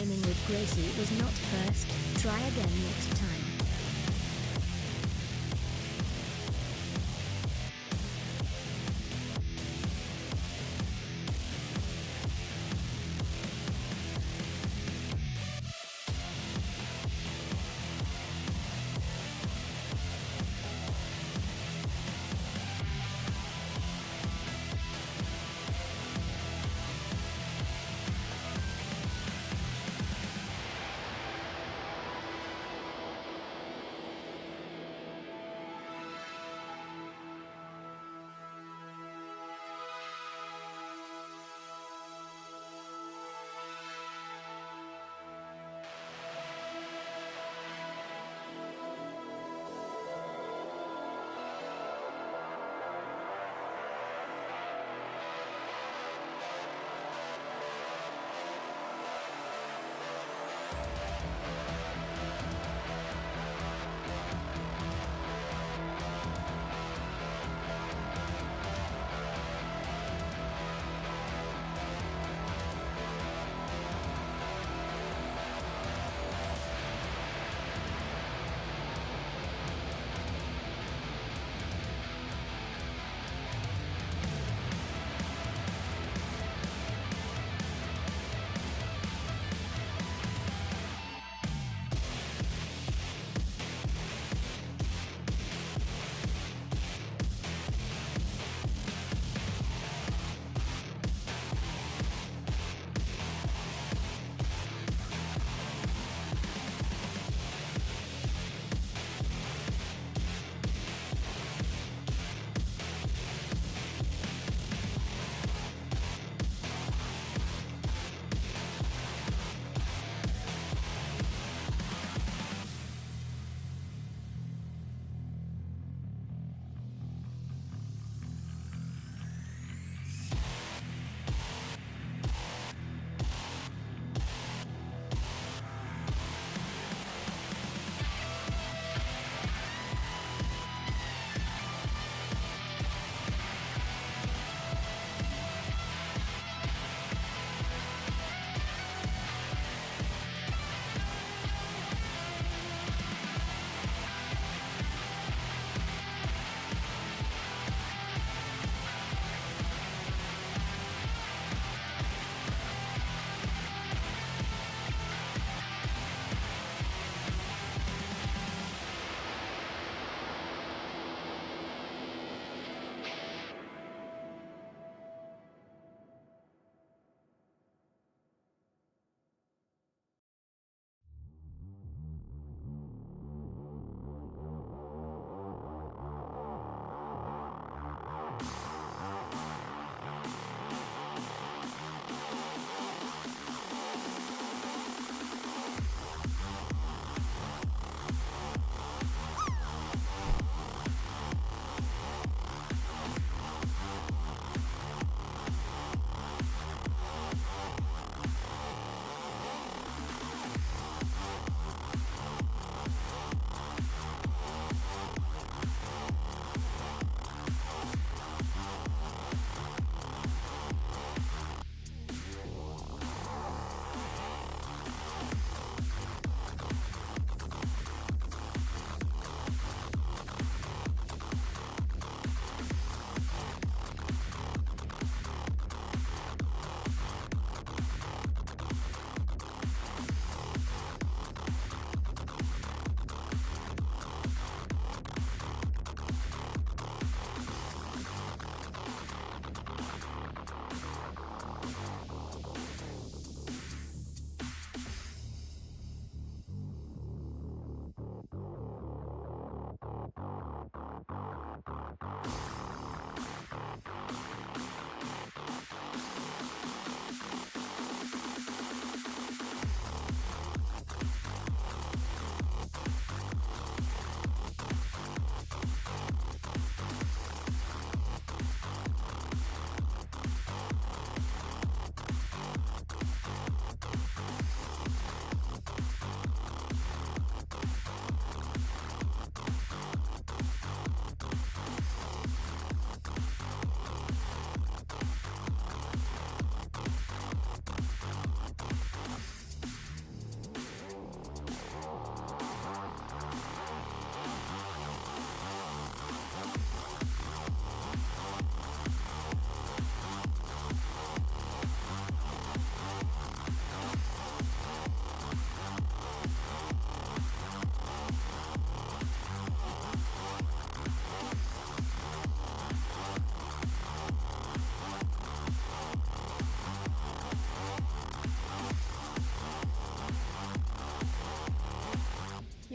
Gaming with Gracie was not first. Try again next time.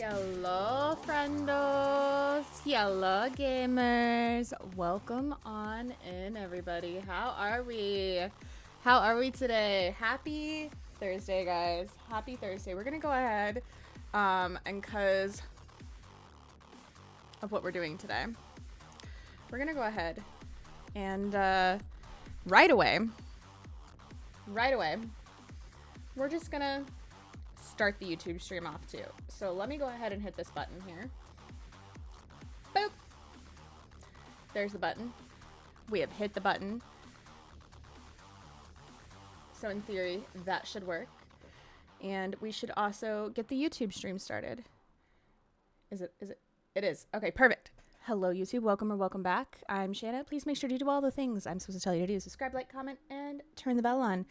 Hello, friendos. Hello, gamers. Welcome on in, everybody. How are we? How are we today? Happy Thursday, guys. Happy Thursday. We're going to go ahead and because of what we're doing today, we're going to go ahead and right away, we're just going to start the YouTube stream off too. So let me go ahead and hit this button here. Boop. There's the button. We have hit the button. So in theory, that should work. And we should also get the YouTube stream started. Is it? It is. Okay, perfect. Hello, YouTube. Welcome or welcome back. I'm Shana. Please make sure to do all the things I'm supposed to tell you to do. Subscribe, like, comment, and turn the bell on.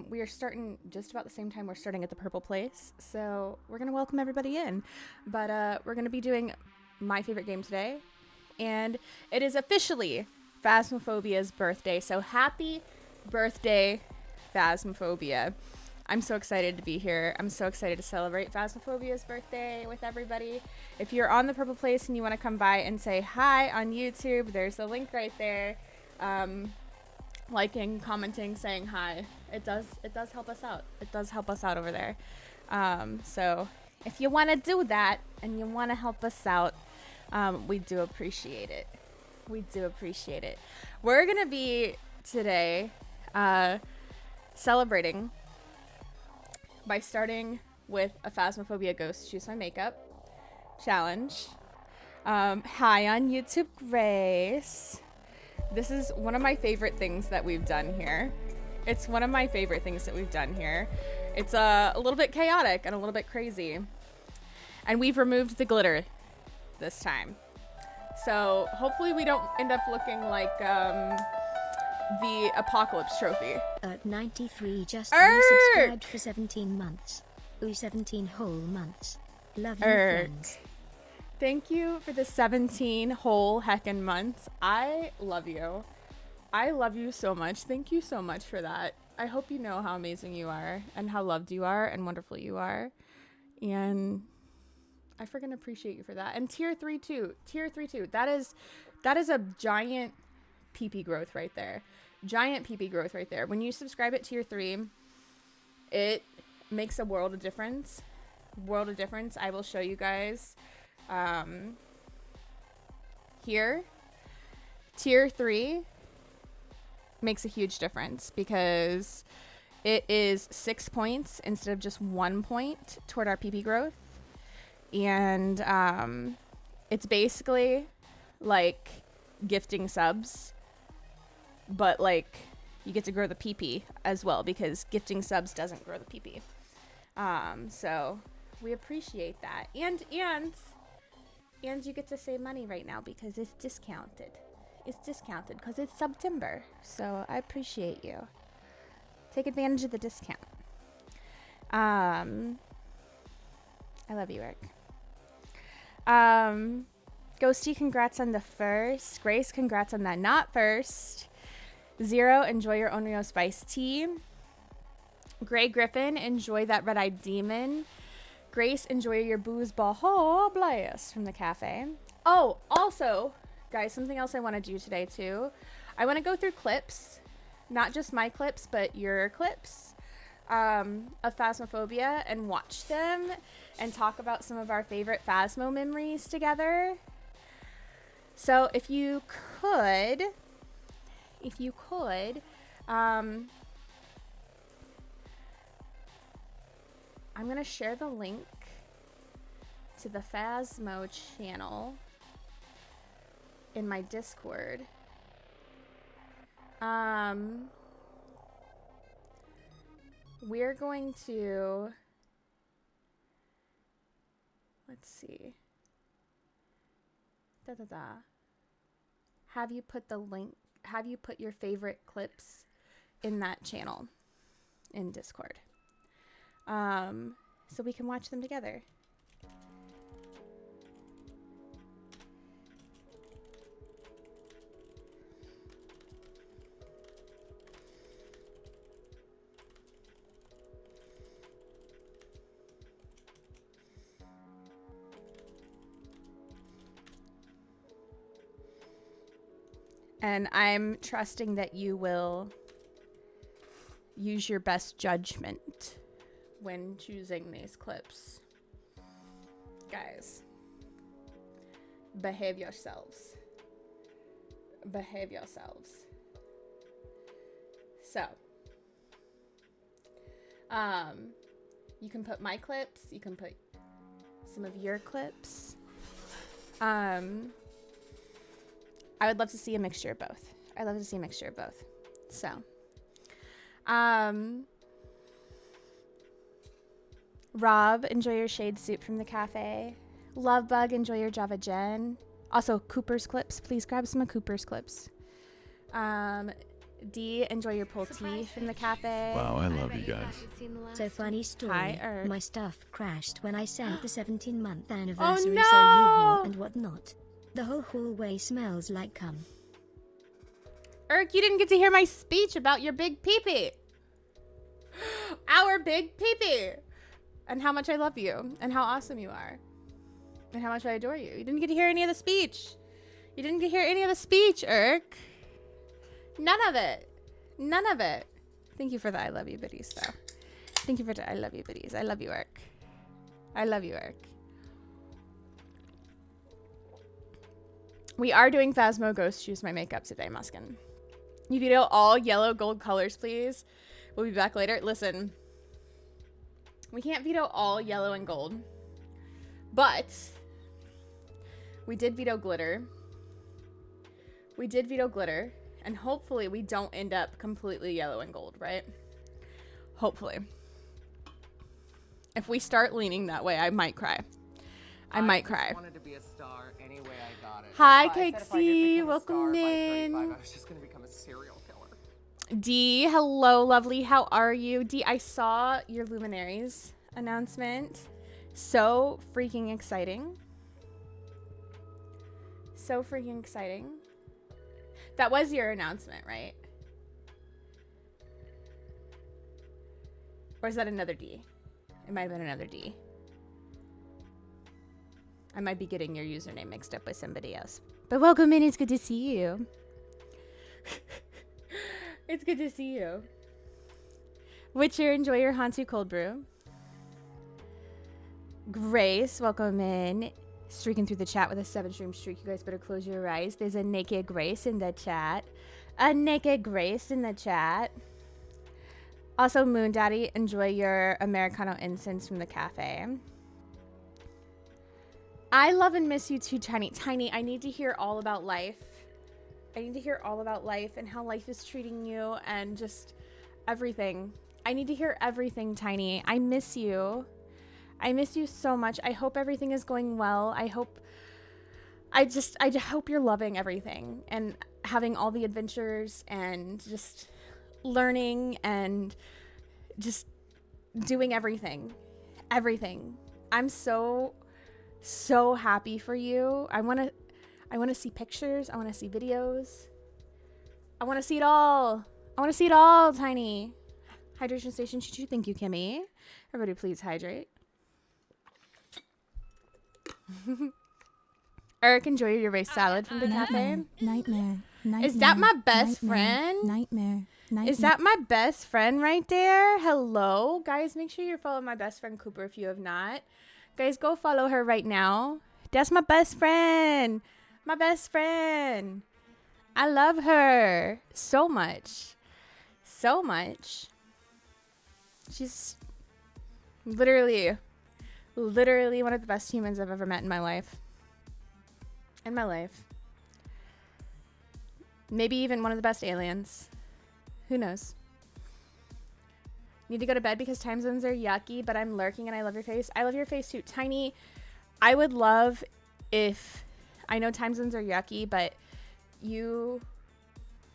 We are starting just about the same time we're starting at the purple place. So we're going to welcome everybody in. But we're going to be doing my favorite game today. And it is officially Phasmophobia's birthday. So happy birthday, Phasmophobia. I'm so excited to be here. I'm so excited to celebrate Phasmophobia's birthday with everybody. If you're on the purple place and you want to come by and say hi on YouTube, there's the link right there. Liking, commenting, saying hi. It does help us out. It does help us out over there. So if you want to do that and you want to help us out, we do appreciate it. We do appreciate it. We're going to be today celebrating by starting with a Phasmophobia Ghost Choose My Makeup challenge. Hi on YouTube, Grace. This is one of my favorite things that we've done here. It's one of my favorite things that we've done here. It's a little bit chaotic and a little bit crazy. And we've removed the glitter this time. So hopefully we don't end up looking like the Apocalypse Trophy. At 93 just resubscribed for 17 months. Ooh, 17 whole months. Love you, friends. Thank you for the 17 whole heckin' months. I love you. I love you so much. Thank you so much for that. I hope you know how amazing you are and how loved you are and wonderful you are. And I freaking appreciate you for that. And tier 3 too. Tier 3 too. That is a giant PP growth right there. Giant PP growth right there. When you subscribe at tier 3, it makes a world of difference. World of difference. I will show you guys here. Tier 3 makes a huge difference because it is 6 points instead of just 1 point toward our PP growth. And it's basically like gifting subs, but like you get to grow the PP as well because gifting subs doesn't grow the PP. So we appreciate that. And you get to save money right now because it's discounted. It's discounted because it's September. So I appreciate you. Take advantage of the discount. I love you, Eric. Ghosty, congrats on the first. Grace, congrats on that not first. Zero, enjoy your Onryo Spice Tea. Gray Griffin, enjoy that red-eyed demon. Grace, enjoy your booze ball blast from the cafe. Oh, also, guys, something else I want to do today too. I want to go through clips, not just my clips, but your clips of Phasmophobia and watch them and talk about some of our favorite Phasmo memories together. So if you could, I'm going to share the link to the Phasmo channel in my Discord. We're going to, let's see. Have you put the link, have you put your favorite clips in that channel in Discord? So we can watch them together. And I'm trusting that you will use your best judgment when choosing these clips. Guys, behave yourselves. Behave yourselves. So, you can put my clips, you can put some of your clips. I would love to see a mixture of both. I'd love to see a mixture of both. So, Rob, enjoy your shade soup from the cafe. Lovebug, enjoy your Java Gen. Also, Cooper's clips. Please grab some of Cooper's clips. D, enjoy your pull tea from the cafe. Wow, I love you guys. So funny story. Hi, my stuff crashed when I sent the 17-month anniversary no! so U-Haul and whatnot. The whole hallway smells like cum. Erk, you didn't get to hear my speech about your big peepee. Our big peepee. And how much I love you. And how awesome you are. And how much I adore you. You didn't get to hear any of the speech. You didn't get to hear any of the speech, Erk. None of it. None of it. Thank you for the I love you biddies, though. Thank you for the I love you biddies. I love you, Erk. I love you, Erk. We are doing Phasmo Ghost Choose My Makeup today, Muskin. You veto all yellow gold colors, please. We'll be back later. Listen, we can't veto all yellow and gold, but we did veto glitter. We did veto glitter, and hopefully we don't end up completely yellow and gold, right? Hopefully. If we start leaning that way, I might cry. I might cry. I wanted to be a star anyway. I got it. Hi, I said if I Cakesy. didn't become a Welcome star by in. 35, I was just gonna become a serial killer. D, hello, lovely. How are you? D, I saw your Luminaries announcement. So freaking exciting. So freaking exciting. That was your announcement, right? Or is that another D? It might have been another D. I might be getting your username mixed up with somebody else. But welcome in. It's good to see you. It's good to see you. Witcher, enjoy your Hantu cold brew. Grace, welcome in. Streaking through the chat with a 7-stream streak. You guys better close your eyes. There's a naked Grace in the chat. A naked Grace in the chat. Also, Moon Daddy, enjoy your Americano incense from the cafe. I love and miss you too, Tiny. Tiny, I need to hear all about life. I need to hear all about life and how life is treating you and just everything. I need to hear everything, Tiny. I miss you. I miss you so much. I hope everything is going well. I hope you're loving everything and having all the adventures and just learning and just doing everything. Everything. I'm so happy for you. I want to see pictures. I want to see videos. I want to see it all. I want to see it all, Tiny. Hydration station. Thank you, Kimmy. Everybody please hydrate. Eric, enjoy your rice salad from the cafe. Nightmare. Is that my best friend? Nightmare. Is that my best friend right there? Hello? Guys, make sure you follow my best friend Cooper if you have not. Guys, go follow her right now. That's my best friend. My best friend. I love her so much. So much. She's literally one of the best humans I've ever met in my life. In my life. Maybe even one of the best aliens. Who knows? Need to go to bed because time zones are yucky, but I'm lurking and I love your face. I love your face too. Tiny, I would love if, I know time zones are yucky, but you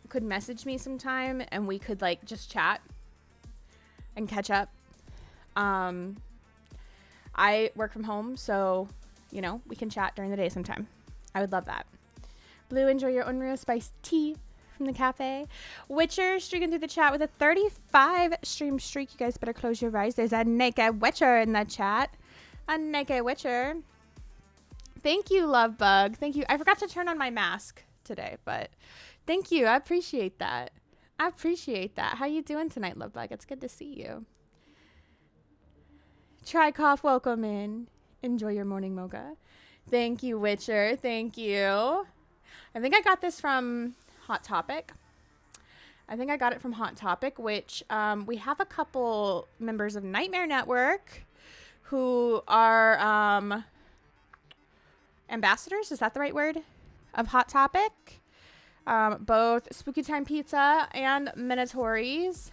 could message me sometime and we could like just chat and catch up. I work from home, so, you know, we can chat during the day sometime. I would love that. Blue, enjoy your Unreal Spice tea from the cafe. Witcher, streaking through the chat with a 35 stream streak. You guys better close your eyes. There's a naked Witcher in the chat. A naked Witcher. Thank you, Lovebug. Thank you. I forgot to turn on my mask today, but Thank you. I appreciate that. I appreciate that. How you doing tonight, love bug? It's good to see you. Try cough, welcome in. Enjoy your morning mocha. Thank you, Witcher. Thank you. I think I got this from Hot Topic. Which we have a couple members of Nightmare Network who are ambassadors. Is that the right word? Of Hot Topic. Both Spooky Time Pizza and Minatories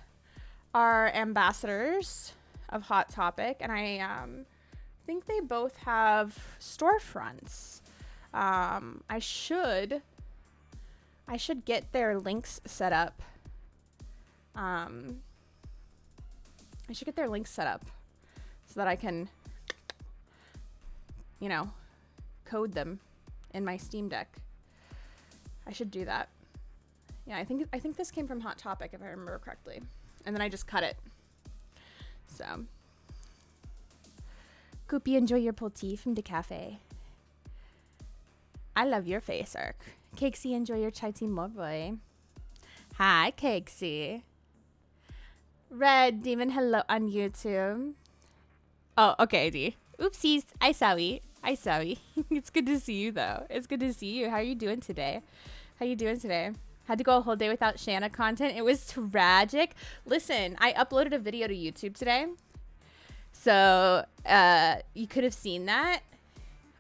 are ambassadors of Hot Topic, and I think they both have storefronts. I should get their links set up. I should get their links set up so that I can, you know, code them in my Steam Deck. I should do that. Yeah, I think this came from Hot Topic if I remember correctly. And then I just cut it. So. Koopy, enjoy your pulled tea from the cafe. I love your face, Ark. Cakesy, enjoy your chai tea more boy. Hi, Cakesy. Red Demon, hello on YouTube. Oh, okay, D. Oopsies. I sorry. It's good to see you, though. It's good to see you. How are you doing today? Had to go a whole day without Shana content. It was tragic. Listen, I uploaded a video to YouTube today. So, you could have seen that.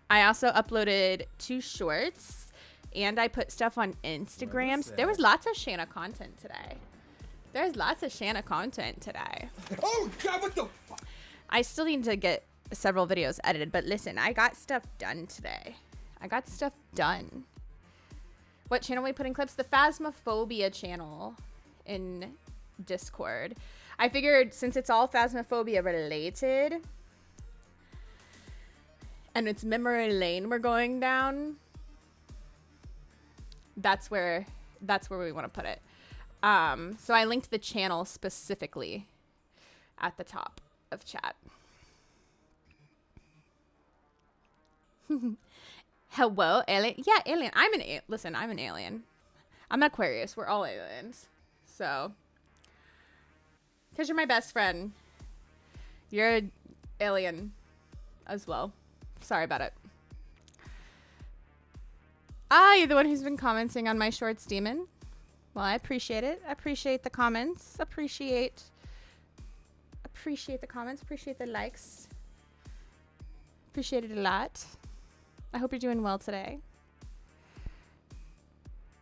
I also uploaded 2 shorts. And I put stuff on Instagram. There was lots of Shana content today. Oh, God, what the fuck? I still need to get several videos edited. But listen, I got stuff done today. What channel we put in clips? The Phasmophobia channel in Discord. I figured since it's all Phasmophobia related and it's memory lane we're going down, that's where we want to put it. So I linked the channel specifically at the top of chat. Hello, alien. Yeah, alien. Listen, I'm an alien. I'm an Aquarius. We're all aliens. So, because you're my best friend, you're an alien as well. Sorry about it. You're the one who's been commenting on my shorts, Demon. Well, I appreciate it. I appreciate the comments. Appreciate the comments. Appreciate the likes. Appreciate it a lot. I hope you're doing well today.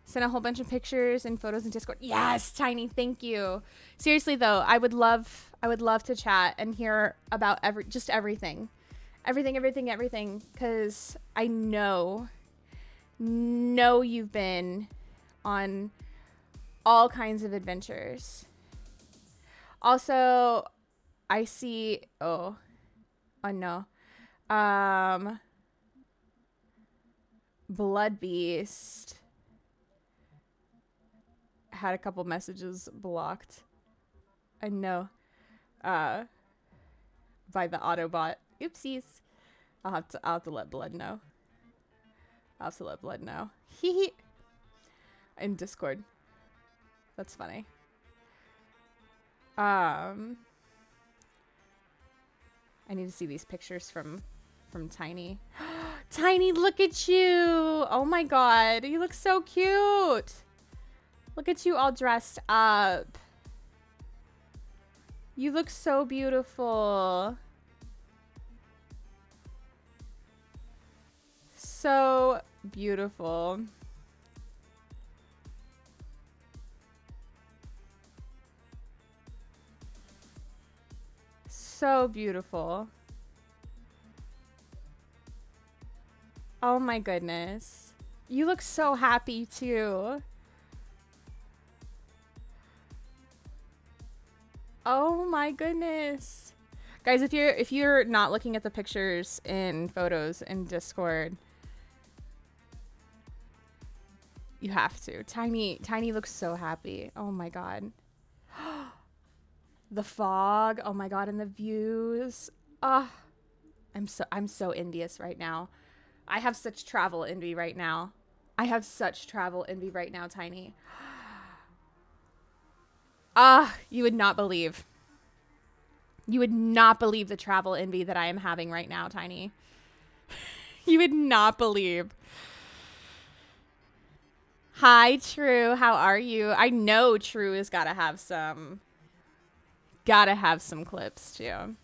Sent a whole bunch of pictures and photos in Discord. Yes, Tiny, thank you. Seriously though, I would love to chat and hear about everything. Everything, because I know you've been on all kinds of adventures. Also, I see oh no. Blood Beast had a couple messages blocked. I know. By the Autobot. Oopsies. I'll have to let Blood know. Hee. In Discord. That's funny. I need to see these pictures from Tiny. Tiny, look at you. Oh my god. You look so cute. Look at you all dressed up. You look so beautiful. So beautiful. So beautiful. Oh my goodness. You look so happy too. Oh my goodness. Guys, if you're not looking at the pictures in photos in Discord, you have to. Tiny looks so happy. Oh my god. The fog. Oh my god, and the views. I'm so envious right now. I have such travel envy right now. I have such travel envy right now, Tiny. Ah, you would not believe. You would not believe the travel envy that I am having right now, Tiny. You would not believe. Hi, True. How are you? I know True has gotta have some clips too.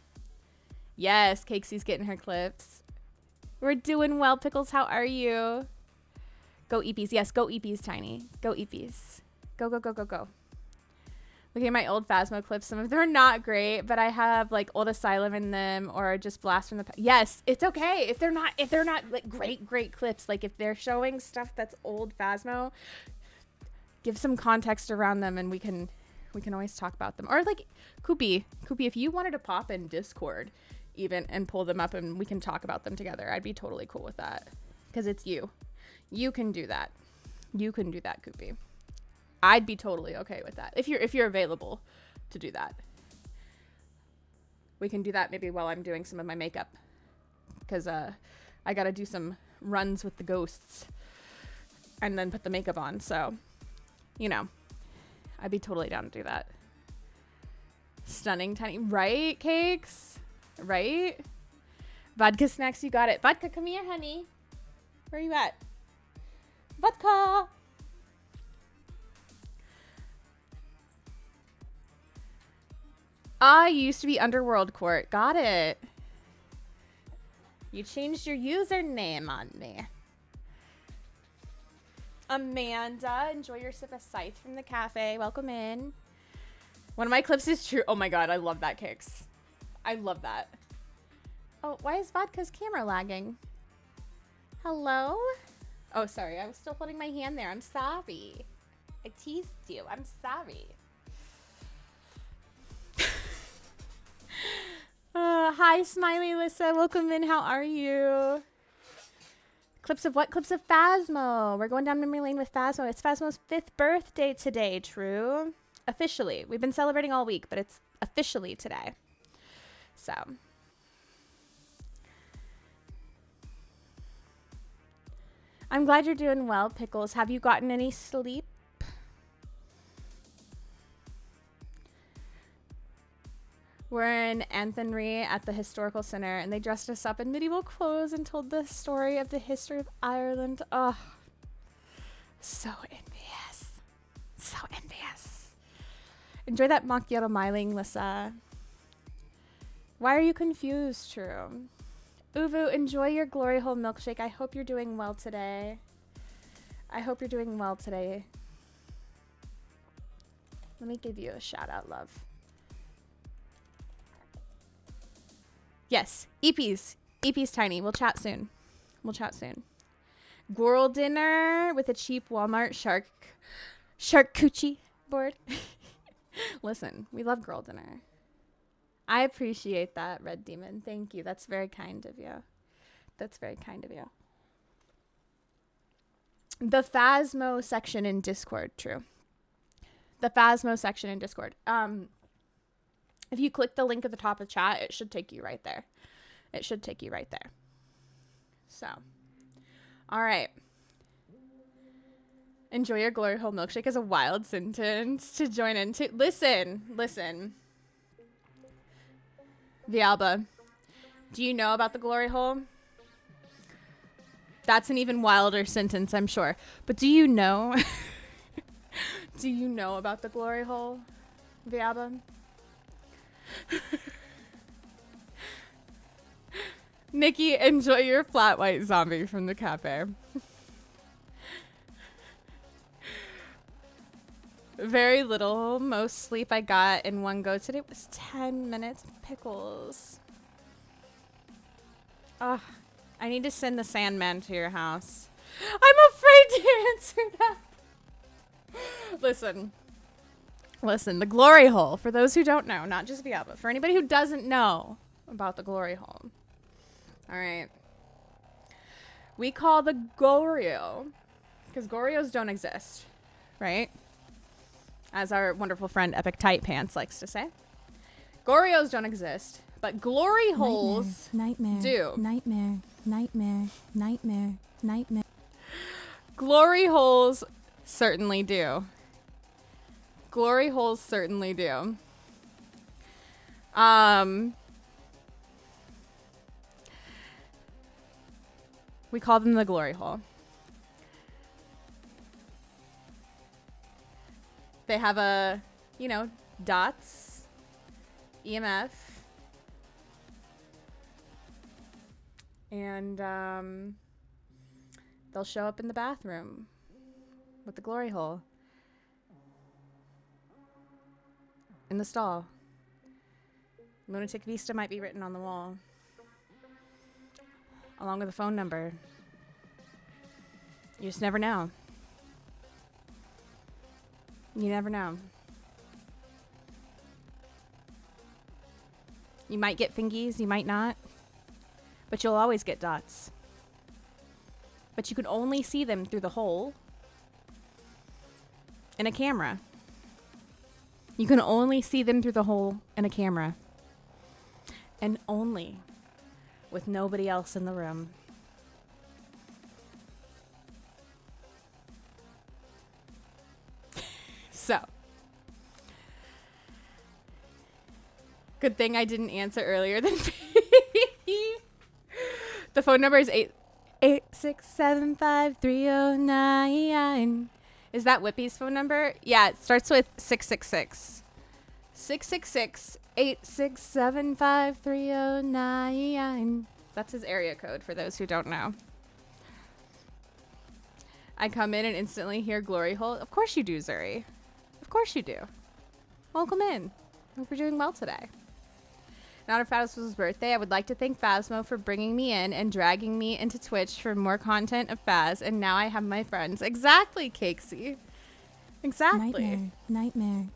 Yes, Cakesy's getting her clips. We're doing well, Pickles. How are you? Go Eepies. Yes, go Eepies, Tiny. Go Eepies. Go, go, go, go, go. Looking at my old Phasmo clips, some of them are not great, but I have like old Asylum in them or just Blast from the Past. Yes, it's okay if they're not like great clips. Like if they're showing stuff that's old Phasmo, give some context around them, and we can always talk about them. Or like Koopy, if you wanted to pop in Discord even and pull them up and we can talk about them together, I'd be totally cool with that because it's you. You can do that. You can do that, Koopy. I'd be totally okay with that if you're available to do that. We can do that maybe while I'm doing some of my makeup because I gotta do some runs with the ghosts and then put the makeup on. So, you know, I'd be totally down to do that. Stunning, Tiny, right? Cakes, right? Vodka snacks, you got it. Vodka, come here, honey. Where are you at? Vodka. I used to be Underworld Court. Got it. You changed your username on me. Amanda, enjoy your sip of Scythe from the cafe. Welcome in. One of my clips is true. Oh my god, I love that, Kicks. I love that. Oh, why is Vodka's camera lagging? Hello? Oh, sorry. I was still holding my hand there. I'm sorry. I teased you. I'm sorry. Hi, Smiley Lissa. Welcome in. How are you? Clips of what? Clips of Phasmo. We're going down memory lane with Phasmo. It's Phasmo's 5th birthday today, True. Officially. We've been celebrating all week, but it's officially today. So. I'm glad you're doing well, Pickles. Have you gotten any sleep? We're in Anthony at the Historical Center, and they dressed us up in medieval clothes and told the story of the history of Ireland. Oh, so envious. So envious. Enjoy that macchiato miling, Lissa. Why are you confused, True? Uvu, enjoy your glory hole milkshake. I hope you're doing well today. I hope you're doing well today. Let me give you a shout out, love. Yes, EPs. EPs, Tiny. We'll chat soon. We'll chat soon. Girl dinner with a cheap Walmart shark coochie board. Listen, we love girl dinner. I appreciate that, Red Demon. Thank you. That's very kind of you. That's very kind of you. The Phasmo section in Discord, True. The Phasmo section in Discord. If you click the link at the top of chat, it should take you right there. It should take you right there. So, all right. Enjoy your glory hole milkshake is a wild sentence to join into. Listen. Vialba, do you know about the glory hole? That's an even wilder sentence, I'm sure. But do you know? Do you know about the glory hole, Vialba? Nikki, enjoy your flat white zombie from the cafe. Very little. Most sleep I got in one go today was 10 minutes. Pickles. Oh, I need to send the Sandman to your house. I'm afraid to answer that. Listen, the glory hole, for those who don't know, not just Via, but for anybody who doesn't know about the glory hole. All right. We call the Goryo, because Goryos don't exist, right? As our wonderful friend Epic Tight Pants likes to say. Goryos don't exist, but glory holes nightmare, do. Nightmare. Glory holes certainly do. Glory holes certainly do. We call them the glory hole. They have a, you know, dots, EMF, and they'll show up in the bathroom with the glory hole in the stall. Lunatic Vista might be written on the wall, along with a phone number. You just never know. You never know. You might get fingies, you might not. But you'll always get dots. But you can only see them through the hole in a camera. You can only see them through the hole in a camera. And only with nobody else in the room. So, good thing I didn't answer earlier than the phone number is 8675309. Is that Whippy's phone number? Yeah, it starts with 666. 666-8675309. That's his area code for those who don't know. I come in and instantly hear glory hole. Of course you do, Zuri. Of course you do. Welcome in. Hope you're doing well today. In honor of Phasmo's birthday, I would like to thank Phasmo for bringing me in and dragging me into Twitch for more content of Phaz, and now I have my friends. Exactly, Cakesy. Exactly. Nightmare.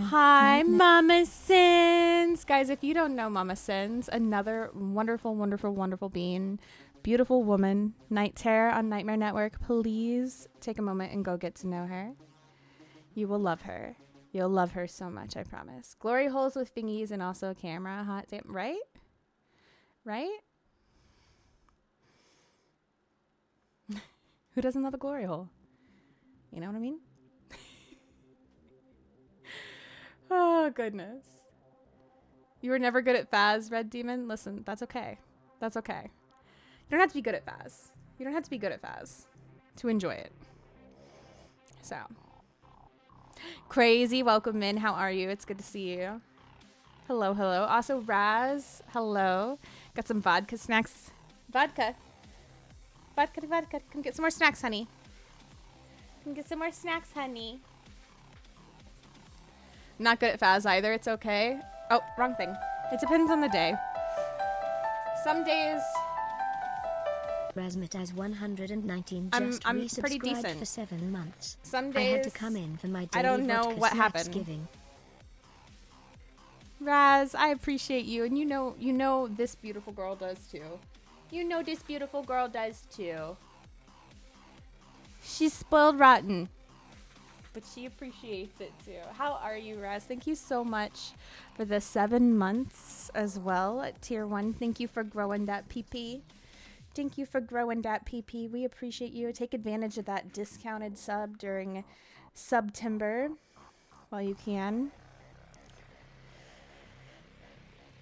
Hi, Mama Sins. Guys, if you don't know Mama Sins, another wonderful, wonderful, wonderful being, beautiful woman, Night Terror on Nightmare Network. Please take a moment and go get to know her. You will love her. You'll love her so much, I promise. Glory holes with thingies and also a camera. Hot damn, right? Right? Who doesn't love a glory hole? You know what I mean? Oh, goodness. You were never good at Phaz, Red Demon? Listen, that's okay. That's okay. You don't have to be good at Phaz. You don't have to be good at Phaz to enjoy it. So. Crazy, welcome in. How are you? It's good to see you. Hello, hello. Also, Raz, hello. Got some vodka snacks. Vodka. Come get some more snacks, honey. Come get some more snacks, honey. Not good at Phaz either. It's okay. Oh, wrong thing. It depends on the day. Some days... Razmit as 119 just I'm pretty resubscribed decent. for 7 months. Some I had to days come in for my daily I don't know vodka what snacks happened. giving. Raz, I appreciate you, and you know this beautiful girl does too. You know this beautiful girl does too. She's spoiled rotten, but she appreciates it too. How are you, Raz? Thank you so much for the 7 months as well at tier 1. Thank you for growing that PP. Thank you for growing that PP. We appreciate you. Take advantage of that discounted sub during September while you can.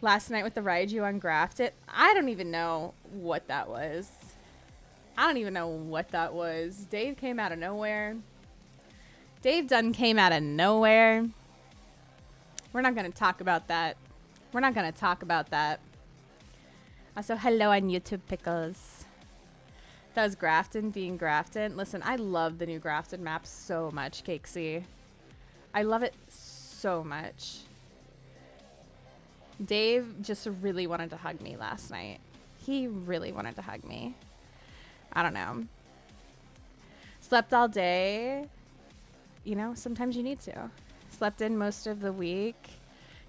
Last night with the Raiju on Grafted, I don't even know what that was. Dave came out of nowhere. Dave Dunn came out of nowhere. We're not going to talk about that. Also, hello on YouTube, Pickles. That was Grafton being Grafton. Listen, I love the new Grafton map so much, Cakesy. I love it so much. Dave just really wanted to hug me last night. He really wanted to hug me. I don't know. Slept all day. You know, sometimes you need to. Slept in most of the week.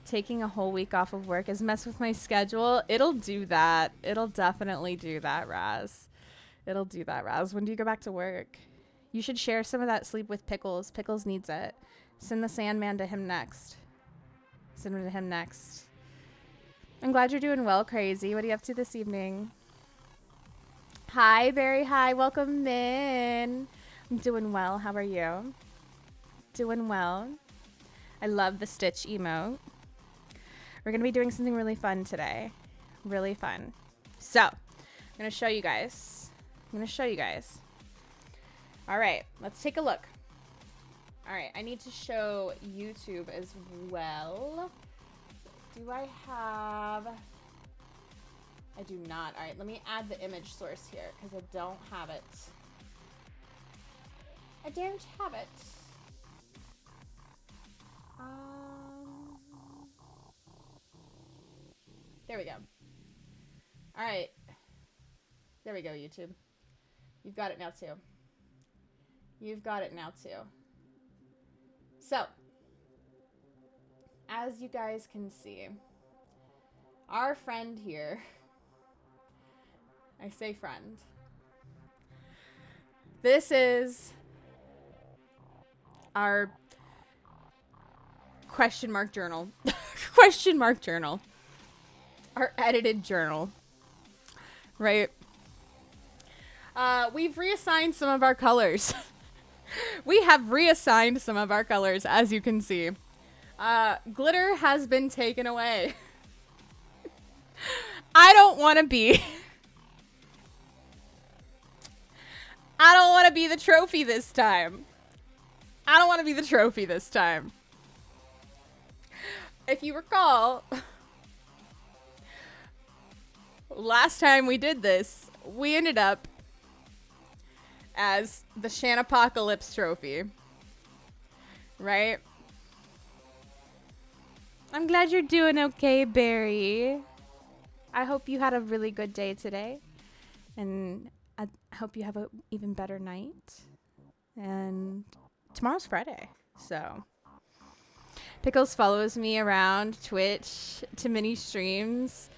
Taking a whole week off of work has messed with my schedule. It'll do that. It'll definitely do that, Raz. It'll do that, Raz. When do you go back to work? You should share some of that sleep with Pickles. Pickles needs it. Send the Sandman to him next. Send him to him next. I'm glad you're doing well, Crazy. What are you up to this evening? Hi, Barry. Hi, welcome in. I'm doing well. How are you? Doing well. I love the Stitch emote. We're going to be doing something really fun today. Really fun. So, I'm going to show you guys. All right, let's take a look. All right, I need to show YouTube as well. Do I have... I do not. All right, let me add the image source here because I don't have it. I don't have it. There we go. All right. There we go, YouTube. You've got it now too. You've got it now too. So, as you guys can see, our friend here, I say friend, this is our question mark journal. Question mark journal. Our edited journal. Right? We've reassigned some of our colors. We have reassigned some of our colors, as you can see. Glitter has been taken away. I don't want to be... I don't want to be the trophy this time. If you recall, last time we did this, we ended up as the Shana-apocalypse trophy. Right? I'm glad you're doing okay, Barry. I hope you had a really good day today. And I hope you have an even better night. And tomorrow's Friday, so. Pickles follows me around Twitch to mini streams.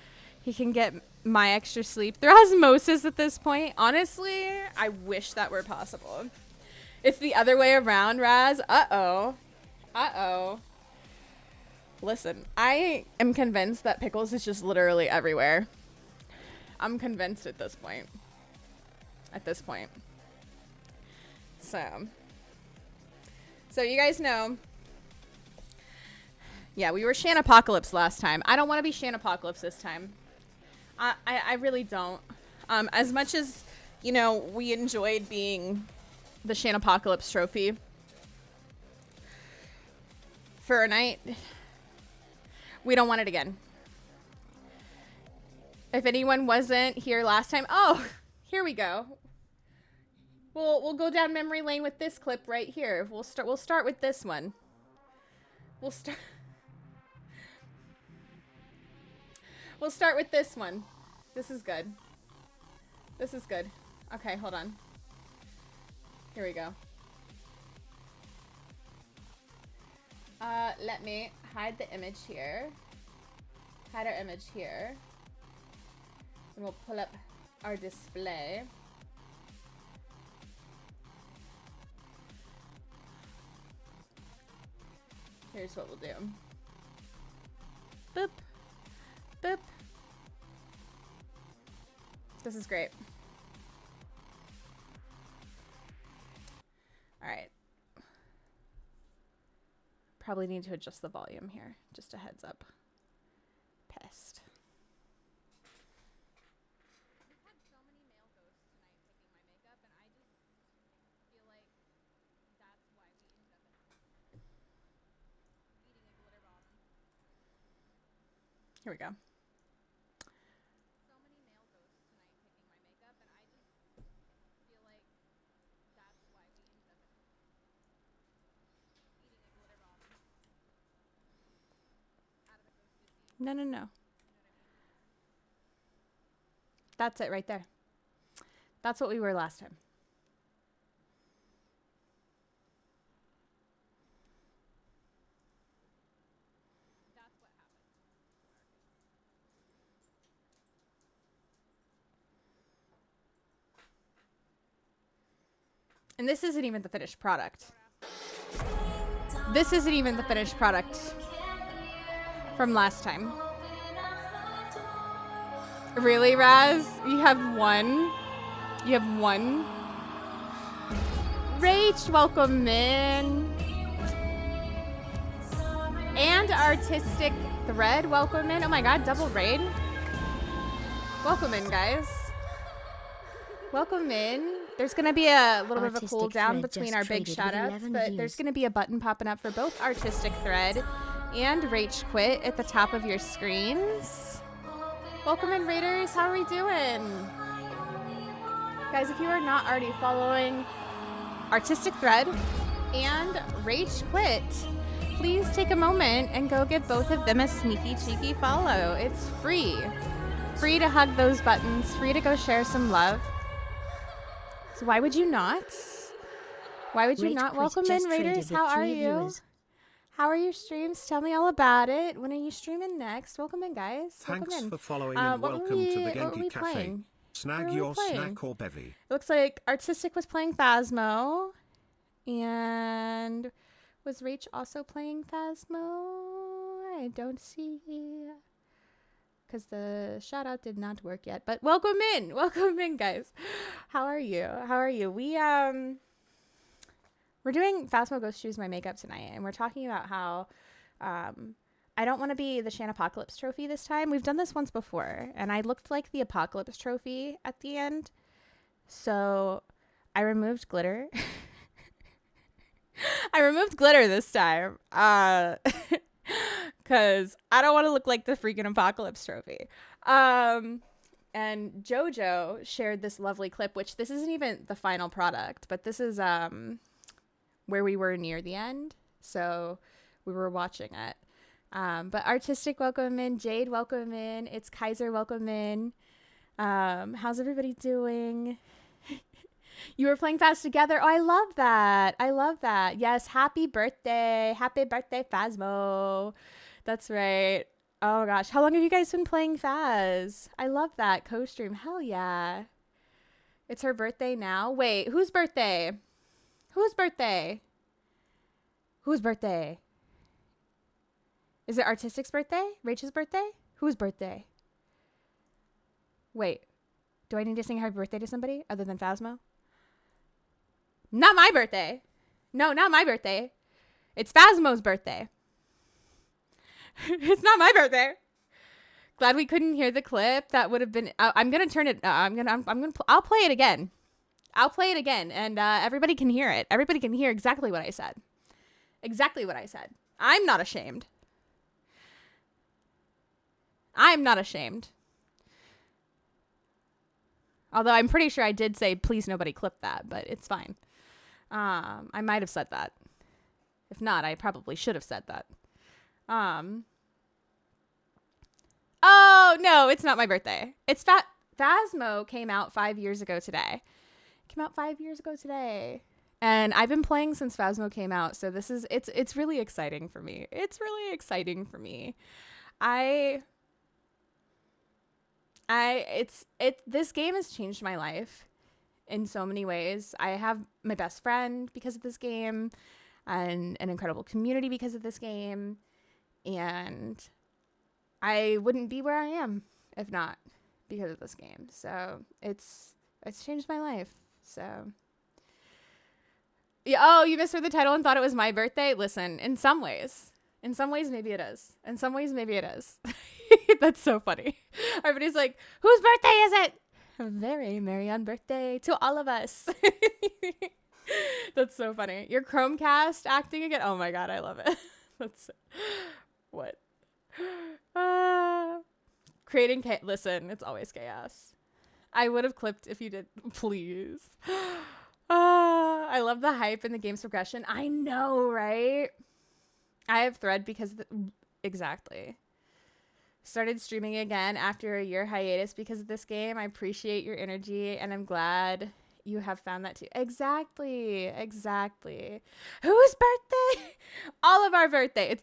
He can get my extra sleep through osmosis at this point. Honestly, I wish that were possible. It's the other way around, Raz. Uh-oh. Listen, I am convinced that Pickles is just literally everywhere. I'm convinced at this point. So you guys know. Yeah, we were Shana-apocalypse last time. I don't want to be Shana-apocalypse this time. I really don't. As much as, you know, we enjoyed being the Shana-apocalypse trophy for a night, we don't want it again. If anyone wasn't here last time, oh, here we go. We'll go down memory lane with this clip right here. We'll start with this one. We'll start with this one. This is good. Okay, hold on. Here we go. Let me hide the image here. Hide our image here. And we'll pull up our display. Here's what we'll do. Boop. Boop. This is great. All right. Probably need to adjust the volume here. Just a heads up. Pest. I've had so many male ghosts tonight picking my makeup, and I just feel like that's why we ended up eating a glitter bomb. Here we go. So many male ghosts tonight picking my makeup, and I just feel like that's why we ended up eating a glitter bomb out of a ghost disease. No. You know what I mean? That's it right there. That's what we were last time. That's what happened. And this isn't even the finished product. This isn't even the finished product from last time. Really, Raz? You have one? You have one. Rach, welcome in. And Artistic Thread, welcome in. Oh my god, double raid. Welcome in, guys. Welcome in. There's going to be a little bit of a cool down between our big shout-outs, but there's going to be a button popping up for both Artistic Thread and Rach Quit at the top of your screens. Welcome in, Raiders. How are we doing? Guys, if you are not already following Artistic Thread and Rach Quit, please take a moment and go give both of them a sneaky, cheeky follow. It's free. Free to hug those buttons. Free to go share some love. So why would you not? Why would you not? Welcome in, Raiders. How are you? How are your streams? Tell me all about it. When are you streaming next? Welcome in, guys. Thanks welcome in. For following and welcome to the Genki Cafe. Playing? Snag your snack or bevy. It looks like Artistic was playing Phasmo. And was Rach also playing Phasmo? I don't see. Because the shout out did not work yet. But welcome in. Welcome in, guys. How are you? How are you? We're doing Phasmo Ghost Choose My Makeup tonight. And we're talking about how I don't want to be the Shana-Apocalypse trophy this time. We've done this once before. And I looked like the Apocalypse trophy at the end. So I removed glitter. I removed glitter this time. Because I don't want to look like the freaking Apocalypse trophy. And JoJo shared this lovely clip, which this isn't even the final product, but this is where we were near the end. So we were watching it. But Artistic, welcome in. Jade, welcome in. It's Kaiser, welcome in. How's everybody doing? You were playing Phas together. Oh, I love that. I love that. Yes, happy birthday. Happy birthday, Phasmo. That's right. Oh, gosh. How long have you guys been playing Phas? I love that. Co-stream. Hell yeah. It's her birthday now. Wait, whose birthday? Whose birthday? Whose birthday? Is it Artistic's birthday? Rachel's birthday? Whose birthday? Wait. Do I need to sing happy birthday to somebody other than Phasmo? Not my birthday. No, not my birthday. It's Phasmo's birthday. It's not my birthday. Glad we couldn't hear the clip. That would have been. I'm gonna turn it. I'll play it again. I'll play it again, and everybody can hear it. Everybody can hear exactly what I said. Exactly what I said. I'm not ashamed. I'm not ashamed. Although I'm pretty sure I did say, please nobody clip that, but it's fine. I might have said that. If not, I probably should have said that. Oh, no, it's not my birthday. It's Phasmo came out 5 years ago today. Came out 5 years ago today. And I've been playing since Phasmo came out, so it's really exciting for me. It's really exciting for me. This game has changed my life in so many ways. I have my best friend because of this game and an incredible community because of this game. And I wouldn't be where I am if not because of this game. So it's changed my life. So yeah. Oh, you misread the title and thought it was my birthday? Listen, in some ways maybe it is. In some ways maybe it is. That's so funny. Everybody's like, whose birthday is it? A very merry on birthday to all of us. That's so funny. Your Chromecast acting again. Oh my God, I love it. That's what? Creating listen, it's always chaos. I would have clipped if you did. Please. I love the hype and the game's progression. I know, right? I have Thread because exactly. Started streaming again after a year hiatus because of this game. I appreciate your energy and I'm glad you have found that too. Exactly. Whose birthday? All of our birthday.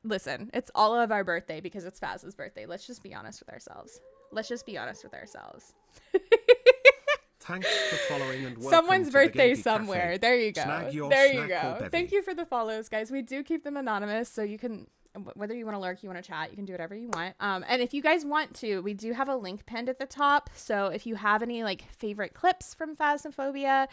Listen, it's all of our birthday because it's Phas's birthday. Let's just be honest with ourselves. Thanks for following and welcome someone's to birthday the Genki somewhere. Cafe. There you go. Snag your There you snack go. or bevy. Thank you for the follows, guys. We do keep them anonymous so you can whether you want to lurk, you want to chat, you can do whatever you want. And if you guys want to, we do have a link pinned at the top. So if you have any like favorite clips from Phasmophobia,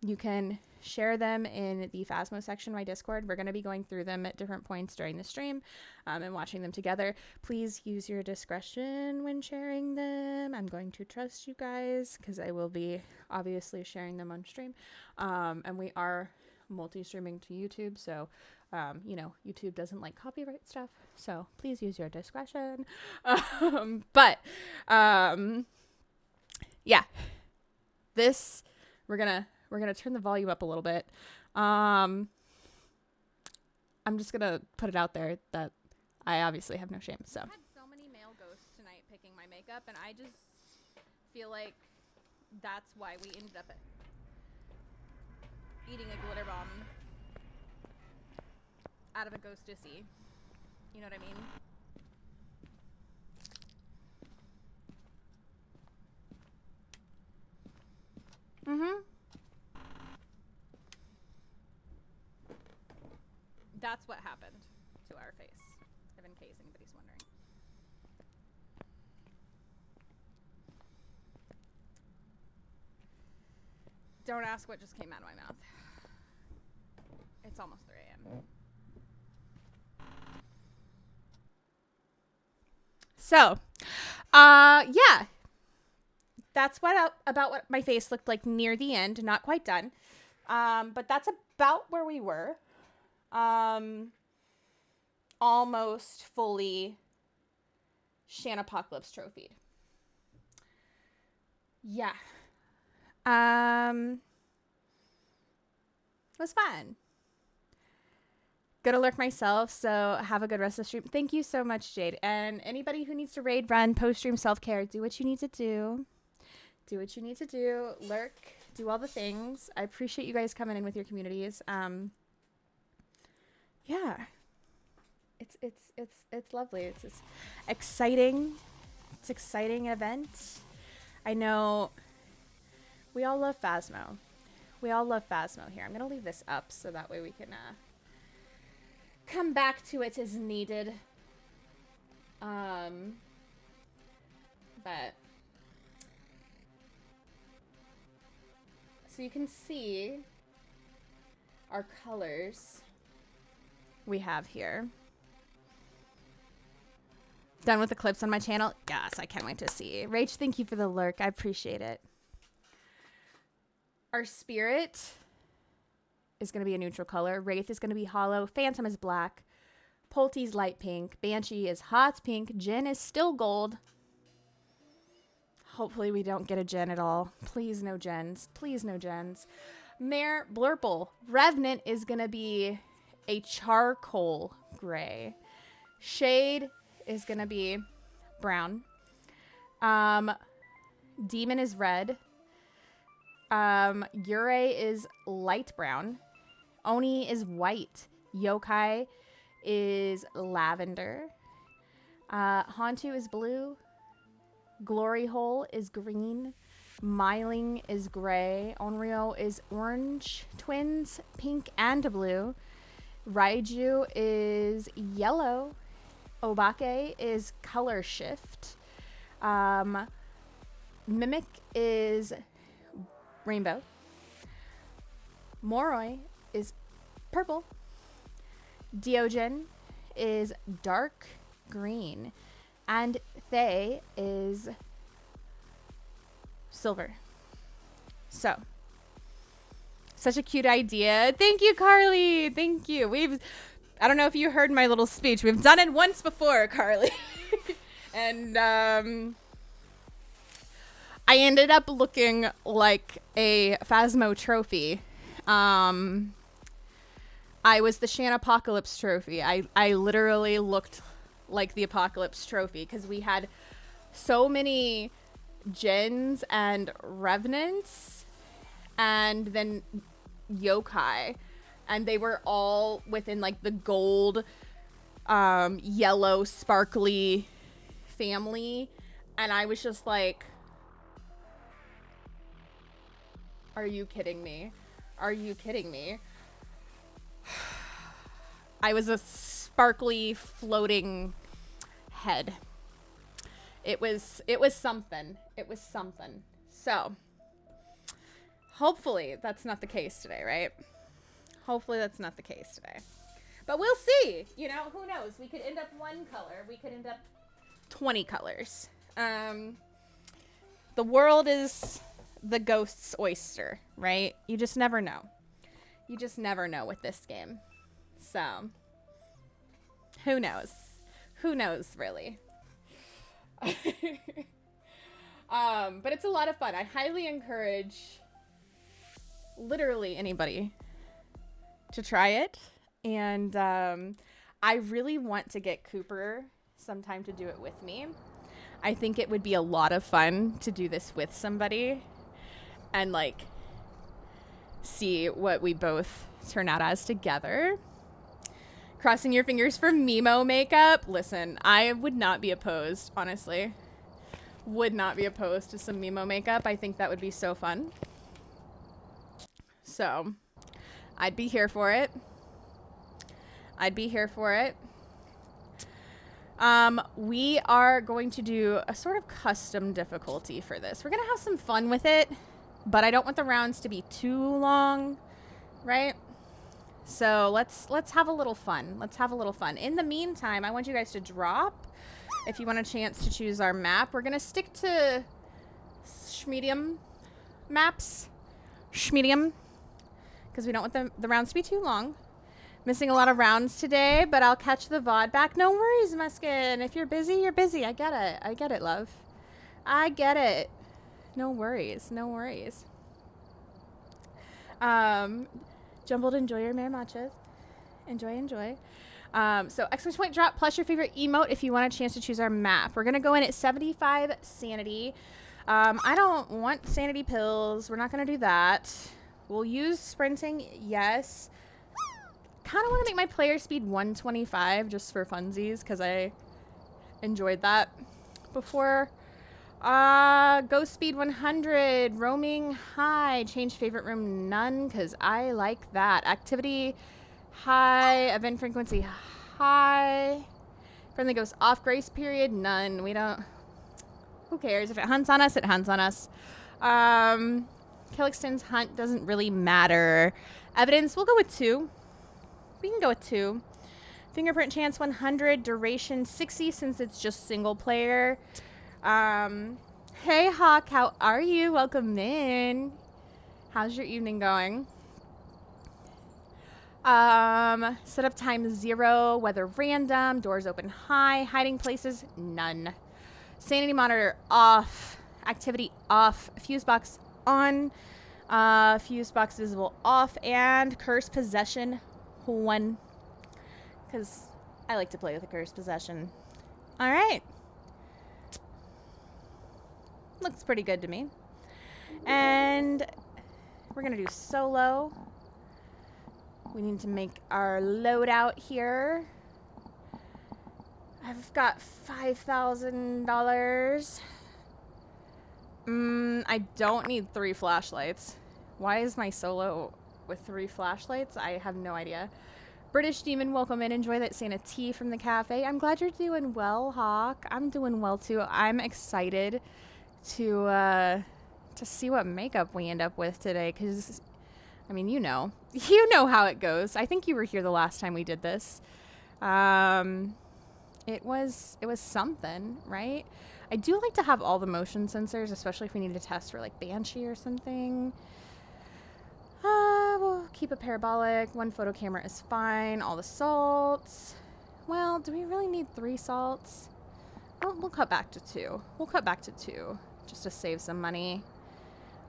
you can share them in the Phasmo section of my Discord. We're going to be going through them at different points during the stream and watching them together. Please use your discretion when sharing them. I'm going to trust you guys because I will be obviously sharing them on stream. And we are multi-streaming to YouTube, so you know, YouTube doesn't like copyright stuff, so please use your discretion. But yeah, this we're gonna turn the volume up a little bit. I'm just gonna put it out there that I obviously have no shame. So I had so many male ghosts tonight picking my makeup, and I just feel like that's why we ended up eating a glitter bomb out of a ghostessy. You know what I mean? Mm-hmm. That's what happened to our face, in case anybody's wondering. Don't ask what just came out of my mouth. It's almost 3 a.m. So, yeah, that's about what my face looked like near the end. Not quite done, but that's about where we were. Almost fully Shana-apocalypse trophied. Yeah. It was fun. Gonna lurk myself, so have a good rest of the stream. Thank you so much, Jade. And anybody who needs to raid, run, post-stream, self-care, do what you need to do. Do what you need to do. Lurk, do all the things. I appreciate you guys coming in with your communities. Yeah. It's lovely. It's this exciting. It's exciting event. I know we all love Phasmo. We all love Phasmo here. I'm gonna leave this up so that way we can come back to it as needed. But so you can see our colors we have here. Done with the clips on my channel? Yes, I can't wait to see. Rach, thank you for the lurk. I appreciate it. Our spirit is going to be a neutral color. Wraith is going to be hollow. Phantom is black. Polte's light pink. Banshee is hot pink. Jinn is still gold. Hopefully we don't get a Jinn at all. Please no Jins. Please no Jins. Mare Blurple. Revenant is going to be a charcoal gray. Shade is going to be brown. Demon is red. Yurei is light brown. Oni is white. Yokai is lavender. Hantu is blue. Glory Hole is green. Myling is gray. Onryo is orange. Twins, pink and blue. Raiju is yellow. Obake is color shift. Mimic is rainbow. Moroi is purple. Diogen is dark green. And Thay is silver. So, such a cute idea. Thank you, Carly. Thank you. I don't know if you heard my little speech. We've done it once before, Carly. And I ended up looking like a Phasmo trophy. I was the Shana-apocalypse trophy. I literally looked like the apocalypse trophy because we had so many Jinns and Revenants and then Yokai. And they were all within like the gold, yellow, sparkly family. And I was just like, are you kidding me? Are you kidding me? I was a sparkly floating head. It was something. It was something. So hopefully that's not the case today, right? Hopefully that's not the case today. But we'll see. You know, who knows? We could end up one color. We could end up 20 colors. The world is the ghost's oyster, right? You just never know. You just never know with this game. So, who knows? Who knows, really? But it's a lot of fun. I highly encourage literally anybody to try it. And I really want to get Cooper sometime to do it with me. I think it would be a lot of fun to do this with somebody and like see what we both turn out as together. Crossing your fingers for Mimo makeup. Listen, I would not be opposed, honestly. Would not be opposed to some Mimo makeup. I think that would be so fun. So, I'd be here for it. I'd be here for it. We are going to do a sort of custom difficulty for this. We're going to have some fun with it, but I don't want the rounds to be too long, right? So let's have a little fun. Let's have a little fun. In the meantime, I want you guys to drop if you want a chance to choose our map. We're going to stick to medium maps. Medium. Because we don't want the rounds to be too long. Missing a lot of rounds today, but I'll catch the VOD back. No worries, Muskin. If you're busy, you're busy. I get it. I get it, love. I get it. No worries. No worries. Jumbled, enjoy your mariachas. Enjoy. So exclamation point drop plus your favorite emote if you want a chance to choose our map. We're going to go in at 75 sanity. I don't want sanity pills. We're not going to do that. We'll use sprinting, yes. Kind of want to make my player speed 125 just for funsies because I enjoyed that before. Ghost speed 100, roaming high, change favorite room none because I like that. Activity high, event frequency high. Friendly ghost off grace period none. We don't. Who cares if it hunts on us? It hunts on us. Kill-extends hunt doesn't really matter. Evidence, we'll go with 2. We can go with 2. Fingerprint chance 100, duration 60 since it's just single player. Hey Hawk, how are you? Welcome in. How's your evening going? Setup time 0, weather random, doors open high, hiding places none. Sanity monitor off, activity off, fuse box on, fuse box visible off, and curse possession 1. Because I like to play with a curse possession. All right. Looks pretty good to me. And we're going to do solo. We need to make our loadout here. I've got $5,000. I don't need 3 flashlights. Why is my solo with 3 flashlights? I have no idea. British Demon, welcome in. Enjoy that Santa tea from the cafe. I'm glad you're doing well, Hawk. I'm doing well too. I'm excited to see what makeup we end up with today because, I mean, you know how it goes. I think you were here the last time we did this. It was something, right? I do like to have all the motion sensors, especially if we need to test for like Banshee or something. We'll keep it parabolic. 1 photo camera is fine. All the salts. Well, do we really need 3 salts? We'll cut back to 2. We'll cut back to 2 just to save some money.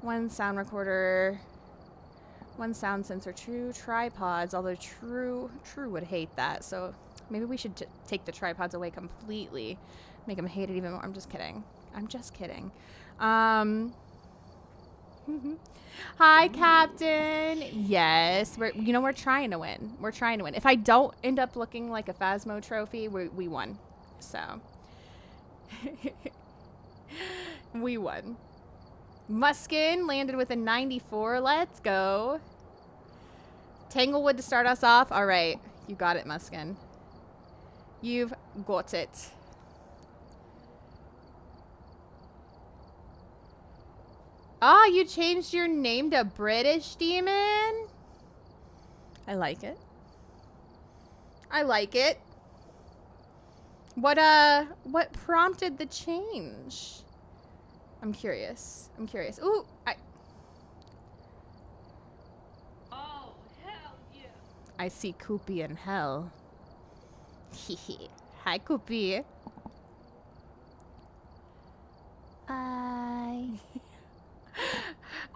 1 sound recorder. 1 sound sensor. 2 tripods, although True would hate that. So maybe we should take the tripods away completely. Make him hate it even more. I'm just kidding. Hi, Captain. Yes, we're trying to win. We're trying to win. If I don't end up looking like a Phasmo trophy, we won. So we won. Muskin landed with a 94. Let's go. Tanglewood to start us off. All right, you got it, Muskin. You've got it. Ah, you changed your name to British Demon? I like it. I like it. What prompted the change? I'm curious. I'm curious. Ooh, Oh, hell yeah. I see Koopy in hell. Hehe. Hi, Koopy. Hi.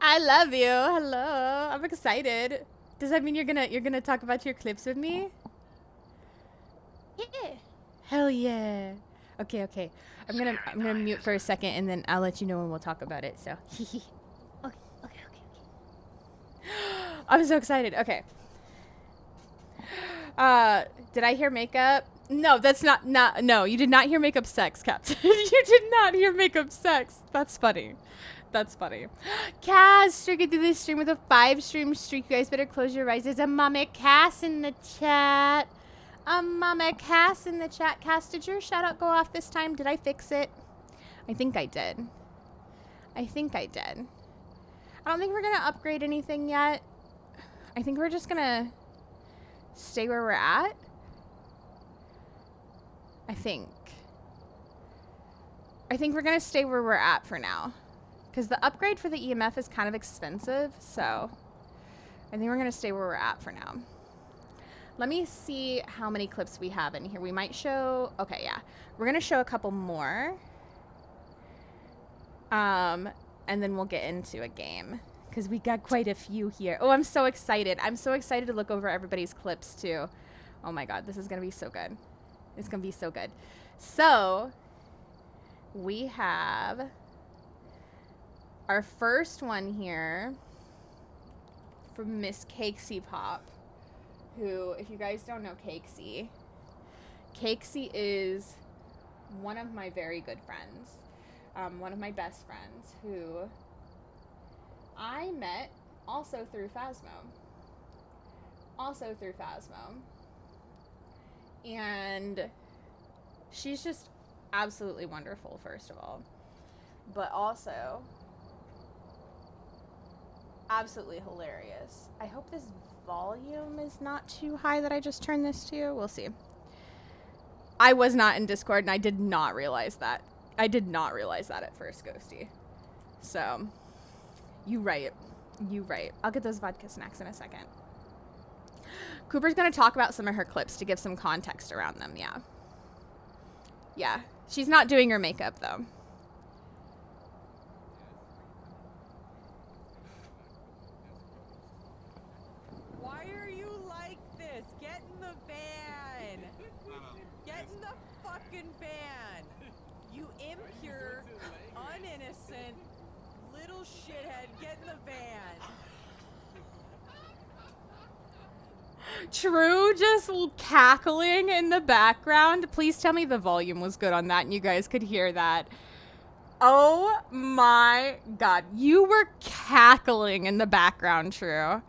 I love you. Hello. I'm excited. Does that mean you're gonna talk about your clips with me? Yeah. Hell yeah. Okay, okay. I'm gonna mute for a second and then I'll let you know when we'll talk about it. So. Okay. I'm so excited. Okay. Did I hear makeup? No, that's not no, you did not hear makeup sex, Captain. You did not hear makeup sex. That's funny. That's funny. Cass, sticking through this stream with a 5-stream streak. You guys better close your eyes. There's a Mama Cass in the chat. Mama Cass in the chat. Cass, did your shout out go off this time? Did I fix it? I think I did. I don't think we're gonna upgrade anything yet. I think we're just gonna stay where we're at. I think we're gonna stay where we're at for now. Because the upgrade for the EMF is kind of expensive, so I think we're going to stay where we're at for now. Let me see how many clips we have in here. We might show... Okay, yeah. We're going to show a couple more. And then we'll get into a game. Because we got quite a few here. Oh, I'm so excited. I'm so excited to look over everybody's clips, too. Oh, my God. This is going to be so good. It's going to be so good. So, we have... our first one here from Miss Cakesy Pop, who, if you guys don't know Cakesy is one of my very good friends, one of my best friends, who I met also through Phasmo. And she's just absolutely wonderful, first of all, but also absolutely hilarious. I hope this volume is not too high that I just turned this to. We'll see. I was not in Discord and I did not realize that. I did not realize that at first, Ghosty. So, you right. I'll get those vodka snacks in a second. Cooper's gonna talk about some of her clips to give some context around them, yeah. Yeah. She's not doing her makeup, though. Van, you impure, uninnocent little shithead, get in the van. True, just cackling in the background. Please tell me the volume was good on that and you guys could hear that. Oh my God, you were cackling in the background, True.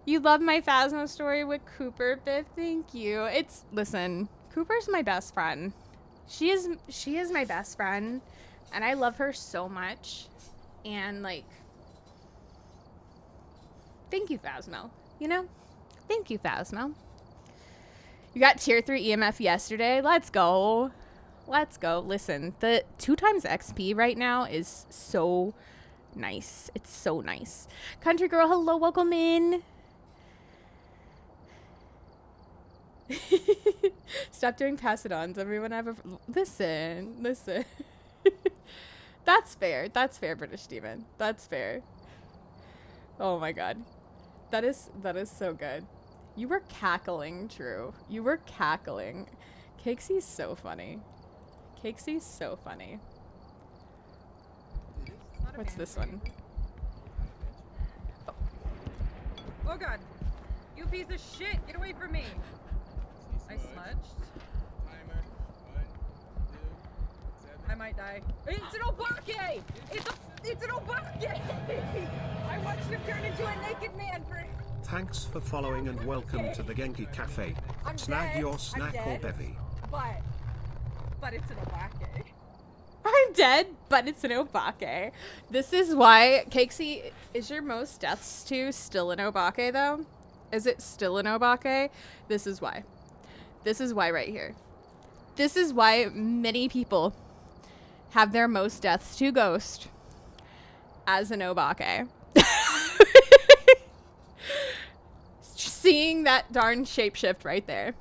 You love my Phasmo story with Cooper, Biff. Thank you. Listen, Cooper's my best friend. She is my best friend, and I love her so much. And like, thank you, Phasmo. You know, thank you, Phasmo. You got tier 3 EMF yesterday. Let's go. Listen, the 2x XP right now is so nice. It's so nice. Country girl, hello, welcome in. Stop doing pass-it-ons. Everyone have a... Listen. That's fair, British Demon. That's fair. Oh my God. That is so good. You were cackling, True. You were cackling. Cakesy's so funny. What's this one? Oh God, you piece of shit, get away from me. I smudged. I might die. It's an obake! It's an obake! I watched him turn into a naked man for... Thanks for following and welcome to the Genki Cafe. Snag your snack or bevy. But it's an obake. I'm dead, but it's an obake. This is why, Cakesy, is your most deaths to still an obake, though? Is it still an obake? This is why. This is why right here. This is why many people have their most deaths to ghost as an obake. Seeing that darn shapeshift right there.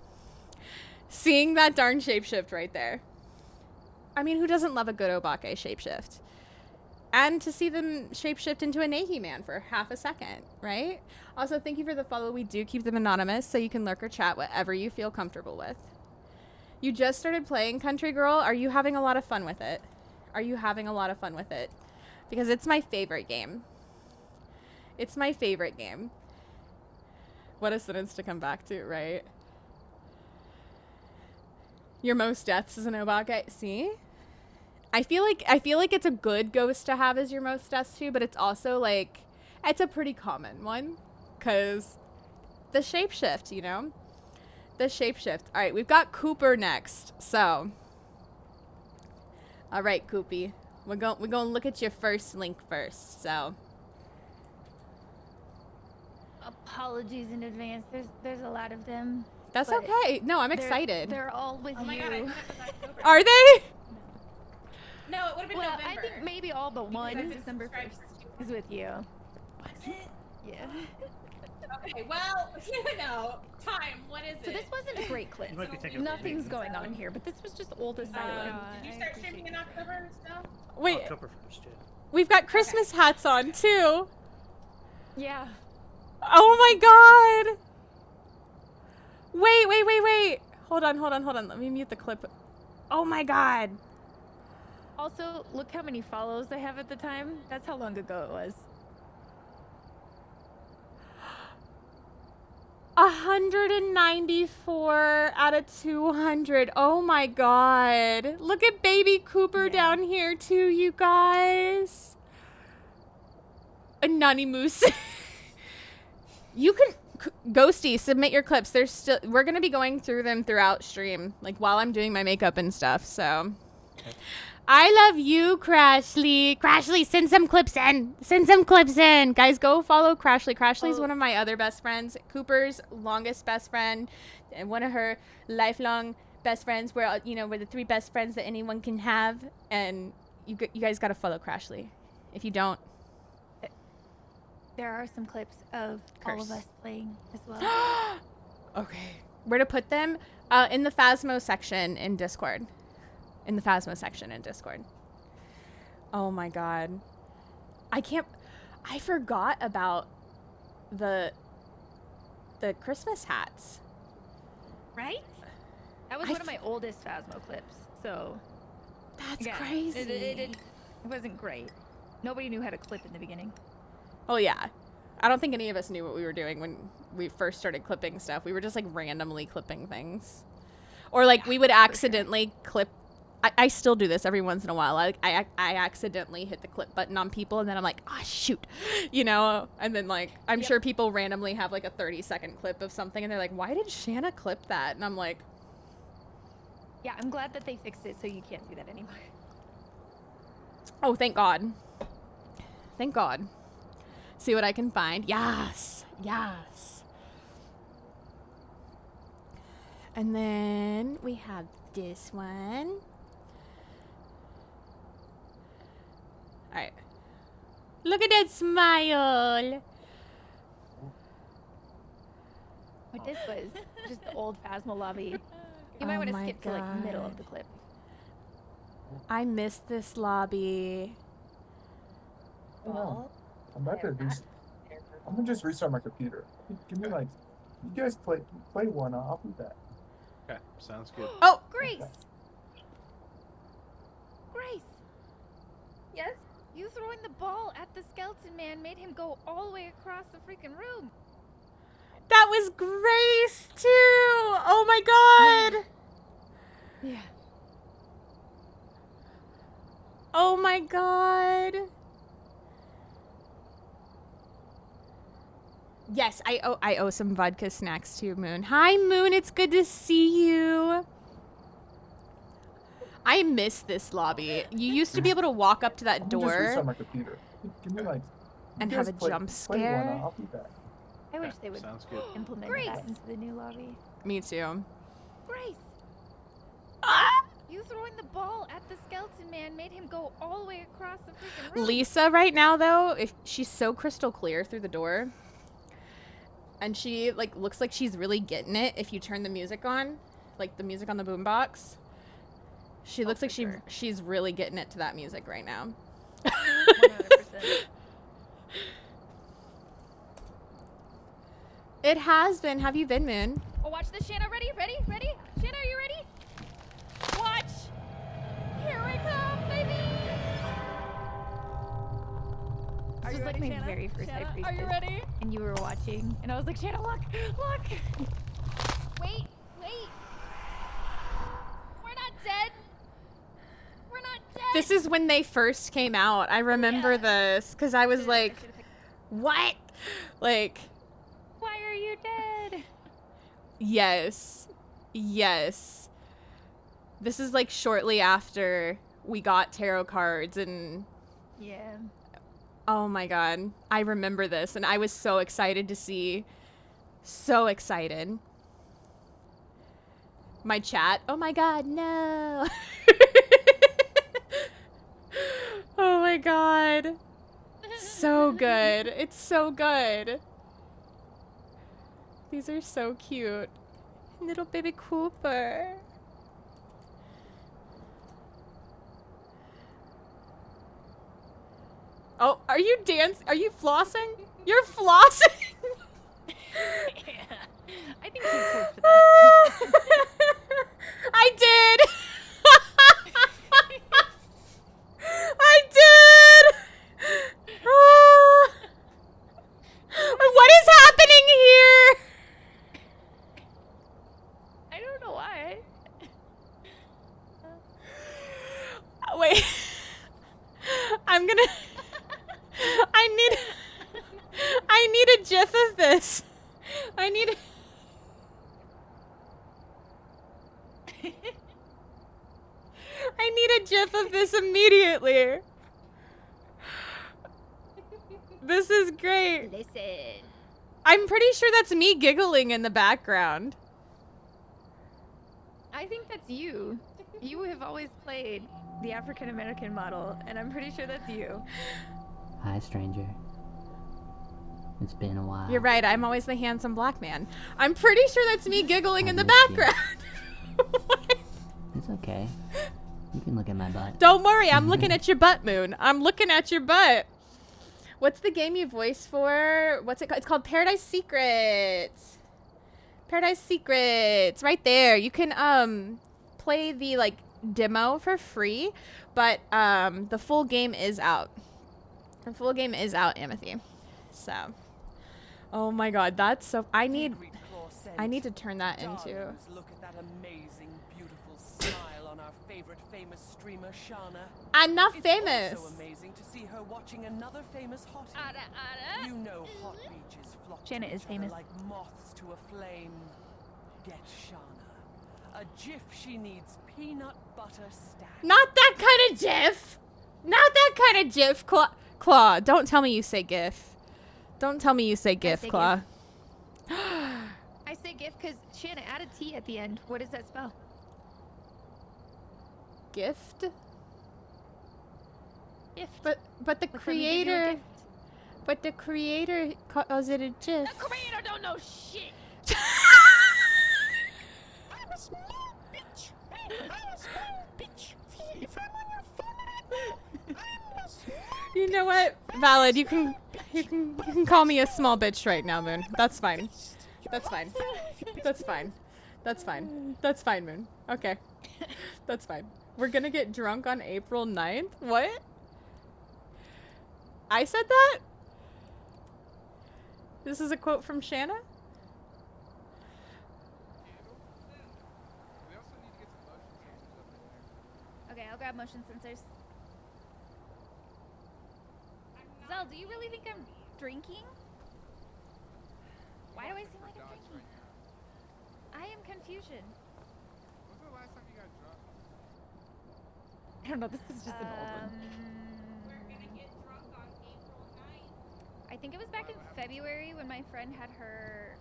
Seeing that darn shapeshift right there. I mean, who doesn't love a good obake shapeshift? And to see them shapeshift into a Nehi man for half a second, right? Also, thank you for the follow. We do keep them anonymous, so you can lurk or chat whatever you feel comfortable with. You just started playing Country Girl. Are you having a lot of fun with it? Are you having a lot of fun with it? Because it's my favorite game. It's my favorite game. What a sentence to come back to, right? Your most deaths is an obake. See? I feel like it's a good ghost to have as your most deaths too, but it's also like it's a pretty common one because the shapeshift, you know? The shapeshift. All right, we've got Cooper next. So, all right, Coopy, we're going to look at your first link first. So, apologies in advance. There's a lot of them. That's okay. No, I'm excited. They're all with you. God, Are they? no, it would have been Well, November. I think maybe all but one. Because I December subscribed 1st is with you. Yeah. Okay, well, time. What is So it? this wasn't a great clip. You might be thinking of Nothing's going on here, but this was just old asylum. Did you start streaming in October still? Wait, October 1st, yeah. we've got Christmas hats on too. Yeah. Oh my god. Wait. Hold on. Let me mute the clip. Oh my god. Also, look how many follows I have at the time. That's how long ago it was. 194 out of 200. Oh my god. Look at baby Cooper down here too, you guys. A Nani Moose. You can Ghosty, submit your clips. We're gonna be going through them throughout stream, like while I'm doing my makeup and stuff. So, I love you, Crashly. Crashly, send some clips in. Guys, go follow Crashly. Crashly's one of my other best friends. Cooper's longest best friend, and one of her lifelong best friends. We're the three best friends that anyone can have, and you guys gotta follow Crashly. If you don't. There are some clips of all of us playing as well. Okay. Where to put them? In the Phasmo section in Discord. Oh my god. I forgot about the Christmas hats. Right? That was one of my oldest Phasmo clips, so... That's yeah, crazy. It wasn't great. Nobody knew how to clip in the beginning. Oh yeah. I don't think any of us knew what we were doing when we first started clipping stuff. We were just like randomly clipping things. Or like we would accidentally clip. I still do this every once in a while. I accidentally hit the clip button on people and then I'm like, oh shoot. And then like, I'm sure people randomly have like a 30-second clip of something and they're like, why did Shana clip that? And I'm like. Yeah, I'm glad that they fixed it so you can't do that anymore. Oh, thank God. Thank God. See what I can find. Yes. And then we have this one. All right. Look at that smile. But this was just the old Phasmo lobby. You might want to skip to like middle of the clip. I missed this lobby. Oh, I'm about to I'm gonna just restart my computer. Give me like, you guys play one. I'll be back. Okay, sounds good. Oh, Grace. Grace. Yes? You throwing the ball at the skeleton man made him go all the way across the freaking room. that was Grace too. Oh my God. Yeah. Oh my God. Yes, I owe some vodka snacks to Moon. Hi, Moon. It's good to see you. I miss this lobby. You used to be able to walk up to that Let me just door restart my computer. Give me like. you and guys have a play- jump play one, scare. I'll be back. I wish they would Sounds good. implement that into the new lobby. Me too. Grace, Ah! you throwing the ball at the skeleton man made him go all the way across the freaking room. Lisa right now though, if she's so crystal clear through the door, and she like looks like she's really getting it. If you turn the music on, like the music on the boombox, she looks like she's really getting it to that music right now. 100%. It has been. Have you been, Moon? Oh, watch this, Shana. Ready? Ready? Ready? Shana, are you ready? Watch. Here we come, baby. This was like my very first High Priestess. Are you ready? And you were watching, and I was like, Shana, look, look. Wait, wait. We're not dead. We're not dead. This is when they first came out. I remember this because I was like, what? Like, why are you dead? yes. Yes. This is like shortly after we got tarot cards and Yeah. oh my god. I remember this and I was so excited to see. So excited. My chat. Oh my god, no. Oh my god. So good. It's so good. These are so cute. Little baby Cooper. Oh, are you dancing? Are you flossing? You're flossing? Yeah. I think she's close to that. I did! I did! What is happening here? I don't know why. Wait. I'm gonna... I need a gif of this. I need a gif of this immediately. This is great. Listen. I'm pretty sure that's me giggling in the background. I think that's you. You have always played the African American model, and I'm pretty sure that's you. Hi, stranger. It's been a while. You're right, I'm always the handsome black man. I'm pretty sure that's me giggling in the miss you. background. It's okay. You can look at my butt. Don't worry, I'm looking at your butt, Moon. I'm looking at your butt. What's the game you voice for? What's it called? It's called Paradise Secrets. Paradise Secrets, right there. You can play the like demo for free, but the full game is out. The full game is out, Amity. So, oh my God, that's so. I need to turn that into. Look at that amazing, beautiful smile on our favorite famous streamer, Shana. I'm not It's famous. also amazing to see her watching another famous hottie. You know hot leeches flock to Shana is each other famous. like moths to a flame. Get Shana. A GIF she needs peanut butter stack. Not that kind of GIF. Not that kind of GIF, Claw. Don't tell me you say GIF. Don't tell me you say GIF, say Claw. I say GIF because Shana added T at the end. What does that spell? Gift? Gift. But the Like, let me give you a creator. gift. But the creator calls it a GIF. The creator don't know shit. I'm a small bitch. I'm a small bitch. If I'm on your phone right now, I'm a small. You know what? Valid. You can call me a small bitch right now, Moon. That's fine. That's fine. That's fine. That's fine. That's fine, Moon. Okay. That's fine. We're gonna get drunk on April 9th? What? I said that? This is a quote from Shana? Okay, I'll grab motion sensors. Zell, do you really think I'm drinking? Why do I seem like I'm drinking? I am confusion. don't know. This is just an old one. I think it was back in February when my friend had her.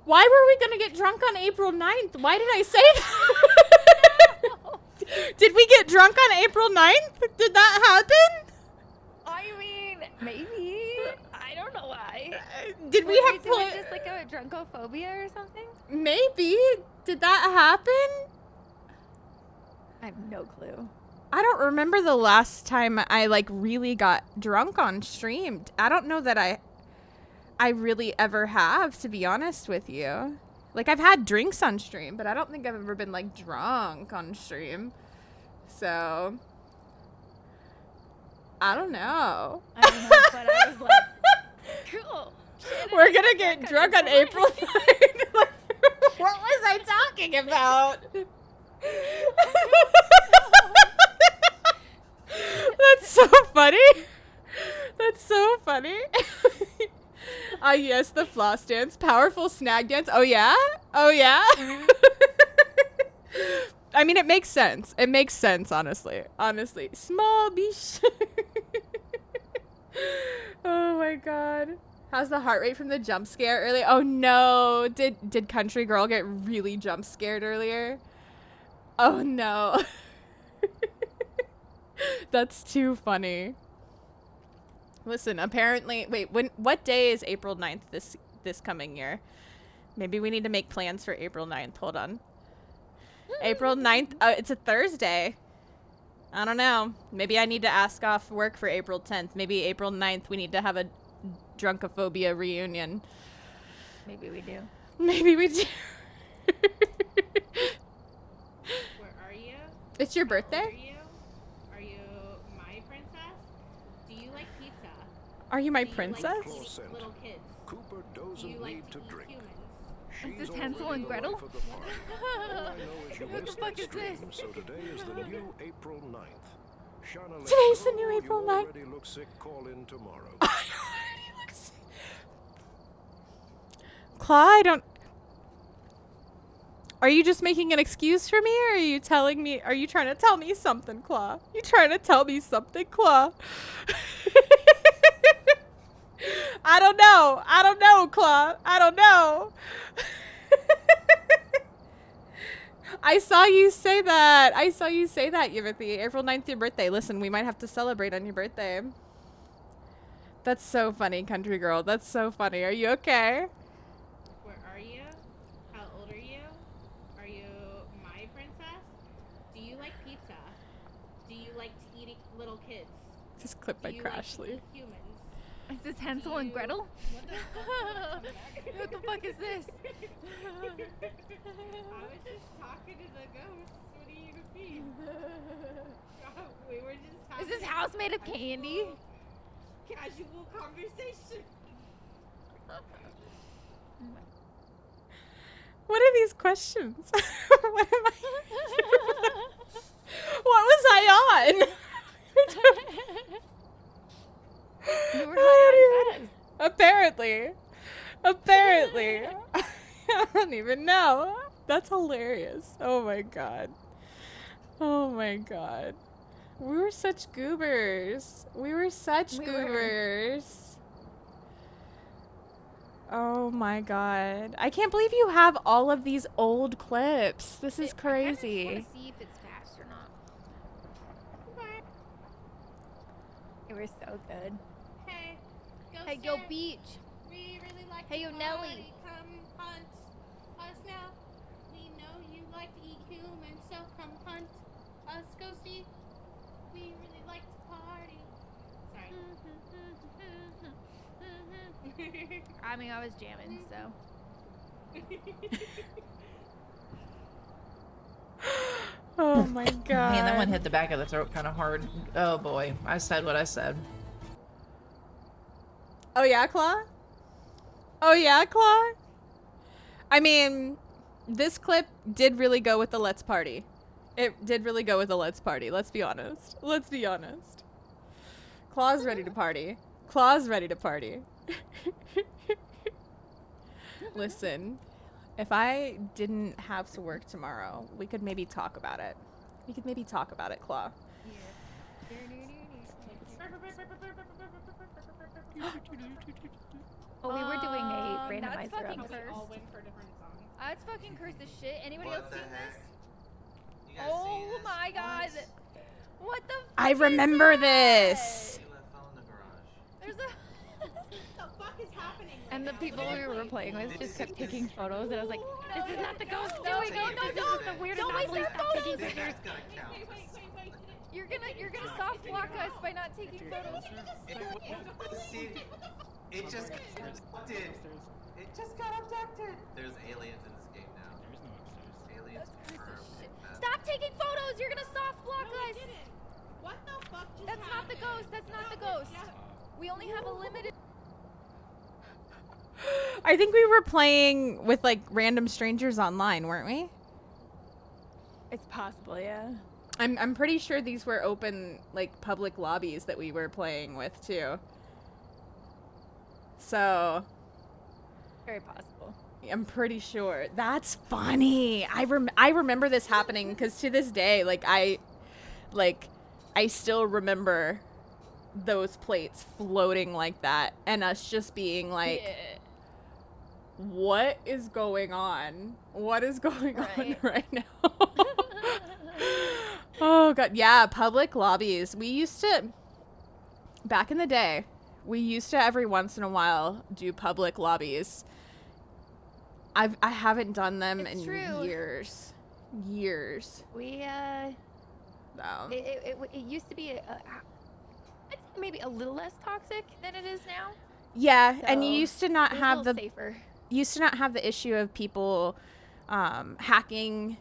Why were we gonna get drunk on April 9th? Why did I say that? Did we get drunk on April 9th? Did that happen? I mean, maybe. I don't know why. Did we have just like a drunkophobia or something? Maybe. Did that happen? I have no clue. I don't remember the last time I like really got drunk on stream. I don't know that I really ever have, to be honest with you. Like, I've had drinks on stream, but I don't think I've ever been like drunk on stream. So I don't know. I don't know, but I was like, cool. We're gonna get drunk on April 9th. Like, what was I talking about? That's so funny. That's so funny. Ah, yes, the floss dance. Powerful snag dance. Oh, yeah? Oh, yeah? I mean, it makes sense. It makes sense, honestly. Honestly. Small biche. Oh, my God. How's the heart rate from the jump scare earlier? Oh, no. Did Country Girl get really jump scared earlier? Oh, no. That's too funny. Listen, apparently, wait, what day is April 9th this coming year? Maybe we need to make plans for April 9th. Hold on. April 9th, it's a Thursday. I don't know. Maybe I need to ask off work for April 10th. Maybe April 9th we need to have a drunkophobia reunion. Maybe we do. Maybe we do. Where are you? It's your How old birthday? Are you my princess? Do you like pizza? Are you my Do you princess? like to eat little kids? Cooper Do doesn't you like need to to eat drink. humans? Is this Hansel and Gretel? All I know is you What the missed fuck that is this? stream, so today is the new April 9th. Shana Leigh, Today's the new April you 9th. already look sick. Call in tomorrow. Claw, I don't... Are you just making an excuse for me, or are you telling me... Are you trying to tell me something, Claw? You trying to tell me something, Claw? I don't know. I don't know, Claw. I don't know. I saw you say that. I saw you say that, Yvette. April 9th, your birthday. Listen, we might have to celebrate on your birthday. That's so funny, country girl. That's so funny. Are you okay? Where are you? How old are you? Are you my princess? Do you like pizza? Do you like to eat little kids? This clip by Do you like to Crashly. eat humans? Is this Hansel and Gretel? What the fuck is this? I was just talking to the ghost. What do you mean? We were just talking. Is this house made of candy? Casual conversation. What are these questions? What am I? What was I on? You were high on fast. Apparently. Apparently. I don't even know. That's hilarious. Oh my god. Oh my god. We were such goobers. We were such goobers. Oh my god. I can't believe you have all of these old clips. This is crazy. I want to see if it's fast or not. It was so good. Hey, Hey, yo, Beach. We really like Hey, to yo, Nelly. party. Come hunt us now. We know you like to eat humans, so come hunt us, Ghosty. We really like to party. Sorry. I mean, I was jamming, so. Oh my god. Man, that one hit the back of the throat kind of hard. Oh boy, I said what I said. Oh yeah, Claw? Oh yeah, Claw? I mean, this clip did really go with the let's party. It did really go with the let's party, let's be honest. Let's be honest. Claw's ready to party. Claw's ready to party. Listen, if I didn't have to work tomorrow, we could maybe talk about it. We could maybe talk about it, Claw. Oh, we were doing a randomizer. That's fucking of cursed. all went for different songs. That's fucking cursed as shit. Anybody What else the seen heck? this? You guys Oh see this? my god. What the fuck I is remember that? this. Ayla fell in the garage. There's a What the fuck is happening? And the people we were playing with just kept taking photos, and I was like, "This is not the ghost No, doing it. no, This no, is the weird don't waste anomaly. our Stop taking photos." pictures." That's gonna count. You're gonna soft block us by not taking photos. It just got abducted. It just got abducted. There's aliens in this game now. There's no upstairs. Aliens confirmed. Stop taking photos. You're gonna soft block us. What the fuck just That's not the ghost. That's not the ghost. We only have a limited. I think we were playing with like random strangers online, weren't we? It's possible, yeah. I'm pretty sure these were open like public lobbies that we were playing with too. So Very possible. I'm pretty sure. That's funny. I remember this happening because to this day, I still remember those plates floating like that and us just being like, what is going on? What is going on right now? Oh god, yeah, public lobbies. We used to, back in the day, we used to every once in a while do public lobbies. I haven't done them in years. We No. it used to be I'd say maybe a little less toxic than it is now. Yeah, and you So, used to not it was have a the little safer. used to not have the issue of people hacking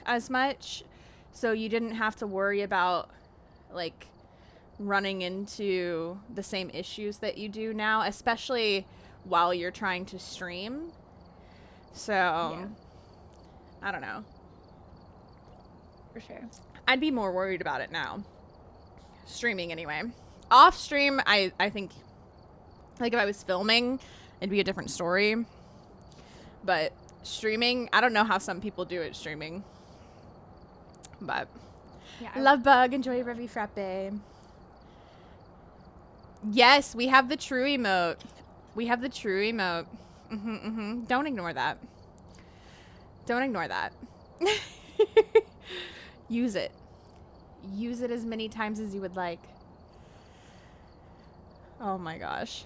as much, so you didn't have to worry about like running into the same issues that you do now, especially while you're trying to stream. So I don't know. For sure. I'd be more worried about it now. Streaming anyway. Off stream, I think like if I was filming, it'd be a different story. But streaming, I don't know how some people do it streaming. But Yeah, love bug, enjoy Revy Frappe. Yes, we have the true emote. We have the true emote. Don't ignore that. Don't ignore that. Use it. Use it as many times as you would like. Oh my gosh.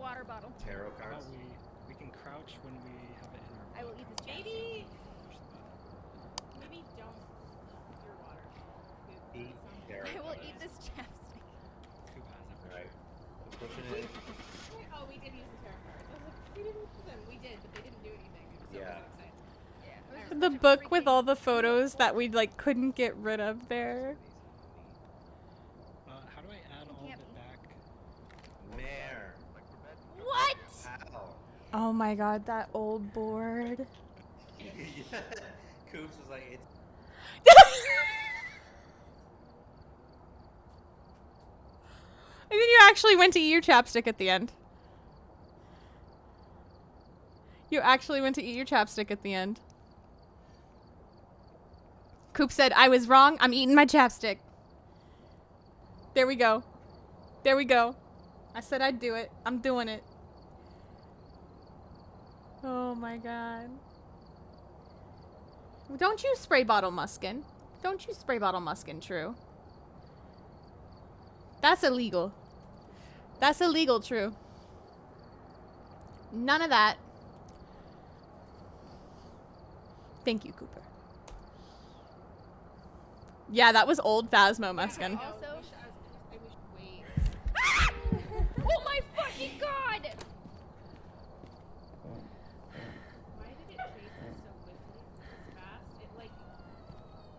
Water bottle. Tarot How cards. about we can crouch when we have it in our I will eat this. Maybe don't your water. Eat tarot I will cards. eat this chapstick. Coop has it. Alright. I'm pushing it. Oh, we did use the tarot cards. I was like, we didn't use them. We did, but they didn't do anything. So Yeah. I was excited. The book with all the photos that we like couldn't get rid of there. How do I add all of it back? Mare. What? How? Oh my god, that old board. Yeah. Coops was like, it's. And then you actually went to eat your chapstick at the end. You actually went to eat your chapstick at the end. Coop said, I was wrong. I'm eating my chapstick. There we go. There we go. I said I'd do it. I'm doing it. Oh my god. Don't you spray bottle muskin. Don't you spray bottle muskin, True. That's illegal. That's illegal, True. None of that. Thank you, Cooper. Yeah, that was old Phasmo muskin. Also, I wish wait. oh my fucking god! Why did it chase us so quickly, this fast? It like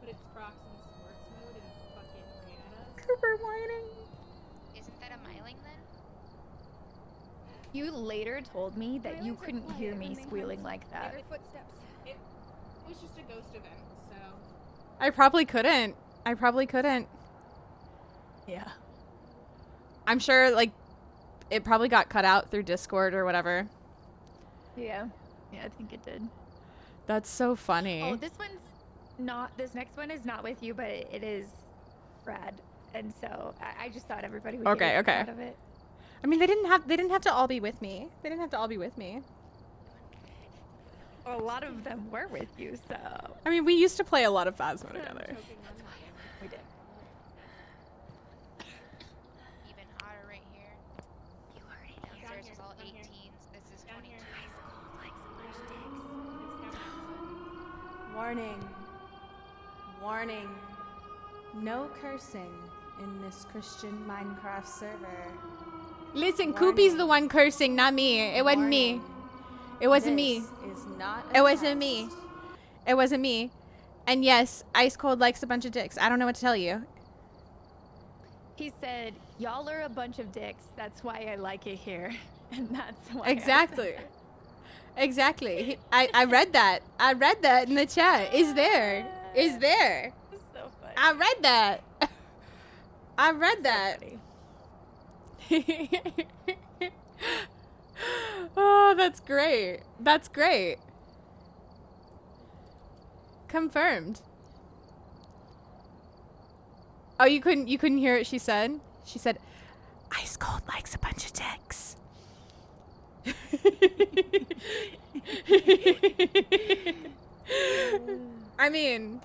put its Crocs in sports mode and fucking ran at us. Cooper whining. Isn't that a myling then? You later told me that you couldn't hear me squealing like that. Their footsteps. It was just a ghost event, so I probably couldn't. I probably couldn't. Yeah. I'm sure, like, it probably got cut out through Discord or whatever. Yeah. Yeah, I think it did. That's so funny. Oh, this one's not. This next one is not with you, but it is rad. And so I just thought everybody would get a kick out of it. I mean, they didn't have to all be with me. They didn't have to all be with me. A lot of them were with you, so. I mean, we used to play a lot of Phasmo together. We did. Even hotter right here. You already know. Downstairs is all 18s. This is 22. Warning. Warning. No cursing in this Christian Minecraft server. Listen, Koopy's the one cursing, not me. It wasn't me. It wasn't me. It wasn't me. It wasn't me. And yes, Ice Cold likes a bunch of dicks. I don't know what to tell you. He said, "Y'all are a bunch of dicks. That's why I like it here." And that's why. Exactly. Exactly. I read that. I read that in the chat. Is there? Is there? So funny. I read that. I read that. Oh, that's great. That's great. Confirmed. Oh, you couldn't hear what she said? She said, Ice Cold likes a bunch of dicks. I mean,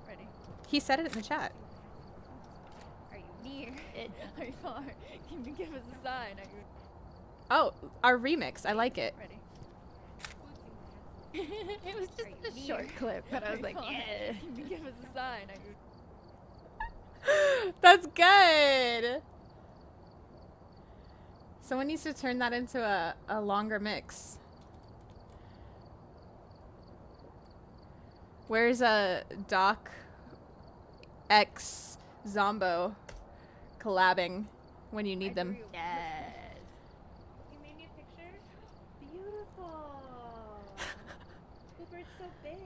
Ready? he said it in the chat. Are you near it? Are you far? Can you give us a sign? Are you Oh, our remix. I like it. ready? It was just a short clip, but I was like, yeah. Can you give us a sign? Are you That's good. Someone needs to turn that into a longer mix. Where's Doc X Zombo collabing when you need them? Yes. You made me a picture? Beautiful. Cooper, it's so big.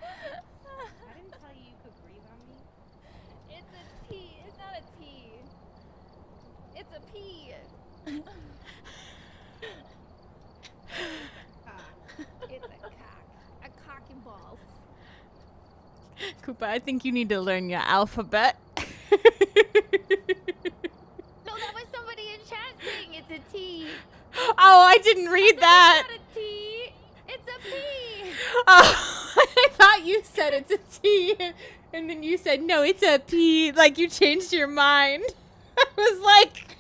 I didn't tell you you could breathe on me. It's a T. It's not a T. It's a P. It's a cock. A cock and balls. Koopa, I think you need to learn your alphabet. No, that was somebody in chat saying it's a T. Oh, I didn't read that. It's not a T. It's a P. Oh, I thought you said it's a T, and then you said, no, it's a P, like you changed your mind. I was like,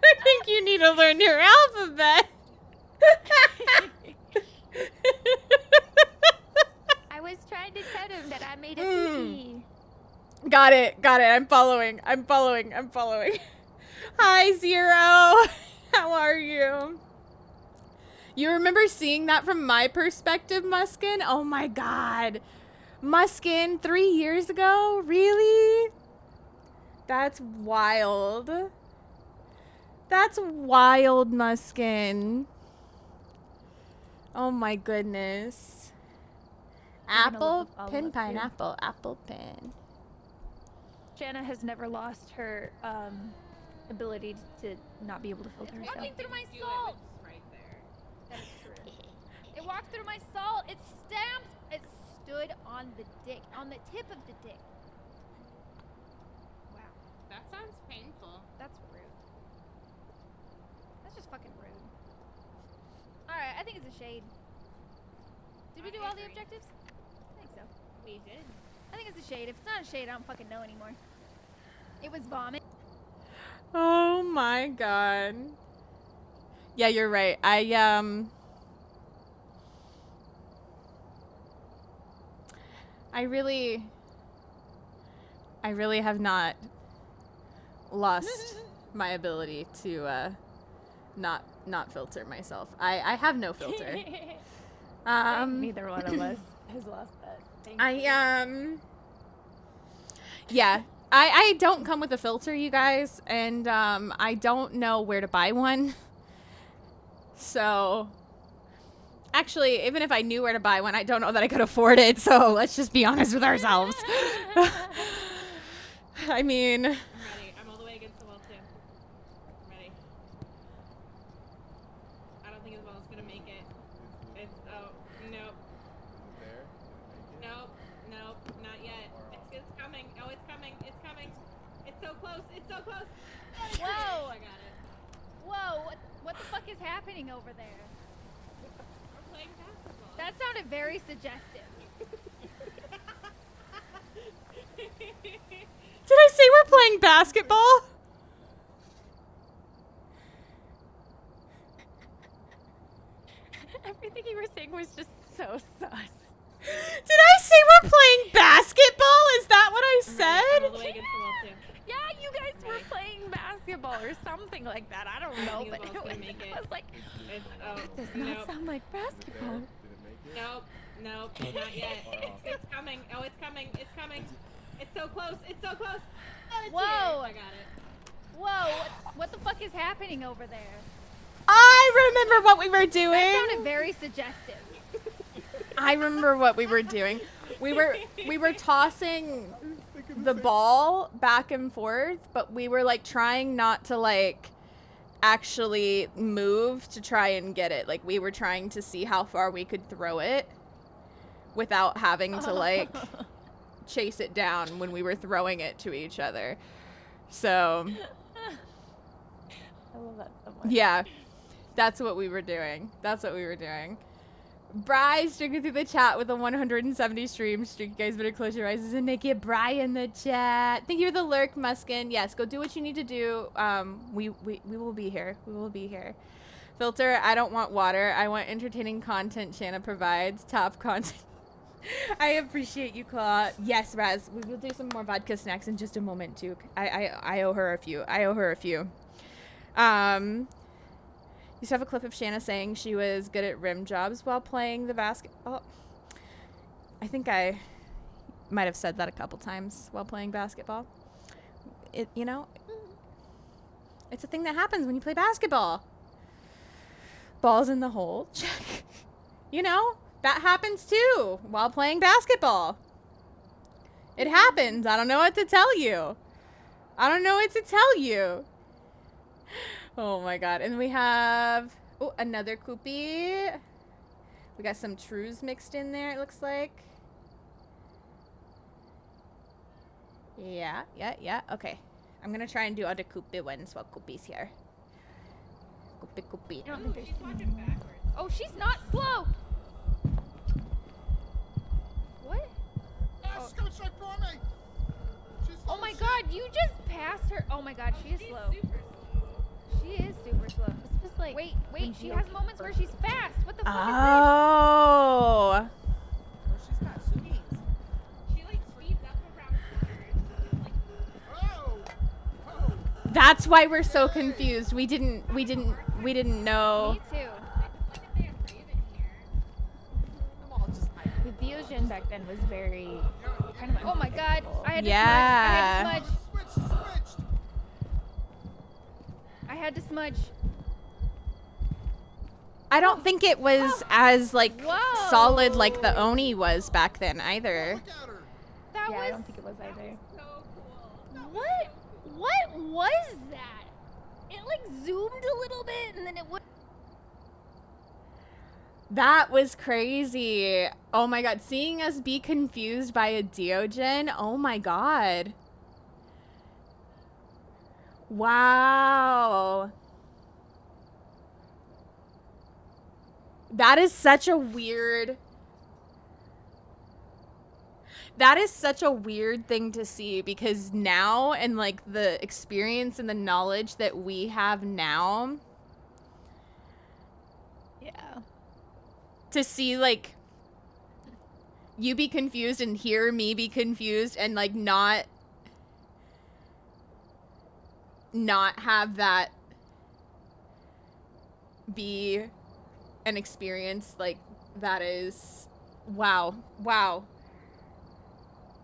I think you need to learn your alphabet. I was trying to tell him that I made a P. Got it. I'm following. Hi, Zero. How are you? You remember seeing that from my perspective, Muskin? Oh my god. Muskin, 3 years ago? Really? That's wild. That's wild, Muskin. Oh my goodness. Apple pin pineapple. Apple pin. Shana has never lost her ability to not be able to filter herself. Walking through my salt. Right there. That is true. It walked through my salt. It stamped. It stood on the dick, on the tip of the dick. Wow. That sounds painful. That's rude. That's just fucking rude. Alright, I think it's a shade. Did we do all the objectives? I think so. We did. I think it's a shade. If it's not a shade, I don't fucking know anymore. It was vomit. Oh my god. Yeah, you're right. I really have not lost my ability to not filter myself. I have no filter. Neither one of us has lost that. Yeah. I don't come with a filter, you guys, and I don't know where to buy one. So, actually, even if I knew where to buy one, I don't know that I could afford it, so let's just be honest with ourselves. I mean... I'm ready. I'm all the way against think the ball's gonna make it. It's oh nope. Nope, nope, not yet. It's coming. Oh, it's coming. It's coming. It's so close. It's so close. Whoa! I got it. Whoa! What the fuck is happening over there? We're playing basketball. That sounded very suggestive. Did I say we're playing basketball? Everything you were saying was just so sus. Did I say we're playing basketball? Is that what I said? All the way against the wall too. Yeah, you guys were playing basketball or something like that. I don't know, but I was like, that does not sound like basketball. Nope, nope, not yet. It's coming. Oh, it's coming. It's coming. It's so close. It's so close. Oh, it's Whoa! Here. I got it. Whoa! What the fuck is happening over there? I remember what we were doing. That sounded very suggestive. I remember what we were doing. We were tossing the ball back and forth, but we were like trying not to like actually move to try and get it. Like we were trying to see how far we could throw it without having to like chase it down when we were throwing it to each other. So I love that so much. yeah, that's what we were doing. That's what we were doing. Bry's drinking through the chat with a 170 stream streak. You guys better close your eyes and make it Bry in the chat. Thank you for the lurk, Muskin. Yes, go do what you need to do. We will be here. We will be here. Filter, I don't want water. I want entertaining content Shana provides. Top content. I appreciate you, Claw. Yes, Raz. We will do some more vodka snacks in just a moment, too. I owe her a few. I owe her a few. Used to have a clip of Shana saying she was good at rim jobs while playing the basketball. I think I might have said that a couple times while playing basketball. You know, it's a thing that happens when you play basketball. Balls in the hole. Check. You know, that happens too while playing basketball. It happens. I don't know what to tell you. I don't know what to tell you. Oh my god. And we have another Koopy. We got some Trues mixed in there, it looks like. Yeah. Okay. I'm gonna try and do other Koopy ones while Koopy's here. Koopy. I don't think there's oh, she's not slow. What? She's coming straight for me. Oh my god, you just passed her. Oh my god, she is slow. She is super slow. This was like wait, she has moments where she's fast. What the fuck is this? Oh. She's got speeds. She like speeds up around corners. That's why we're so confused. We didn't know. Me too. The Diogene back then was very kind of. Oh my god! I had to smudge. I had to smudge. I don't think it was as like solid like the Oni was back then either. That was. I don't think it was either. So cool. What was that? It like zoomed a little bit and then it would. That was crazy. Oh my god, seeing us be confused by a Diogene. Oh my god. Wow. That is such a weird thing to see, because now, and like the experience and the knowledge that we have now, yeah, to see like you be confused and hear me be confused and like not have that be an experience like that is wow.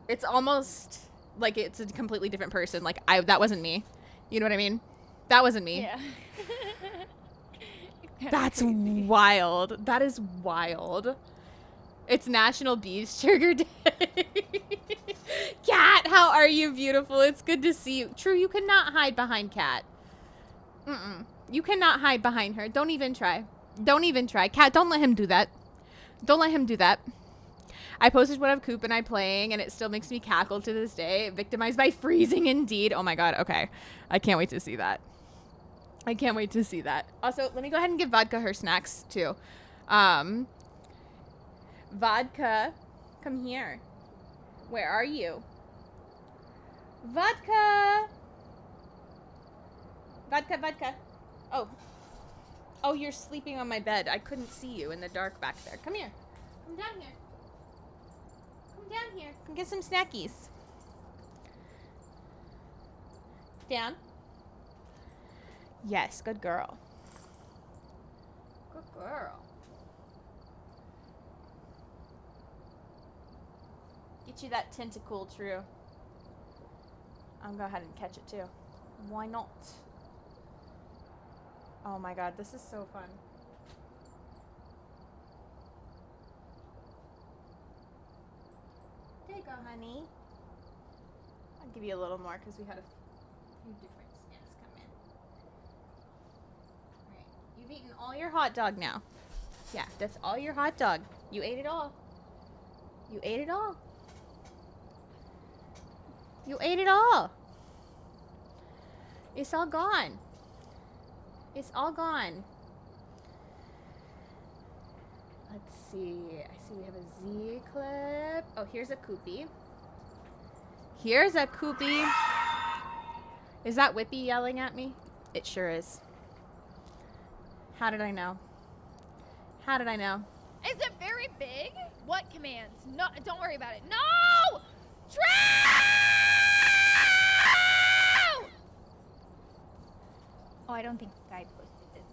It's almost like it's a completely different person. Like that wasn't me. You know what I mean? That wasn't me. Yeah. That's wild. That is wild. It's National Bees Trigger Day. Cat, how are you, beautiful? It's good to see you. True, you cannot hide behind Cat. You cannot hide behind her. Don't even try. Don't even try. Cat, don't let him do that. Don't let him do that. I posted one of Coop and I playing, and it still makes me cackle to this day. Victimized by freezing, indeed. Oh my god, okay. I can't wait to see that. I can't wait to see that. Also, let me go ahead and give Vodka her snacks, too. Vodka, come here. Where are you? Vodka! Vodka, vodka. Oh. Oh, you're sleeping on my bed. I couldn't see you in the dark back there. Come here. Come down here. Come down here. Come get some snackies. Down. Yes, good girl. Good girl. Get you that tentacle, True. I'll go ahead and catch it too. Why not? Oh my god, this is so fun. There you go, honey. I'll give you a little more because we had a few different snacks come in. Alright, you've eaten all your hot dog now. Yeah, that's all your hot dog. You ate it all. You ate it all. You ate it all. It's all gone. It's all gone. Let's see. I see we have a Z clip. Oh, here's a Koopy. Here's a Koopy. Is that Whippy yelling at me? It sure is. How did I know? How did I know? Is it very big? What commands? No, don't worry about it. No! Oh, I don't think I posted this.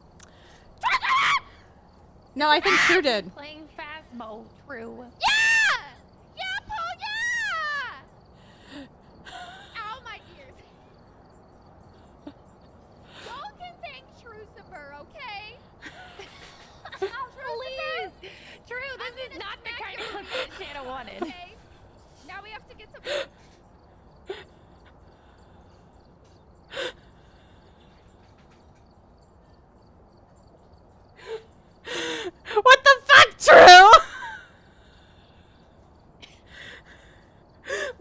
No, I think True did. Playing Phasmo, True. Yeah! Yeah, Paul, yeah! Ow, my ears. Y'all can thank Trucifer, okay? Please! True, this is not the kind of cookie that Shana wanted. Okay. Now we have to get some... What the fuck, True?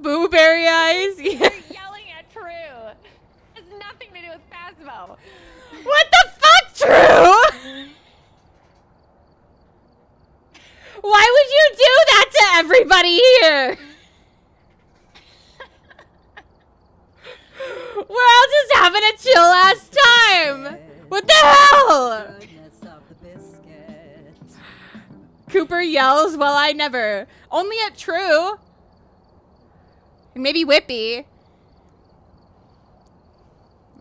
Booberry eyes. You're yelling at True. It has nothing to do with Phasmo. What the fuck, True? Why would you do that to everybody here? We're all just having a chill ass time. What the hell? Cooper yells, well, I never. Only at True. And maybe Whippy.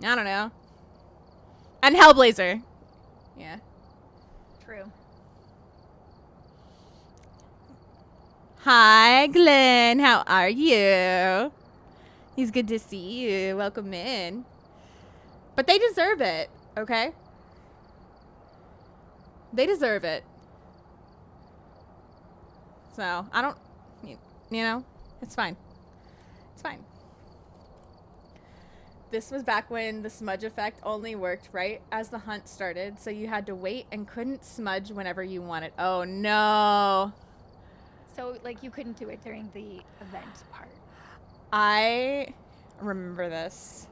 I don't know. And Hellblazer. Yeah. True. Hi, Glenn. How are you? He's good to see you. Welcome in. But they deserve it, okay? They deserve it. So, I don't, you know, it's fine. It's fine. This was back when the smudge effect only worked right as the hunt started, so you had to wait and couldn't smudge whenever you wanted. Oh, no. So, like, you couldn't do it during the event part. I remember this.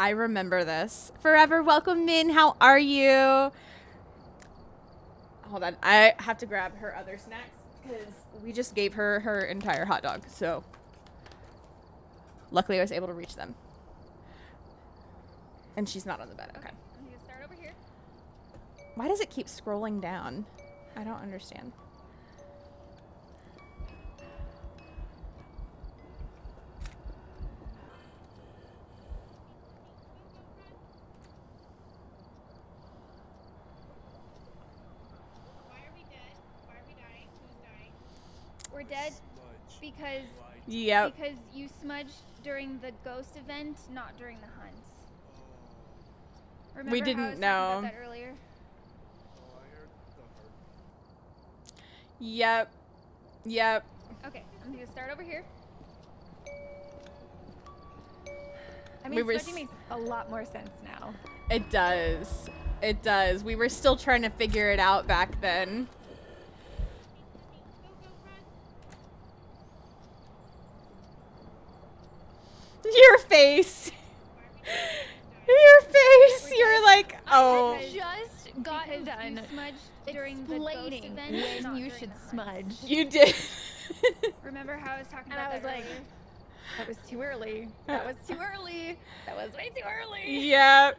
I remember this. Forever welcome in. How are you? Hold on. I have to grab her other snacks because we just gave her her entire hot dog. So luckily I was able to reach them. And she's not on the bed. Okay. I'm gonna start over here. Why does it keep scrolling down? I don't understand. We're dead because because you smudged during the ghost event, not during the hunts. Remember We how I didn't was know. talking about that earlier? Yep. Yep. Okay, I'm gonna start over here. I We mean, were smudging makes a lot more sense now. It does. It does. We were still trying to figure it out back then. Your face. Your face. You're like, oh. I just got done smudged during the ghost event. When you should smudge. You did. Remember how I was talking And about I was that like, earlier? that was too early. That was too early. That was way too early. Yeah.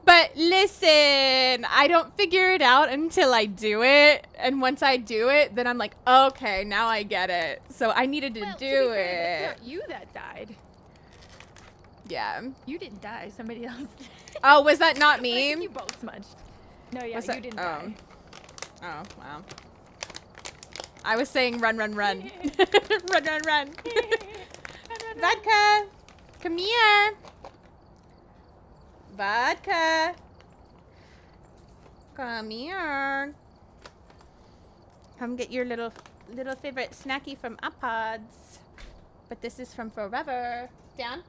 But listen, I don't figure it out until I do it. And once I do it, then I'm like, okay, now I get it. So I needed to do it. It's not you that died. Yeah. You didn't die. Somebody else did. Oh, was that not I me? think you both smudged. No, yeah, Was you that- didn't die. Oh, wow. I was saying run, run, run. Run, run, run. Vodka, come here. Vodka. Come here. Come get your little favorite snacky from Uppods. But this is from Forever. Down.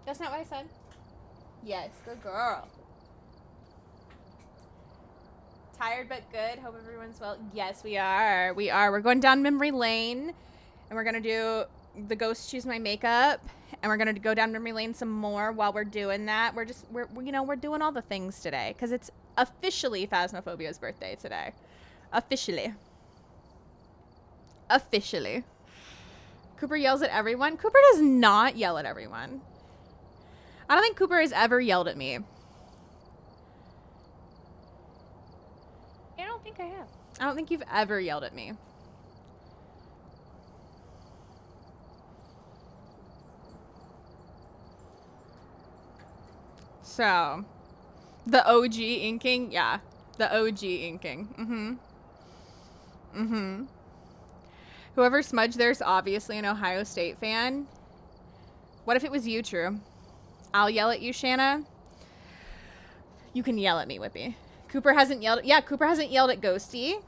That's not what I said. Yes, good girl. Tired but good. Hope everyone's well. Yes, we are. We are. We're going down memory lane, and we're gonna do the ghost choose my makeup, and we're gonna go down memory lane some more. While we're doing that, we're doing all the things today because it's officially Phasmophobia's birthday today. Officially. Cooper yells at everyone. Cooper does not yell at everyone. I don't think Cooper has ever yelled at me. I don't think I have. I don't think you've ever yelled at me. So, the OG inking? Yeah, the OG inking. Whoever smudged there's obviously an Ohio State fan. What if it was you, True? I'll yell at you, Shana. You can yell at me, Whippy. Cooper hasn't yelled. Yeah, Cooper hasn't yelled at Ghosty.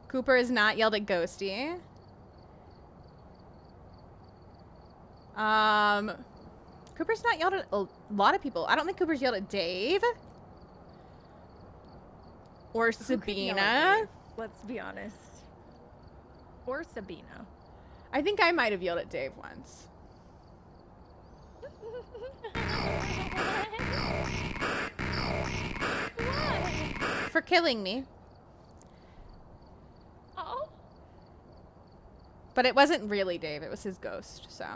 Cooper has not yelled at Ghosty. Cooper's not yelled at a lot of people. I don't think Cooper's yelled at Dave. Or Sabina. Let's be honest. Or Sabina. I think I might have yelled at Dave once. For killing me. Oh. But it wasn't really Dave, it was his ghost, so.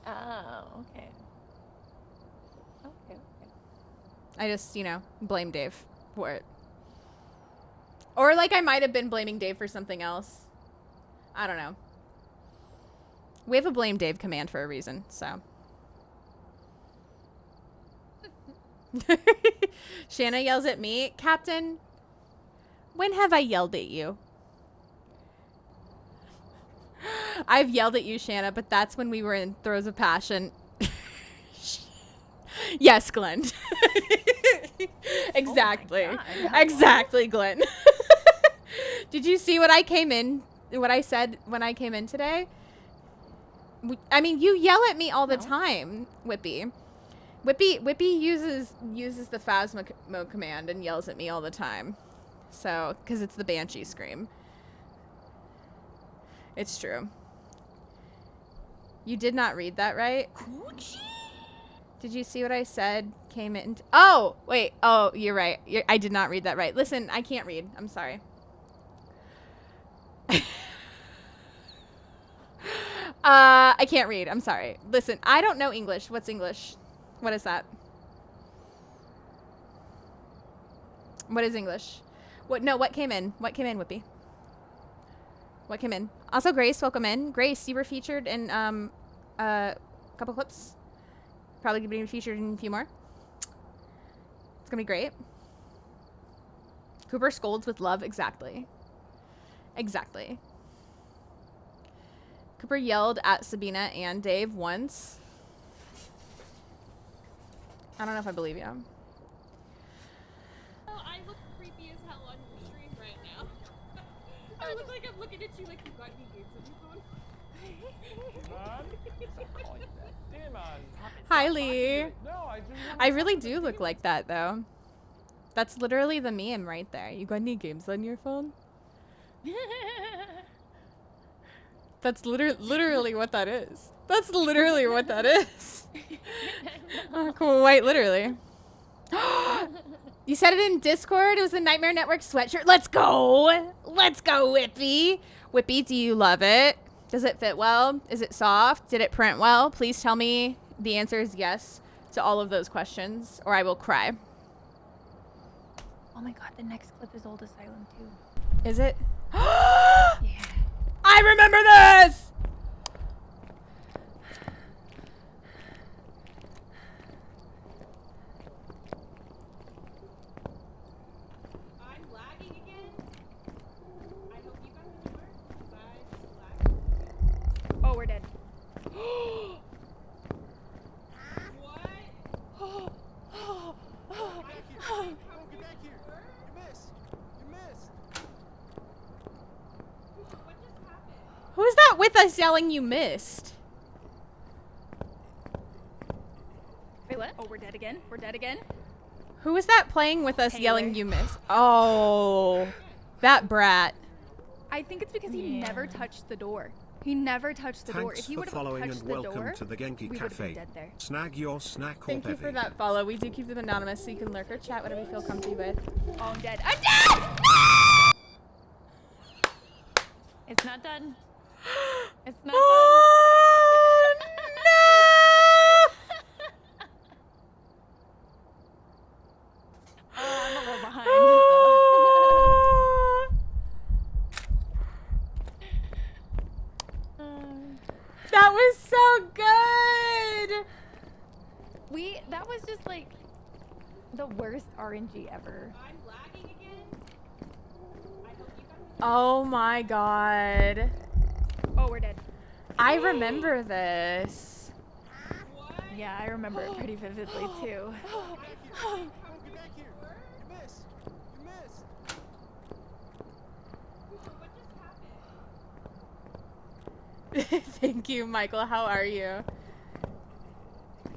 Oh, okay. Okay. I just, blame Dave for it. Or like I might have been blaming Dave for something else. I don't know. We have a blame Dave command for a reason, so. Shana yells at me. Captain, when have I yelled at you? I've yelled at you, Shana, but that's when we were in throes of passion. Yes, Glenn. Exactly. Oh Exactly, Glenn. Did you see what I said when I came in today? I mean, you yell at me all the time, Whippy. Whippy uses the Phasmo command and yells at me all the time. So, because it's the Banshee scream. It's true. You did not read that, right? Did you see what I said? Came in. Oh, wait. Oh, you're right. I did not read that right. Listen, I can't read. I'm sorry. I can't read. I'm sorry. Listen, I don't know English. What's English? What is that? What is English? What came in? What came in, Whippy? What came in? Also, Grace, welcome in. Grace, you were featured in a couple clips. Probably going to be featured in a few more. It's going to be great. Cooper scolds with love. Exactly. Exactly. Cooper yelled at Sabina and Dave once. I don't know if I believe you. Oh, I look creepy as hell on your stream right now. I look like I'm looking at you like you got any games on your phone. Hi, Lee. I really do look like that, though. That's literally the meme right there. You got any games on your phone? That's literally what that is. That's literally what that is. Quite literally. You said it in Discord. It was the Nightmare Network sweatshirt. Let's go. Let's go, Whippy. Whippy, do you love it? Does it fit well? Is it soft? Did it print well? Please tell me the answer is yes to all of those questions, or I will cry. Oh my god, the next clip is Old Asylum too. Is it? Yeah. I remember this! I'm lagging again. I hope you got the door. Oh, we're dead. What? Get back here. You missed. You missed. What just happened? Who is that with us yelling you missed? Wait, what? Oh, we're dead again? We're dead again? Who is that playing with us yelling you missed? Oh, that brat. I think it's because he never touched the door. He never touched the door. Thanks If he for would have following touched and the welcome door, to the Genki we would have been Cafe. dead there. Snag your snack or Thank you for bevy. that follow. We do keep them anonymous so you can lurk or chat whatever you feel comfy with. Oh, I'm dead. I'm dead! It's not done. It's not done. I'm a little behind. That was so good! That was just like the worst RNG ever. I'm lagging again. I hope you got the Oh my god. Oh, we're dead. I remember this. Yeah, I remember it pretty vividly too. Get back here. You missed. You missed. What just happened? Thank you, Michael. How are you?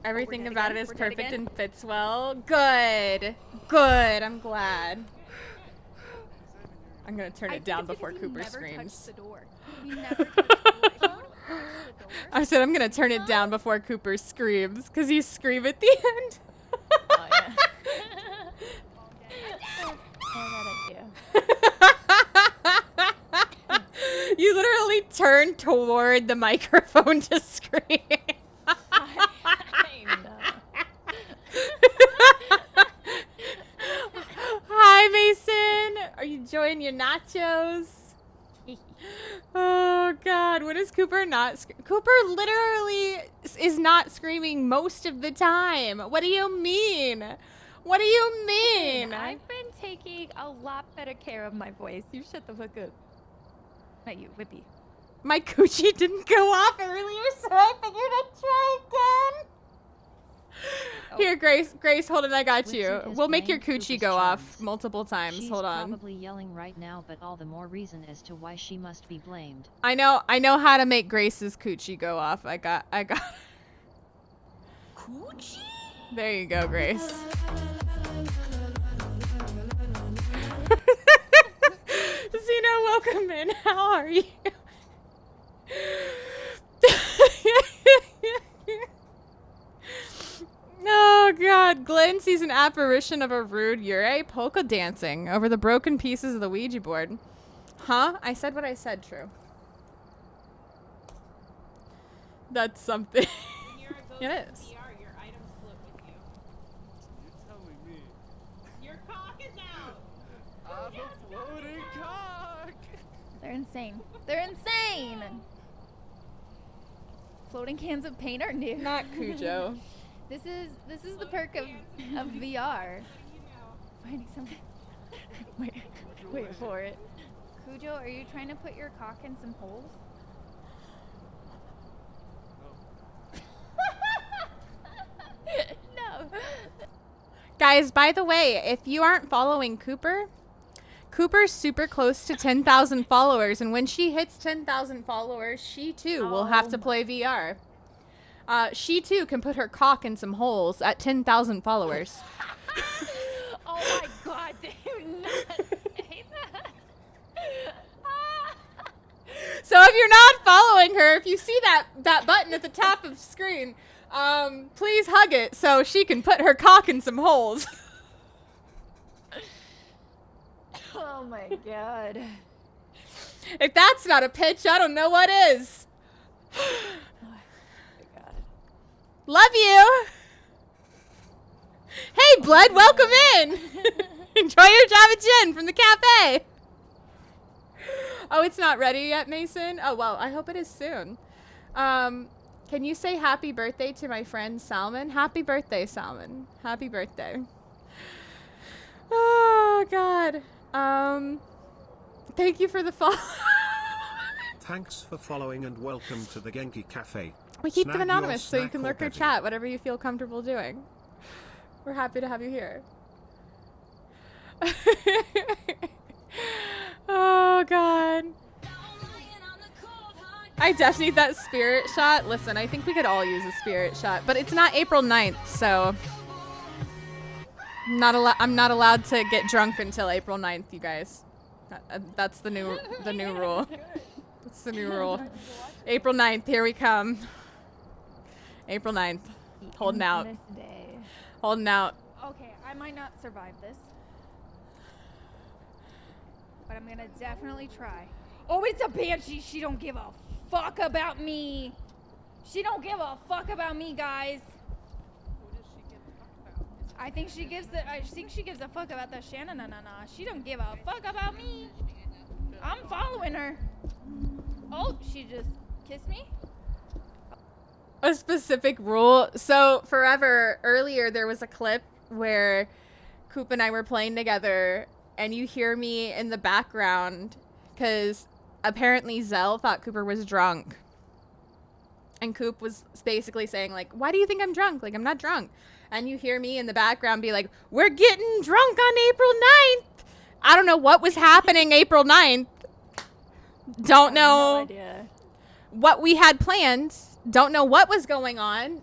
Everything dead about again? it is We're dead perfect again? and fits well. Good. Good. I'm glad. I'm gonna turn I it think down it's before because he Cooper never screams. touched the door. He never touched the door. If he would've touched the door, I said I'm gonna turn it down before Cooper screams, because you scream at the end. oh yeah. You literally turned toward the microphone to scream. I know. Hi, Mason. Are you enjoying your nachos? Oh, God. When is Cooper not Cooper literally is not screaming most of the time. What do you mean? What do you mean? I've been taking a lot better care of my voice. You shut the fuck up. Not you, Whippy. My coochie didn't go off earlier, so I figured I'd try again. Oh. Here, Grace, hold it. I got Whimsy you. has We'll make your blamed coochie Cooper's go off charms. multiple times. She's Hold on. probably yelling right now, but all the more reason as to why she must be blamed. I know how to make Grace's coochie go off. I got. Coochie? There you go, Grace. Zeno, welcome in. How are you? Oh God, Glenn sees an apparition of a rude Yurei polka dancing over the broken pieces of the Ouija board. Huh? I said what I said, true. That's something. It is. Your items float with you. You're telling me. Your cock is out. I'm a floating cock. They're insane. They're insane! Floating cans of paint are new. Not Cujo. This is the perk of VR. Finding something. Wait for it. Cujo, are you trying to put your cock in some holes? No. Guys, by the way, if you aren't following Cooper, Cooper's super close to 10,000 followers, and when she hits 10,000 followers, she too will have to play VR. She too can put her cock in some holes at 10,000 followers. Oh my god, do not say that. So if you're not following her, if you see that button at the top of the screen, please hug it so she can put her cock in some holes. Oh my god. If that's not a pitch, I don't know what is. Oh my god. Love you. Hey, Blood, welcome in. Enjoy your Java Gin from the cafe. Oh, it's not ready yet, Mason? Oh, well, I hope it is soon. Can you say happy birthday to my friend Salmon? Happy birthday, Salmon. Happy birthday. Oh, God. Thank you for the follow. Thanks for following and welcome to the Genki Cafe. We keep them Snag anonymous your so you snack can or lurk or bedding. chat, whatever you feel comfortable doing. We're happy to have you here. Oh, God. I definitely need that spirit shot. Listen, I think we could all use a spirit shot, but it's not April 9th, so I'm not allowed to get drunk until April 9th, you guys. That's the new rule. That's the new rule. April 9th, here we come. April 9th. Holding out. Day. Holding out. Okay, I might not survive this, but I'm gonna definitely try. Oh, it's a banshee. She don't give a fuck about me. She don't give a fuck about me, guys. I think she gives a fuck about the Shana. No. She don't give a fuck about me. I'm following her. Oh, she just kissed me. A specific rule. So forever earlier there was a clip where Coop and I were playing together and you hear me in the background because apparently Zell thought Cooper was drunk. And Coop was basically saying like, why do you think I'm drunk? Like, I'm not drunk. And you hear me in the background be like, we're getting drunk on April 9th. I don't know what was happening April 9th. Don't know No idea. what we had planned. Don't know what was going on.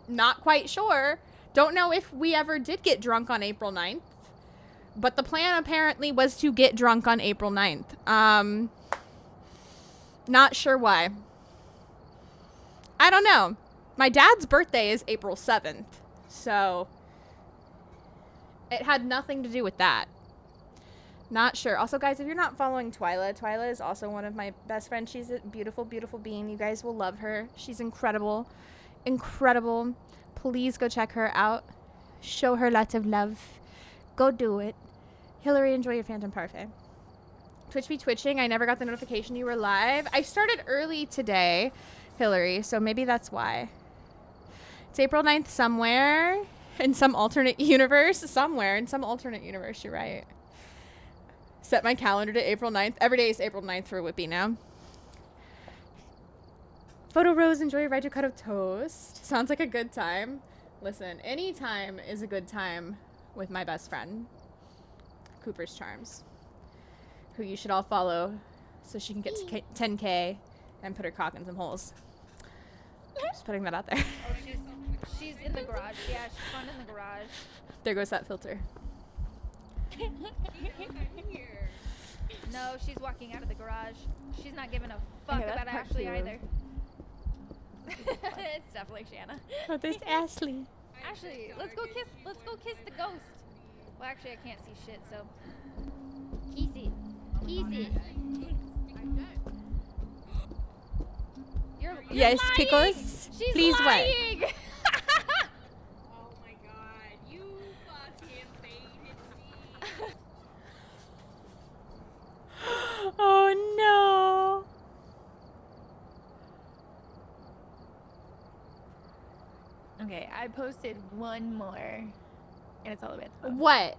Not quite sure. Don't know if we ever did get drunk on April 9th. But the plan apparently was to get drunk on April 9th. Not sure why. I don't know. My dad's birthday is April 7th. So it had nothing to do with that. Not sure. Also, guys, if you're not following Twyla is also one of my best friends. She's a beautiful, beautiful being. You guys will love her. She's incredible. Incredible. Please go check her out. Show her lots of love. Go do it. Hillary, enjoy your Phantom Parfait. Twitch be twitching. I never got the notification you were live. I started early today, Hillary, so maybe that's why. It's April 9th somewhere in some alternate universe. Somewhere in some alternate universe, you're right. Set my calendar to April 9th. Every day is April 9th for Whippy now. Photo Rose, enjoy your red cut of toast. Sounds like a good time. Listen, any time is a good time with my best friend, Cooper's Charms, who you should all follow so she can get to 10K and put her cock in some holes. Just putting that out there. Oh, she's in the garage. Yeah, she's fun in the garage. There goes that filter. No, she's walking out of the garage. She's not giving a fuck Okay, that's about part Ashley two. either. It's definitely Shana. Oh, there's Ashley. Ashley, let's go kiss the ghost. Well, actually, I can't see shit, so kiss it. Kiss it. You're Yes, lying. Pickles. She's Please lying. what? Oh my god, you fucking baited me. Oh no. Okay, I posted one more, and it's all the way at the bottom. What?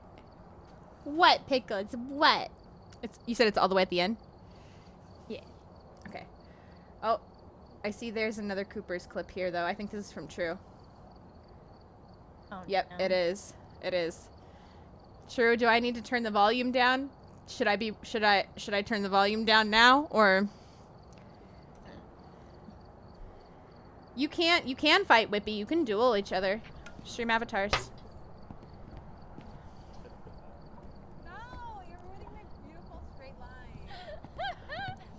What, Pickles? What? You said it's all the way at the end? Yeah. Okay. Oh, I see there's another Cooper's clip here, though. I think this is from True. Oh, Yep, no. it is. It is. True. Do I need to turn the volume down? Should I turn the volume down now, or you can fight Whippy. You can duel each other. Stream avatars. No, you're ruining my beautiful straight line.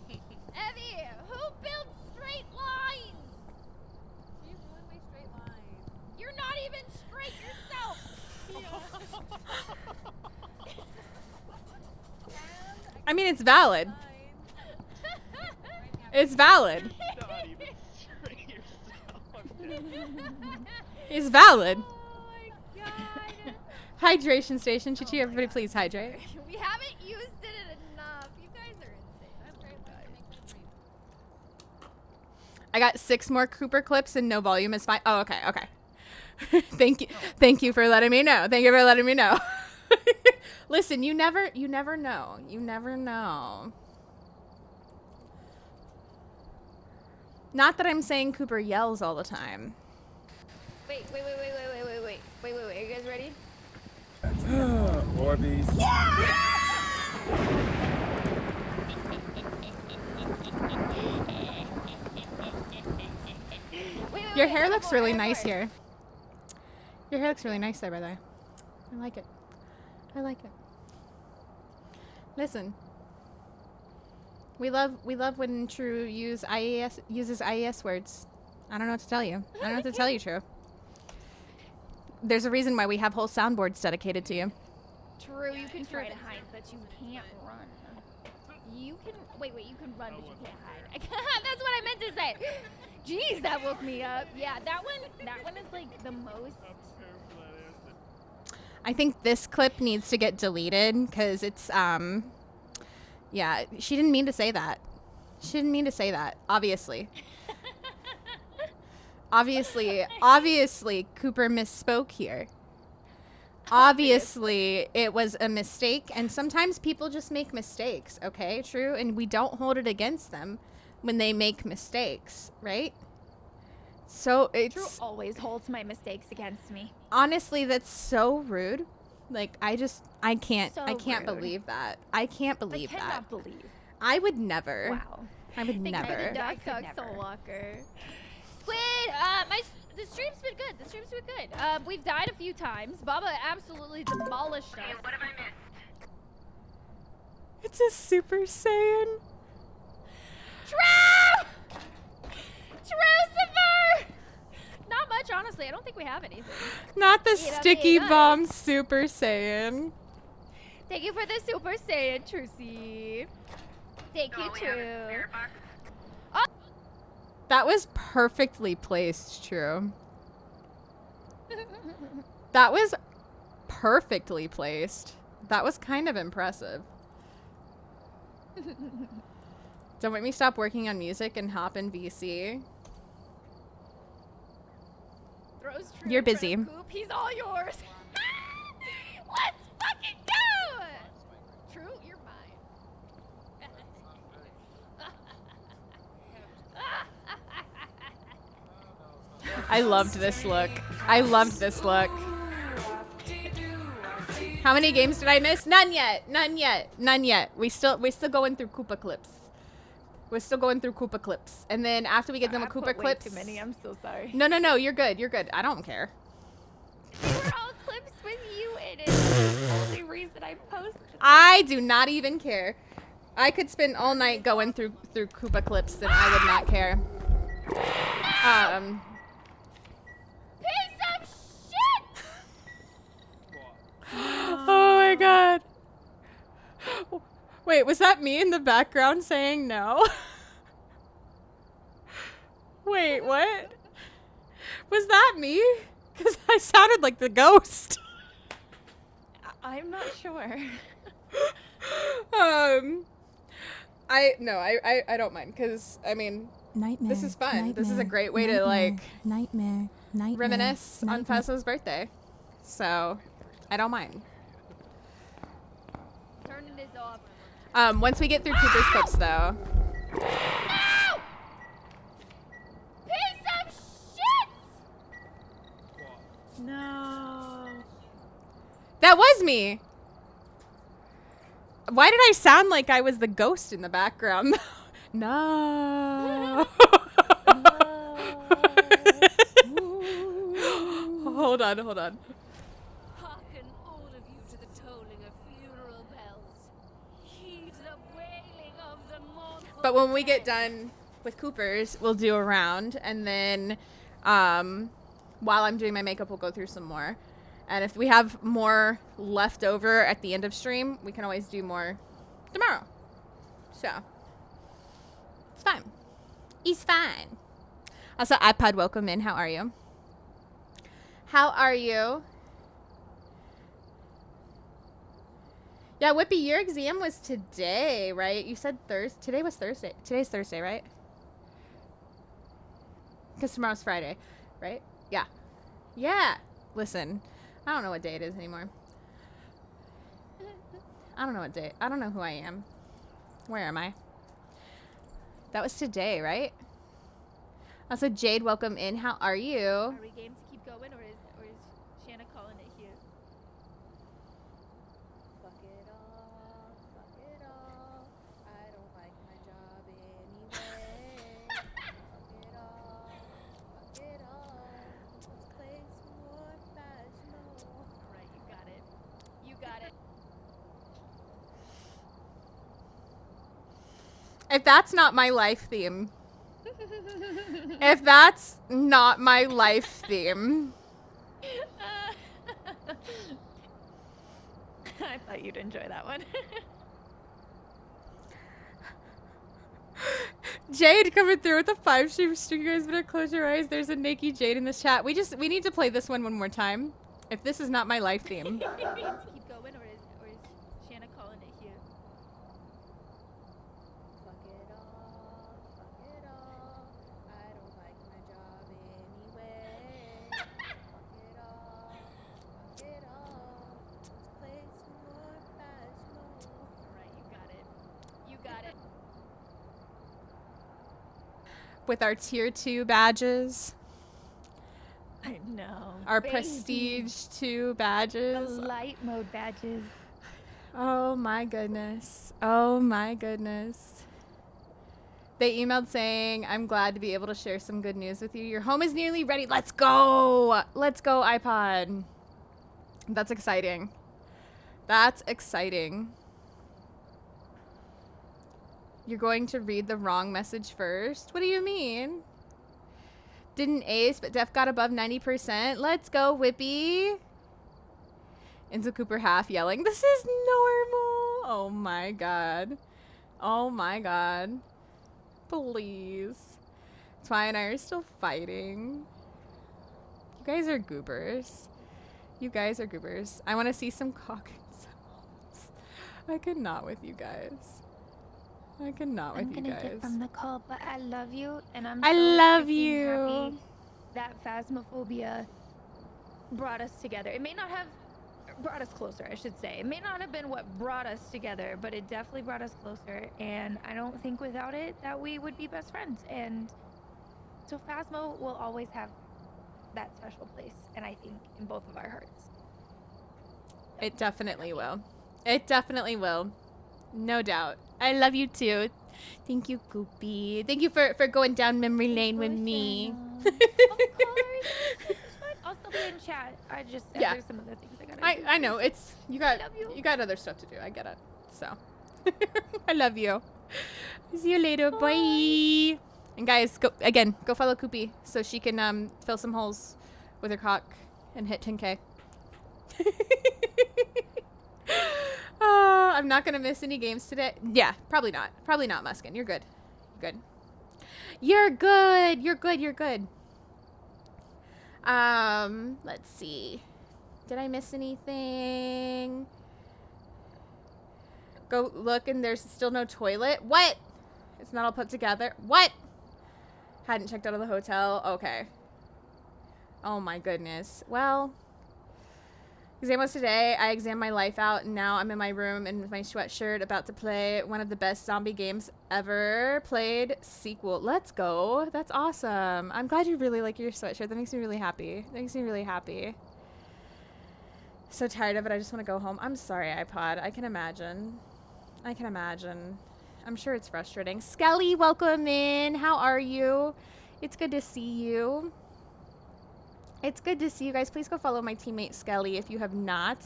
Evie, who built straight lines? You ruined my straight line. You're not even straight yourself. I mean, it's valid. It's valid. Not even straight yourself. It's valid. Oh my god. Hydration station. Chichi, everybody please hydrate. We haven't used it enough. You guys are insane. I'm very sorry. I got 6 more Cooper clips and no volume is fine. Oh, okay, okay. Thank you for letting me know. Thank you for letting me know. Listen, you never know. You never know. Not that I'm saying Cooper yells all the time. Wait. Are you guys ready? Orbeez. Your hair looks really nice here. Your hair looks really nice there, by the way. I like it. I like it. Listen. We love when True uses IES words. I don't know what to tell you. I don't know what to tell you, True. There's a reason why we have whole soundboards dedicated to you. True, you can try to hide, but you can't run. You can wait, you can run, but you can't hide. That's what I meant to say. Jeez, that woke me up. Yeah, that one is like the most. I think this clip needs to get deleted because it's yeah, she didn't mean to say that. She didn't mean to say that, obviously. Obviously, Cooper misspoke here. Obviously, it was a mistake, and sometimes people just make mistakes, okay? True, and we don't hold it against them when they make mistakes, right? So it's... True always holds my mistakes against me. Honestly, that's so rude. Like, I can't rude. believe that. I can't believe that. I cannot believe. I would never. Wow. I would never. Duck Soul Walker. Squid, the stream's been good. The stream's been good. We've died a few times. Baba absolutely demolished us. What have I missed? It's a Super Saiyan. True! Trucifer! Not much, honestly. I don't think we have anything. Not the sticky bomb Super Saiyan. Thank you for the Super Saiyan, Trucy. Thank you, True. Oh! That was perfectly placed, True. That was perfectly placed. That was kind of impressive. Don't make me stop working on music and hop in VC. Throws True You're in front busy. of Coop. He's all yours. Let's fucking go! True, you're mine. I loved this look. I loved this look. How many games did I miss? None yet. None yet. None yet. We're still going through Koopa clips. We're still going through Koopa clips. And then after we get done with Koopa clips. Way too many. I'm so sorry. No. You're good. You're good. I don't care. They were all clips with you in it. That's the only reason I posted. I do not even care. I could spend all night going through Koopa clips and I would not care. Piece of shit! Oh my god. Wait, was that me in the background saying no? Wait, what? Was that me? Because I sounded like the ghost. I'm not sure. I don't mind because I mean this is fun. This is a great way to like reminisce on Phasmo's birthday. So I don't mind. Turning this off. Once we get through Cooper's clips though. No! Piece of shit! No. That was me. Why did I sound like I was the ghost in the background? No. Hold on. Hearken all of you to the tolling of funeral bells. Heed the wailing of the mournful. But when we get done with Cooper's, we'll do a round, and then while I'm doing my makeup, we'll go through some more. And if we have more left over at the end of stream, we can always do more tomorrow. So, it's fine. It's fine. Also, iPod, welcome in. How are you? How are you? Yeah, Whippy, your exam was today, right? You said Thursday. Today was Thursday. Today's Thursday, right? Because tomorrow's Friday, right? Yeah. Yeah. Listen, I don't know what day it is anymore. I don't know what day. I don't know who I am. Where am I? That was today, right? Also, Jade, welcome in. How are you? Are we game to keep going, or is Shana calling it here? Fuck it all. Fuck it all. I don't like my job anyway. Fuck it all. Fuck it all. Let's play some more Phasmo. Alright, you got it. You got it. If that's not my life theme. If that's not my life theme. I thought you'd enjoy that one. Jade coming through with a 5-stream streak. You guys better close your eyes. There's a naked Jade in the chat. We need to play this one more time. If this is not my life theme. Keep going, or is Shana calling it here? Fuck it all. Fuck it all. I don't like my job anyway. Fuck it all. Fuck it all. Let's play some more Phasmo. Alright, you got it. You got it. With our tier 2 badges. I know. Our Baby. prestige 2 badges. The light mode badges. Oh my goodness. Oh my goodness. They emailed saying, I'm glad to be able to share some good news with you. Your home is nearly ready. Let's go. Let's go, iPod. That's exciting. That's exciting. You're going to read the wrong message first? What do you mean? Didn't ace, but Def got above 90%. Let's go, Whippy. Into Cooper half yelling, this is normal. Oh my god. Oh my god. Please. Twy and I are still fighting. You guys are goobers. You guys are goobers. I want to see some cock and sounds. I could not with you guys. I could not with you guys. I'm gonna get from the call, but I love you, and I love freaking you. happy that Phasmophobia brought us together. It may not have brought us closer, I should say. It may not have been what brought us together, but it definitely brought us closer. And I don't think without it that we would be best friends. And so Phasmo will always have that special place, and I think in both of our hearts. It definitely will. It definitely will. No doubt. I love you too. Thank you, Goopy. Thank you for going down memory lane with me. I'll still be in chat. I just Yeah. there's some other things I gotta do. I know it's you got other stuff to do. I get it. So I love you. See you later. Bye. And guys, go follow Koopy so she can fill some holes with her cock and hit 10K. I'm not gonna miss any games today. Yeah, probably not. Probably not, Muskin. You're good. Good. You're good. You're good. You're good. Let's see. Did I miss anything? Go look and there's still no toilet. What? It's not all put together. What? Hadn't checked out of the hotel. Okay. Oh my goodness. Well, exam was today. I examined my life out and now I'm in my room in my sweatshirt about to play one of the best zombie games ever played. Sequel. Let's go. That's awesome. I'm glad you really like your sweatshirt. That makes me really happy. That makes me really happy. So tired of it. I just want to go home. I'm sorry, iPod. I can imagine. I can imagine. I'm sure it's frustrating. Skelly, welcome in. How are you? It's good to see you. It's good to see you guys. Please go follow my teammate Skelly if you have not.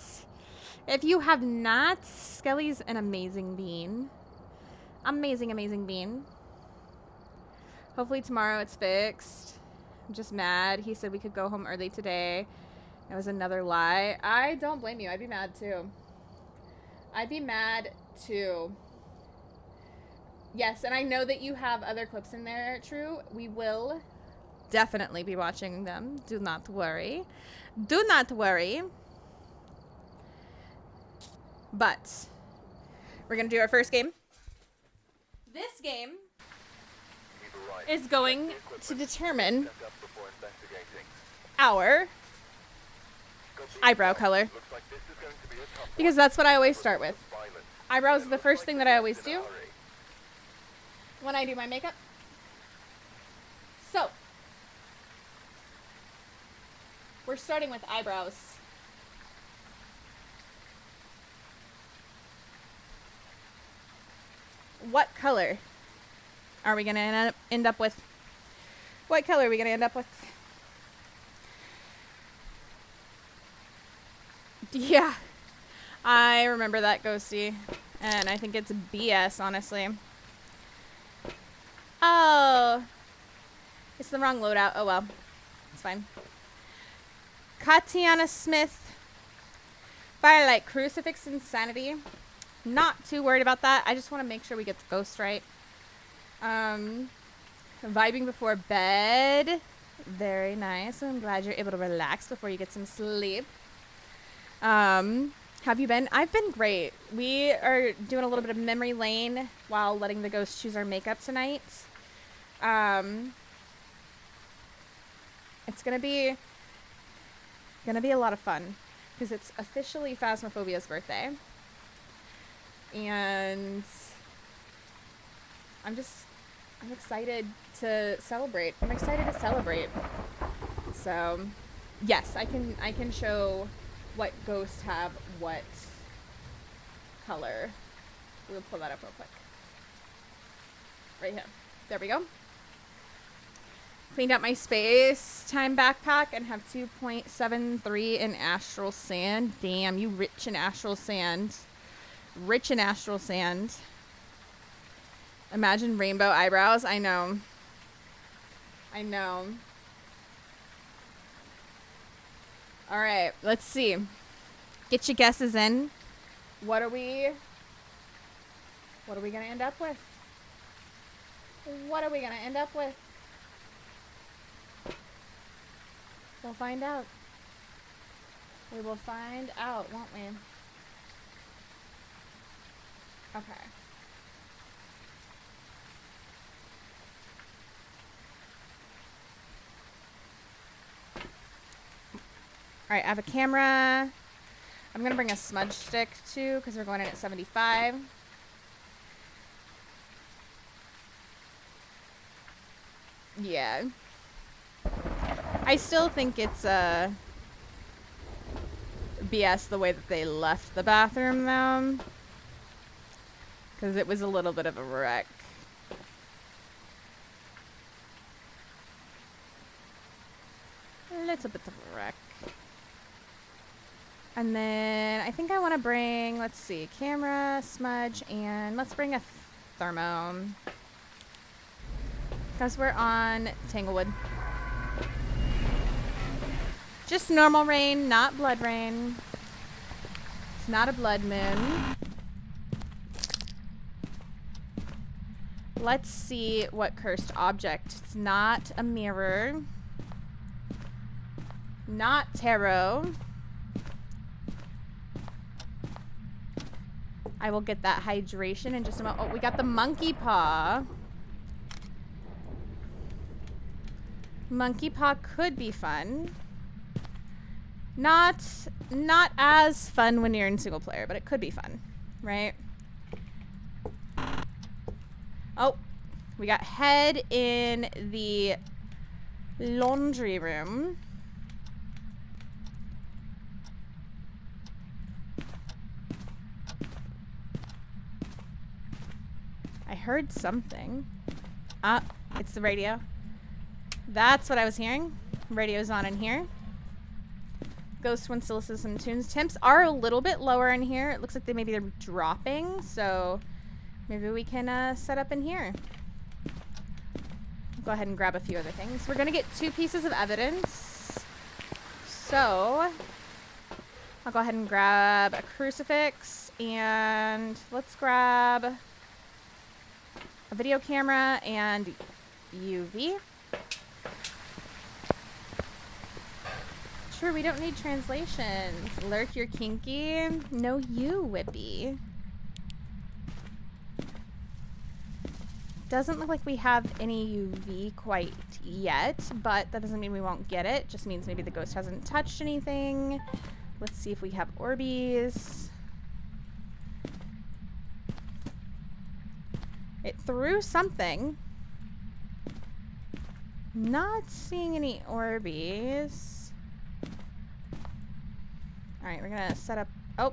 If you have not, Skelly's an amazing bean. Amazing, amazing bean. Hopefully tomorrow it's fixed. I'm just mad. He said we could go home early today. It was another lie. I don't blame you. I'd be mad too. I'd be mad too. Yes, and I know that you have other clips in there, True. We will definitely be watching them. Do not worry. Do not worry. But we're going to do our first game. This game is going to determine our eyebrow color. Because that's what I always start with. Eyebrows are the first thing that I always do when I do my makeup. So, we're starting with eyebrows. What color are we going to end up with? What color are we going to end up with? Yeah, I remember that, Ghosty. And I think it's BS, honestly. Oh, it's the wrong loadout. Oh, well. It's fine. Katiana Smith. Firelight, Crucifix, Insanity. Not too worried about that. I just want to make sure we get the ghost right. Vibing before bed. Very nice. I'm glad you're able to relax before you get some sleep. Have you been? I've been great. We are doing a little bit of memory lane while letting the ghost choose our makeup tonight. It's gonna be a lot of fun because it's officially Phasmophobia's birthday. And I'm excited to celebrate. I'm excited to celebrate. So, yes, I can show what ghosts have what color. We'll pull that up real quick. Right here. There we go. Cleaned out my space time backpack and have 2.73 in astral sand. Damn, you rich in astral sand. Rich in astral sand. Imagine rainbow eyebrows. I know. I know. All right, let's see. Get your guesses in. What are we gonna end up with? What are we gonna end up with? We'll find out. We will find out, won't we? Okay. All right, I have a camera. I'm gonna bring a smudge stick too because we're going in at 75. Yeah. I still think it's BS the way that they left the bathroom though. Because it was a little bit of a wreck. A little bit of a wreck. And then I think I want to bring, let's see, camera, smudge, and let's bring a thermo. Because we're on Tanglewood. Just normal rain, not blood rain. It's not a blood moon. Let's see what cursed object. It's not a mirror. Not tarot. I will get that hydration in just a moment. Oh, we got the monkey paw. Monkey paw could be fun. Not as fun when you're in single player, but it could be fun, right? Oh, we got head in the laundry room. heard something. It's the radio. That's what I was hearing. Radio's on in here. Ghost wants to listen to some tunes. Temps are a little bit lower in here. It looks like maybe they're dropping, so maybe we can set up in here. Go ahead and grab a few other things. We're gonna get 2 pieces of evidence. So I'll go ahead and grab a crucifix, and let's grab a video camera and UV. Sure, we don't need translations. Lurk, you're kinky. No, you, Whippy. Doesn't look like we have any UV quite yet, but that doesn't mean we won't get it. Just means maybe the ghost hasn't touched anything. Let's see if we have Orbeez. It threw something. Not seeing any Orbeez. Alright, we're gonna set up... Oh!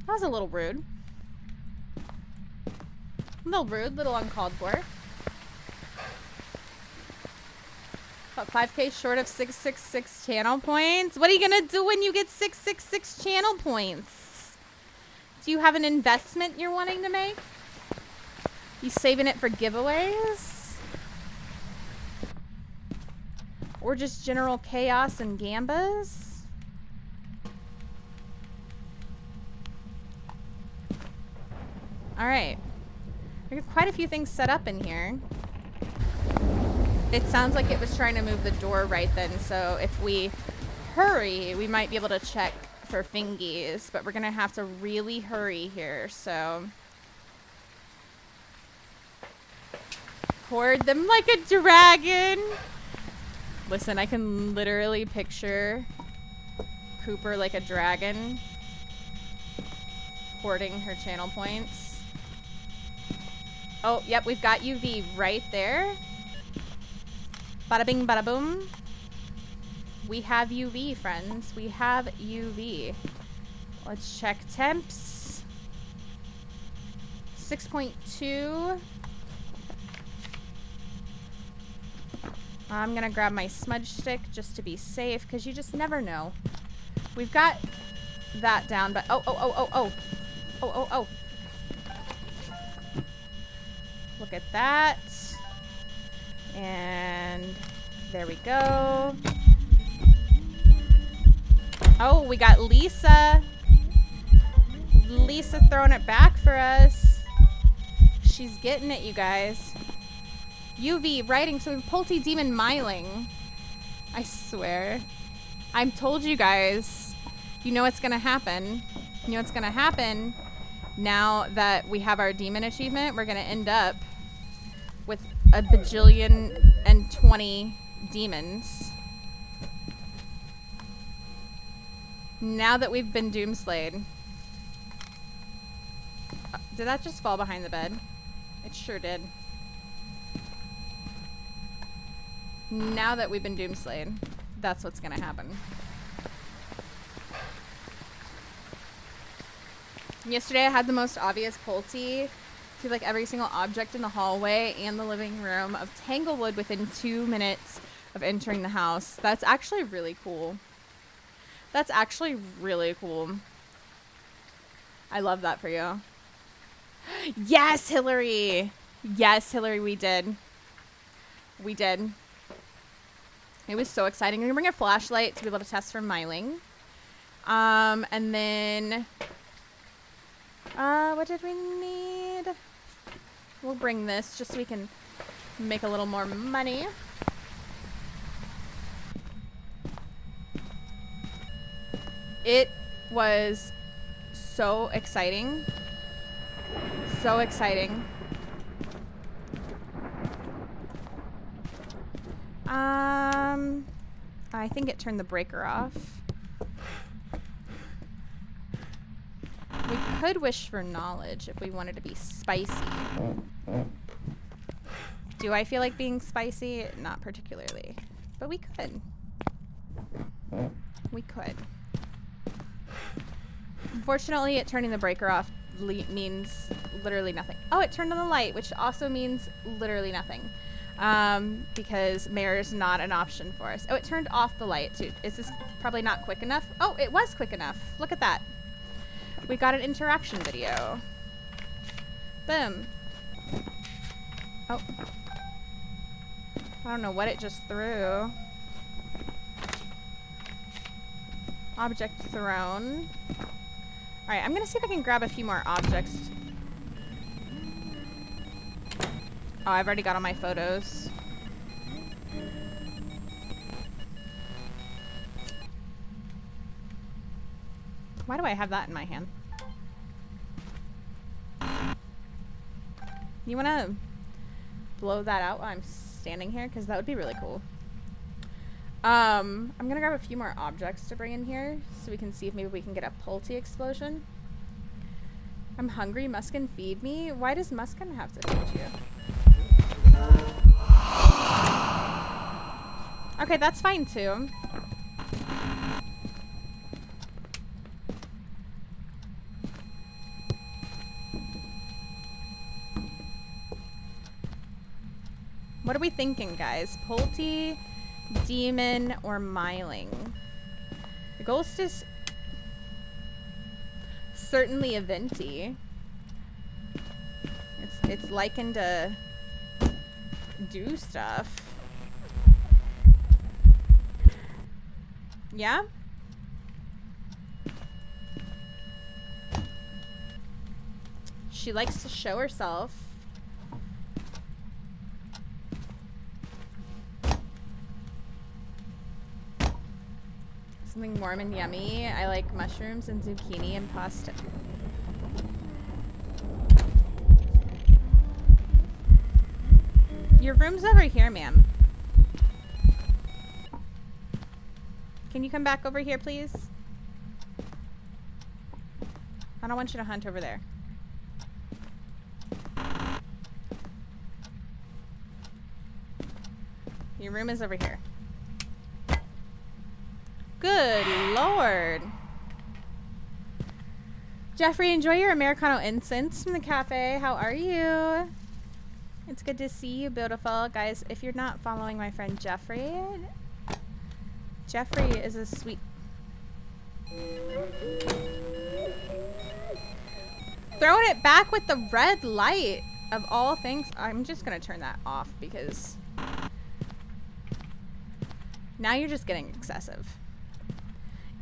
That was a little rude. A little rude, little uncalled for. About 5K short of 666 channel points. What are you gonna do when you get 666 channel points? Do you have an investment you're wanting to make? You saving it for giveaways? Or just general chaos and gambas? Alright. We got quite a few things set up in here. It sounds like it was trying to move the door right then, so if we hurry, we might be able to check for fingies, but we're gonna have to really hurry here, so... Hoard them like a dragon! Listen, I can literally picture Cooper like a dragon hoarding her channel points. Oh, yep, we've got UV right there. Bada bing, bada boom. We have UV, friends. We have UV. Let's check temps. 6.2. I'm gonna grab my smudge stick just to be safe, because you just never know. We've got that down, but oh. Look at that. And there we go. Oh, we got Lisa. Lisa throwing it back for us. She's getting it, you guys. UV writing some Pulty Demon Myling. I swear. I told you guys. You know what's gonna happen. You know what's gonna happen now that we have our demon achievement. We're gonna end up with a bajillion and 20 demons. Now that we've been doomslayed. Did that just fall behind the bed? It sure did. Now that we've been doomslayed, that's what's gonna happen. Yesterday I had the most obvious Pulte to like every single object in the hallway and the living room of Tanglewood within 2 minutes of entering the house. That's actually really cool. That's actually really cool. I love that for you. Yes, Hillary! Yes, Hillary, we did. We did. It was so exciting. I'm gonna bring a flashlight to be able to test for Myling. And then... what did we need? We'll bring this just so we can make a little more money. It was so exciting. So exciting. I think it turned the breaker off. We could wish for knowledge if we wanted to be spicy. Do I feel like being spicy? Not particularly. But we could. We could. Unfortunately, it turning the breaker off means literally nothing. Oh, it turned on the light, which also means literally nothing. Because mirror is not an option for us. Oh, it turned off the light too. Is this probably not quick enough? Oh, it was quick enough. Look at that. We got an interaction video. Boom. Oh. I don't know what it just threw. Object thrown. Alright, I'm gonna see if I can grab a few more objects. Oh, I've already got all my photos. Why do I have that in my hand? You wanna blow that out while I'm standing here? Because that would be really cool. I'm gonna grab a few more objects to bring in here so we can see if maybe we can get a Pulte explosion. I'm hungry. Muskin, feed me. Why does Muskin have to feed you? Okay, that's fine too. What are we thinking, guys? Pulte, demon, or myling? The ghost is certainly a venti. It's likened to do stuff. Yeah? She likes to show herself. Something warm and yummy. I like mushrooms and zucchini and pasta. Your room's over here, ma'am. Can you come back over here, please? I don't want you to hunt over there. Your room is over here. Good Lord. Jeffrey, enjoy your Americano incense from the cafe. How are you? It's good to see you, beautiful. Guys, if you're not following my friend Jeffrey, Jeffrey is a sweet... Throwing it back with the red light of all things. I'm just gonna turn that off because now you're just getting excessive.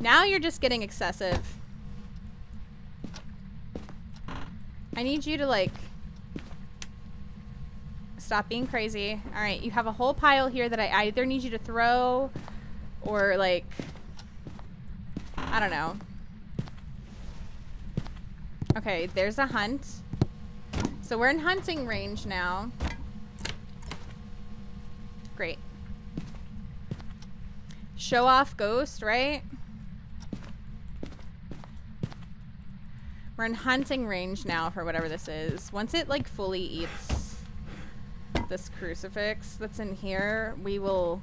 Now you're just getting excessive. I need you to like stop being crazy. All right, you have a whole pile here that I either need you to throw or like, I don't know. Okay, there's a hunt. So we're in hunting range now. Great. Show off ghost, right? We're in hunting range now for whatever this is. Once it like fully eats this crucifix that's in here, we will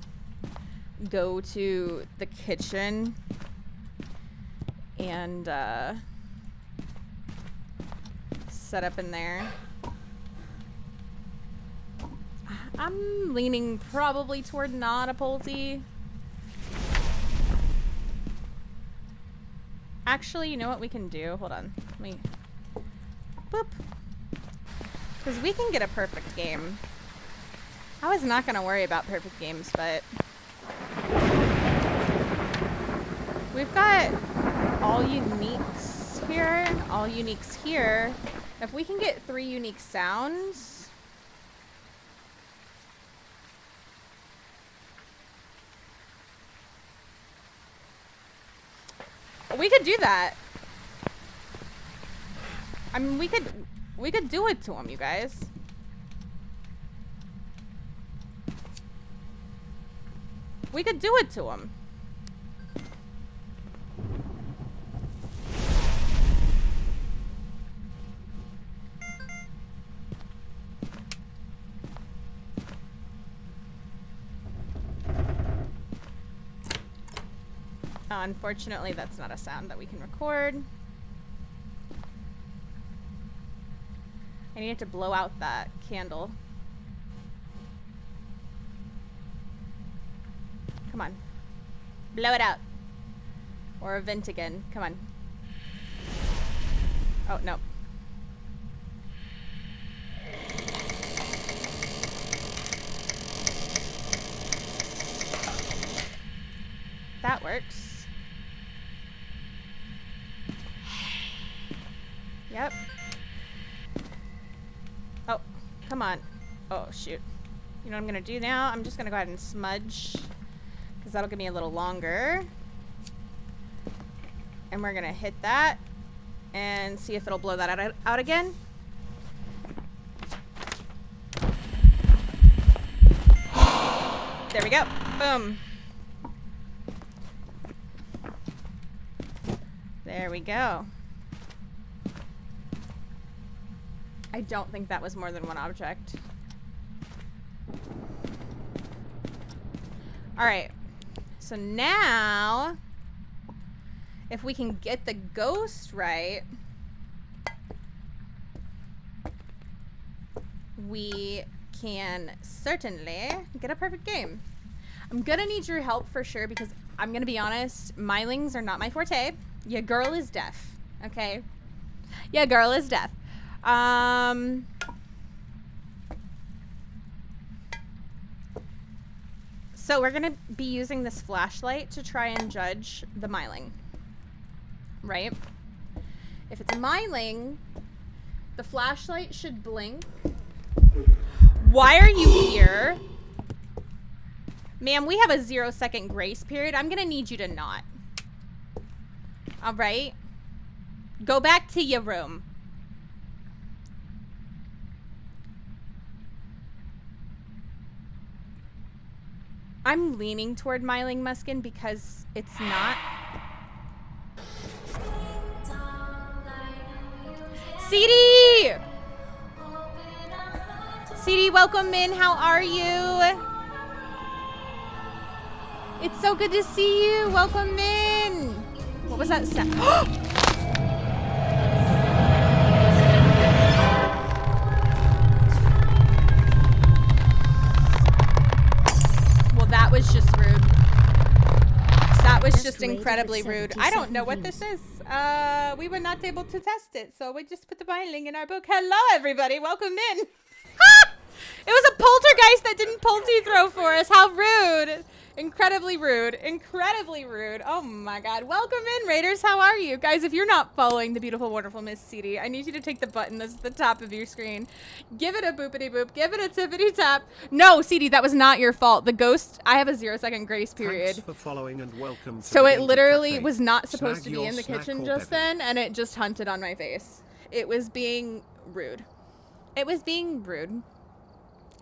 go to the kitchen and set up in there. I'm leaning probably toward not a Pulte. Actually, you know what we can do? Hold on. Let me... Boop. Because we can get a perfect game. I was not going to worry about perfect games, but... We've got all uniques here. All uniques here. If we can get 3 unique sounds... We could do that. I mean, we could do it to him, you guys. We could do it to him. Unfortunately, that's not a sound that we can record. need it to blow out that candle. Come on. Blow it out. Or a vent again. Come on. Oh, no. That works. Yep. Oh, come on. Oh, shoot. You know what I'm gonna do now? I'm just gonna go ahead and smudge, because that'll give me a little longer. And we're gonna hit that and see if it'll blow that out again. There we go. Boom. There we go. I don't think that was more than one object. Alright. So now, if we can get the ghost right, we can certainly get a perfect game. I'm gonna need your help for sure, because I'm gonna be honest, milings are not my forte. Your girl is deaf, okay? Your girl is deaf. So we're gonna be using this flashlight to try and judge the miling, right? If it's a miling, the flashlight should blink. Why are you here? Ma'am, we have a 0-second grace period. I'm gonna need you to not. All right? Go back to your room. I'm leaning toward Myling Muskin because it's not. CD! CD, welcome in. How are you? It's so good to see you. Welcome in. What was that sound? Well, that was just rude. That was just incredibly rude. I don't know what this is. We were not able to test it, so we just put the binding in our book. Hello, everybody. Welcome in. It was a poltergeist that didn't pulte throw for us. How rude. Incredibly rude. Incredibly rude. Oh my god. Welcome in, Raiders. How are you? Guys, if you're not following the beautiful, wonderful Miss CD, I need you to take the button that's at the top of your screen. Give it a boopity boop. Give it a tippity tap. No, CD, that was not your fault. The ghost, I have a 0-second grace period. Thanks for following and welcome to So the it Genki literally Cafe. was not supposed Snag to be your in the snack kitchen or just bevy. then, and it just hunted on my face. It was being rude. It was being rude.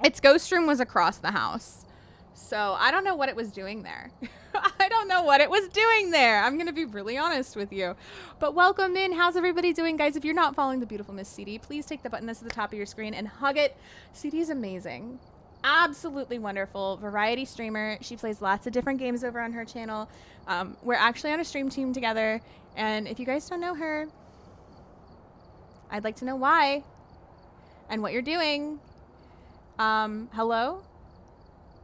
Its ghost room was across the house. So I don't know what it was doing there. I don't know what it was doing there. I'm going to be really honest with you. But welcome in. How's everybody doing, guys? If you're not following the beautiful Miss CD, please take the button that's at the top of your screen and hug it. CD's amazing. Absolutely wonderful. Variety streamer. She plays lots of different games over on her channel. We're actually on a stream team together. And if you guys don't know her, I'd like to know why and what you're doing. Hello?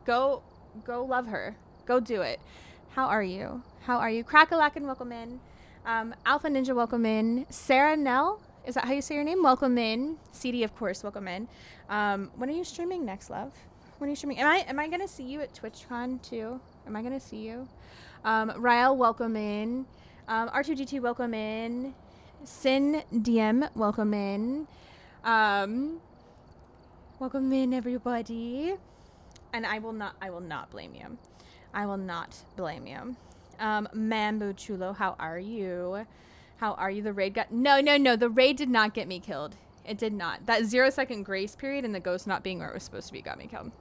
Go love her. Go do it. How are you? How are you? Crackalakin, welcome in. Alpha Ninja, welcome in. Sarah Nell, is that how you say your name? Welcome in. CD, of course, welcome in. When are you streaming next, love? When are you streaming? Am I gonna see you at TwitchCon too? Am I gonna see you? Ryle, welcome in. R2D2, welcome in. Sin DM, welcome in. Welcome in, everybody. And I will not blame you. I will not blame you. Mambo Chulo, how are you? How are you? The raid got... No. The raid did not get me killed. It did not. That 0-second grace period and the ghost not being where it was supposed to be got me killed.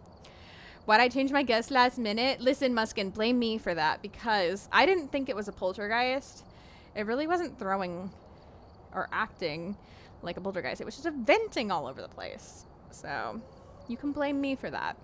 Why'd I change my guess last minute? Listen, Muskin, blame me for that because I didn't think it was a poltergeist. It really wasn't throwing or acting like a poltergeist. It was just venting all over the place. So you can blame me for that.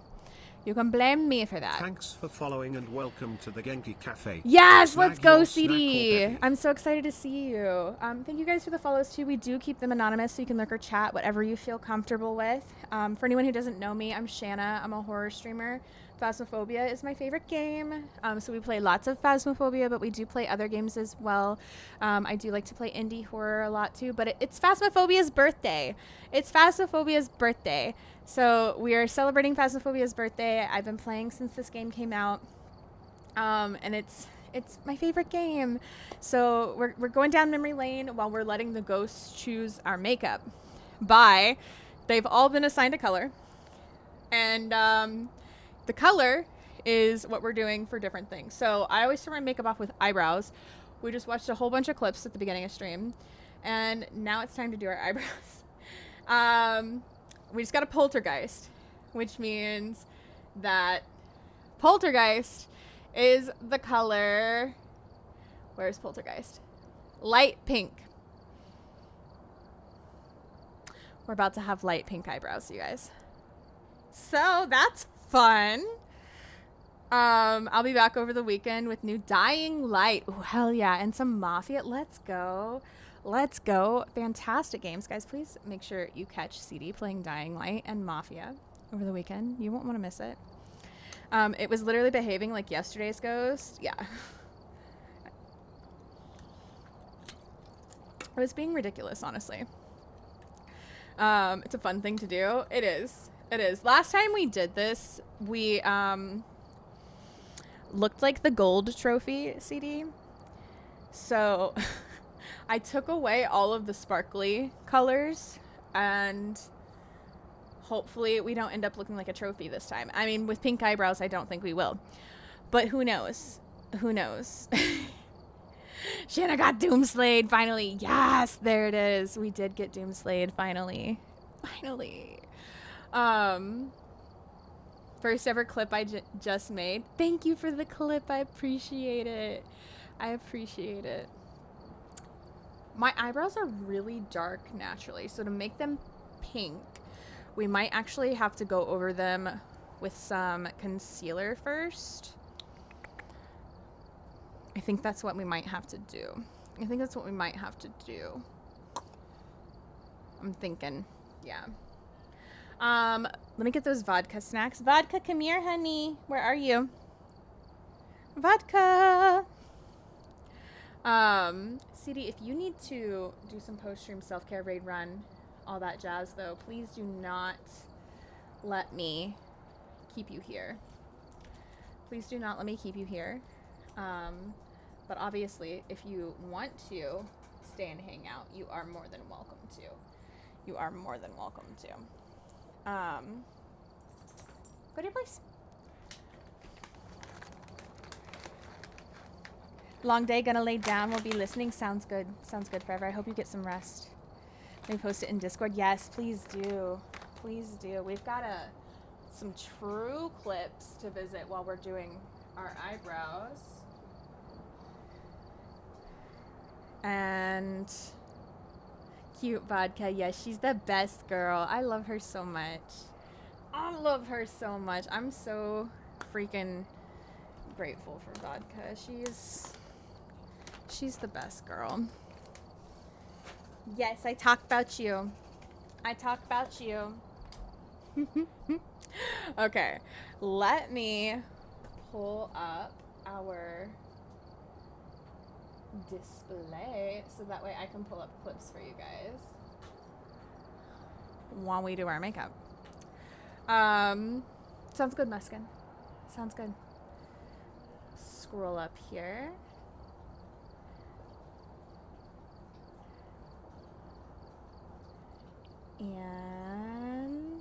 You can blame me for that. Thanks for following and welcome to the Genki Cafe. Yes, Snag let's go, your CD. snack or I'm so excited to see you. Thank you guys for the follows too. We do keep them anonymous, so you can lurk or chat, whatever you feel comfortable with. For anyone who doesn't know me, I'm Shana. I'm a horror streamer. Phasmophobia is my favorite game. So we play lots of Phasmophobia, but we do play other games as well. I do like to play indie horror a lot too, but it's Phasmophobia's birthday. It's Phasmophobia's birthday. So we are celebrating Phasmophobia's birthday. I've been playing since this game came out. And it's my favorite game. So we're going down memory lane while we're letting the ghosts choose our makeup. They've all been assigned a color. And the color is what we're doing for different things. So I always start my makeup off with eyebrows. We just watched a whole bunch of clips at the beginning of stream. And now it's time to do our eyebrows. We just got a poltergeist, which means that poltergeist is the color, where's poltergeist? Light pink. We're about to have light pink eyebrows, you guys. So that's fun. I'll be back over the weekend with new Dying Light. Oh, hell yeah. And some Mafia. Let's go. Let's go. Fantastic games. Guys, please make sure you catch CD playing Dying Light and Mafia over the weekend. You won't want to miss it. It was literally behaving like yesterday's ghost. Yeah. It was being ridiculous, honestly. It's a fun thing to do. It is. It is. Last time we did this, we looked like the gold trophy CD. So I took away all of the sparkly colors, and hopefully we don't end up looking like a trophy this time. I mean, with pink eyebrows, I don't think we will. But who knows? Who knows? Shana got Doomslayed finally. Yes, there it is. We did get Doomslayed finally. Finally. First ever clip I just made. Thank you for the clip. I appreciate it. I appreciate it. My eyebrows are really dark naturally, so to make them pink, we might actually have to go over them with some concealer first. I think that's what we might have to do. I'm thinking, yeah. Let me get those vodka snacks. Vodka, come here, honey. Where are you? Vodka. CD, if you need to do some post-stream self-care raid run, all that jazz, though, please do not let me keep you here. Please do not let me keep you here. But obviously, if you want to stay and hang out, you are more than welcome to. You are more than welcome to. Go to your place. Long day, gonna lay down. We'll be listening. Sounds good. Sounds good forever. I hope you get some rest. Let me post it in Discord. Yes, please do. Please do. We've got some true clips to visit while we're doing our eyebrows. And cute vodka. Yes, she's the best girl. I love her so much. I love her so much. I'm so freaking grateful for vodka. She's the best girl. Yes, I talk about you. I talk about you. Okay, let me pull up our display so that way I can pull up clips for you guys while we do our makeup. Sounds good, Muskin. Sounds good. Scroll up here. And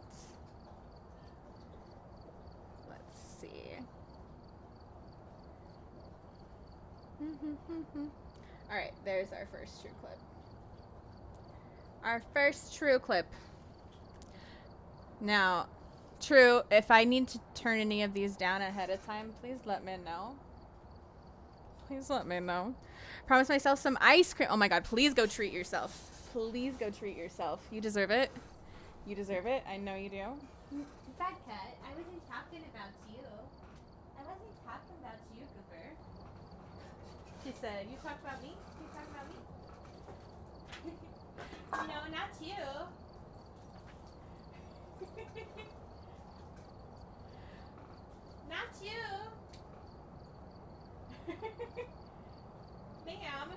let's see. All right, there's our first true clip. Our first true clip. Now, true, if I need to turn any of these down ahead of time, please let me know. Please let me know. Promise myself some ice cream. Oh my God, please go treat yourself. Please go treat yourself. You deserve it. You deserve it. I know you do. Fat cat, I wasn't talking about you. I wasn't talking about you, Cooper. She said, you talked about me? You talking about me? No, not you. Not you. Ma'am.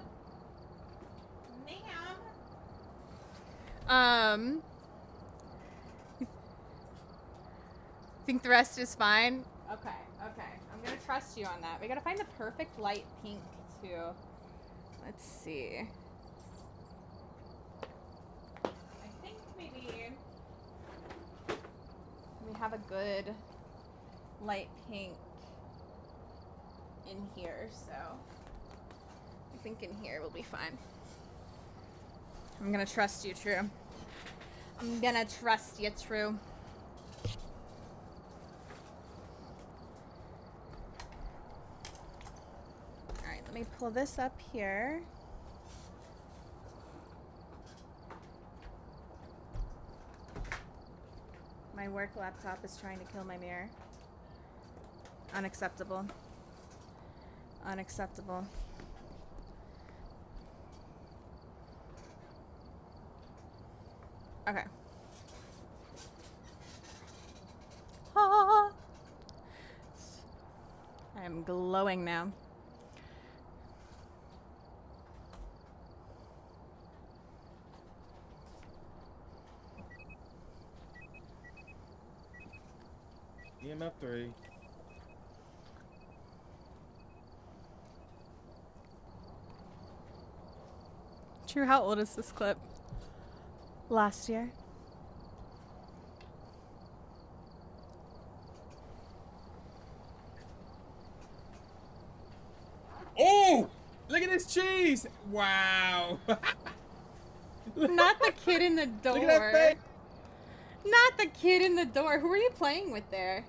Ma'am. Think the rest is fine? Okay, okay. I'm gonna trust you on that. We gotta find the perfect light pink, too. Let's see. I think maybe we have a good light pink in here, so I think in here we'll be fine. I'm gonna trust you, True. I'm gonna trust you, True. Alright, let me pull this up here. My work laptop is trying to kill my mirror. Unacceptable. Unacceptable. Okay. Ah. I am glowing now. EMF 3. True, how old is this clip? Last year. Oh! Look at this cheese! Wow! Not the kid in the door. Look at that face! Not the kid in the door. Who are you playing with there?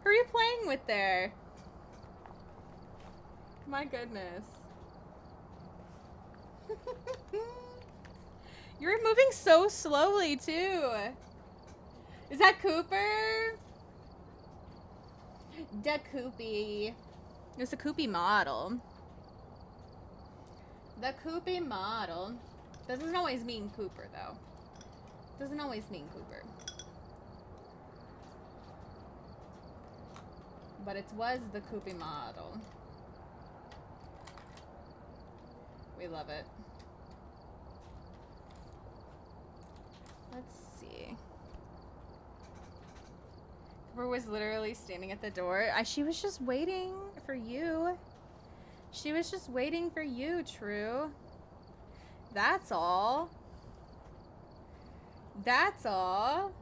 Who are you playing with there? My goodness. You're moving so slowly, too. Is that Cooper? The Coopy. It's a Coopy model. The Coopy model. Doesn't always mean Cooper, though. Doesn't always mean Cooper. But it was the Coopy model. We love it. Let's see. Cooper was literally standing at the door. She was just waiting for you. She was just waiting for you, True. That's all. That's all.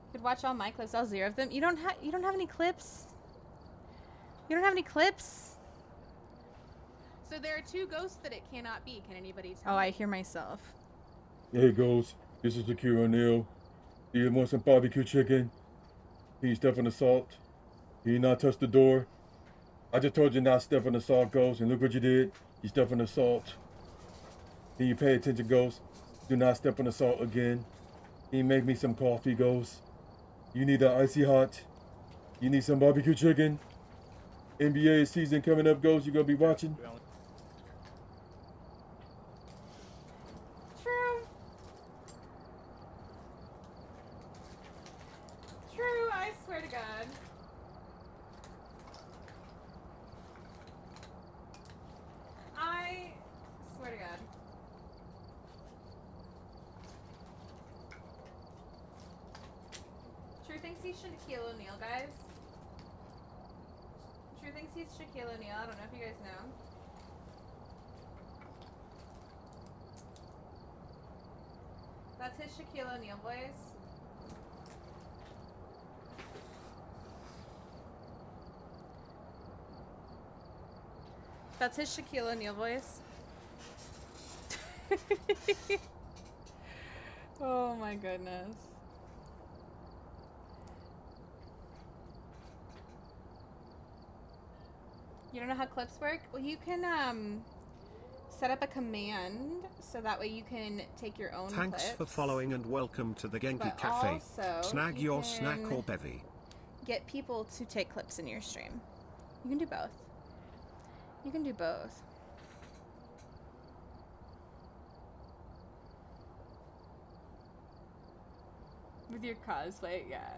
You could watch all my clips, all 0 of them. You don't have any clips? You don't have any clips? So there are 2 ghosts that it cannot be. Can anybody tell? Oh, I hear myself. Hey, ghost. This is Shaquille O'Neal. Do you want some barbecue chicken? Can you step on the salt? Can you not touch the door? I just told you not to step on the salt, ghost, and look what you did. You stepped on the salt. Can you pay attention, ghost? Do not step on the salt again. Can you make me some coffee, ghost? You need that icy hot. You need some barbecue chicken. NBA season coming up, ghost. You gonna be watching? True. True, I swear to God. I swear to God. True thinks he's Shaquille O'Neal, guys. True thinks he's Shaquille O'Neal. I don't know if you guys know. That's his Shaquille O'Neal voice. That's his Shaquille O'Neal voice. Oh my goodness. You don't know how clips work? Well, you can set up a command so that way you can take your own Thanks clips. for following and welcome to the Genki But Cafe. also, Snag you your snack can or bevy. Get people to take clips in your stream. You can do both. You can do both. With your cosplay, yeah.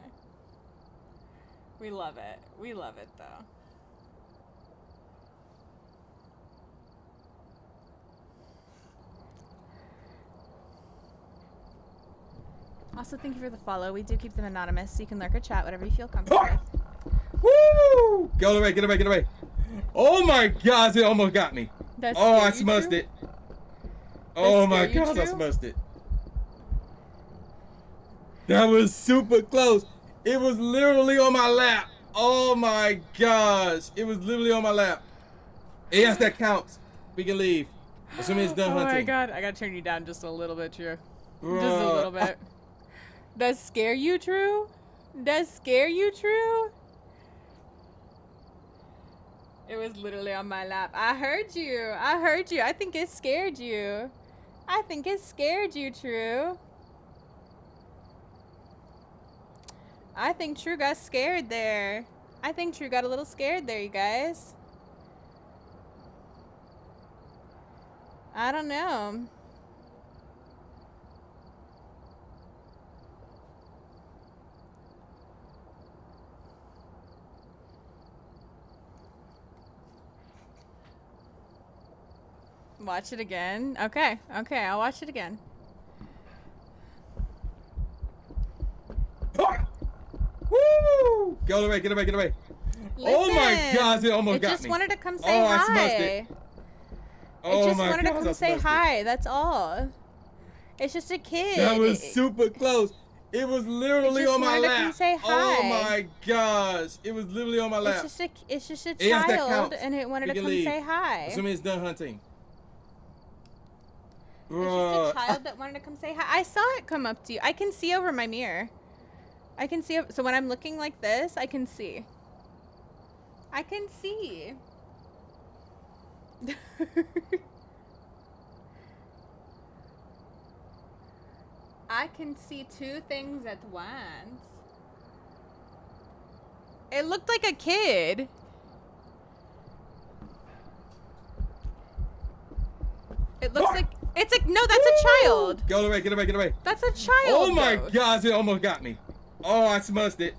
We love it. We love it though. Also, thank you for the follow. We do keep them anonymous, so you can lurk or chat, whatever you feel comfortable with. Woo! Get away, get away, get away. Oh my gosh, it almost got me. That's oh, I scary, smushed Drew? it. Oh my scary, gosh, I Drew? smushed it. That was super close. It was literally on my lap. Oh my gosh. It was literally on my lap. Yes, that counts. We can leave. Assuming it's done Oh hunting. my god, I gotta turn you down just a little bit, Drew. Just a Bruh. little bit. Does scare you, Drew? Does scare you, Drew? It was literally on my lap. I heard you. I heard you. I think it scared you. I think it scared you, True. I think True got scared there. I think True got a little scared there, you guys. I don't know. Watch it again. Okay, okay, I'll watch it again. Woo! Get away, get away, get away. Oh my Listen, gosh, it almost it got just me. wanted to come say oh, hi. I smushed it. Oh It just my wanted gosh, to I come say smushed it. hi. That's all. It's just a kid. That was super close. It was literally just on my wanted to lap. come say Oh hi. my gosh. It was literally on my lap. It's just a Yes, that child, counts. and it wanted We to can come leave. say hi. Assuming it's done hunting. It's just a child that wanted to come say hi. I saw it come up to you. I can see over my mirror. I can see. So when I'm looking like this, I can see. I can see. I can see two things at once. It looked like a kid. It looks like it's like no, that's a child. Get away, get away, get away. That's a child. Oh my ghost. gosh, it almost got me. Oh, I smushed it.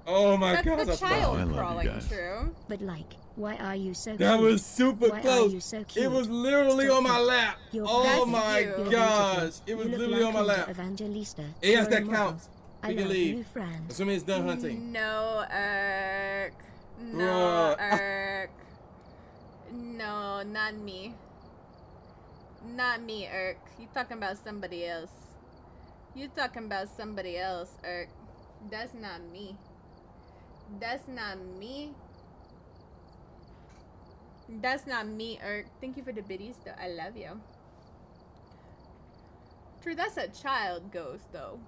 Oh my That's gosh, the I smushed child it. crawling, True. But like, why are you so cute? That was super Why close. Are you so cute? It was literally Stop on my it. lap. You're Oh perfect. my You're gosh. beautiful. It was You look literally like on my Hunter lap. Evangelista. Yes, You're a that model. counts. I We can love leave. new friends. Assuming it's done hunting. No, Irk. No, Bruh. Irk. No, not me. Not me, Irk. You talking about somebody else. You talking about somebody else, Irk. That's not me. That's not me. That's not me, Irk. Thank you for the biddies, though. I love you. True, that's a child ghost, though.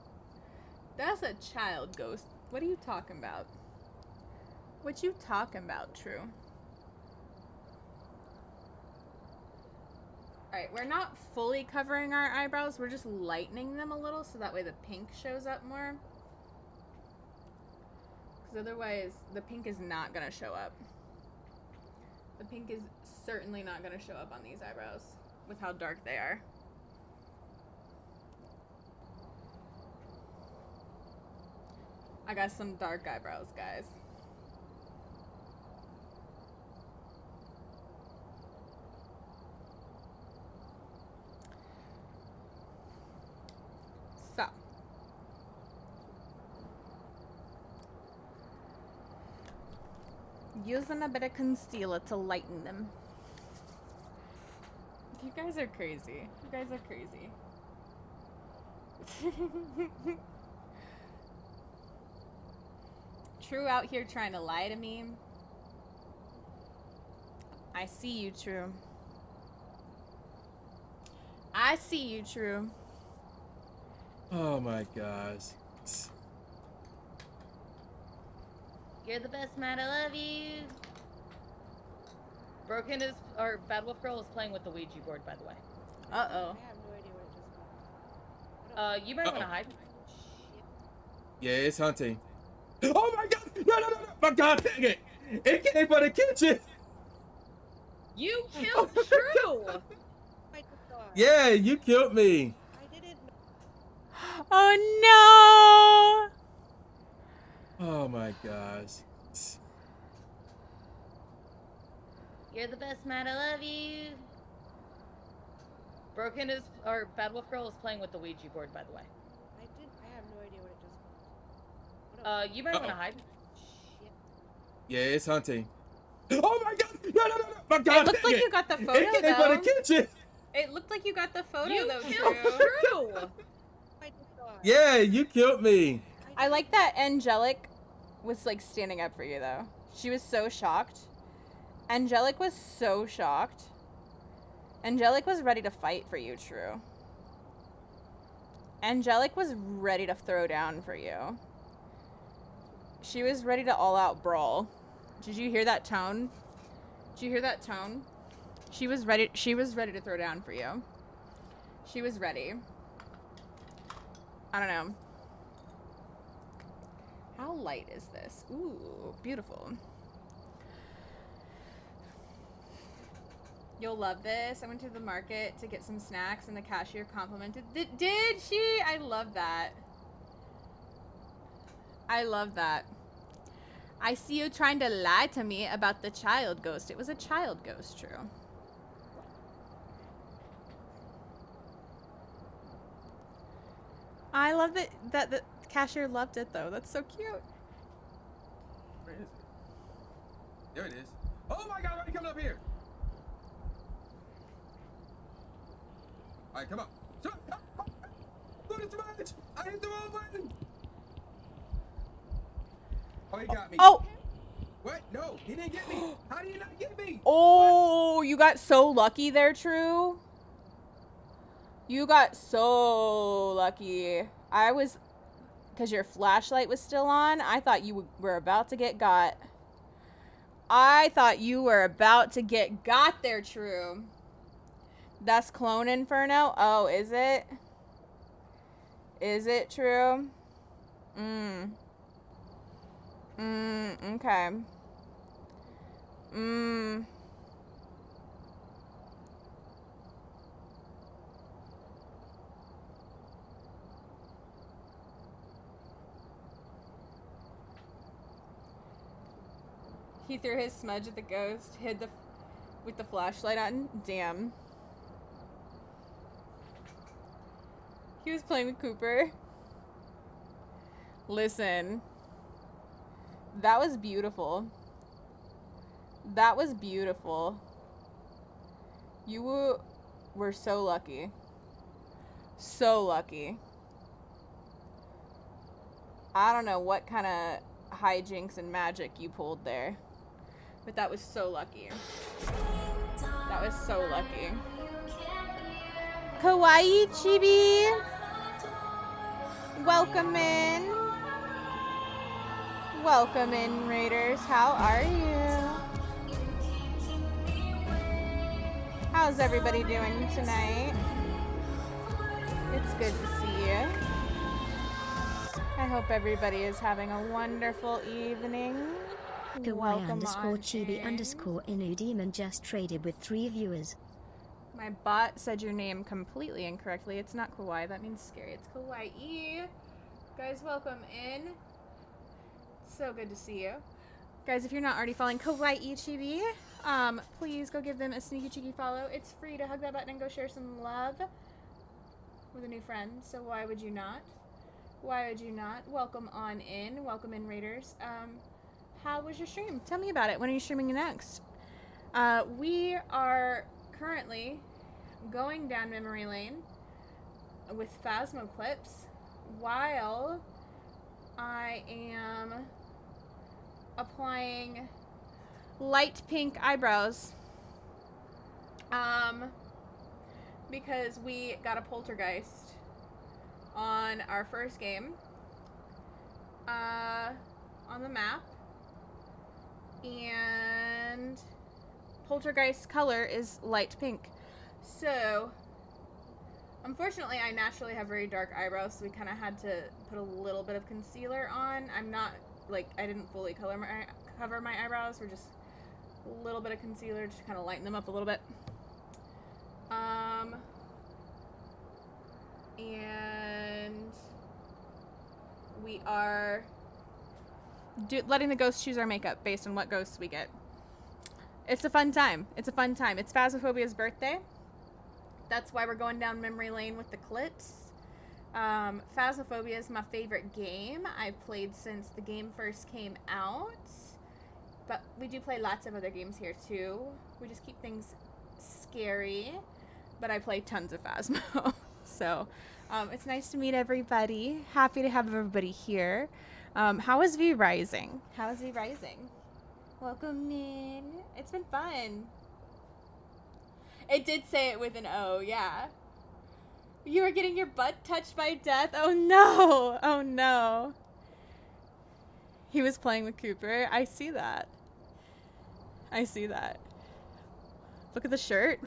That's a child ghost. What are you talking about? What you talking about, True? Alright, we're not fully covering our eyebrows. We're just lightening them a little so that way the pink shows up more. Because otherwise, the pink is not going to show up. The pink is certainly not going to show up on these eyebrows with how dark they are. I got some dark eyebrows, guys. So. Using a bit of concealer to lighten them. You guys are crazy. You guys are crazy. True out here trying to lie to me. I see you, True. I see you, True. Oh my gosh. You're the best, Matt. I love you. Broken is, or Bad Wolf Girl is playing with the Ouija board, by the way. Uh-oh. I have no idea what it just. You might want to hide. Yeah, it's hunting. Oh my god! No, no, no, no! My god, dang it! It came from the kitchen! You killed True! Yeah, you killed me! Oh no! Oh my gosh. You're the best, Matt. I love you. Broken is, or Bad Wolf Girl is playing with the Ouija board, by the way. I have no idea what it just. You might want to hide. Yeah, it's hunting. Oh my god! No, no, no, no! My god, It looked dang like it! you got the photo, It came from the though. kitchen! It looked like you got the photo, You though, killed True. True! Yeah, you killed me! I like that Angelic was, like, standing up for you, though. She was so shocked. Angelic was so shocked. Angelic was ready to fight for you, True. Angelic was ready to throw down for you. She was ready to all-out brawl. Did you hear that tone? Did you hear that tone? She was ready to throw down for you. She was ready. I don't know. How light is this? Ooh, beautiful. You'll love this. I went to the market to get some snacks and the cashier complimented. Did she? I love that. I love that. I see you trying to lie to me about the child ghost. It was a child ghost, True. I love that the cashier loved it, though. That's so cute. Where is it? There it is. Oh my god, why are you coming up here? Alright, come on. What is much? I hit the wrong button! Oh, he got me. Oh! What? No, he didn't get me. How did he not get me? Oh, you got so lucky there, True. You got so lucky. I was, because your flashlight was still on, I thought you were about to get got. I thought you were about to get got there, True. That's Clone Inferno? Oh, is it? Is it True? Okay. He threw his smudge at the ghost, hid with the flashlight on. Damn. He was playing with Cooper. Listen. That was beautiful. That was beautiful. You were so lucky. So lucky. I don't know what kind of hijinks and magic you pulled there. But that was so lucky. That was so lucky. Kawaii Chibi! Welcome in. Welcome in, Raiders. How are you? How's everybody doing tonight? It's good to see you. I hope everybody is having a wonderful evening. Kawaii_chibi_inu demon just traded with 3 viewers. My bot said your name completely incorrectly. It's not Kawaii. That means scary. It's Kawaii. Guys, welcome in. So good to see you. Guys, if you're not already following Kawaii Chibi, please go give them a sneaky cheeky follow. It's free to hug that button and go share some love with a new friend. So why would you not? Why would you not? Welcome on in. Welcome in, Raiders. How was your stream? Tell me about it. When are you streaming next? We are currently going down memory lane with Phasmo clips while I am applying light pink eyebrows because we got a poltergeist on our first game on the map, and Poltergeist color is light pink. So, unfortunately, I naturally have very dark eyebrows, so we kind of had to put a little bit of concealer on. I'm not, like, I didn't fully cover my eyebrows. We're just a little bit of concealer to kind of lighten them up a little bit. And we are letting the ghosts choose our makeup based on what ghosts we get. It's a fun time. It's a fun time. It's Phasmophobia's birthday. That's why we're going down memory lane with the clits. Phasmophobia is my favorite game. I've played since the game first came out. But we do play lots of other games here too. We just keep things scary. But I play tons of Phasmo. So it's nice to meet everybody. Happy to have everybody here. How is V Rising? How is V Rising? Welcome in. It's been fun. It did say it with an O, yeah. You were getting your butt touched by death? Oh no! Oh no. He was playing with Cooper. I see that. I see that. Look at the shirt.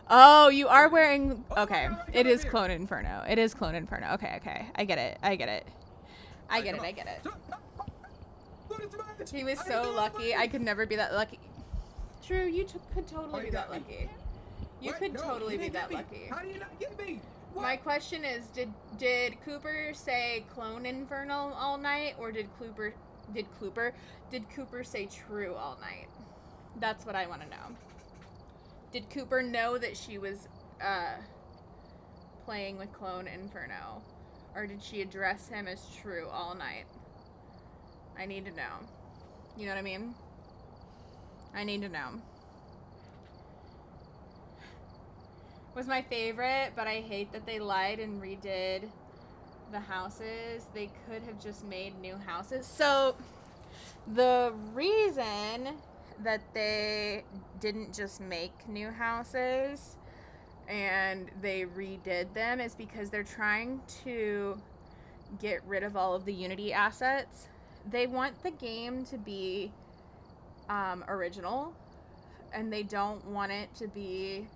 Oh, you are wearing... Okay. It is Clone Inferno. It is Clone Inferno. Okay, okay. I get it. I get it. I get it. I get it. He was so lucky. I could never be that lucky. True, you could totally be that lucky. You could totally be that lucky. How do you not get me? My question is, did Cooper say Clone Infernal all night, or did Cooper say True all night? That's what I want to know. Did Cooper know that she was playing with Clone Inferno, or did she address him as True all night? I need to know. You know what I mean? I need to know. Was my favorite, but I hate that they lied and redid the houses. They could have just made new houses. So the reason that they didn't just make new houses and they redid them is because they're trying to get rid of all of the Unity assets. They want the game to be original, and they don't want it to be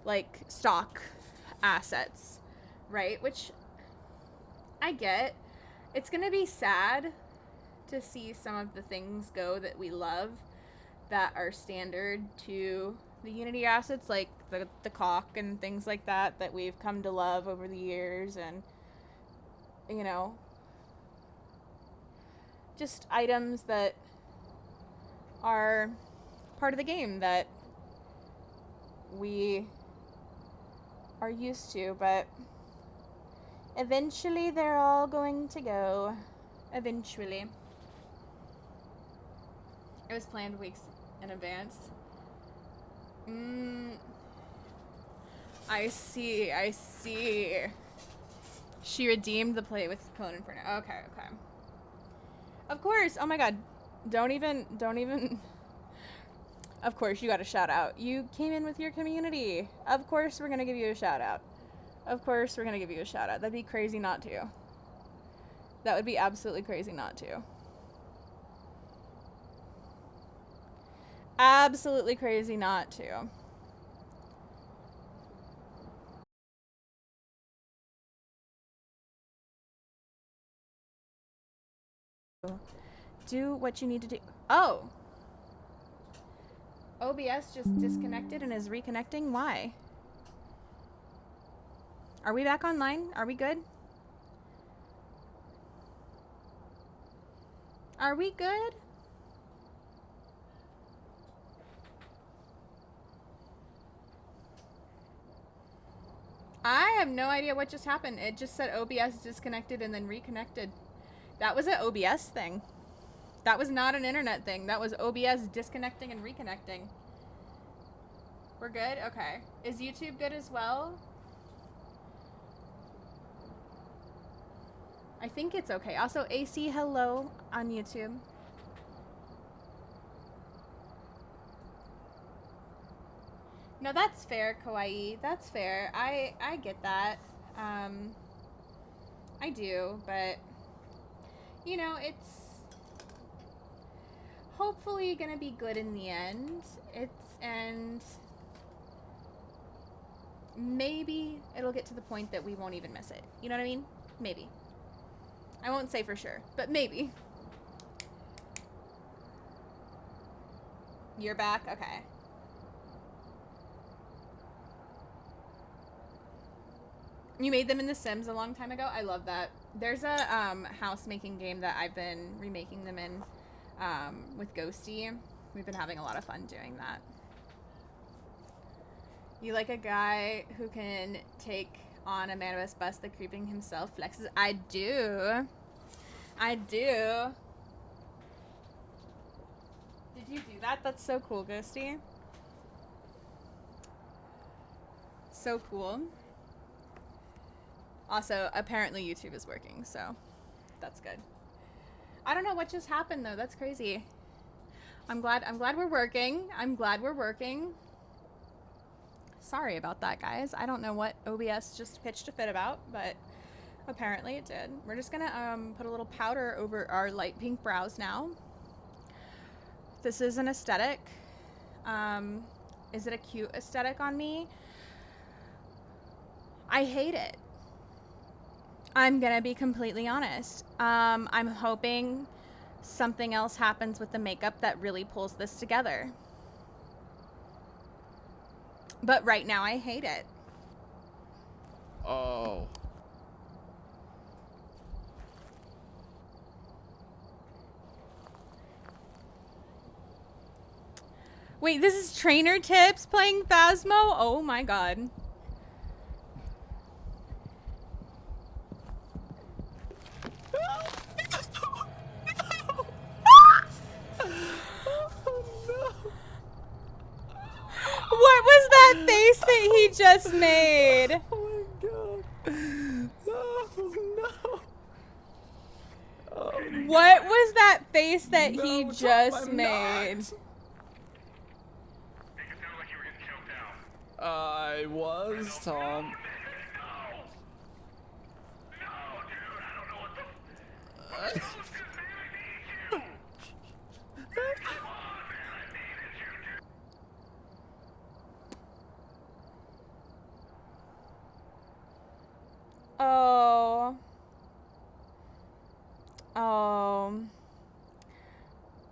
like stock assets, right? Which I get. It's gonna be sad to see some of the things go that we love that are standard to the Unity assets, like the cock and things like that we've come to love over the years, and you know, just items that are part of the game that we are used to, but eventually they're all going to go. Eventually. It was planned weeks in advance. I see. She redeemed the play with Clone Inferno. Okay. Of course. Oh my god. Don't even. Of course, you got a shout out. You came in with your community. Of course, we're gonna give you a shout out. That'd be crazy not to. That would be absolutely crazy not to. Absolutely crazy not to. Do what you need to do. Oh! OBS just disconnected and is reconnecting? Why? Are we back online? Are we good? Are we good? I have no idea what just happened. It just said OBS disconnected and then reconnected. That was an OBS thing. That was not an internet thing. That was OBS disconnecting and reconnecting. We're good? Okay. Is YouTube good as well? I think it's okay. Also, AC, hello on YouTube. No, that's fair, Kawaii. That's fair. I get that. I do, but you know, it's hopefully gonna be good in the end. And maybe it'll get to the point that we won't even miss it. You know what I mean? Maybe. I won't say for sure, but maybe. You're back? Okay. You made them in The Sims a long time ago? I love that. There's a house making game that I've been remaking them in with Ghosty. We've been having a lot of fun doing that. You like a guy who can take on a man of his bus that creeping himself flexes? I do. I do. Did you do that? That's so cool, Ghosty. So cool. Also, apparently YouTube is working, so that's good. I don't know what just happened though. That's crazy. I'm glad we're working. I'm glad we're working. Sorry about that, guys. I don't know what OBS just pitched a fit about, but apparently it did. We're just gonna put a little powder over our light pink brows now. This is an aesthetic. Is it a cute aesthetic on me? I hate it. I'm gonna be completely honest. I'm hoping something else happens with the makeup that really pulls this together. But right now I hate it. Oh. Wait, this is Trainer Tips playing Phasmo? Oh my god. What was that face that he just made? Oh my god. No. Oh, what was that face that he just made? I was, Tom.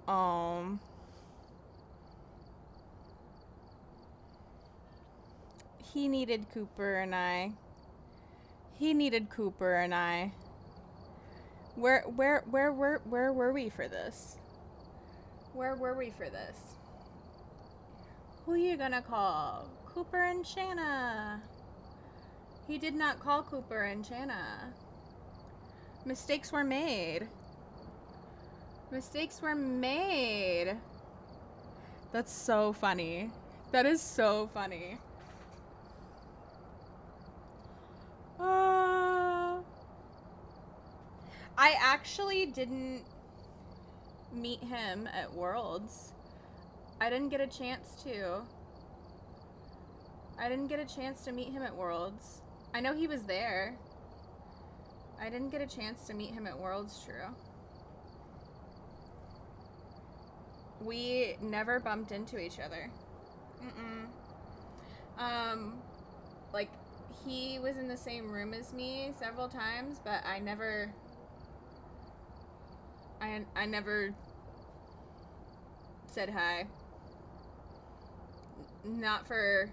Oh. He needed Cooper and I. He needed Cooper and I. Where were we for this? Where were we for this? Who you gonna call? Cooper and Shana. He did not call Cooper and Shana. Mistakes were made. Mistakes were made. That's so funny. That is so funny. I actually didn't meet him at Worlds. I didn't get a chance to. I didn't get a chance to meet him at Worlds. I know he was there. I didn't get a chance to meet him at Worlds, true. We never bumped into each other. Like, he was in the same room as me several times, but I never said hi. Not for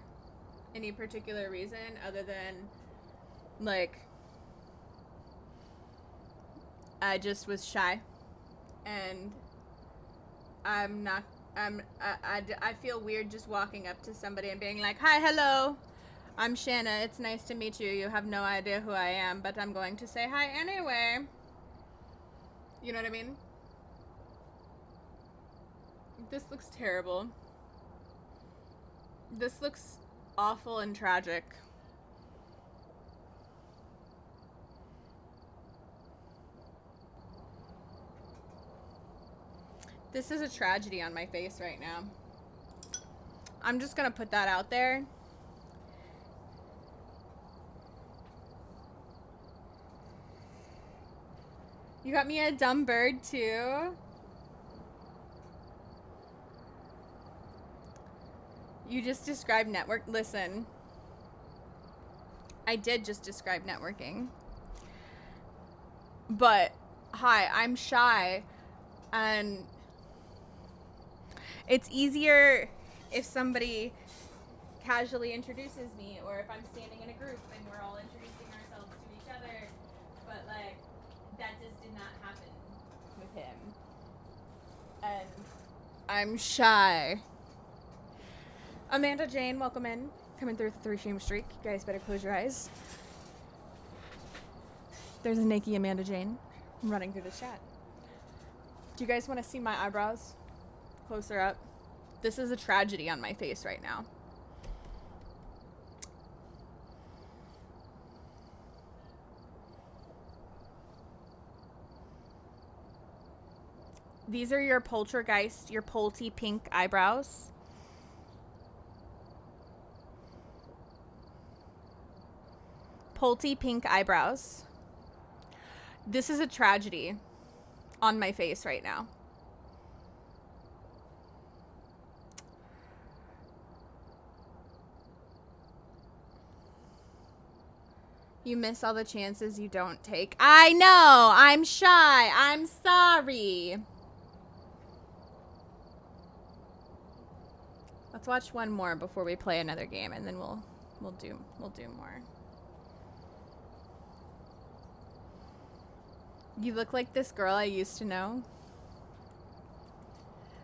any particular reason other than, like, I just was shy. And I feel weird just walking up to somebody and being like, hi, hello, I'm Shana, it's nice to meet you. You have no idea who I am, but I'm going to say hi anyway. You know what I mean? This looks terrible. This looks awful and tragic. This is a tragedy on my face right now. I'm just gonna put that out there. You got me a dumb bird too? You just described network. Listen, I did just describe networking. But, hi, I'm shy, and it's easier if somebody casually introduces me, or if I'm standing in a group and we're all introducing ourselves to each other, but, like, that just did not happen with him. And I'm shy. Amanda Jane, welcome in. Coming through with the 3-stream streak. You guys better close your eyes. There's a naked Amanda Jane running through the chat. Do you guys want to see my eyebrows closer up? This is a tragedy on my face right now. These are your poltergeist, your polty pink eyebrows. Polty pink eyebrows. This is a tragedy on my face right now. You miss all the chances you don't take. I know! I'm shy! I'm sorry! Let's watch one more before we play another game, and then we'll do more. You look like this girl I used to know.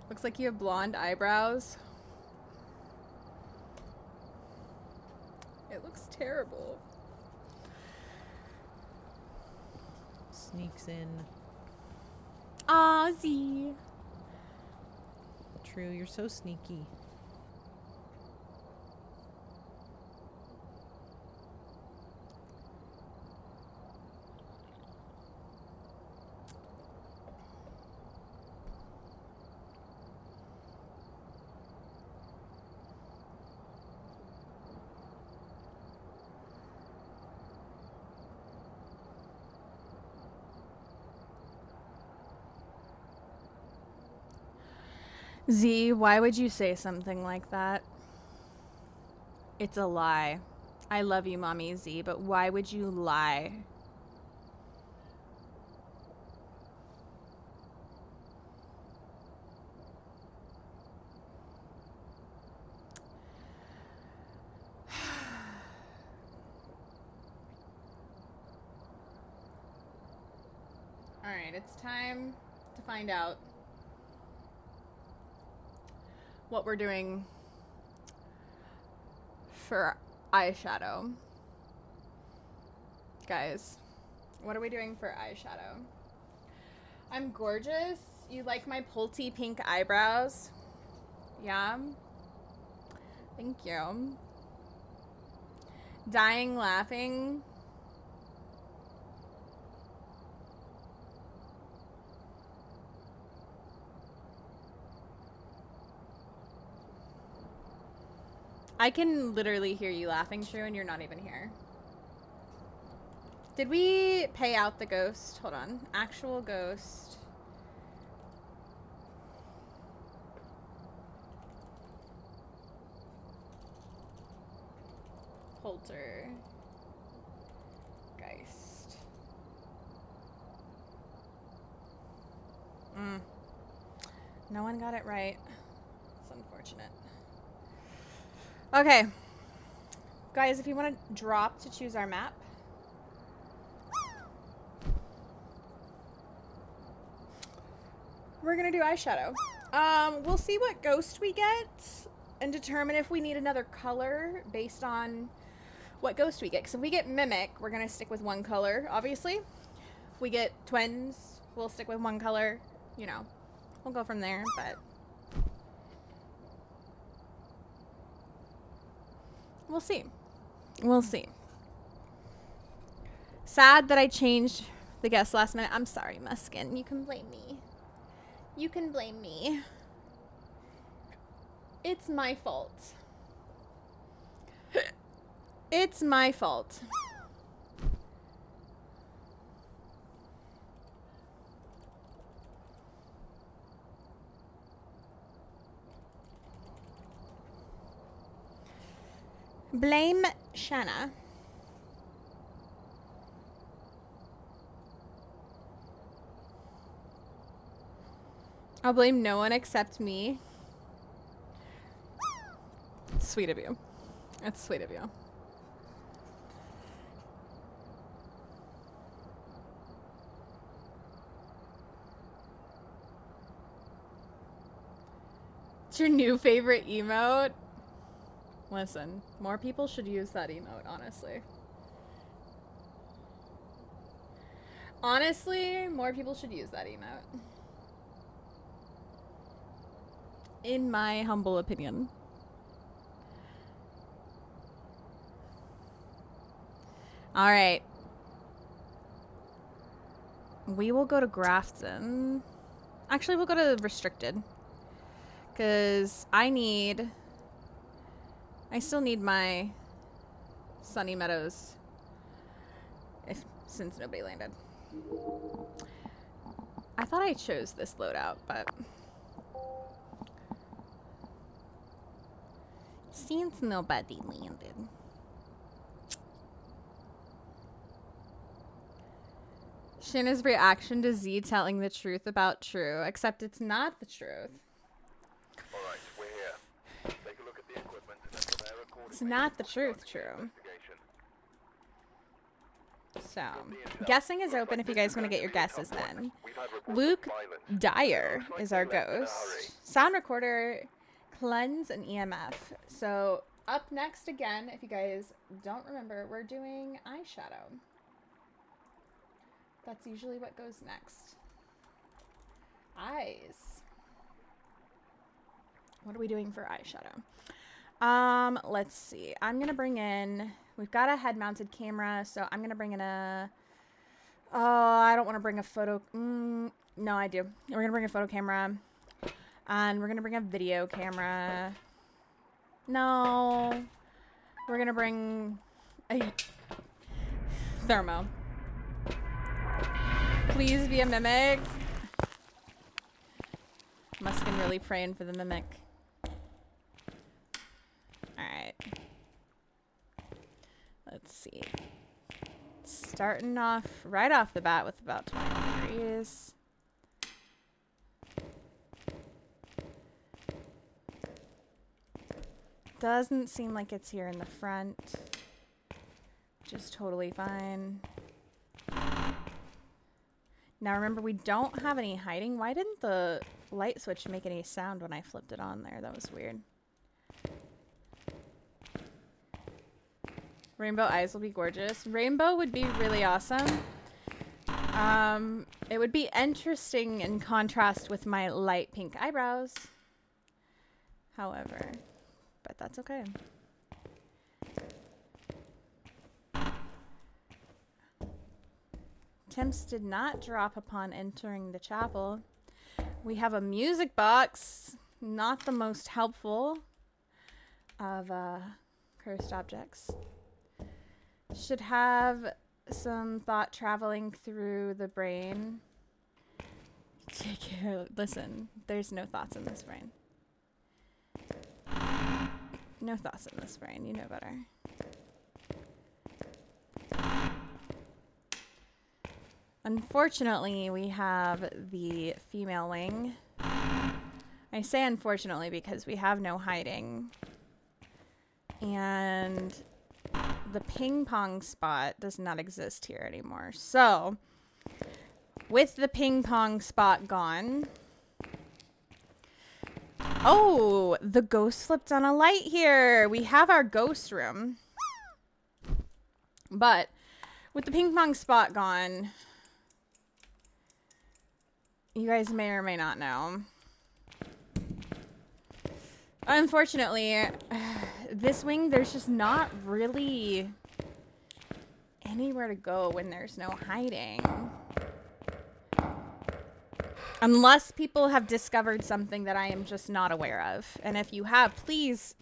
Looks like you have blonde eyebrows. It looks terrible. Sneaks in. Ozzy. True, you're so sneaky. Z, why would you say something like that? It's a lie. I love you, Mommy Z, but why would you lie? Alright, it's time to find out what we're doing for eyeshadow. Guys, what are we doing for eyeshadow? I'm gorgeous. You like my polty pink eyebrows? Yeah. Thank you. Dying laughing. I can literally hear you laughing, True, and you're not even here. Did we pay out the ghost? Hold on. Actual ghost. Polter. Geist. No one got it right. It's unfortunate. Okay. Guys, if you want to drop to choose our map. We're going to do eyeshadow. We'll see what ghost we get and determine if we need another color based on what ghost we get. Because if we get Mimic, we're going to stick with one color, obviously. If we get Twins, we'll stick with one color. You know, we'll go from there, but we'll see. We'll see. Sad that I changed the guest last minute. I'm sorry, Muskin. You can blame me. You can blame me. It's my fault. It's my fault. Blame Shana. I'll blame no one except me. It's sweet of you. That's sweet of you. It's your new favorite emote? Listen, more people should use that emote, honestly. Honestly, more people should use that emote. In my humble opinion. Alright. We will go to Grafton. Actually, we'll go to Restricted. Because I still need my Sunny Meadows. Since nobody landed. I thought I chose this loadout, but since nobody landed. Shana's reaction to Z telling the truth about True, except it's not the truth. Alright, we're here. Take a look at the equipment and then prepare accordingly. It's not the truth, True. So, guessing is open if you guys want to get your guesses then. Luke Dyer is our ghost. Sound recorder, cleanse, and EMF. So, up next again, if you guys don't remember, we're doing eyeshadow. That's usually what goes next. Eyes. What are we doing for eyeshadow? Let's see. I'm gonna bring in, we've got a head-mounted camera, so I'm gonna bring in a, oh, I don't want to bring a photo, no, I do. We're gonna bring a photo camera, and we're gonna bring a video camera. No, we're gonna bring a thermo. Please be a mimic. Must have been really praying for the mimic. Alright. Let's see. Starting off right off the bat with about 20 degrees. Doesn't seem like it's here in the front. Which is totally fine. Now remember, we don't have any hiding. Why didn't the light switch make any sound when I flipped it on there? That was weird. Rainbow eyes will be gorgeous. Rainbow would be really awesome. It would be interesting in contrast with my light pink eyebrows. However, but that's okay. Temps did not drop upon entering the chapel. We have a music box, not the most helpful of cursed objects. Should have some thought traveling through the brain. JK, listen, there's no thoughts in this brain. No thoughts in this brain, you know better. Unfortunately, we have the female wing. I say unfortunately because we have no hiding. And the ping pong spot does not exist here anymore. So, with the ping pong spot gone... Oh, the ghost flipped on a light here. We have our ghost room. But, with the ping pong spot gone... You guys may or may not know. Unfortunately, this wing, there's just not really anywhere to go when there's no hiding. Unless people have discovered something that I am just not aware of. And if you have, please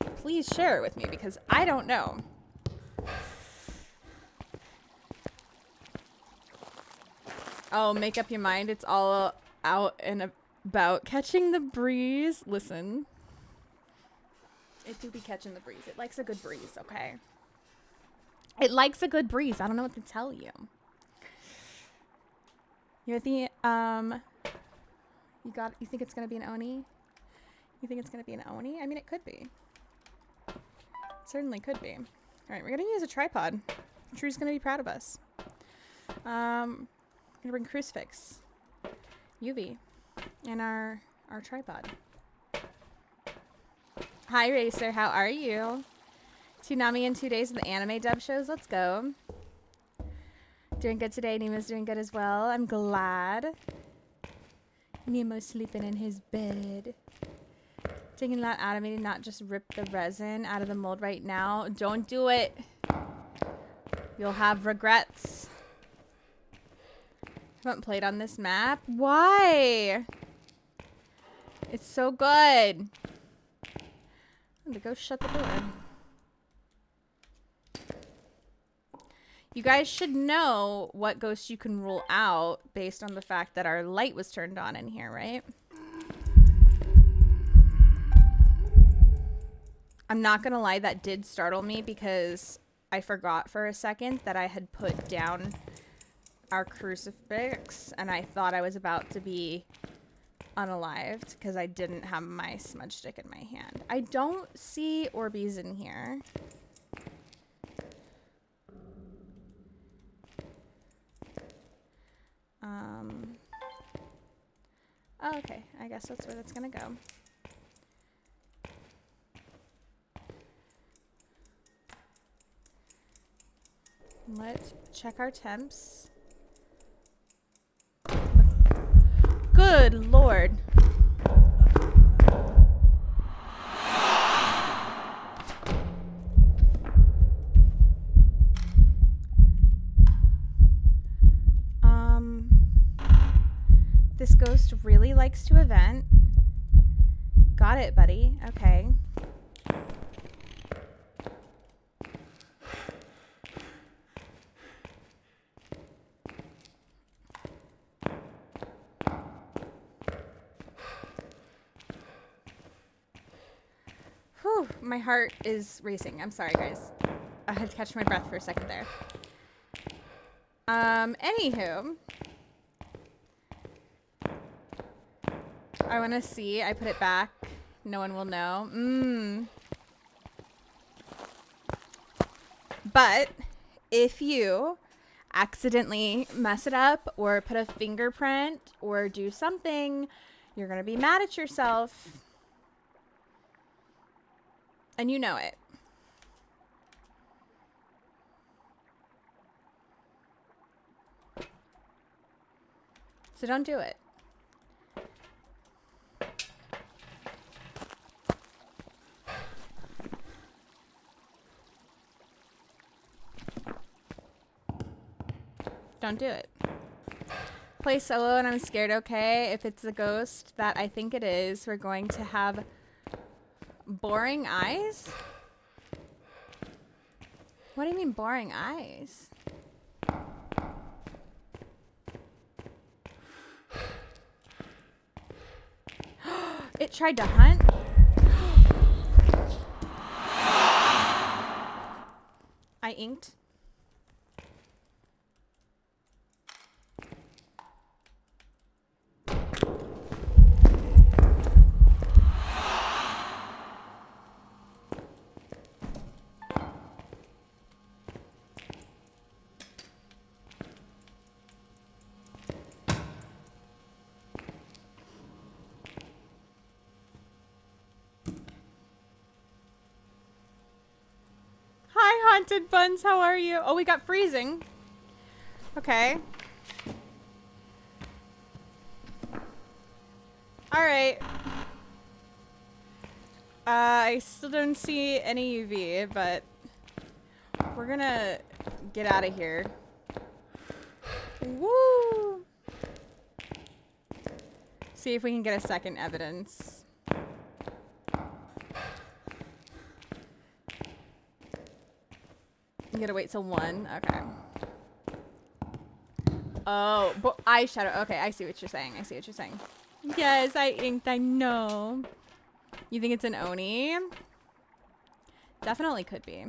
share it with me because I don't know. Oh, make up your mind. It's all out and about catching the breeze. Listen. It do be catching the breeze. It likes a good breeze, okay? It likes a good breeze. I don't know what to tell you. You're the, you think it's gonna be an Oni? You think it's gonna be an Oni? I mean, it could be. It certainly could be. All right, we're gonna use a tripod. Drew's gonna be proud of us. Gonna bring Crucifix, UV, and our tripod. Hi, Racer. How are you? Toonami in 2 days of the anime dub shows. Let's go. Doing good today. Nemo's doing good as well. I'm glad. Nemo's sleeping in his bed. Taking that out of me to not just rip the resin out of the mold right now. Don't do it. You'll have regrets. Haven't played on this map. Why? It's so good. I'm gonna go shut the door. You guys should know what ghosts you can rule out based on the fact that our light was turned on in here, right? I'm not gonna lie, that did startle me because I forgot for a second that I had put down our crucifix and I thought I was about to be unalived because I didn't have my smudge stick in my hand. I don't see Orbeez in here. Oh, okay. I guess that's where that's gonna go. Let's check our temps. Good Lord. This ghost really likes to event. Got it, buddy. Okay. Whew, my heart is racing. I'm sorry, guys. I had to catch my breath for a second there. Anywho. I want to see. I put it back. No one will know. But if you accidentally mess it up or put a fingerprint or do something, you're going to be mad at yourself. And you know it. So don't do it. Don't do it. Play solo and I'm scared, okay? If it's a ghost that I think it is, we're going to have boring eyes? What do you mean boring eyes? It tried to hunt? I inked. Haunted Buns, how are you? Oh, we got freezing. Okay. Alright. I still don't see any UV, but we're gonna get out of here. Woo! See if we can get a second evidence. You gotta wait till 1. Okay. Oh, but eyeshadow. Okay, I see what you're saying. I see what you're saying. Yes, I inked. I know. You think it's an Oni? Definitely could be.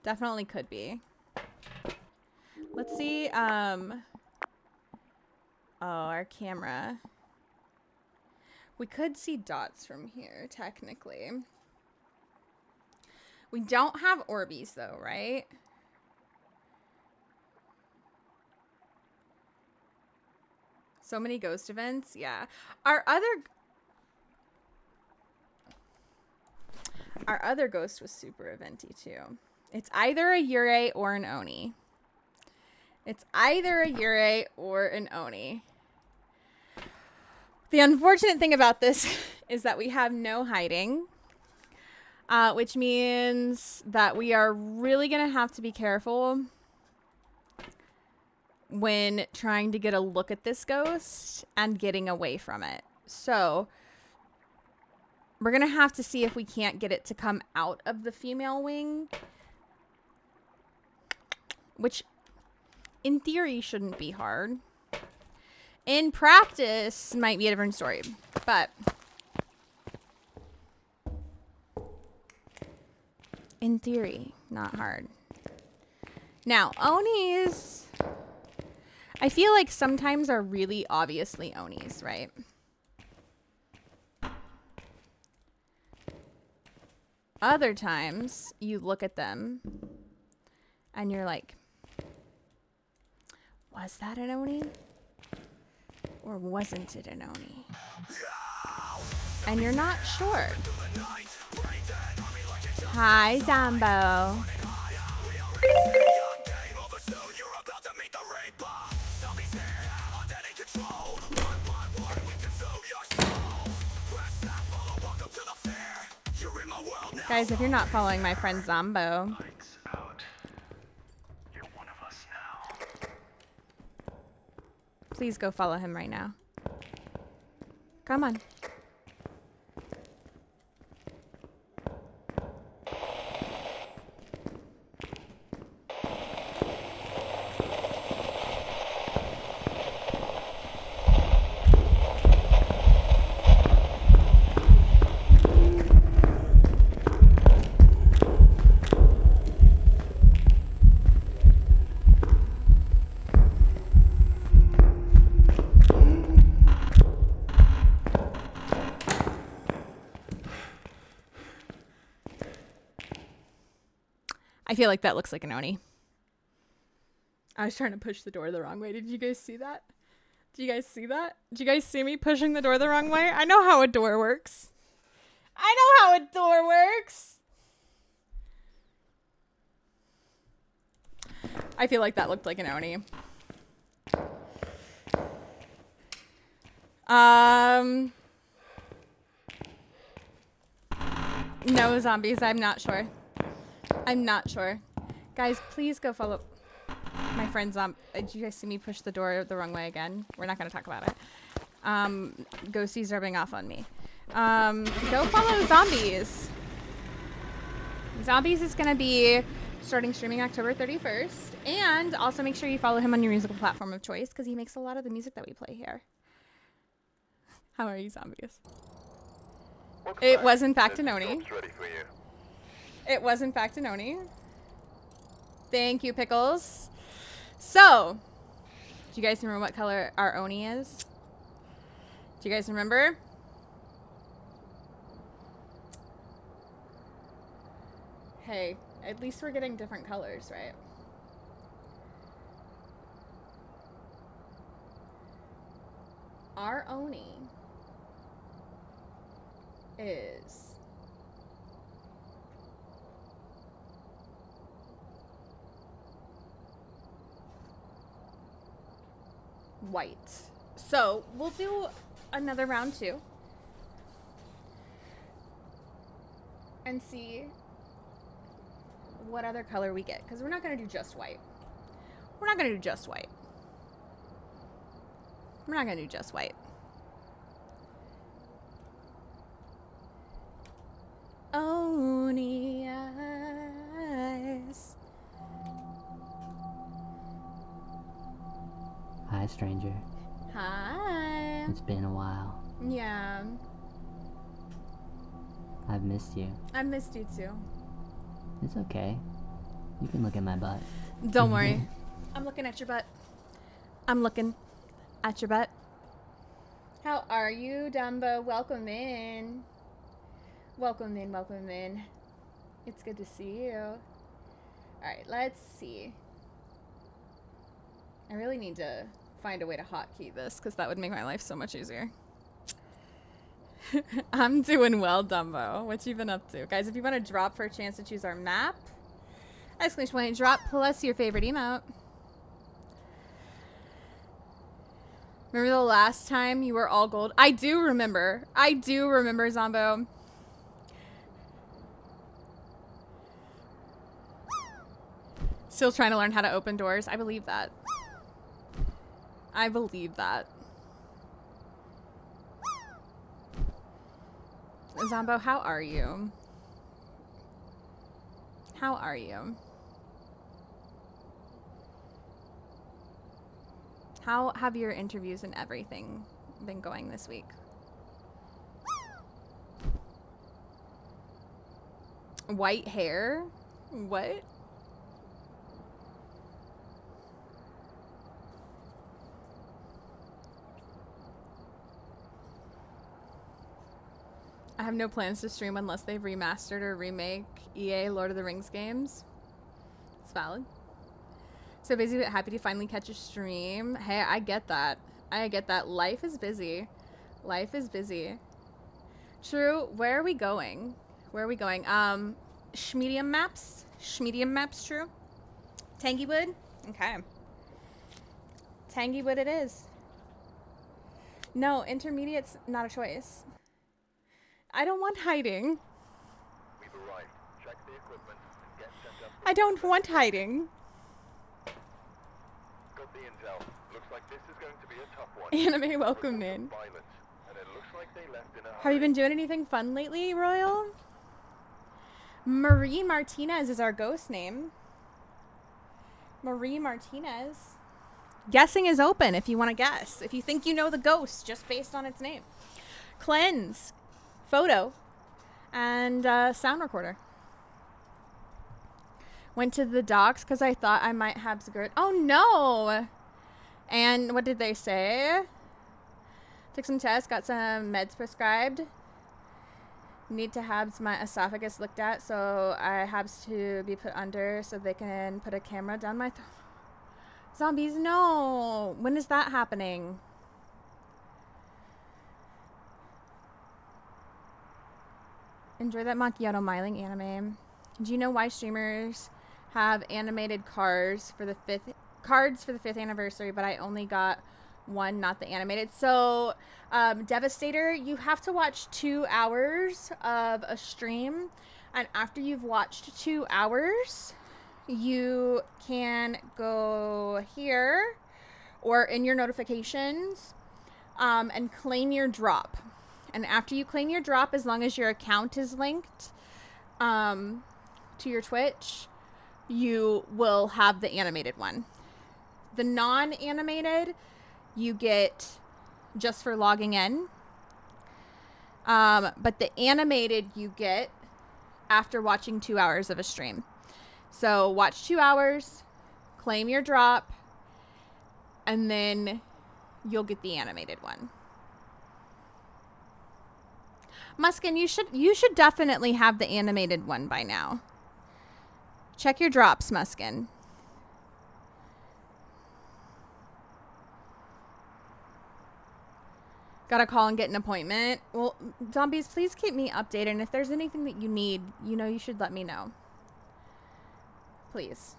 Definitely could be. Let's see. Oh, our camera. We could see dots from here, technically. We don't have Orbeez, though, right? So many ghost events. Yeah. Our other ghost was super eventy, too. It's either a Yurei or an Oni. It's either a Yurei or an Oni. The unfortunate thing about this is that we have no hiding, which means that we are really going to have to be careful when trying to get a look at this ghost and getting away from it. So we're going to have to see if we can't get it to come out of the female wing, which in theory shouldn't be hard. In practice might be a different story, but in theory, not hard. Now, Onis, I feel like sometimes are really obviously Onis, right? Other times, you look at them and you're like, was that an Oni? Or wasn't it an Oni? And you're not sure. Hi, Zambo. Guys, if you're not following my friend Zombo, please go follow him right now. Come on. I feel like that looks like an Oni. I was trying to push the door the wrong way. Did you guys see that? Did you guys see that? Did you guys see me pushing the door the wrong way? I know how a door works. I know how a door works. I feel like that looked like an Oni. No zombies. I'm not sure. I'm not sure. Guys, please go follow my friend Did you guys see me push the door the wrong way again? We're not going to talk about it. Ghosties rubbing off on me. Go follow Zombies. Zombies is going to be starting streaming October 31st. And also make sure you follow him on your musical platform of choice because he makes a lot of the music that we play here. How are you, Zombies? It was in fact an Oni. It was in fact an Oni. Thank you, Pickles. So, do you guys remember what color our Oni is? Do you guys remember? Hey, at least we're getting different colors, right? Our Oni is white. So we'll do another round 2 and see what other color we get, because we're not going to do just white. We're not going to do just white. We're not going to do just white. Oni eyes. Hi, stranger. Hi. It's been a while. Yeah. I've missed you. I missed you too. It's okay. You can look at my butt. Don't worry. I'm looking at your butt. I'm looking at your butt. How are you, Dumbo? Welcome in. Welcome in, welcome in. It's good to see you. Alright, let's see. I really need to find a way to hotkey this, because that would make my life so much easier. I'm doing well, Dumbo. What you been up to? Guys, if you want to drop for a chance to choose our map, exclamation point drop plus your favorite emote. Remember the last time you were all gold? I do remember. I do remember, Zombo. Still trying to learn how to open doors. I believe that. I believe that. Zombo, how are you? How are you? How have your interviews and everything been going this week? White hair? What? I have no plans to stream unless they've remastered or remake EA Lord of the Rings games. It's valid. So basically, happy to finally catch a stream. Hey, I get that. I get that. Life is busy. Life is busy. True. Where are we going? Where are we going? Schmedium maps? Schmedium maps, true? Tangywood? Okay. Tangywood it is. No, intermediate's not a choice. I don't want hiding. We've arrived. Check the equipment and get set up. I don't want hiding. Got the intel. Looks like this is going to be a tough one. Anime, welcome in. Violence, and it looks like they left in a Have you been doing anything fun lately, Royal? Marie Martinez is our ghost name. Marie Martinez. Guessing is open if you want to guess. If you think you know the ghost just based on its name. Cleanse. Photo. And sound recorder. Went to the docs because I thought I might have Zgurt. Oh no! And what did they say? Took some tests, got some meds prescribed. Need to have my esophagus looked at, so I have to be put under so they can put a camera down my throat. Zombies, no! When is that happening? Enjoy that macchiato miling anime. Do you know why streamers have animated cards for the fifth anniversary, but I only got one, not the animated? So, Devastator, you have to watch 2 hours of a stream, and after you've watched 2 hours, you can go here or in your notifications and claim your drop. And after you claim your drop, as long as your account is linked to your Twitch, you will have the animated one. The non-animated, you get just for logging in. But the animated you get after watching 2 hours of a stream. So watch 2 hours, claim your drop, and then you'll get the animated one. Muskin, you should definitely have the animated one by now. Check your drops, Muskin. Gotta call and get an appointment. Well, zombies, please keep me updated. And if there's anything that you need, you should let me know. Please.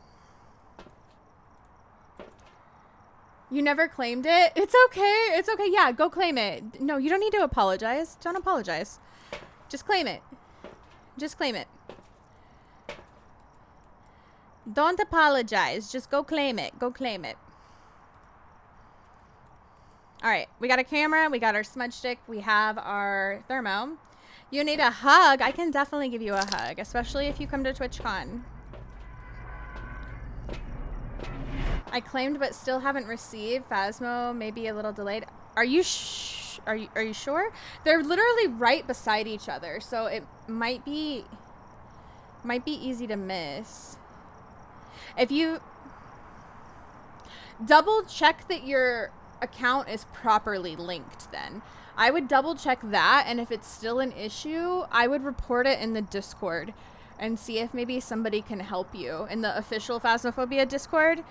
You never claimed it? It's okay. It's okay. Yeah, go claim it. No, you don't need to apologize. Don't apologize. Just claim it. Just claim it. Don't apologize. Just go claim it. Go claim it. All right. We got a camera. We got our smudge stick. We have our thermo. You need a hug. I can definitely give you a hug, especially if you come to TwitchCon. I claimed but still haven't received. Phasmo may be a little delayed. Are you are you sure? They're literally right beside each other, so it might be Might be easy to miss. If you double check that your account is properly linked, then I would double check that, and if it's still an issue, I would report it in the Discord and see if maybe somebody can help you in the official Phasmophobia Discord.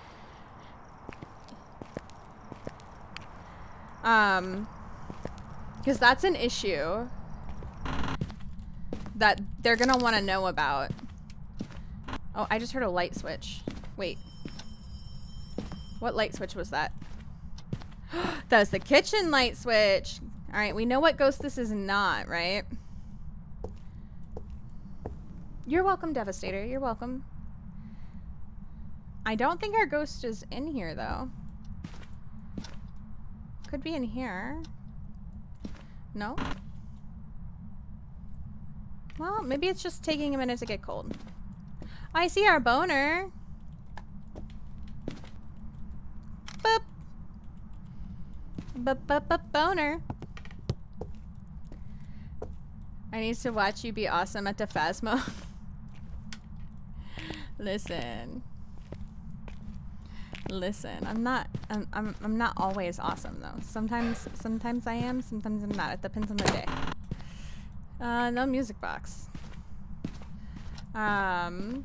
Because that's an issue that they're gonna want to know about. Oh, I just heard a light switch. Wait. What light switch was that? That was the kitchen light switch. All right, we know what ghost this is not, right? You're welcome, Devastator. You're welcome. I don't think our ghost is in here, though. Could be in here. No? Well, maybe it's just taking a minute to get cold. I see our boner. Boop. Boner. I need to watch you be awesome at the Phasmo. Listen. Listen, I'm not always awesome though. Sometimes I am, sometimes I'm not. It depends on the day. No music box. And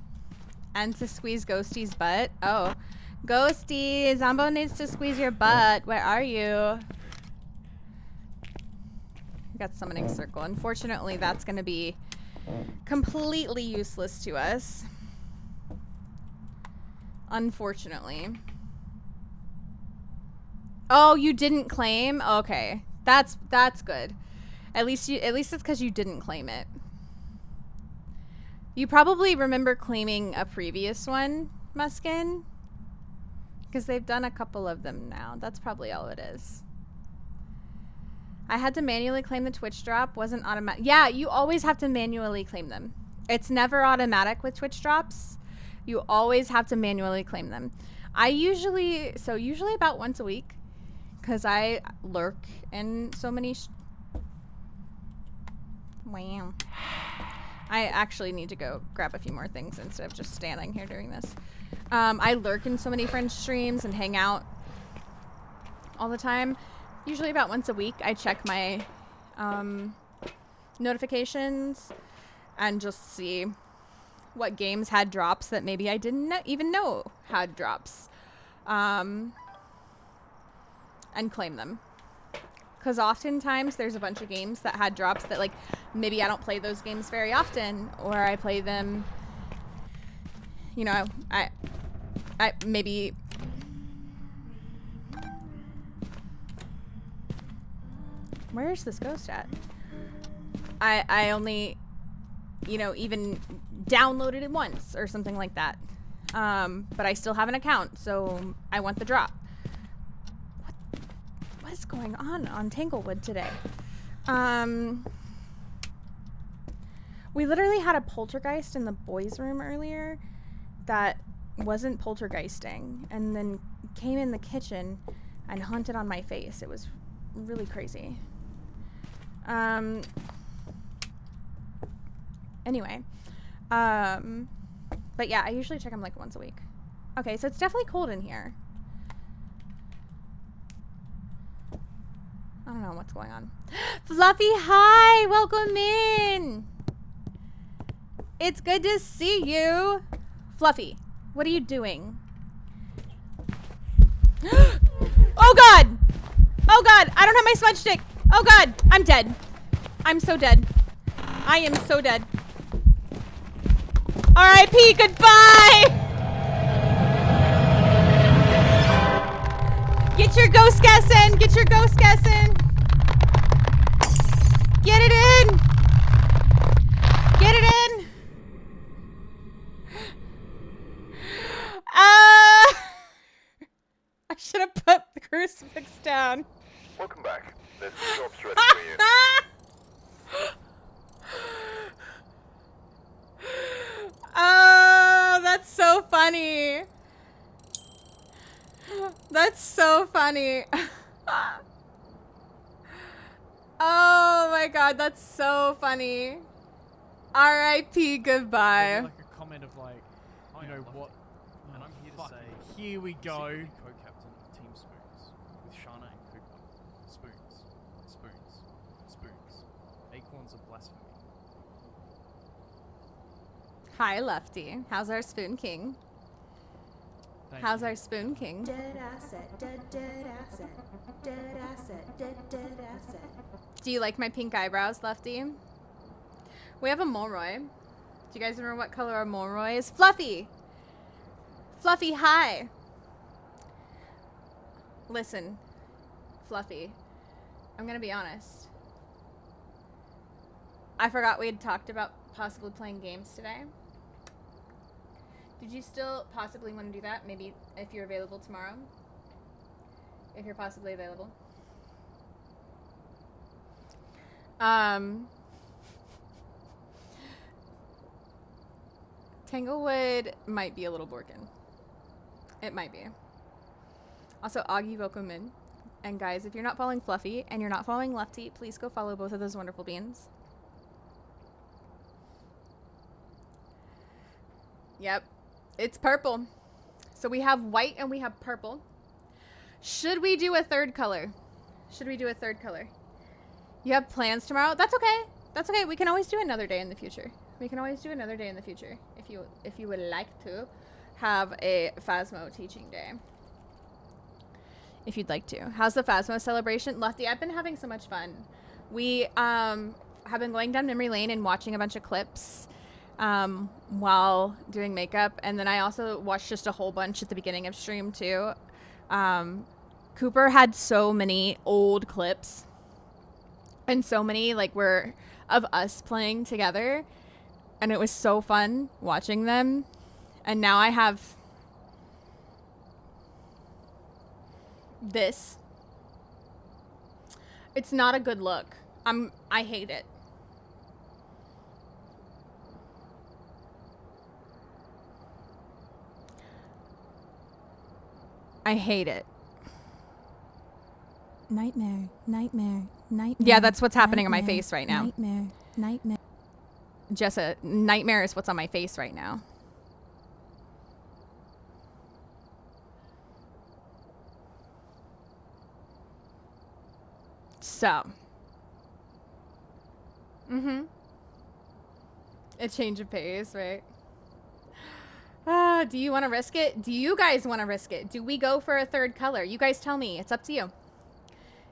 to squeeze Ghosty's butt. Oh. Ghosty, Zombo needs to squeeze your butt. Where are you? We got summoning circle. Unfortunately, that's gonna be completely useless to us. Unfortunately. Oh, you didn't claim? Okay. That's good. At least it's because you didn't claim it. You probably remember claiming a previous one, Muskin. Because they've done a couple of them now. That's probably all it is. I had to manually claim the Twitch drop. Wasn't automatic. Yeah, you always have to manually claim them. It's never automatic with Twitch drops. You always have to manually claim them. I usually about once a week. Because I lurk in so many... Wow. I actually need to go grab a few more things instead of just standing here doing this. I lurk in so many friends' streams and hang out all the time. Usually about once a week, I check my notifications and just see what games had drops that maybe I didn't even know had drops. And claim them. Because oftentimes there's a bunch of games that had drops that, like, maybe I don't play those games very often, or I play them, you know, I maybe... Where's this ghost at? I only, you know, even downloaded it once or something like that. But I still have an account, so I want the drop. What is going on Tanglewood today? We literally had a poltergeist in the boys' room earlier that wasn't poltergeisting, and then came in the kitchen and hunted on my face. It was really crazy. Anyway. But yeah, I usually check them like once a week. Okay, so it's definitely cold in here. I don't know what's going on. Fluffy, hi! Welcome in! It's good to see you! Fluffy, what are you doing? Oh god! Oh god! I don't have my smudge stick! Oh god! I'm dead. I'm so dead. I am so dead. R.I.P. Goodbye! Get your ghost guess in! Get your ghost guess in! Get it in! Get it in! I should have put the crucifix down. Welcome back. There's some jobs ready for you. Oh, that's so funny. That's so funny. Oh my god, that's so funny. R.I.P. Goodbye. Like a comment of like, you know what? And I'm here to Fuck, say, here we go. secretly co-captain of Team Spoons with Shana and Cooper. Spoons, spoons, spoons. Acorns of blasphemy. Hi, Lefty. How's our Spoon King? How's our Spoon King? Dead asset, dead asset, dead asset, dead asset. Do you like my pink eyebrows, Lefty? We have a Molroy. Do you guys remember what color our Molroy is? Fluffy! Fluffy, hi! Listen, Fluffy, I'm gonna be honest. I forgot we had talked about possibly playing games today. Did you still possibly want to do that? Maybe if you're available tomorrow? If you're possibly available. Tanglewood might be a little broken. It might be. Also, Augie, welcome in. And guys, if you're not following Fluffy and you're not following Lefty, please go follow both of those wonderful beans. Yep. It's purple. So we have white and we have purple. Should we do a third color? Should we do a third color? You have plans tomorrow? That's okay. That's okay. We can always do another day in the future. We can always do another day in the future if you would like to have a Phasmo teaching day. If you'd like to. How's the Phasmo celebration? Lefty, I've been having so much fun. We have been going down memory lane and watching a bunch of clips while doing makeup, and then I also watched just a whole bunch at the beginning of stream too. Cooper had so many old clips and so many like were of us playing together, and it was so fun watching them. And now I have this. It's not a good look. I hate it. I hate it. Nightmare, nightmare, nightmare. Yeah, that's what's happening on my face right now. Nightmare, nightmare. Jessa, nightmare is what's on my face right now. So. A change of pace, right? Do you want to risk it? Do you guys want to risk it? Do we go for a third color? You guys tell me. It's up to you.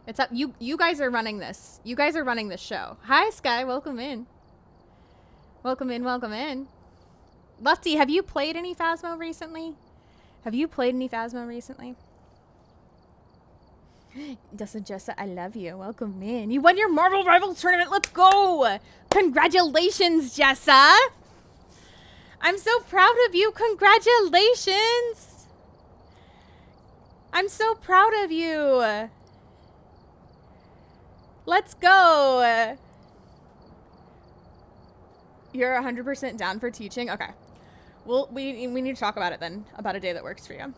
It's up. You guys are running this. You guys are running this show. Hi, Sky. Welcome in. Welcome in. Welcome in. Lefty, have you played any Phasmo recently? Have you played any Phasmo recently? Jessa, I love you. Welcome in. You won your Marvel Rivals tournament. Let's go. Congratulations, Jessa. I'm so proud of you. Congratulations. I'm so proud of you. Let's go. You're 100% down for teaching? Okay. Well, we need to talk about it then. About a day that works for you.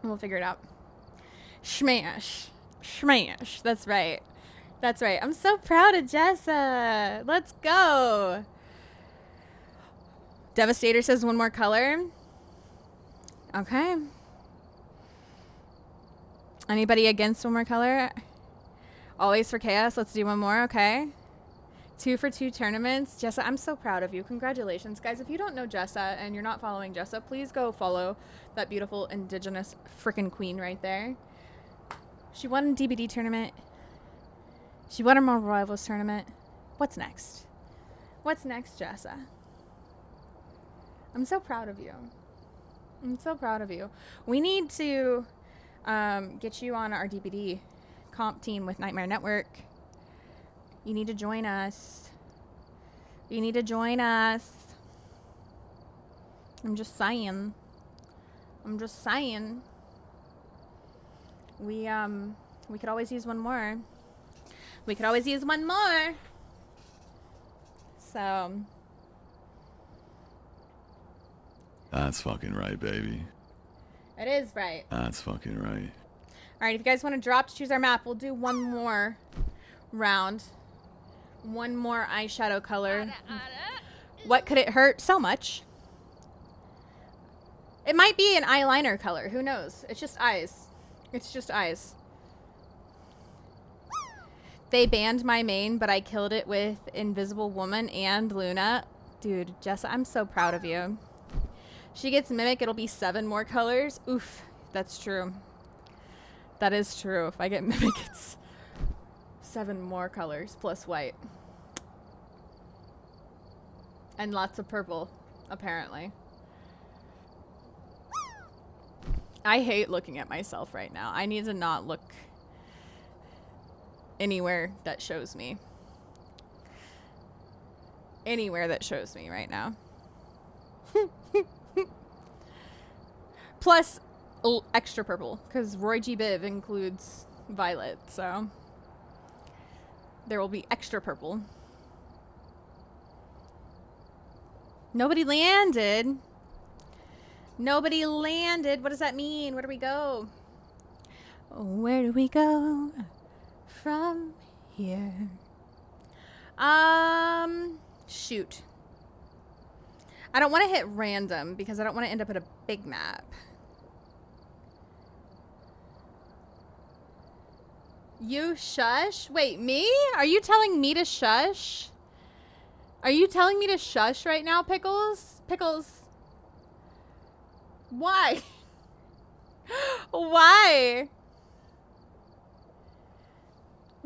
We'll figure it out. Smash. Smash. That's right. That's right. I'm so proud of Jessa. Let's go. Devastator says one more color. Okay. Anybody against one more color? Always for chaos. Let's do one more. Okay. 2 for 2 tournaments. Jessa, I'm so proud of you. Congratulations. Guys, if you don't know Jessa and you're not following Jessa, please go follow that beautiful Indigenous freaking queen right there. She won a DBD tournament. She won a Marvel Rivals tournament. What's next? What's next, Jessa? I'm so proud of you. I'm so proud of you. We need to get you on our DBD comp team with Nightmare Network. You need to join us. You need to join us. I'm just saying. I'm just saying. We could always use one more. We could always use one more. So. That's fucking right, baby. It is right. That's fucking right. All right, if you guys want to drop to choose our map, we'll do one more round. One more eyeshadow color. What could it hurt so much? It might be an eyeliner color. Who knows? It's just eyes. It's just eyes. They banned my main, but I killed it with Invisible Woman and Luna. Dude, Jessa, I'm so proud of you. She gets Mimic, it'll be 7 more colors. Oof, that's true. That is true. If I get Mimic, it's 7 more colors plus white. And lots of purple, apparently. I hate looking at myself right now. I need to not look anywhere that shows me. Anywhere that shows me right now. Plus extra purple, because Roy G. Biv includes violet, so there will be extra purple. Nobody landed. Nobody landed. What does that mean? Where do we go? Where do we go from here? Shoot. I don't want to hit random because I don't want to end up at a big map. You shush? Wait, me? Are you telling me to shush? Are you telling me to shush right now, Pickles? Pickles. Why? Why?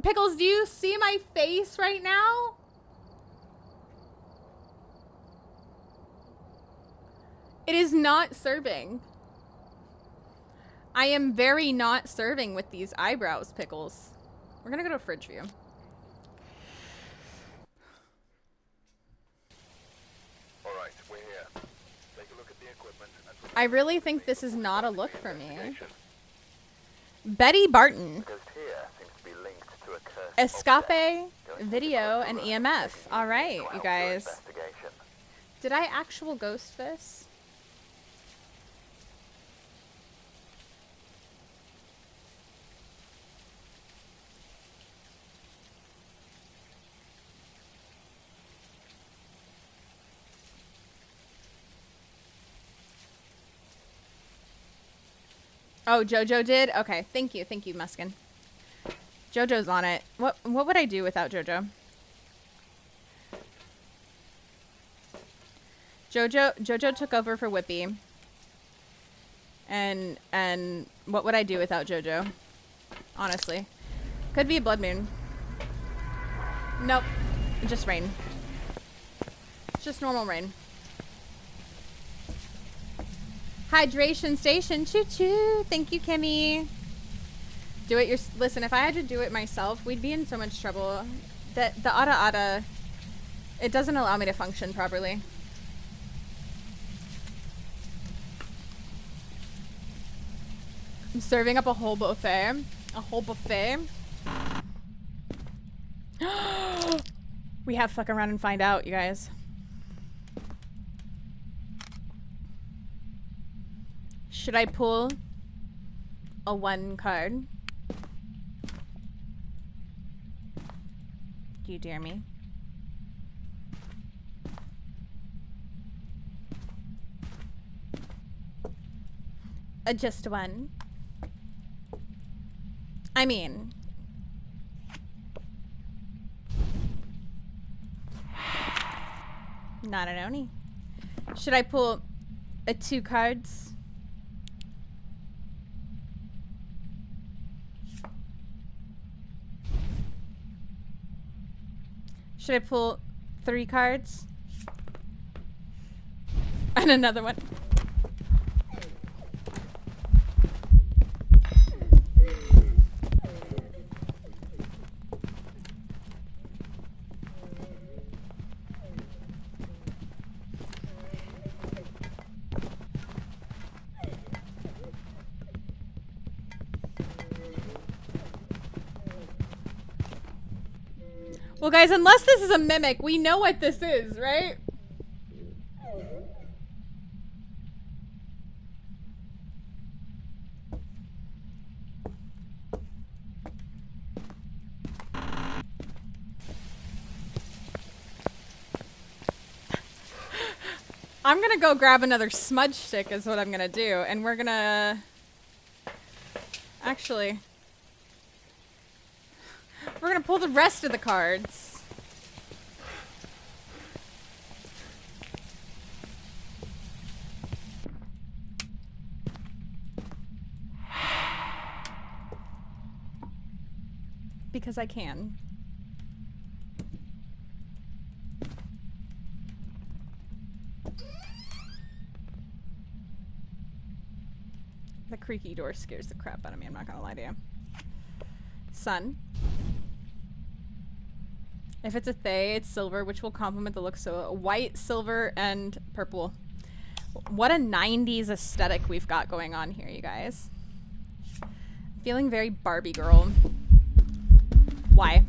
Pickles, do you see my face right now? It is not serving. I am very not serving with these eyebrows, Pickles. We're gonna go to fridge view. Alright, we're here. Take a look at the equipment and I really think this is not a look for me. Betty Barton. Escape, video, and EMF. Alright, you guys. Did I actual ghost this? Oh, Jojo did? Okay, thank you, Muskin. Jojo's on it. What would I do without Jojo? Jojo took over for Whippy. And what would I do without Jojo? Honestly. Could be a blood moon. Nope. Just rain. Just normal rain. Hydration station, choo choo. Thank you, Kimmy. Do it listen, if I had to do it myself, we'd be in so much trouble. The Ada, it doesn't allow me to function properly. I'm serving up a whole buffet. A whole buffet. We have fuck around and find out, you guys. Should I pull a 1 card? Do you dare me? Just 1. I mean, not an Oni. Should I pull 2 cards? Should I pull 3 cards? And another one. Well, guys, unless this is a mimic, we know what this is, right? I'm gonna go grab another smudge stick is what I'm gonna do. And we're gonna... Actually... We're gonna pull the rest of the cards. Because I can. The creaky door scares the crap out of me, I'm not gonna lie to you. Sun. If it's a Thay, it's silver, which will complement the look. So white, silver, and purple. What a 90s aesthetic we've got going on here, you guys. Feeling very Barbie girl. Why?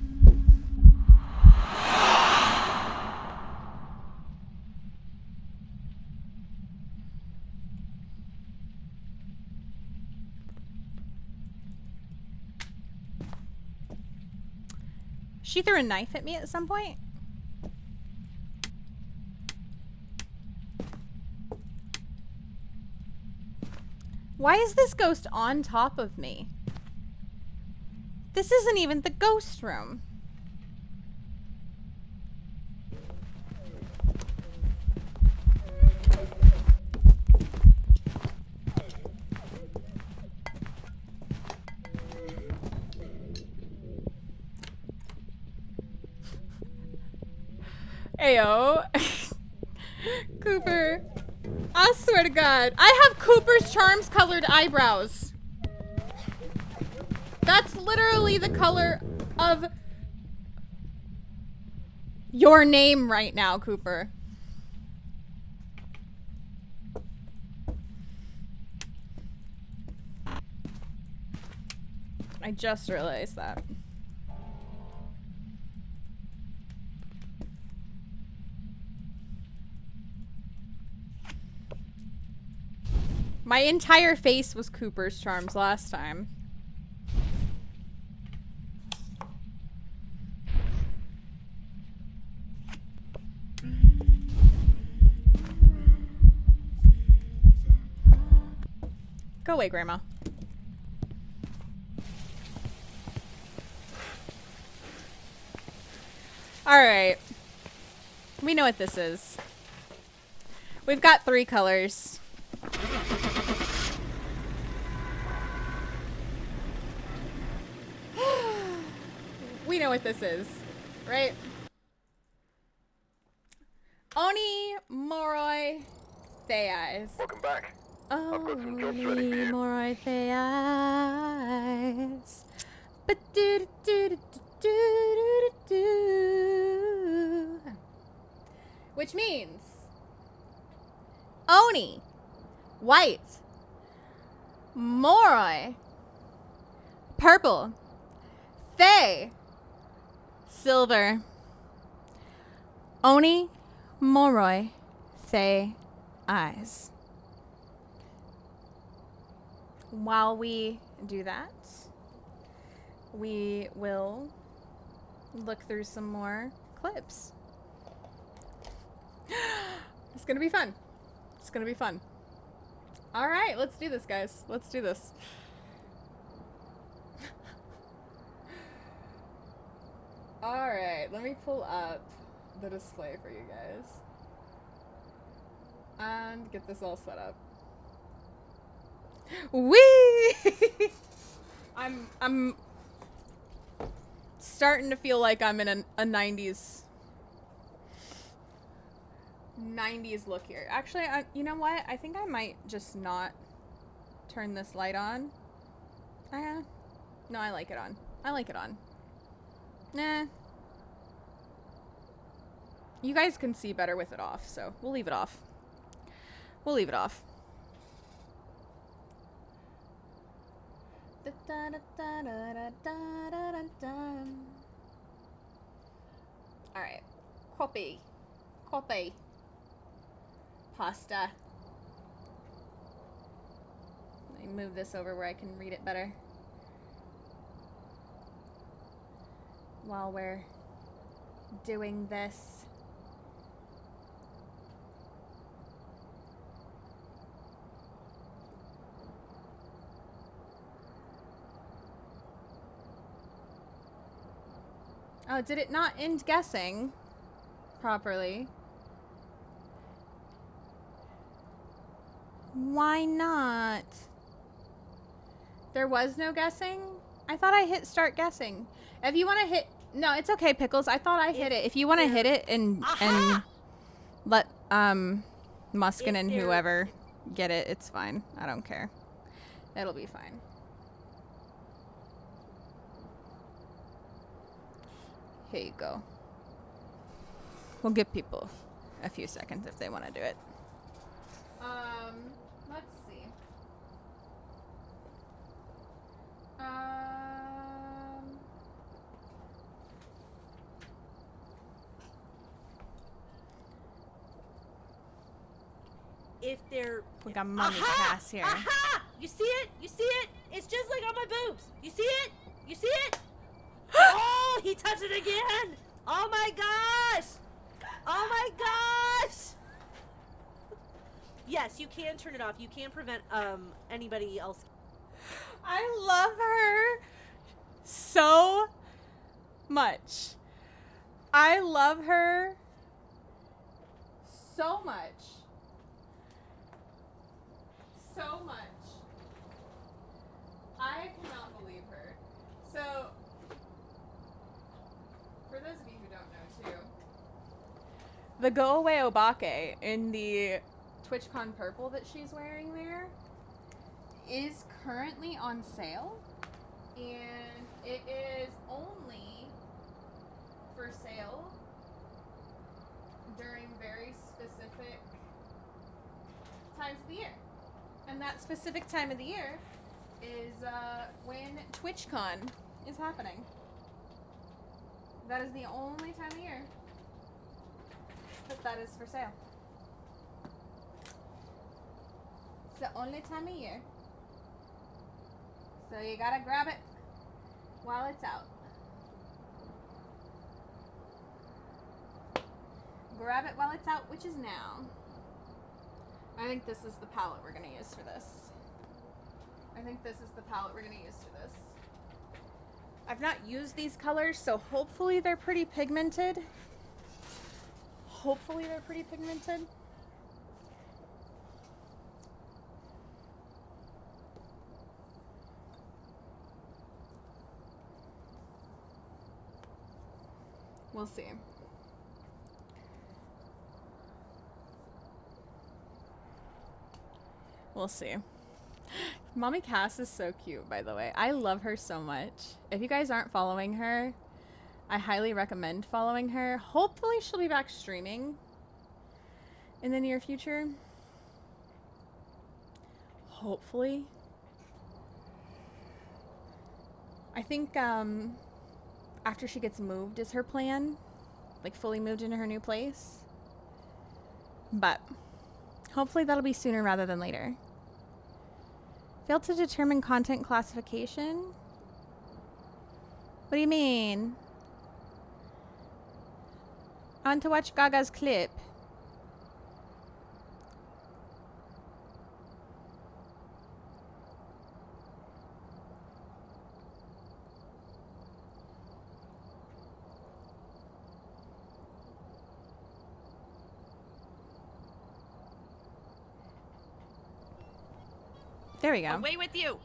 She threw a knife at me at some point. Why is this ghost on top of me? This isn't even the ghost room. Ayo. Cooper. I swear to God. I have Cooper's Charms colored eyebrows. That's literally the color of your name right now, Cooper. I just realized that. My entire face was Cooper's Charms last time. Go away, Grandma. Alright. We know what this is. We've got 3 colors. We know what this is, right? Oni, Moroi, Thay Eyes. Welcome back. I've got some jobs ready for Oni, you. Moroi, Thay Eyes. Ba-do-do-do-do-do-do-do. Which means Oni, white, Moroi, purple, Thay, silver. Oni, Moroi, Thay Eyes. While we do that, we will look through some more clips. It's gonna be fun. It's gonna be fun. All right, let's do this, guys. Let's do this. All right, let me pull up the display for you guys and get this all set up. Whee! I'm starting to feel like I'm in a 90s look here. Actually, you know what? I think I might just not turn this light on. No, I like it on. I like it on. Nah. You guys can see better with it off, so we'll leave it off. We'll leave it off. Alright. Copy. Copy. Pasta. Let me move this over where I can read it better. While we're doing this. Oh, did it not end guessing properly? Why not? There was no guessing? I thought I hit start guessing. If you want to hit... No, it's okay, Pickles. I thought I hit it. If you want to hit it and let Muskin and whoever get it, it's fine. I don't care. It'll be fine. Here you go. We'll give people a few seconds if they want to do it. Let's see. If they're... We got Mommy Cass here. Aha! You see it? You see it? It's just like on my boobs. You see it? You see it? Oh, he touched it again! Oh my gosh! Oh my gosh! Yes, you can turn it off. You can prevent anybody else. I love her so much. I love her so much. So much. I cannot believe her. So, for those of you who don't know too, the Go Away Obake in the TwitchCon purple that she's wearing there is currently on sale, and it is only for sale during very specific times of the year. And that specific time of the year is when TwitchCon is happening. That is the only time of year that is for sale. It's the only time of year. So you gotta grab it while it's out. Grab it while it's out, which is now. I think this is the palette we're gonna use for this. I've not used these colors, so hopefully they're pretty pigmented. We'll see. We'll see. Mommy Cass is so cute, by the way. I love her so much. If you guys aren't following her, I highly recommend following her. Hopefully she'll be back streaming in the near future. Hopefully. I think after she gets moved is her plan. Like fully moved into her new place. But hopefully that'll be sooner rather than later. Failed to determine content classification? What do you mean? I want to watch Gaga's clip. There we go. Away with you!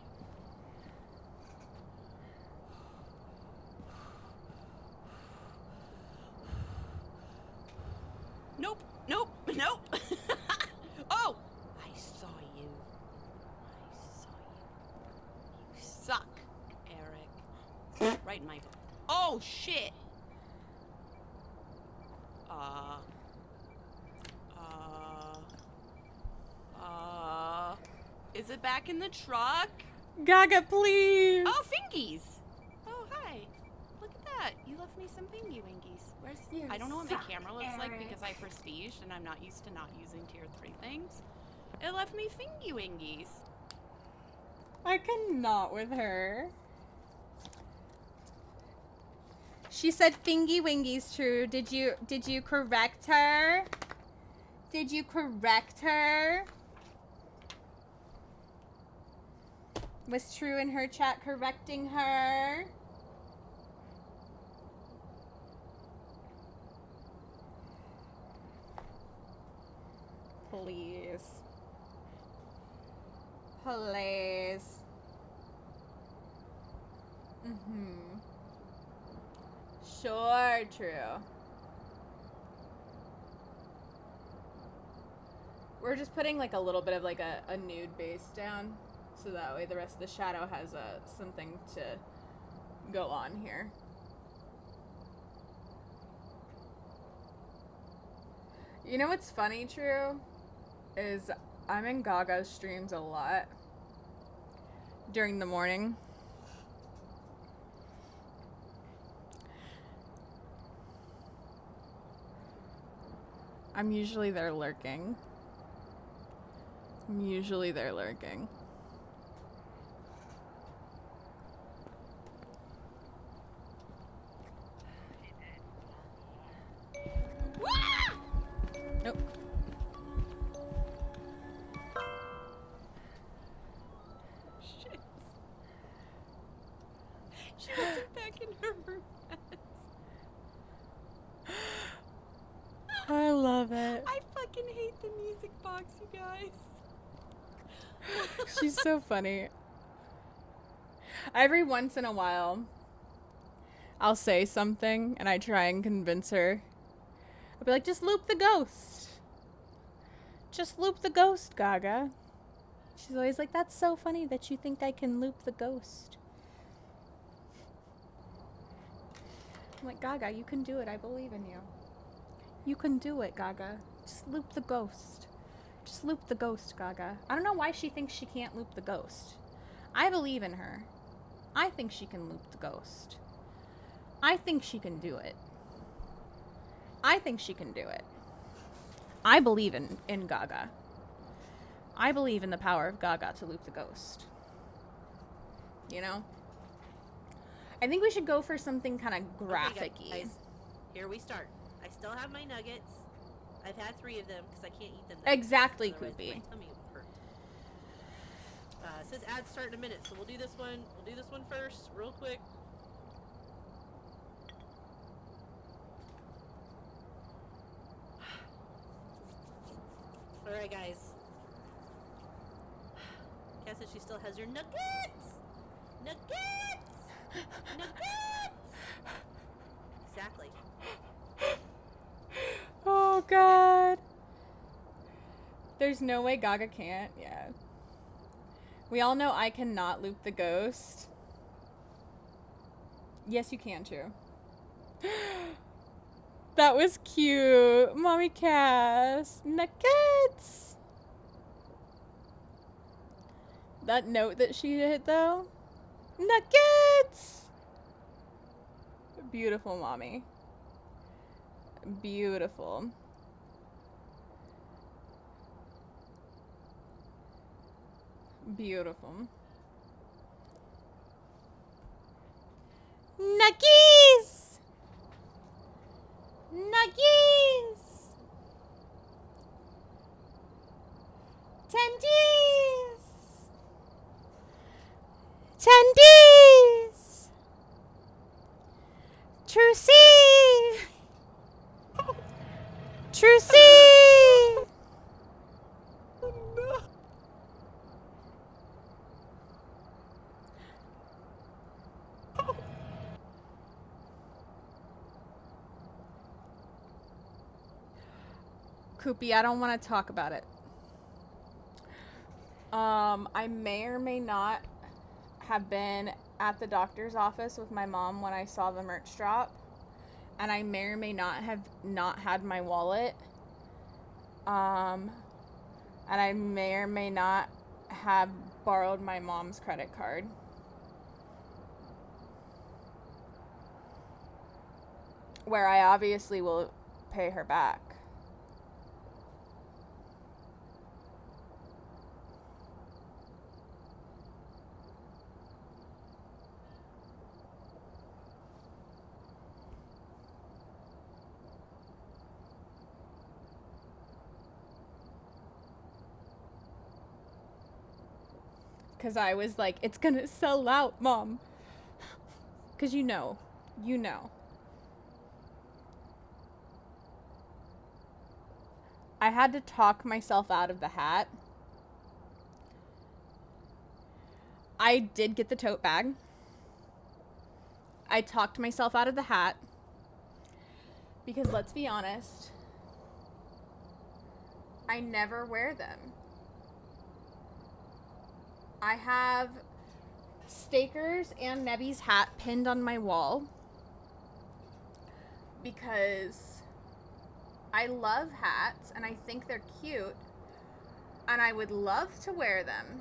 Nope, nope, nope! Oh! I saw you. You suck, Eric. Right in my... Oh, shit! Is it back in the truck? Gaga, please! Oh, fingies! Oh, hi. Look at that. You left me some fingy wingies. Where's... I don't know what my camera looks like because I prestige and I'm not used to not using tier 3 things. It left me fingy wingies. I cannot with her. She said fingy wingies true. Did you correct her? Did you correct her? Was True in her chat correcting her? Please. Please. Mm-hmm. Sure, true. We're just putting like a little bit of like a nude base down, so that way the rest of the shadow has something to go on here. You know what's funny, True? Is I'm in Gaga's streams a lot during the morning. I'm usually there lurking. Nope. Shit. She wasn't back in her room. I love it. I fucking hate the music box, you guys. She's so funny. Every once in a while, I'll say something and I try and convince her. I'll be like, just loop the ghost. Just loop the ghost, Gaga. She's always like, that's so funny that you think I can loop the ghost. I'm like, Gaga, you can do it. I believe in you. You can do it, Gaga. Just loop the ghost. Just loop the ghost, Gaga. I don't know why she thinks she can't loop the ghost. I believe in her. I think she can loop the ghost. I think she can do it. I think she can do it. I believe in Gaga. I believe in the power of Gaga to loop the ghost. You know? I think we should go for something kind of graphic-y. Okay, guys, here we start. I still have my nuggets. I've had 3 of them because I can't eat them. Exactly, Otherwise Koopy. my tummy will hurt. It says ads start in a minute, so we'll do this one. We'll do this one first, real quick. All right, guys. Cass says she still has her nuggets. Nuggets. Nuggets. Exactly. Oh, God. There's no way Gaga can't. Yeah. We all know I cannot loop the ghost. Yes, you can, True. That was cute. Mommy Cass. Nuggets. That note that she hit, though. Nuggets. Beautiful, Mommy. Beautiful. Beautiful. Nuggies! Nuggies! Tendies! Tendies! Trucy! Trucy! Koopy, I don't want to talk about it. I may or may not have been at the doctor's office with my mom when I saw the merch drop. And I may or may not have not had my wallet. And I may or may not have borrowed my mom's credit card. Where I obviously will pay her back. Because I was like, it's going to sell out, Mom. Because you know. I had to talk myself out of the hat. I did get the tote bag. I talked myself out of the hat. Because let's be honest, I never wear them. I have Staker's and Nebby's hat pinned on my wall because I love hats and I think they're cute and I would love to wear them.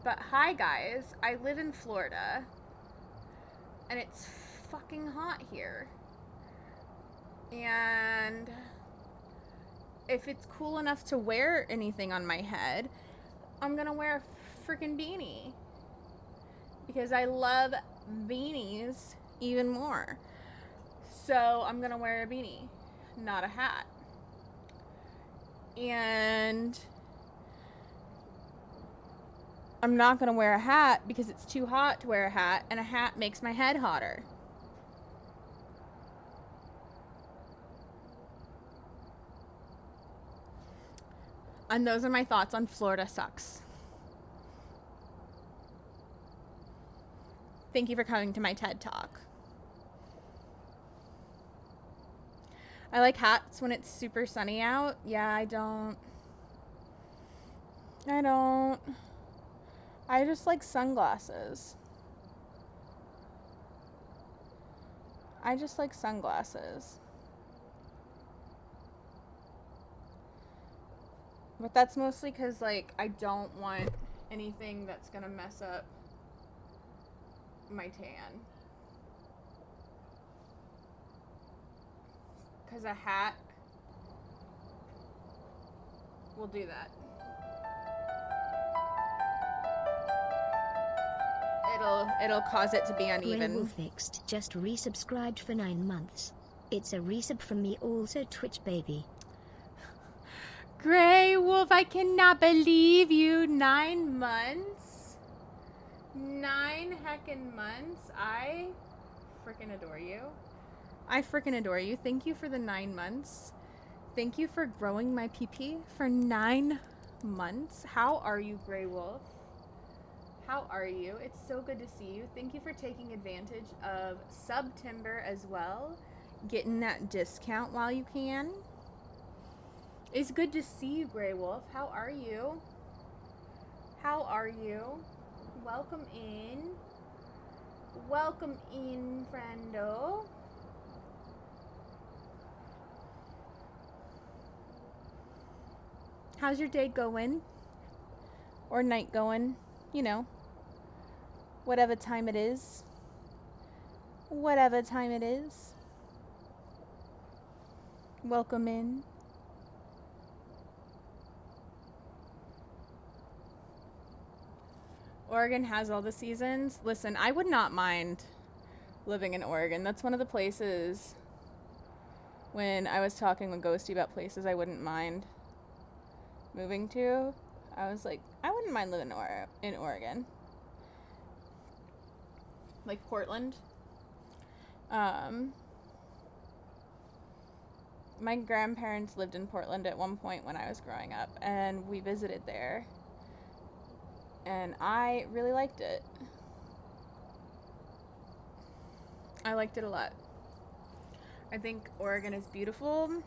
But hi guys, I live in Florida and it's fucking hot here. And if it's cool enough to wear anything on my head, I'm gonna wear a freaking beanie. Because I love beanies even more. So I'm gonna wear a beanie, not a hat. And I'm not gonna wear a hat because it's too hot to wear a hat, and a hat makes my head hotter. And those are my thoughts on Florida sucks. Thank you for coming to my TED Talk. I like hats when it's super sunny out. Yeah, I don't. I just like sunglasses. I just like sunglasses. But that's mostly because, like, I don't want anything that's gonna mess up my tan. Because a hat will do that. It'll cause it to be uneven. Grey Wolfixed just resubscribed for 9 months. It's a resub from me, also Twitch baby. Grey Wolf, I cannot believe you. 9 months? 9 heckin' months? I freaking adore you. I freaking adore you. Thank you for the 9 months. Thank you for growing my PP for 9 months. How are you, Grey Wolf? How are you? It's so good to see you. Thank you for taking advantage of September as well. Getting that discount while you can. It's good to see you, Grey Wolf. How are you? How are you? Welcome in. Welcome in, friendo. How's your day going? Or night going? You know. Whatever time it is. Whatever time it is. Welcome in. Oregon has all the seasons. Listen, I would not mind living in Oregon. That's one of the places, when I was talking with Ghosty about places I wouldn't mind moving to, I was like, I wouldn't mind living in Oregon. Like Portland. My grandparents lived in Portland at one point when I was growing up, and we visited there. And I really liked it. I liked it a lot. I think Oregon is beautiful.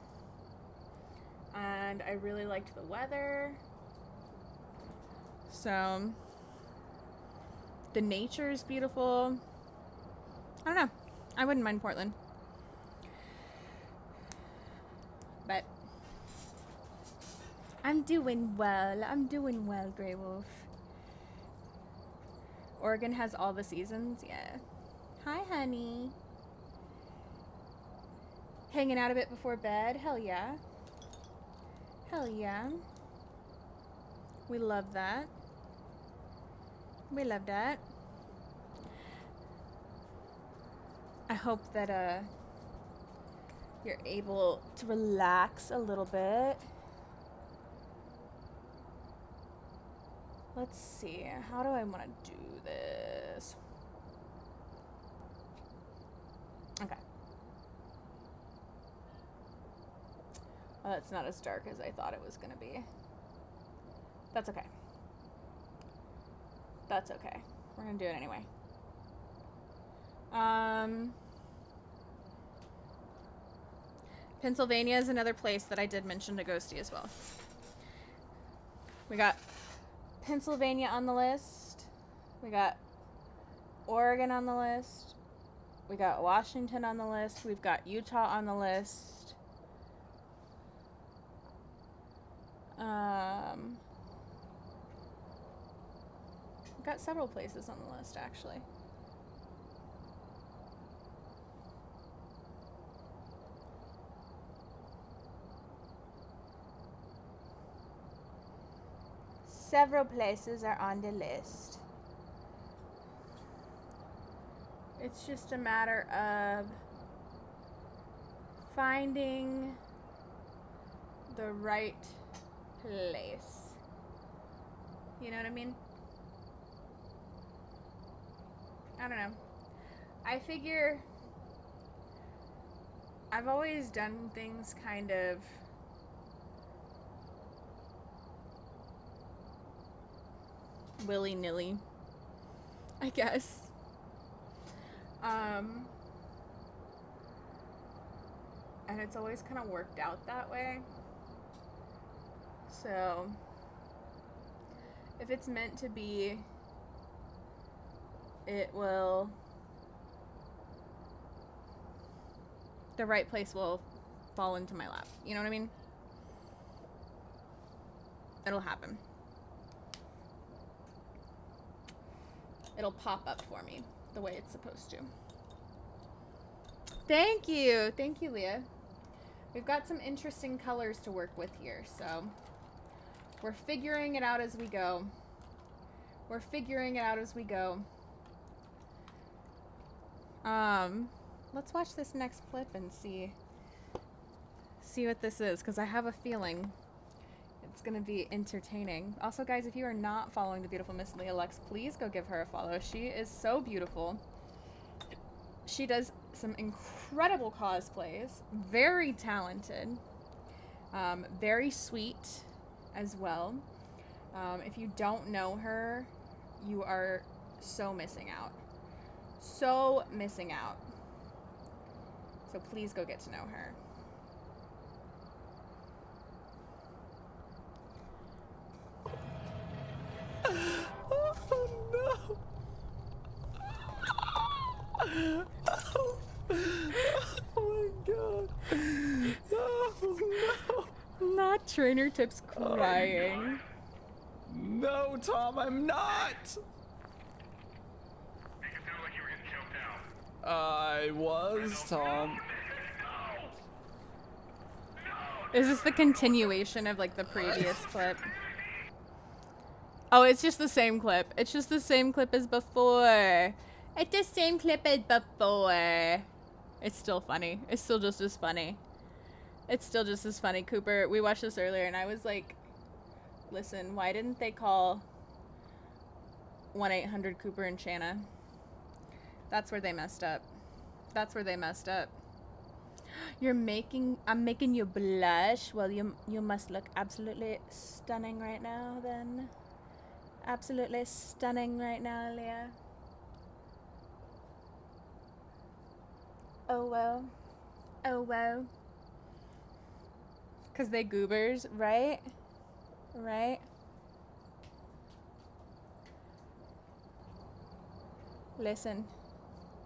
And I really liked the weather. So, the nature is beautiful. I don't know. I wouldn't mind Portland. But I'm doing well. I'm doing well, Grey Wolf. Oregon has all the seasons, yeah. Hi, honey. Hanging out a bit before bed? Hell yeah. Hell yeah. We love that. We love that. I hope that you're able to relax a little bit. Let's see. How do I want to do this? Okay. Oh, that's not as dark as I thought it was gonna be. That's okay. That's okay. We're gonna do it anyway. Pennsylvania is another place that I did mention to Ghosty as well. We got Pennsylvania on the list. We got Oregon on the list. We got Washington on the list. We've got Utah on the list. We've got several places on the list, actually. Several places are on the list. It's just a matter of finding the right place. You know what I mean? I don't know. I figure I've always done things kind of willy-nilly, I guess. And it's always kind of worked out that way. So, if it's meant to be, it will, the right place will fall into my lap. You know what I mean? It'll happen. It'll pop up for me the way it's supposed to. Thank you. Thank you, Leah. We've got some interesting colors to work with here, so we're figuring it out as we go. We're figuring it out as we go. Let's watch this next clip and see what this is, because I have a feeling it's gonna be entertaining. Also, guys, if you are not following the beautiful Miss Leah Lux, please go give her a follow. She is so beautiful. She does some incredible cosplays, very talented, very sweet as well. If you don't know her, you are so missing out. So missing out. So please go get to know her. Oh no! Oh my god! Oh no! Not Trainer Tips crying. No, Tom, I'm not! I was, Tom. Is this the continuation of like the previous clip? Oh, it's just the same clip. It's just the same clip as before. It's the same clip as before. It's still funny. It's still just as funny. It's still just as funny. Cooper, we watched this earlier and I was like, listen, why didn't they call 1-800 Cooper and Shana? That's where they messed up. That's where they messed up. I'm making you blush. Well, you must look absolutely stunning right now then. Absolutely stunning right now, Leah. Oh well. Oh well. 'Cause they goobers, right? Right? Listen,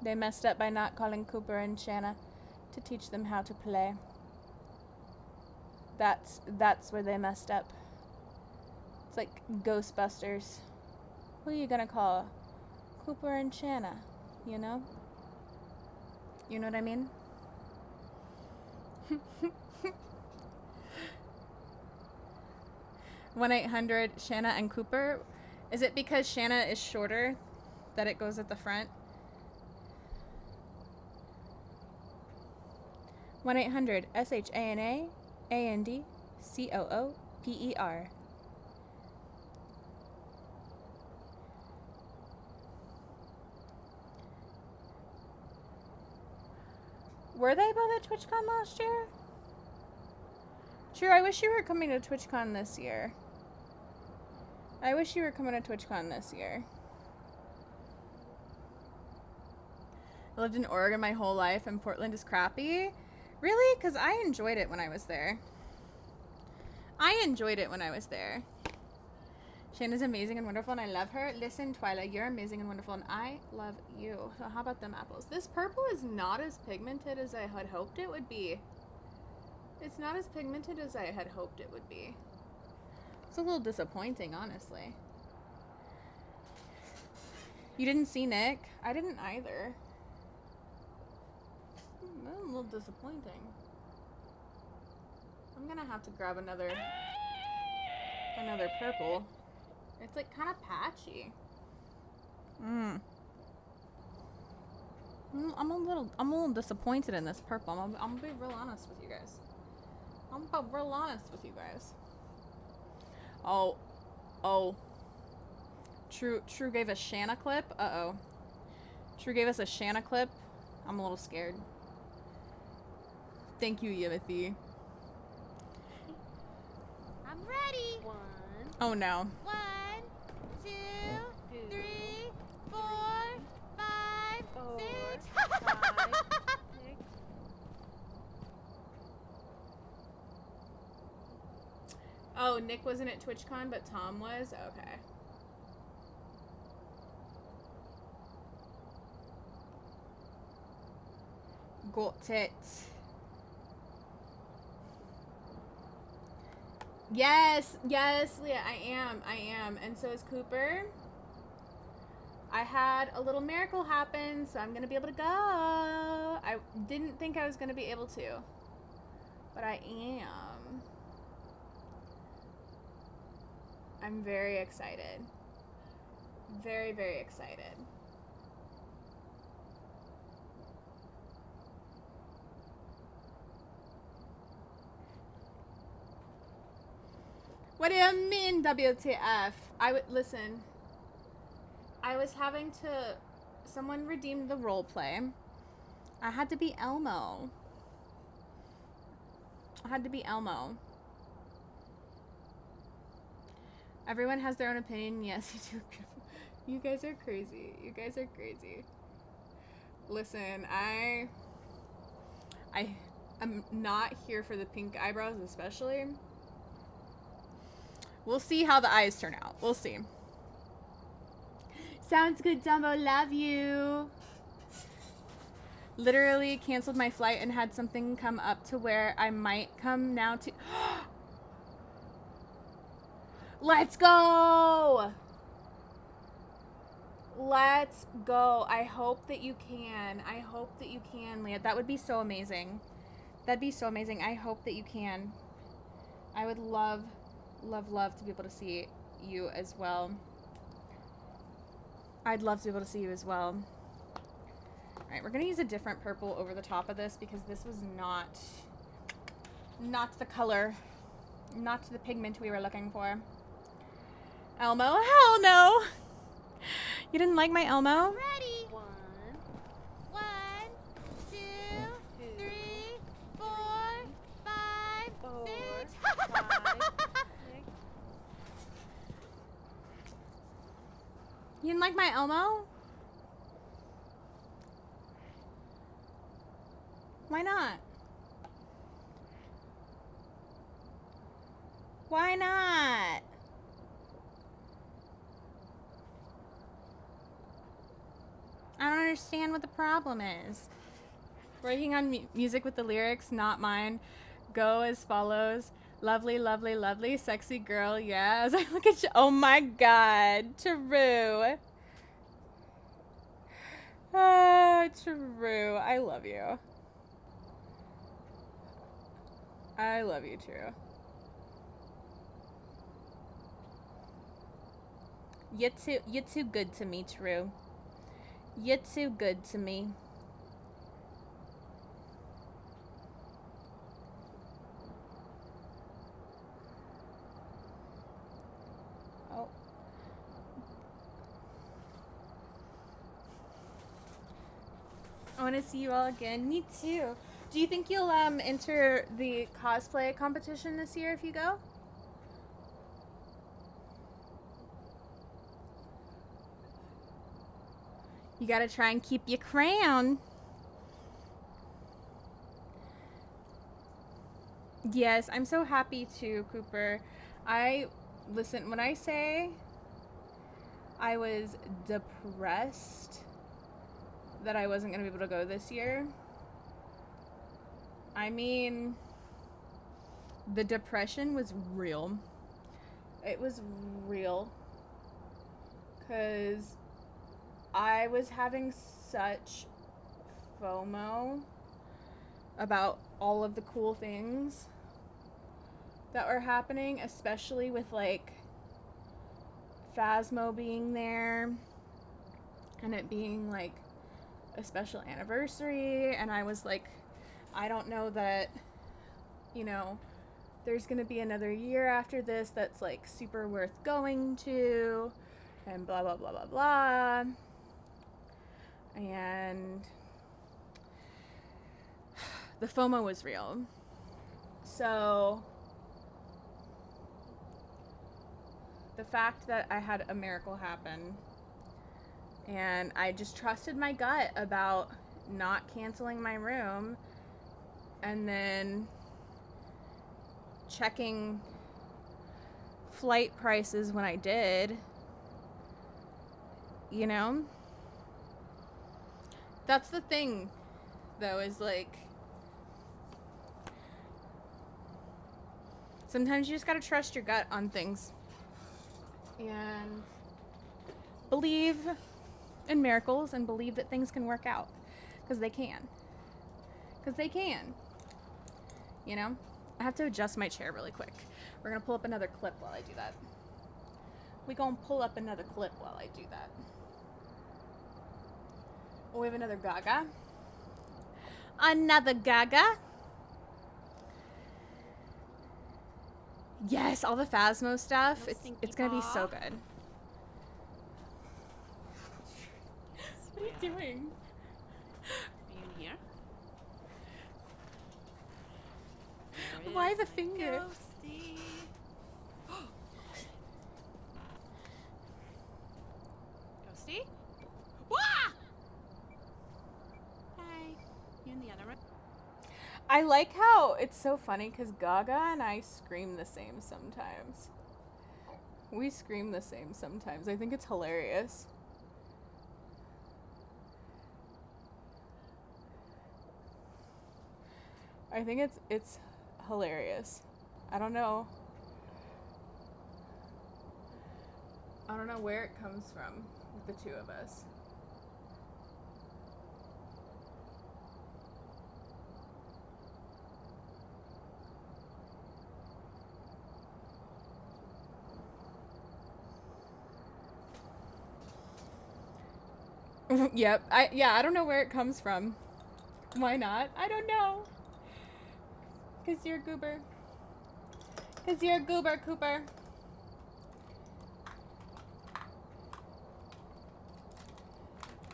they messed up by not calling Cooper and Shana to teach them how to play. That's where they messed up. It's like Ghostbusters. Who are you gonna call? Cooper and Shana, you know? You know what I mean? 1-800 Shana and Cooper. Is it because Shana is shorter that it goes at the front? 1-800 SHANA ANDCOOPER. Were they both at TwitchCon last year? True, I wish you were coming to TwitchCon this year. I wish you were coming to TwitchCon this year. I lived in Oregon my whole life and Portland is crappy. Really? Because I enjoyed it when I was there. I enjoyed it when I was there. Shana's amazing and wonderful and I love her. Listen, Twyla, you're amazing and wonderful and I love you. So how about them apples? This purple is not as pigmented as I had hoped it would be. It's not as pigmented as I had hoped it would be. It's a little disappointing, honestly. You didn't see Nick? I didn't either. That's a little disappointing. I'm gonna have to grab another purple. It's like kind of patchy. I'm a little disappointed in this purple. I'm gonna be real honest with you guys. Oh. True gave a Shana clip. Uh-oh. True gave us a Shana clip. I'm a little scared. Thank you, Yimothy. I'm ready. 1. Oh no. 1, 2, 3, 4, 5, 6. 5, 6. Oh, Nick wasn't at TwitchCon, but Tom was? Okay. Got it. Yes, Leah, I am. And so is Cooper. I had a little miracle happen, so I'm gonna be able to go. I didn't think I was gonna be able to, but I am. I'm very excited. Very, very excited. What do you mean, WTF? Listen. I was having to... Someone redeemed the role play. I had to be Elmo. Everyone has their own opinion. Yes, you do. You guys are crazy. Listen, I am not here for the pink eyebrows, especially. We'll see how the eyes turn out. We'll see. Sounds good, Dumbo. Love you. Literally canceled my flight and had something come up to where I might come now to... Let's go! Let's go. I hope that you can. Leah. That would be so amazing. That'd be so amazing. I hope that you can. I would love to be able to see you as well. I'd love to be able to see you as well. Alright, we're going to use a different purple over the top of this because this was not the color, not the pigment we were looking for. Elmo? Hell no! You didn't like my Elmo? Ready. 1, 2, 3, 4, 5, 6. 5, 6. You didn't like my Elmo? Why not? Why not? I don't understand what the problem is. Working on music with the lyrics, not mine. Go as follows. Lovely, lovely, lovely, sexy girl, yeah. As I look at you, oh my God, True. True, I love you. I love you, True. You're too good to me, True. You're too good to me. Oh. I want to see you all again. Me too. Do you think you'll enter the cosplay competition this year if you go? You gotta try and keep your crown. Yes, I'm so happy too, Cooper. Listen, when I say I was depressed that I wasn't gonna be able to go this year, I mean, the depression was real. It was real. 'Cause I was having such FOMO about all of the cool things that were happening, especially with like Phasmo being there and it being like a special anniversary, and I was like, I don't know that, you know, there's gonna be another year after this that's like super worth going to, and blah blah blah blah blah. And the FOMO was real. So the fact that I had a miracle happen and I just trusted my gut about not canceling my room, and then checking flight prices when I did, you know? That's the thing, though, is like, sometimes you just gotta trust your gut on things and believe in miracles and believe that things can work out, because they can. Because they can. You know? I have to adjust my chair really quick. We're gonna pull up another clip while I do that. We gonna pull up another clip while I do that. Oh, we have another Gaga. Another Gaga. Yes, all the Phasmo stuff. It's gonna be so good. What are you doing? Are you in here? Why the finger? Ghosty. Ghosty? Wah! Hi. You in the other room? I like how it's so funny because Gaga and I scream the same sometimes. We scream the same sometimes. I think it's hilarious. I think it's hilarious. I don't know where it comes from with the two of us. Yep. I don't know where it comes from. Why not? I don't know. 'Cause you're a goober. 'Cause you're a goober, Cooper.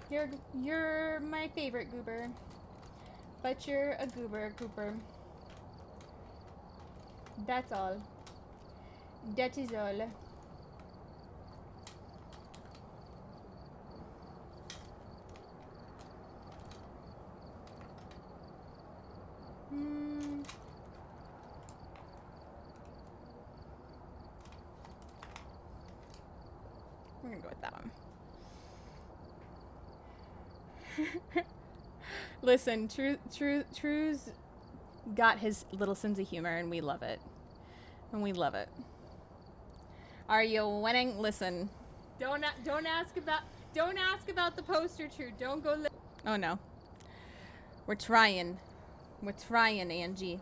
You're my favorite goober. But you're a goober, Cooper. That's all. That is all. We're gonna go with that one. Listen, True's got his little sense of humor, and we love it. And we love it. Are you winning? Listen. Don't ask about the poster, True. Don't go. Oh no. We're trying. We're trying, Angie.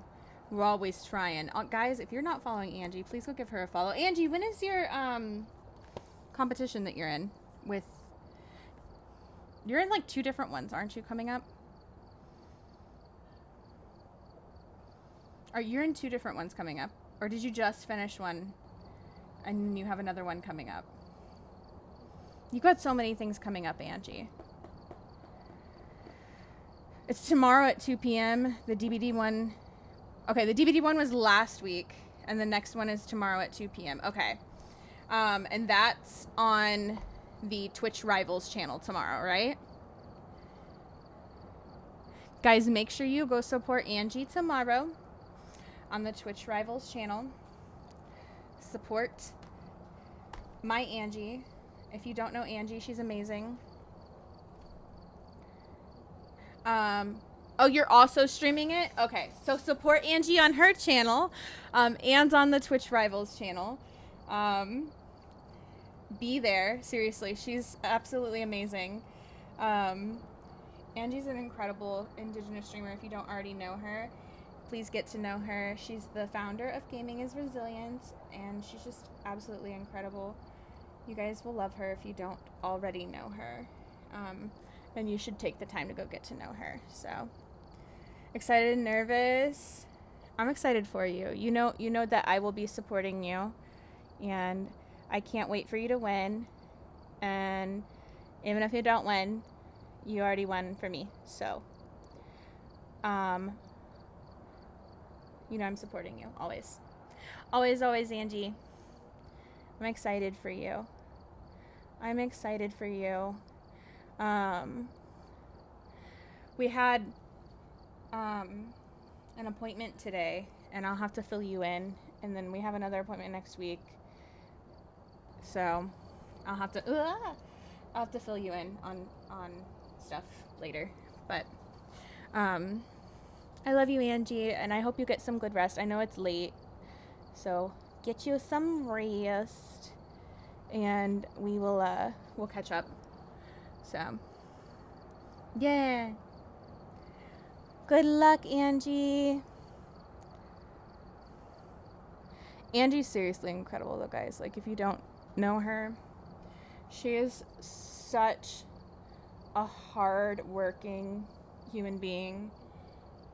We're always trying. Guys, if you're not following Angie, please go give her a follow. Angie, when is your competition that you're in with? You're in like 2 different ones, aren't you, coming up? You're in 2 different ones coming up, or did you just finish one and you have another one coming up? You got so many things coming up, Angie. It's tomorrow at 2 p.m. The DVD one. Okay, the DVD one was last week, and the next one is tomorrow at 2 p.m. Okay. And that's on the Twitch Rivals channel tomorrow, right? Guys, make sure you go support Angie tomorrow on the Twitch Rivals channel. Support my Angie. If you don't know Angie, she's amazing. Oh, you're also streaming it? Okay, so support Angie on her channel, and on the Twitch Rivals channel. Be there, seriously, she's absolutely amazing. Angie's an incredible Indigenous streamer. If you don't already know her, please get to know her. She's the founder of Gaming is Resilient, and she's just absolutely incredible. You guys will love her if you don't already know her. And you should take the time to go get to know her. So, excited and nervous. I'm excited for you. You know that I will be supporting you, and I can't wait for you to win. And even if you don't win, you already won for me. So, I'm supporting you always. Always, always, Angie. I'm excited for you. I'm excited for you. We had an appointment today, and I'll have to fill you in, and then we have another appointment next week. So I'll have to fill you in on stuff later. But I love you, Angie, and I hope you get some good rest. I know it's late, so get you some rest, and we'll catch up. So, yeah. Good luck, Angie. Angie's seriously incredible, though, guys. Like, if you don't know her, she is such a hard-working human being,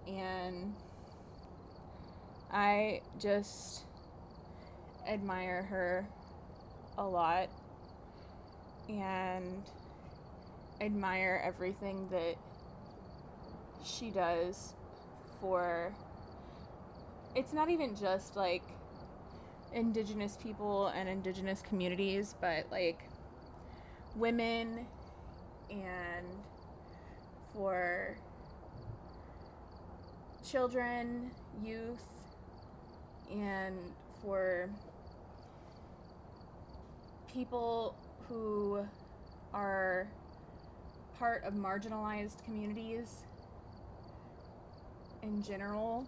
and I just admire her a lot, and admire everything that she does for, it's not even just like Indigenous people and Indigenous communities, but like women, and for children, youth, and for people who are part of marginalized communities in general.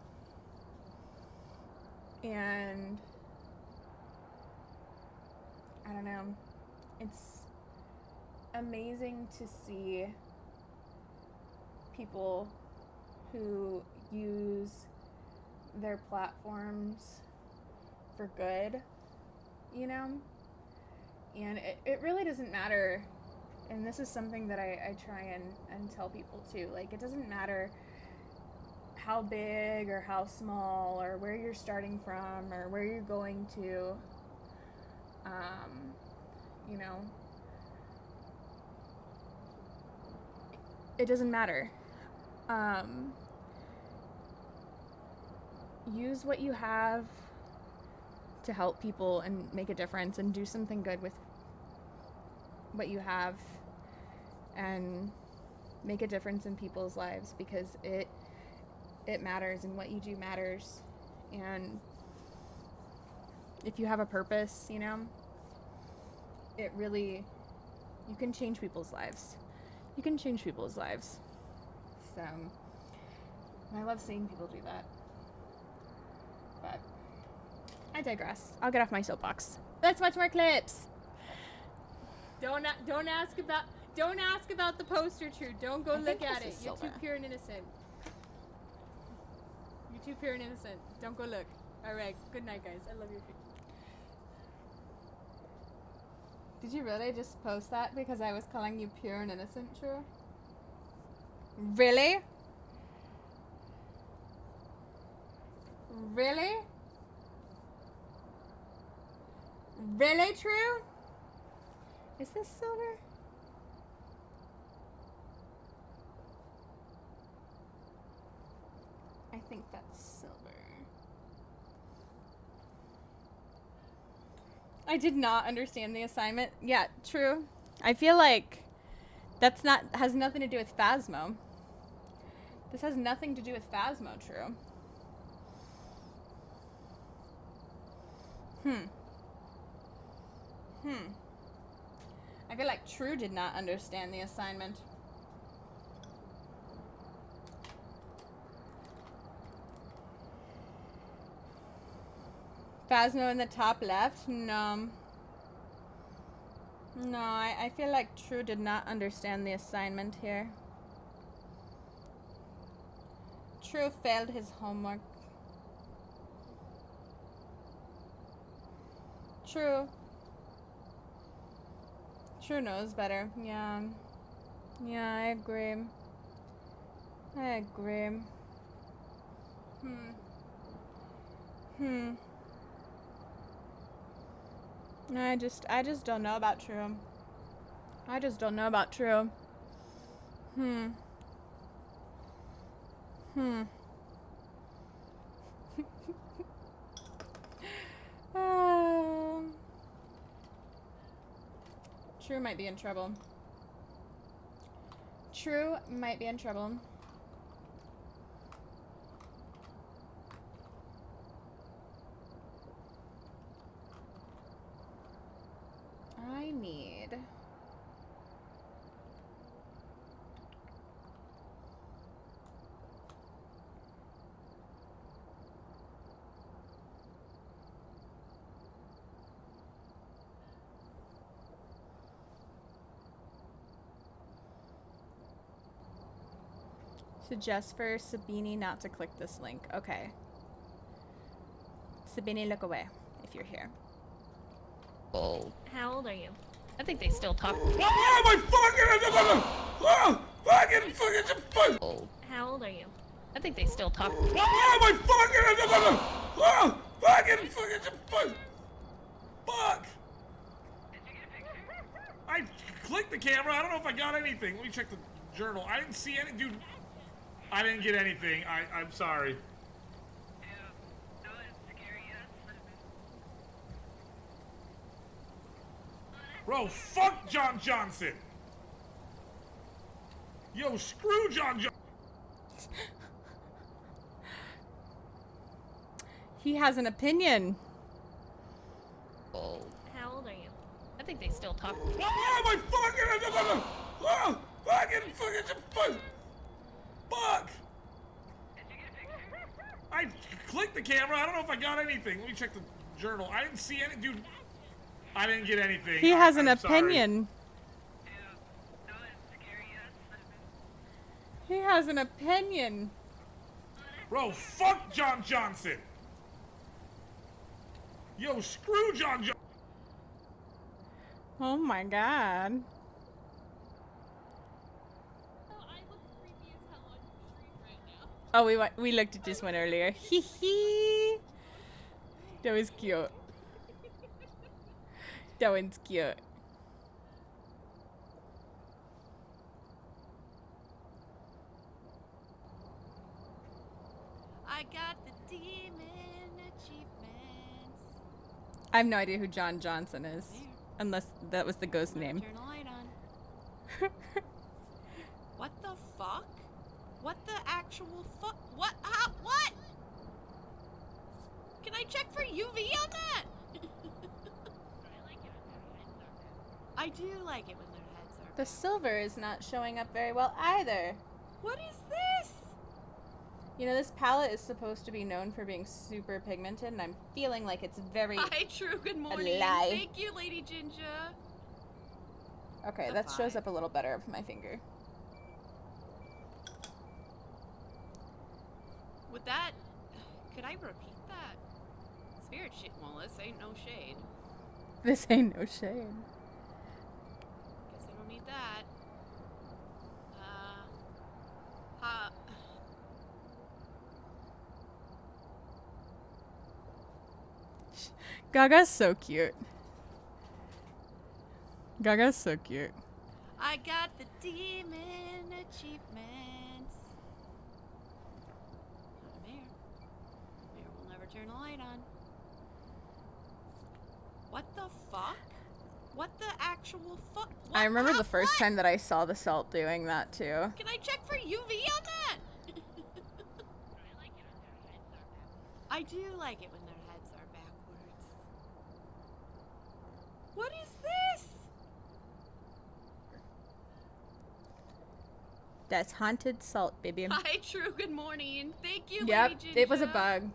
And I don't know, it's amazing to see people who use their platforms for good, you know? And it really doesn't matter, and this is something that I try and tell people too, like, it doesn't matter how big or how small or where you're starting from or where you're going to, you know, it doesn't matter. Use what you have to help people and make a difference and do something good with what you have and make a difference in people's lives, because it matters, and what you do matters. And if you have a purpose, you know, it really, you can change people's lives. You can change people's lives. So, and I love seeing people do that. But I digress. I'll get off my soapbox. Let's watch more clips. Don't ask about the poster, True. Don't go look at it. You're too pure and innocent. You're too pure and innocent. Don't go look. All right. Good night, guys. I love your feet. Did you really just post that because I was calling you pure and innocent, True? Really? Really? Really, True? Is this silver? I think that's silver. I did not understand the assignment. Yeah, true. I feel like that's not has nothing to do with Phasmo. This has nothing to do with Phasmo, true. I feel like True did not understand the assignment. Phasmo in the top left? No. No, I feel like True did not understand the assignment here. True failed his homework. True. True knows better. Yeah. Yeah, I agree. I agree. I just don't know about True. I just don't know about True. True might be in trouble. True might be in trouble. I need... Suggest for Sabini not to click this link. Okay. Sabini, look away if you're here. Oh. How old are you? I think they still talk. How old are you? I think they still talk. Fuck! I clicked the camera. I don't know if I got anything. Let me check the journal. I didn't see any, dude. I didn't get anything. I'm sorry. Bro, fuck John Johnson. Yo, screw John Johnson. He has an opinion. Oh. How old are you? I think they still talk. Fuck! I clicked the camera. I don't know if I got anything. Let me check the journal. I didn't see any, dude. I didn't get anything. He has an I'm sorry. opinion. He has an opinion. Bro, fuck John Johnson. Yo, screw John Johnson. Oh my god. Oh, we looked at this one earlier. Hee hee. That was cute. That one's cute. I got the demon achievements. I have no idea who John Johnson is. Unless that was the ghost name. Turn the light on. What the fuck? What the actual fuck? What? What? Can I check for UV on that? I do like it when their heads are. The silver is not showing up very well either. What is this? You know, this palette is supposed to be known for being super pigmented, and I'm feeling like it's very Hi, True. Good morning. lie. Thank you, Lady Ginger. Okay, It's a that shows 5. up a little better of my finger. With that, could I repeat that? Spirit shit. Well, this ain't no shade. This ain't no shade. Guess I don't need that. Gaga's so cute. Gaga's so cute. I got the demon achievements. turn the light on. What the fuck? What the actual fuck? I remember the first time that I saw the salt doing that too. Can I check for UV on that? I do like it when their heads are backwards. What is this? That's haunted salt, baby. Hi, True. Good morning. Thank you, Yep, Lady it was a Ginger. bug.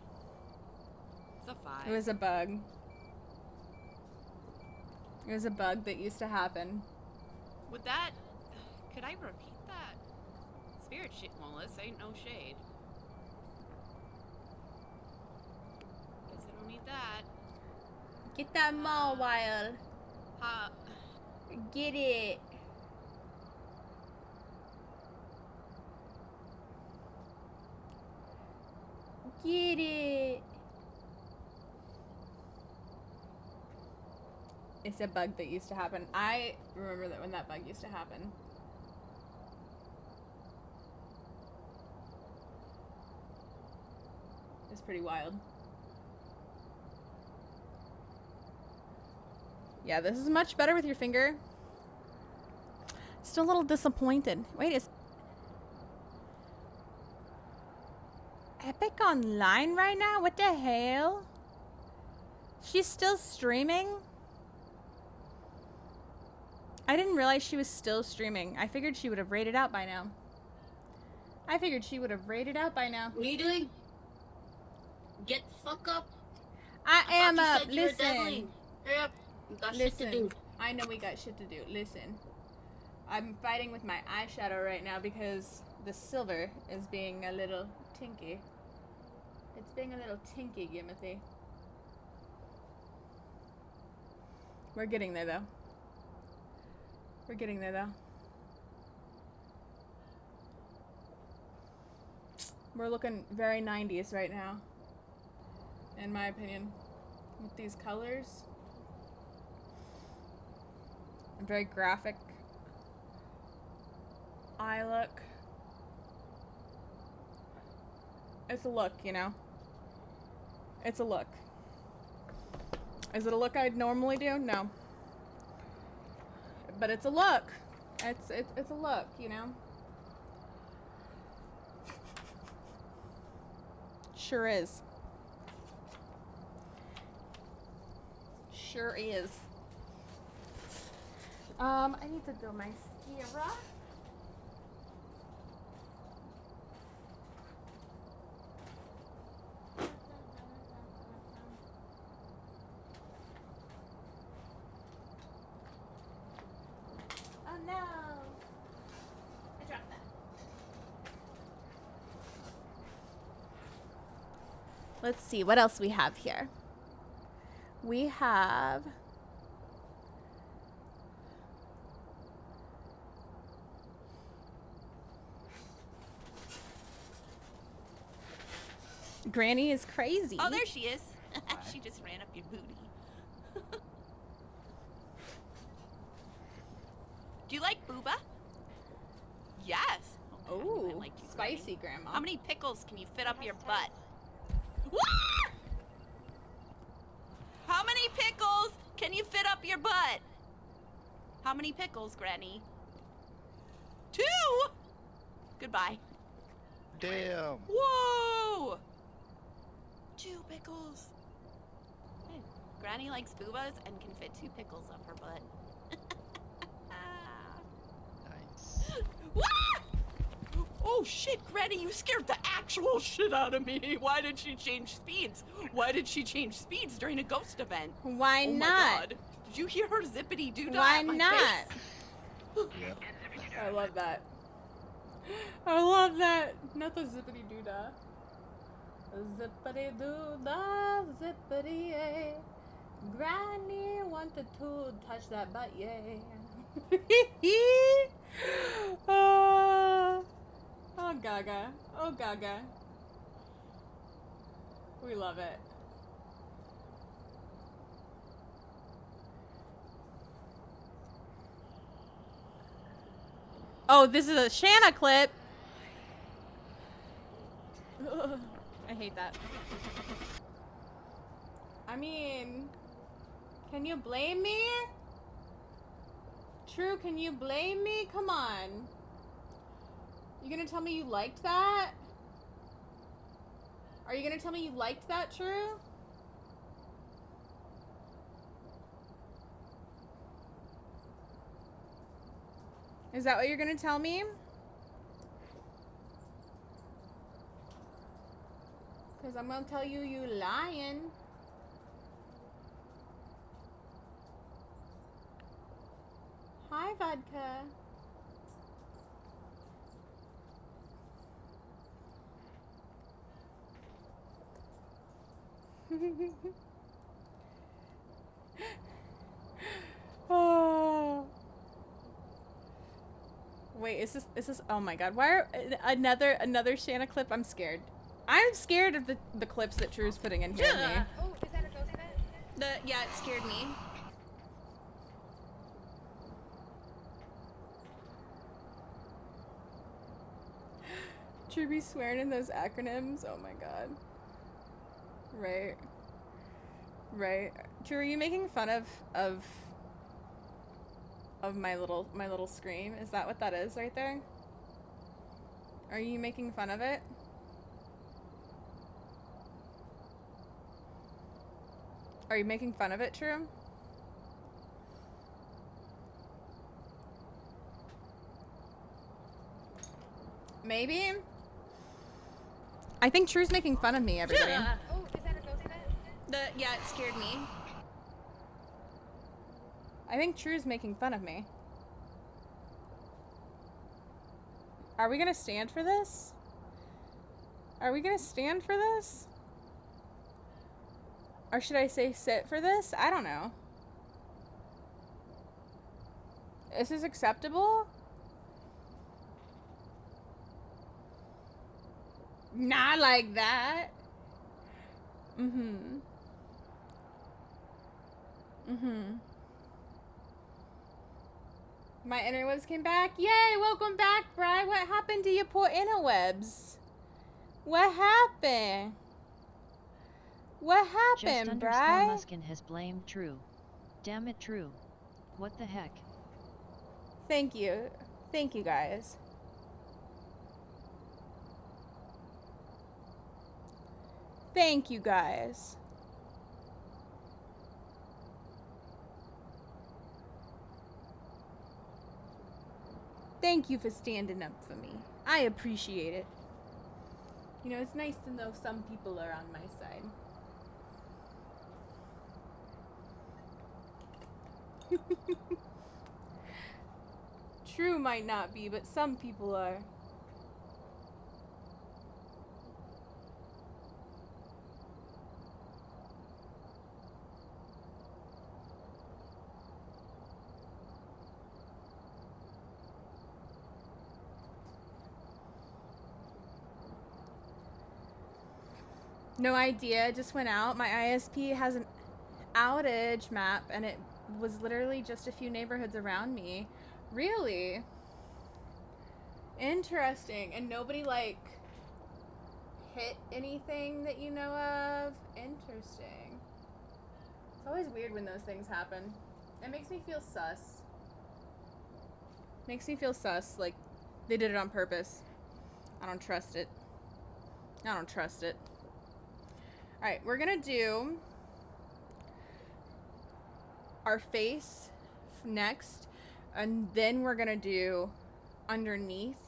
It's a 5. It was a bug. It was a bug that used to happen. Would that... Could I repeat that? Spirit shit, well, this ain't no shade. Guess I don't need that. Get that mall wild. Get it. Get it. It's a bug that used to happen. I remember that when that bug used to happen. It's pretty wild. Yeah, this is much better with your finger. Still a little disappointed. Wait, is Epic online right now? What the hell? She's still streaming? I didn't realize she was still streaming. I figured she would have rated out by now. What are you doing? Get the fuck up. I am thought you up. said you were Listen. dabbling. Hurry up. We got shit to do. Listen. I know we got shit to do. Listen. I'm fighting with my eyeshadow right now because the silver is being a little tinky. It's being a little tinky, Gimothy. We're getting there, though. We're looking very 90s right now, in my opinion, with these colors. Very graphic eye look. It's a look, you know? It's a look. Is it a look I'd normally do? No. But it's a look. It's a look, you know? Sure is. Sure is. I need to do my mascara. Oh no! I dropped that. Let's see what else we have here. We have Granny is crazy. Oh, there she is. She just ran up your booty. Do you like booba? Yes. Okay, Oh, I like you, spicy, Grandma. How many pickles can you fit up your butt? What? How many pickles can you fit up your butt? How many pickles, Granny? 2? Goodbye. Damn. Whoa! 2 pickles. Hey, Granny likes boobas and can fit 2 pickles up her butt. Nice. What? Oh shit, Granny, you scared the actual shit out of me. Why did she change speeds? Why did she change speeds during a ghost event? Why oh not? My God. Did you hear her zippity doo dah? Why at my not? face? I love that. I love that. Not the zippity doo dah. Zippity doo dah, zippity yay. Granny wanted to touch that butt, yay. Oh, Gaga. Oh, Gaga. We love it. Oh, this is a Shana clip. Ugh, I hate that. I mean, can you blame me? True, can you blame me? Come on. You gonna tell me you liked that? Are you gonna tell me you liked that, True? Is that what you're gonna tell me? Because I'm gonna tell you you lying. Hi, Vodka. Oh. Wait, is this oh my god. Why are another Shana clip? I'm scared. I'm scared of the clips that True's putting in here. Yeah. Oh, is that a ghost bed? Yeah, it scared me. True be swearing in those acronyms. Oh my god. Right. Right. True, are you making fun of my little scream? Is that what that is right there? Are you making fun of it? Are you making fun of it, True? Maybe? I think True's making fun of me, everybody. Oh, is that a ghost bed? Yeah, it scared me. I think True's making fun of me. Are we gonna stand for this? Are we gonna stand for this? Or should I say sit for this? I don't know. Is this acceptable? Not like that. Mm-hmm. Mm-hmm. My interwebs came back. Yay, welcome back, Bri. What happened to your poor interwebs? What happened? What happened, Bri? Muskin has blamed True. Damn it, True. What the heck? Thank you. Thank you, guys. Thank you, guys. Thank you for standing up for me. I appreciate it. You know, it's nice to know some people are on my side. True might not be, but some people are. No idea, just went out. My ISP has an outage map and it was literally just a few neighborhoods around me. Really? Interesting. And nobody like hit anything that you know of? Interesting. It's always weird when those things happen. It makes me feel sus. Makes me feel sus, like they did it on purpose. I don't trust it. I don't trust it. Alright, we're gonna do our face next, and then we're gonna do underneath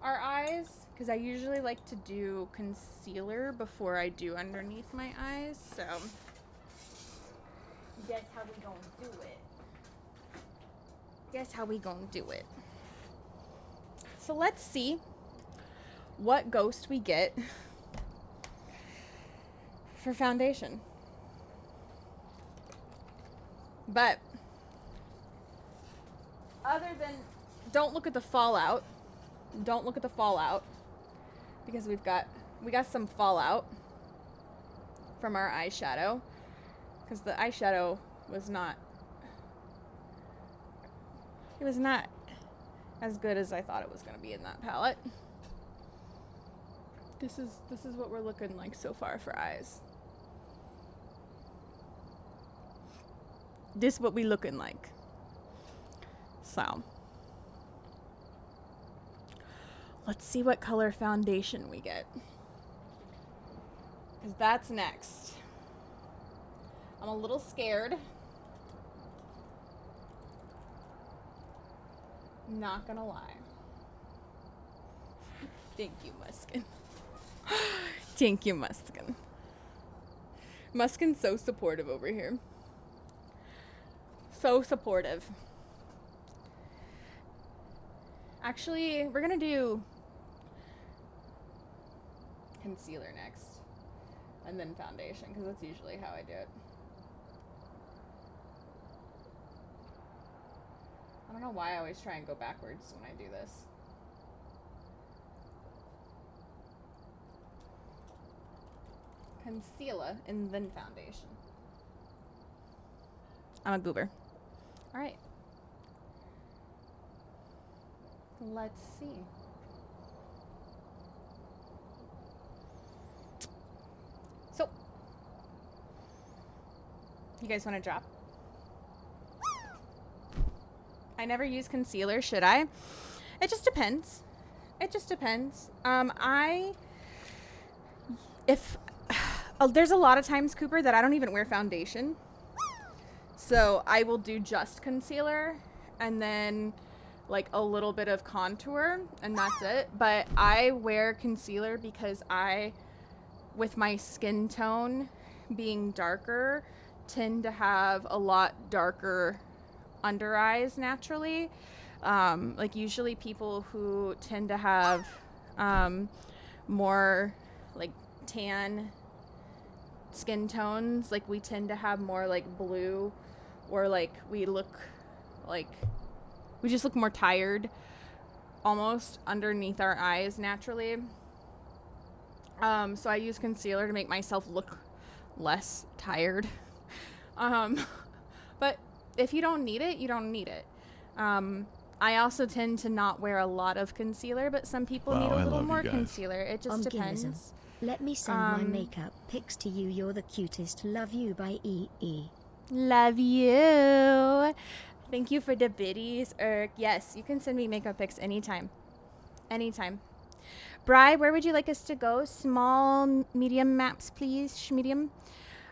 our eyes, because I usually like to do concealer before I do underneath my eyes, so that's how we gonna do it. That's how we gonna do it. So let's see what ghost we get for foundation. But other than, don't look at the fallout. Don't look at the fallout, because we got some fallout from our eyeshadow, because the eyeshadow was not, it was not as good as I thought it was going to be in that palette. This is what we're looking like so far for eyes. this what we looking like. So let's see what color foundation we get, because that's next. I'm a little scared. Not gonna lie. Thank you, Muskin. Thank you, Muskin. Muskin's so supportive over here. So supportive. Actually, we're gonna do concealer next, and then foundation, because that's usually how I do it. I don't know why I always try and go backwards when I do this. Concealer and then foundation. I'm a goober. All right. Let's see. So, you guys want to drop? I never use concealer, should I? It just depends. It just depends. There's a lot of times, Cooper, that I don't even wear foundation. So I will do just concealer and then like a little bit of contour, and that's it. But I wear concealer because with my skin tone being darker, tend to have a lot darker under eyes naturally. Like usually people who tend to have more like tan skin tones, like we tend to have more like blue, or like we just look more tired almost underneath our eyes naturally. So I use concealer to make myself look less tired. But if you don't need it, you don't need it. I also tend to not wear a lot of concealer, but some people need a little more concealer. It just depends. Let me send my makeup pics to you. You're the cutest. Love you by EE. Love you. Thank you for the biddies, Erk. Yes, you can send me makeup pics anytime. Anytime. Bri, where would you like us to go? Small, medium maps, please. Medium.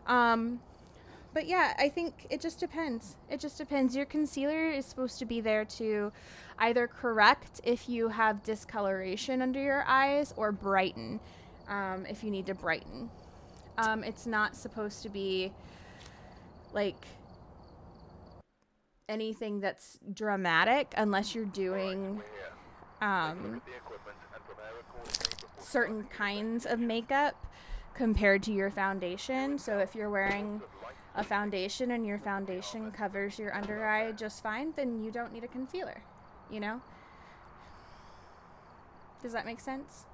But yeah, I think it just depends. It just depends. Your concealer is supposed to be there to either correct if you have discoloration under your eyes, or brighten if you need to brighten. It's not supposed to be like anything that's dramatic unless you're doing certain kinds of makeup compared to your foundation. So if you're wearing a foundation and your foundation covers your under eye just fine, then you don't need a concealer, you know? Does that make sense?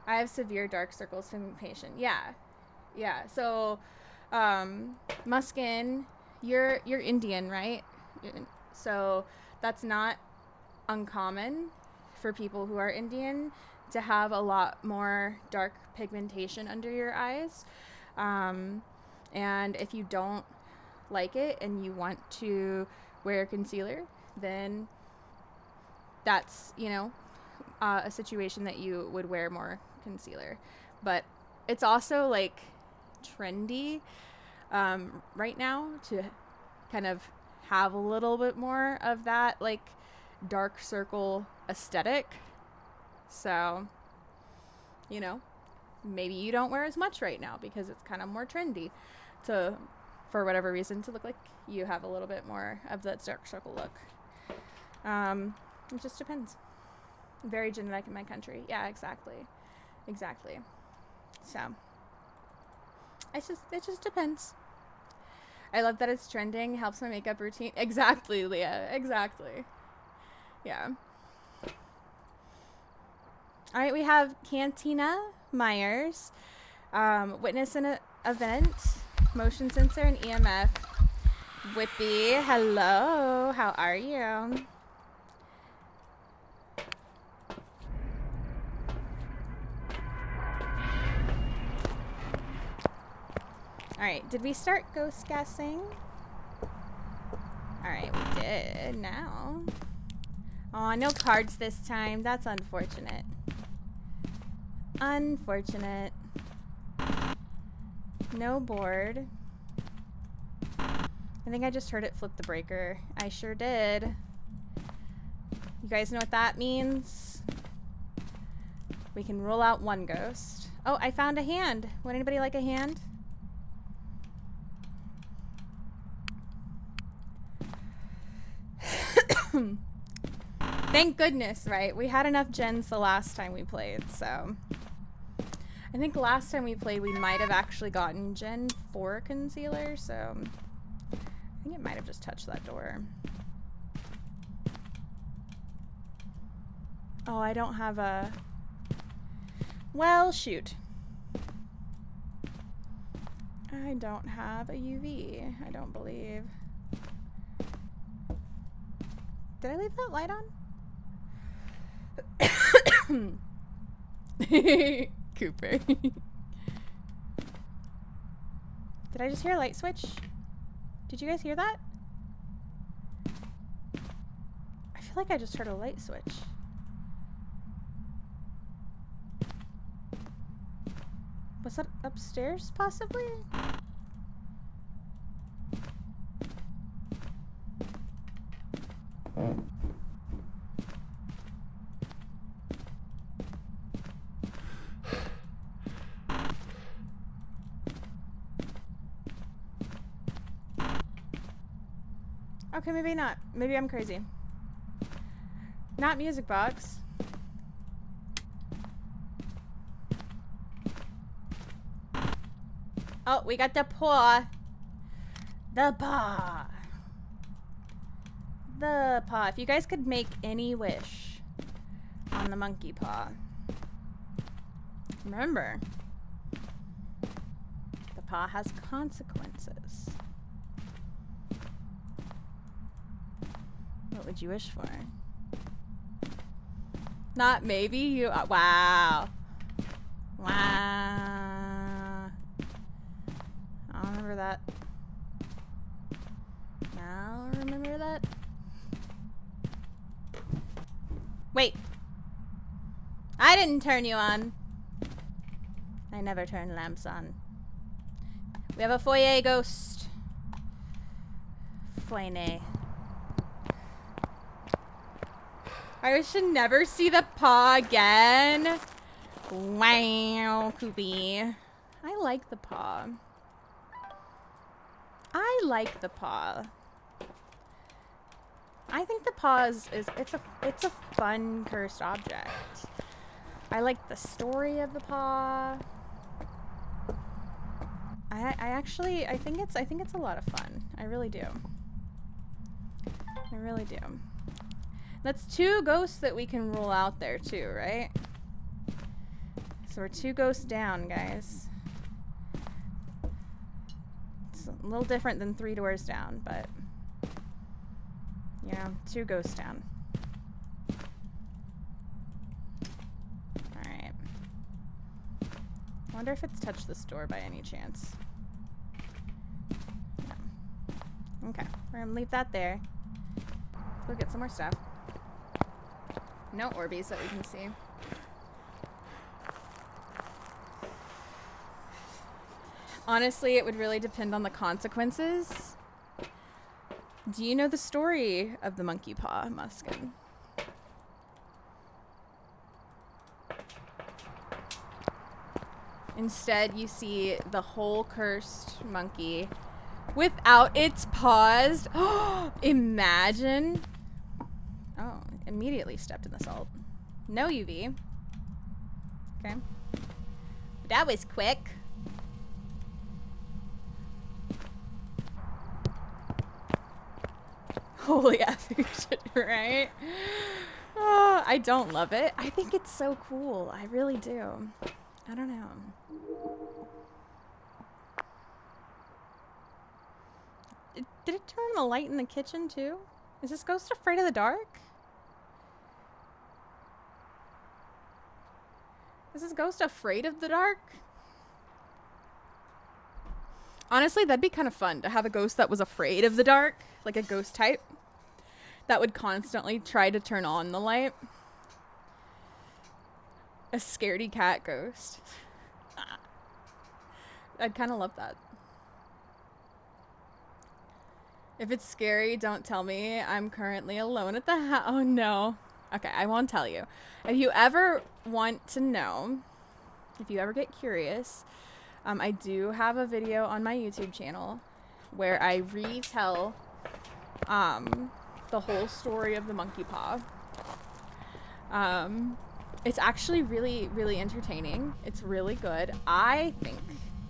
I have severe dark circles pigmentation. Yeah. Yeah. So, Muskin, you're Indian, right? So that's not uncommon for people who are Indian to have a lot more dark pigmentation under your eyes. And if you don't like it and you want to wear concealer, then that's, you know, a situation that you would wear more concealer. But it's also like trendy right now to kind of have a little bit more of that like dark circle aesthetic. So, you know, maybe you don't wear as much right now because it's kind of more trendy to, for whatever reason, to look like you have a little bit more of that dark circle look. It just depends. Very genetic in my country. Yeah, exactly. Exactly. So it just depends. I love that it's trending, helps my makeup routine. Exactly, Leah. Exactly. Yeah. All right, we have Cantina Myers, witness an event, motion sensor, and EMF. Whippy, hello. How are you? Alright, did we start ghost guessing? Alright, we did. Now. Oh, no cards this time. That's unfortunate. Unfortunate. No board. I think I just heard it flip the breaker. I sure did. You guys know what that means? We can roll out one ghost. Oh, I found a hand. Would anybody like a hand? Thank goodness, right? We had enough gens the last time we played, so. I think last time we played, we might have actually gotten Gen 4 concealer, so. I think it might have just touched that door. Oh, I don't have a... Well, shoot. I don't have a UV, I don't believe. Did I leave that light on? Cooper. Did I just hear a light switch? Did you guys hear that? I feel like I just heard a light switch. Was that upstairs, possibly? Okay, maybe not. Maybe I'm crazy. Not music box. Oh, we got the paw. The paw. The paw. If you guys could make any wish on the monkey paw. Remember, the paw has consequences. What would you wish for? Not maybe you. Wow. Wow. I'll remember that. I'll remember that. Wait. I didn't turn you on. I never turn lamps on. We have a foyer ghost. Foyer. I should never see the paw again. Wow, Koopy. I like the paw. I like the paw. I think the paw is it's a fun cursed object. I like the story of the paw. I think it's a lot of fun. I really do. I really do. That's 2 ghosts that we can rule out there too, right? So we're 2 ghosts down, guys. It's a little different than 3 doors down, but yeah, 2 ghosts down. Alright. I wonder if it's touched this door by any chance. No. Okay, we're gonna leave that there. Go get some more stuff. No Orbeez that we can see. Honestly, it would really depend on the consequences. Do you know the story of the monkey paw, Muskin? Instead, you see the whole cursed monkey without its paws. Imagine. Oh, immediately stepped in the salt. No UV. Okay. That was quick. Holy effing shit, right? Oh, I don't love it. I think it's so cool. I really do. I don't know. Did it turn on the light in the kitchen too? Is this ghost afraid of the dark? Is this ghost afraid of the dark? Honestly, that'd be kind of fun to have a ghost that was afraid of the dark, like a ghost type that would constantly try to turn on the light. A scaredy cat ghost. I'd kind of love that. If it's scary, don't tell me. I'm currently alone at the house. Oh no. Okay, I won't tell you. If you ever want to know, if you ever get curious, I do have a video on my YouTube channel where I retell the whole story of the monkey paw. It's actually really, really entertaining. It's really good. I think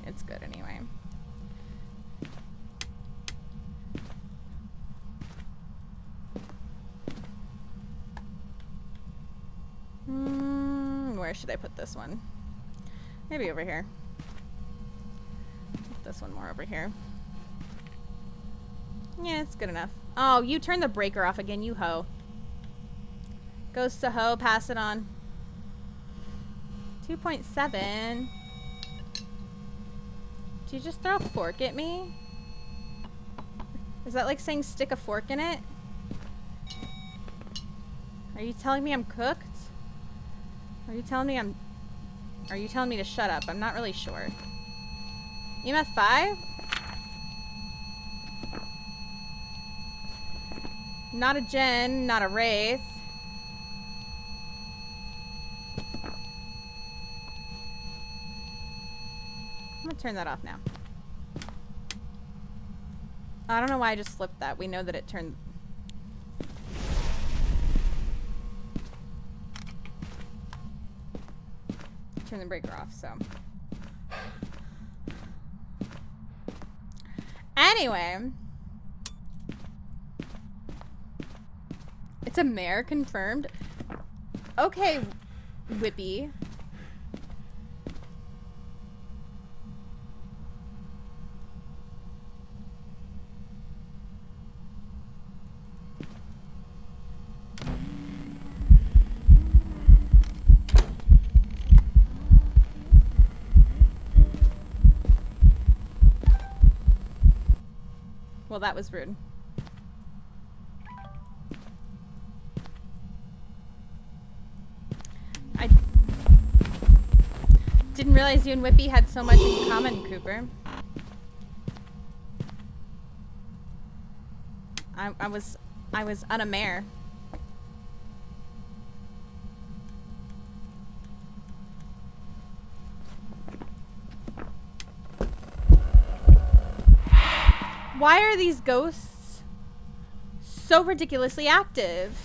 it's good anyway. Where should I put this one? Maybe over here. Put this one more over here. Yeah, it's good enough. Oh, you turned the breaker off again, you hoe. Ghost to hoe, pass it on. 2.7. Did you just throw a fork at me? Is that like saying stick a fork in it? Are you telling me I'm cooked? Are you telling me to shut up? I'm not really sure. EMF 5? Not a Gen, not a Wraith. I'm gonna turn that off now. I don't know why I just flipped that. We know that it turned... Turn the breaker off, so... Anyway... It's a mare confirmed. Okay, Whippy. Well, that was rude. I didn't realize you and Whippy had so much in common, Cooper. I was unaware. Why are these ghosts so ridiculously active?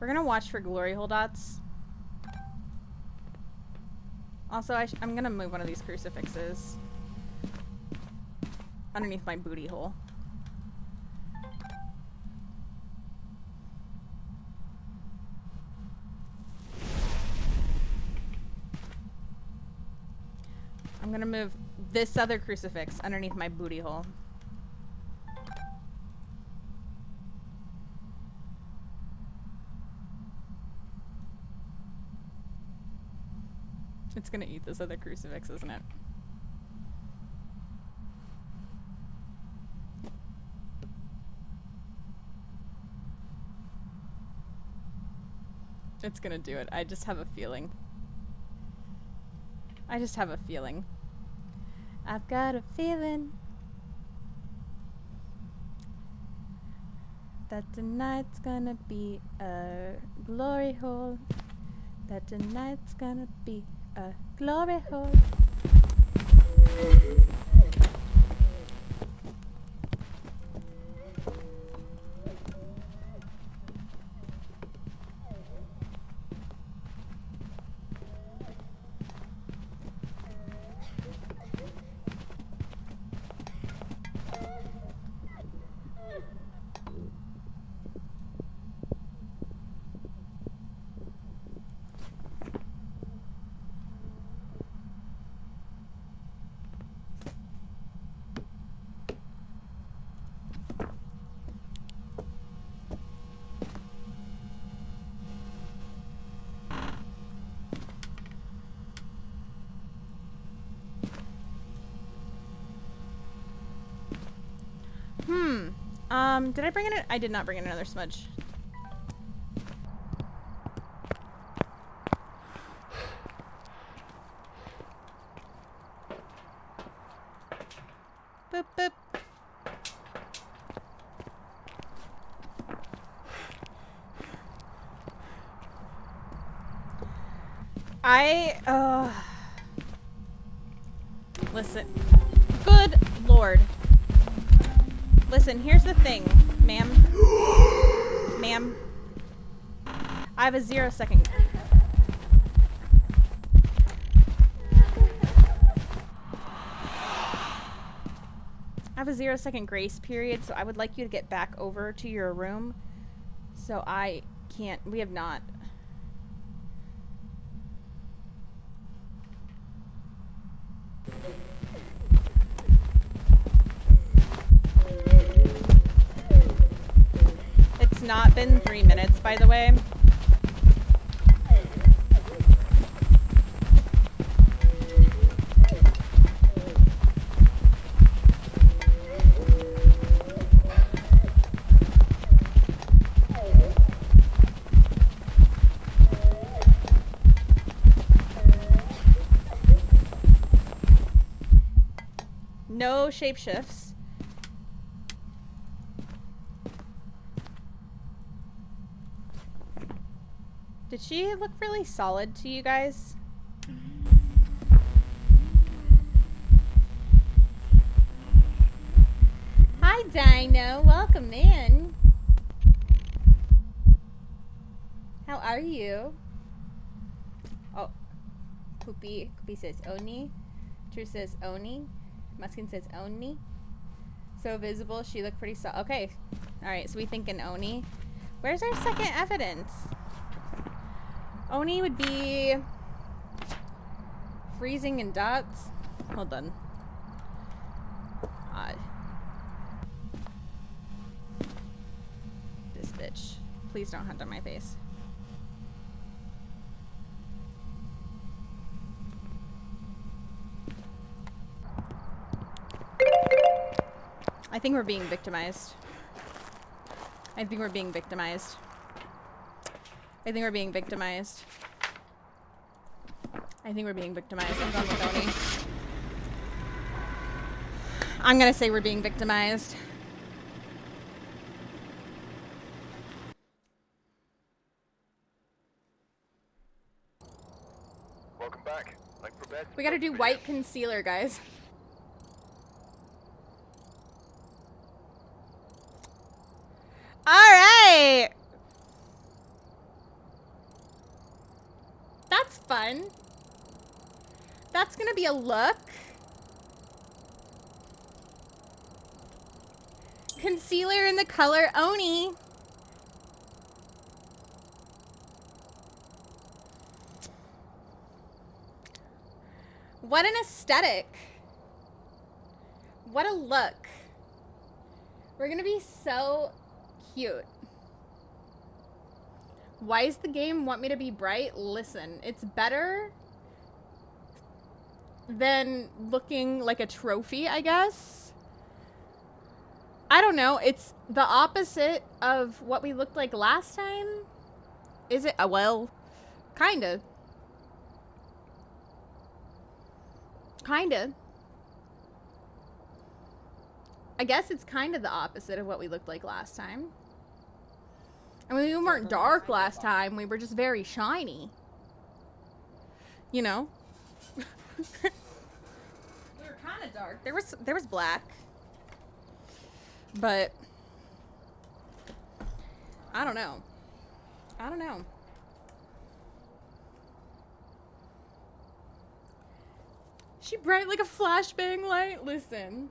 We're gonna watch for glory hole dots. Also, I'm gonna move one of these crucifixes underneath my booty hole. I'm gonna move this other crucifix underneath my booty hole. It's gonna eat this other crucifix, isn't it? It's gonna do it. I just have a feeling. I just have a feeling. I've got a feeling that tonight's gonna be a glory hole. That tonight's gonna be a glory hole. Did I bring in I did not bring in another smudge. Boop, boop. Listen. Good lord. Listen, here's the thing, ma'am. Ma'am. I have a 0-second. I have a 0-second grace period, so I would like you to get back over to your room. So I can't. We have not. It's not been 3 minutes, by the way. No shapeshifts. Did she look really solid to you guys? Hi, Dino. Welcome in. How are you? Oh, Poopy says Oni. True says Oni. Muskin says Oni. So visible, she looked pretty solid. Okay. Alright, so we thinking Oni. Where's our second evidence? Oni would be freezing in dots. Hold on. This bitch. Please don't hunt on my face. I think we're being victimized. I think we're being victimized. I think we're being victimized. I think we're being victimized. I'm going with Oni. I'm gonna say we're being victimized. Welcome back. Like prepared. We gotta do white concealer, guys. Alright! That's fun. That's gonna be a look. Concealer in the color Oni. What an aesthetic. What a look. We're gonna be so cute. Why does the game want me to be bright? Listen, it's better than looking like a trophy, I guess. I don't know. It's the opposite of what we looked like last time. Is it? Well, kinda. Kinda. I guess it's kind of the opposite of what we looked like last time. I mean, we weren't dark last time. We were just very shiny. You know? We were kind of dark. There was black. But I don't know. I don't know. She bright like a flashbang light? Listen.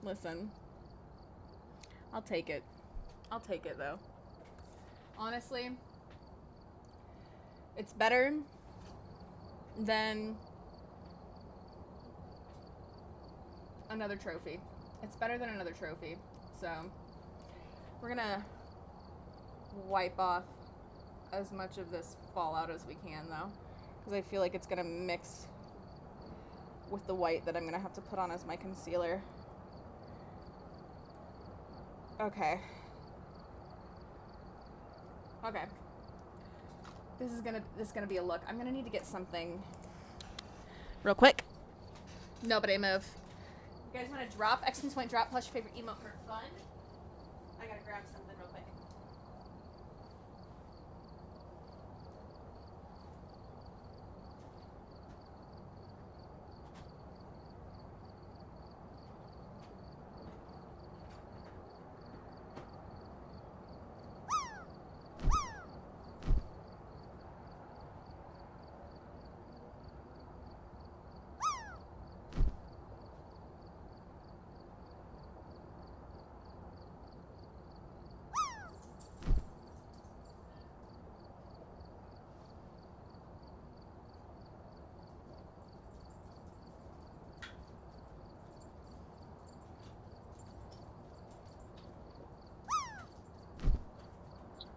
Listen. I'll take it. I'll take it, though. Honestly, it's better than another trophy. It's better than another trophy. So, we're gonna wipe off as much of this fallout as we can, though. Because I feel like it's gonna mix with the white that I'm gonna have to put on as my concealer. Okay. Okay. This is gonna be a look. I'm gonna need to get something real quick. Nobody move. You guys want to drop? Exclamation point drop plus your favorite emote for fun? I gotta grab something real quick.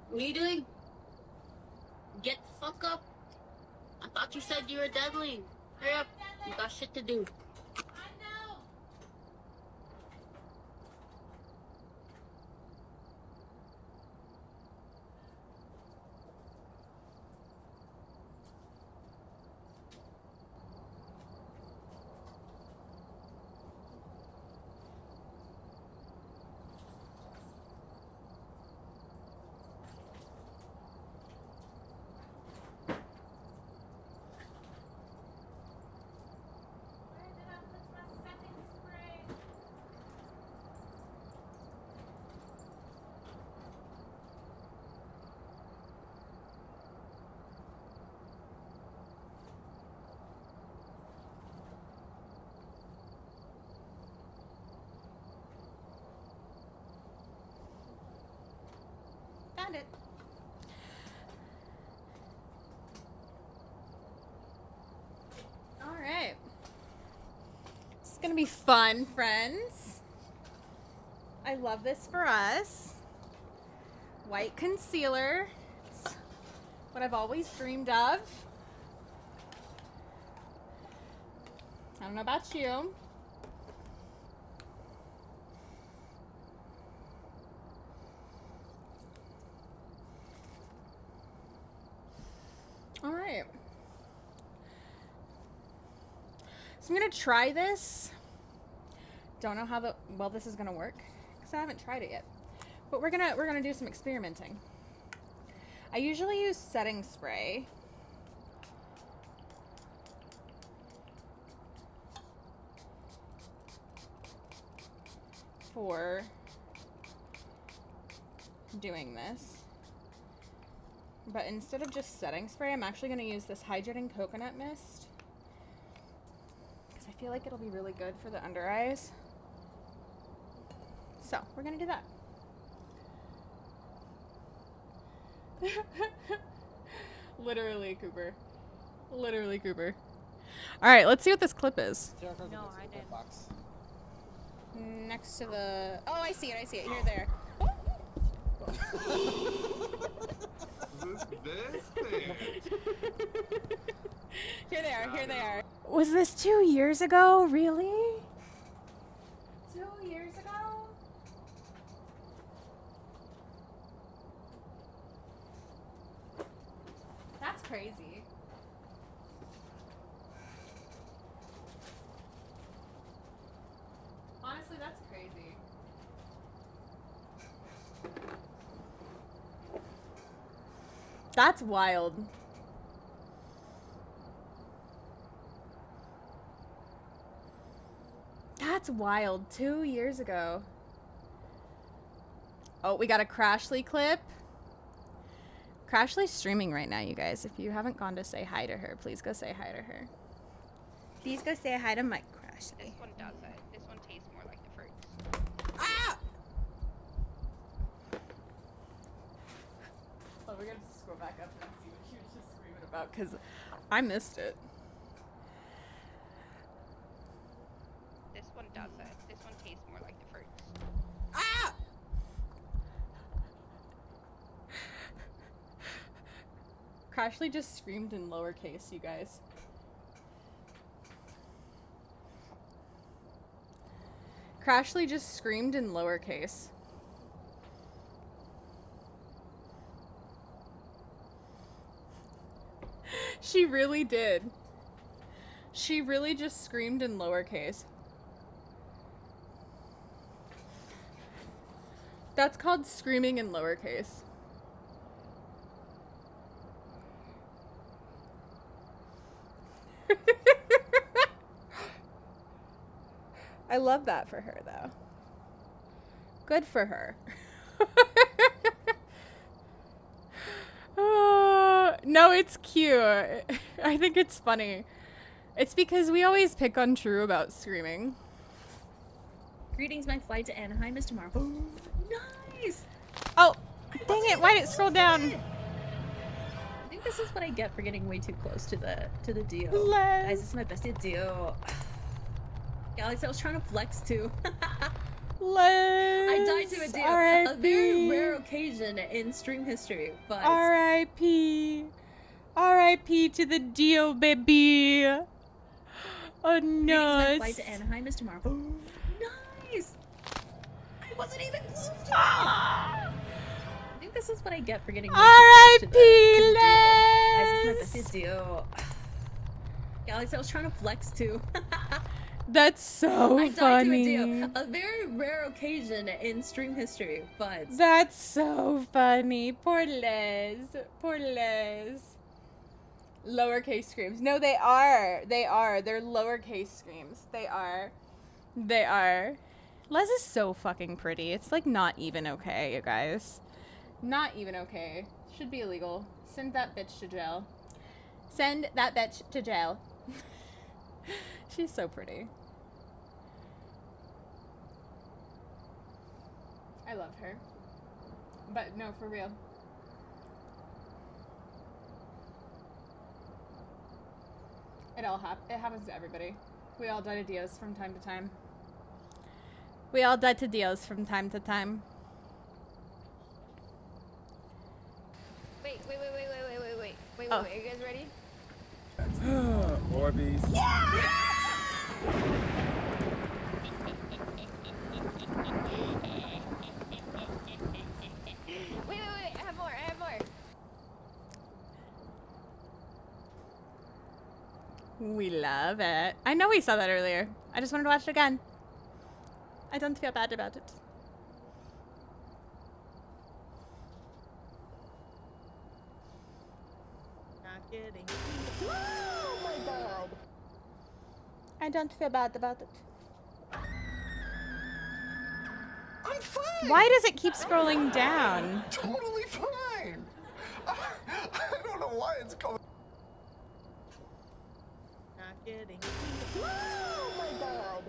What are you doing? Get the fuck up. I thought you said you were deadling. Hurry up. You got shit to do. Found it. All right. This is gonna be fun, friends. I love this for us. White concealer. It's what I've always dreamed of. I don't know about you. All right. So I'm gonna try this. Don't know how well this is gonna work because I haven't tried it yet. But we're gonna do some experimenting. I usually use setting spray. For doing this. But instead of just setting spray, I'm actually going to use this hydrating coconut mist. Because I feel like it'll be really good for the under eyes. So, we're going to do that. Literally, Cooper. Literally, Cooper. Alright, let's see what this clip is. No, I didn't. Next to the... Oh, I see it. Here, there. Here they are. Was this 2 years ago? Really? 2 years ago? That's crazy. Honestly, that's crazy. That's wild. That's wild. 2 years ago. Oh, we got a Crashly clip. Crashly's streaming right now, you guys. If you haven't gone to say hi to her, please go say hi to her. Please go say hi to Mike Crashly. This one does it. This one tastes more like the fruits. Ah! Oh, we're gonna just scroll back up and see what she was just screaming about, because I missed it. This one does it. This one tastes more like the fruits. Ah! Crashly just screamed in lowercase, you guys. Crashly just screamed in lowercase. She really did. She really just screamed in lowercase. That's called screaming in lowercase. I love that for her, though. Good for her. No, it's cute. I think it's funny. It's because we always pick on True about screaming. Greetings, my flight to Anaheim is tomorrow. Nice! Oh, dang it, why did it scroll down? I think this is what I get for getting way too close to the deal. Les. Guys, this is my bestie deal. Alex, I was trying to flex too. Les. I died to a deal. A very rare occasion in stream history, but R.I.P. R.I.P. to the deal, baby. Oh no. My flight to Anaheim is tomorrow. Nice! I wasn't even close to it. I think this is what I get for getting way too close to the deal. Guys, this is my bestie deal. Alex, I was trying to flex too. That's so I died funny. to a deal. A very rare occasion in stream history, but That's so funny. Poor Les. Poor Les. Lowercase screams. No, they are. They are. They're lowercase screams. They are. They are. Les is so fucking pretty. It's like not even okay, you guys. Not even okay. Should be illegal. Send that bitch to jail. Send that bitch to jail. She's so pretty. I love her. But no, for real. It happens to everybody. We all die to Dios from time to time. We all die to Dios from time to time. Wait. Oh. Are you guys ready? Orbeez. Wait. I have more. We love it. I know we saw that earlier. I just wanted to watch it again. I don't feel bad about it. Not kidding. Oh my god. I don't feel bad about it. I'm fine. Why does it keep scrolling down? Totally fine. I don't know why it's going. Not kidding. Oh my god.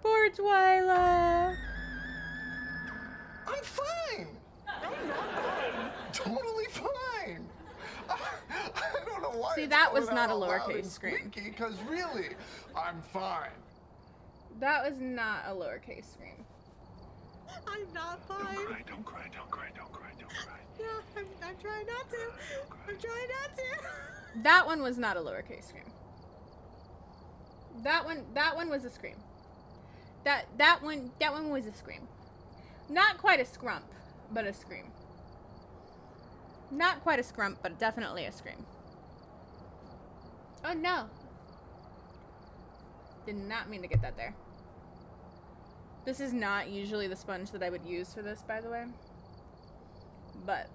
Poor Twyla. I'm fine. I'm not fine. Totally fine. I don't know why. See, it's that going was not out a loud lowercase and scream. squeaky, 'cause really, I'm fine. That was not a lowercase scream. I'm not fine. Don't cry. Yeah, I'm trying not to. I'm trying not to. That one was not a lowercase scream. That one was a scream. That one was a scream. Not quite a scrump, but a scream. Not quite a scrump, but definitely a scream. Oh no. Did not mean to get that there. This is not usually the sponge that I would use for this, by the way. But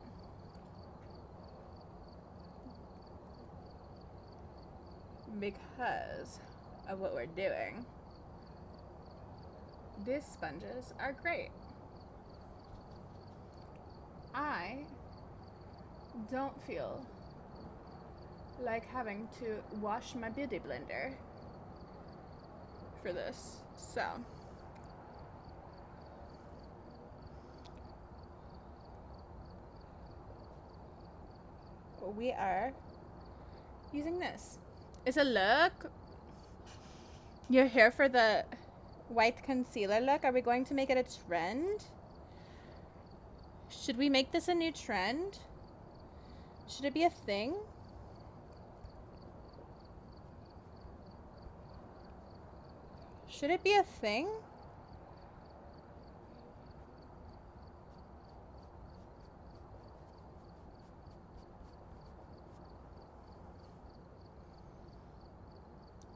because of what we're doing, these sponges are great. I don't feel like having to wash my beauty blender for this, so we are using this. It's a look. You're here for the white concealer look. Are we going to make it a trend? Should we make this a new trend? Should it be a thing? Should it be a thing?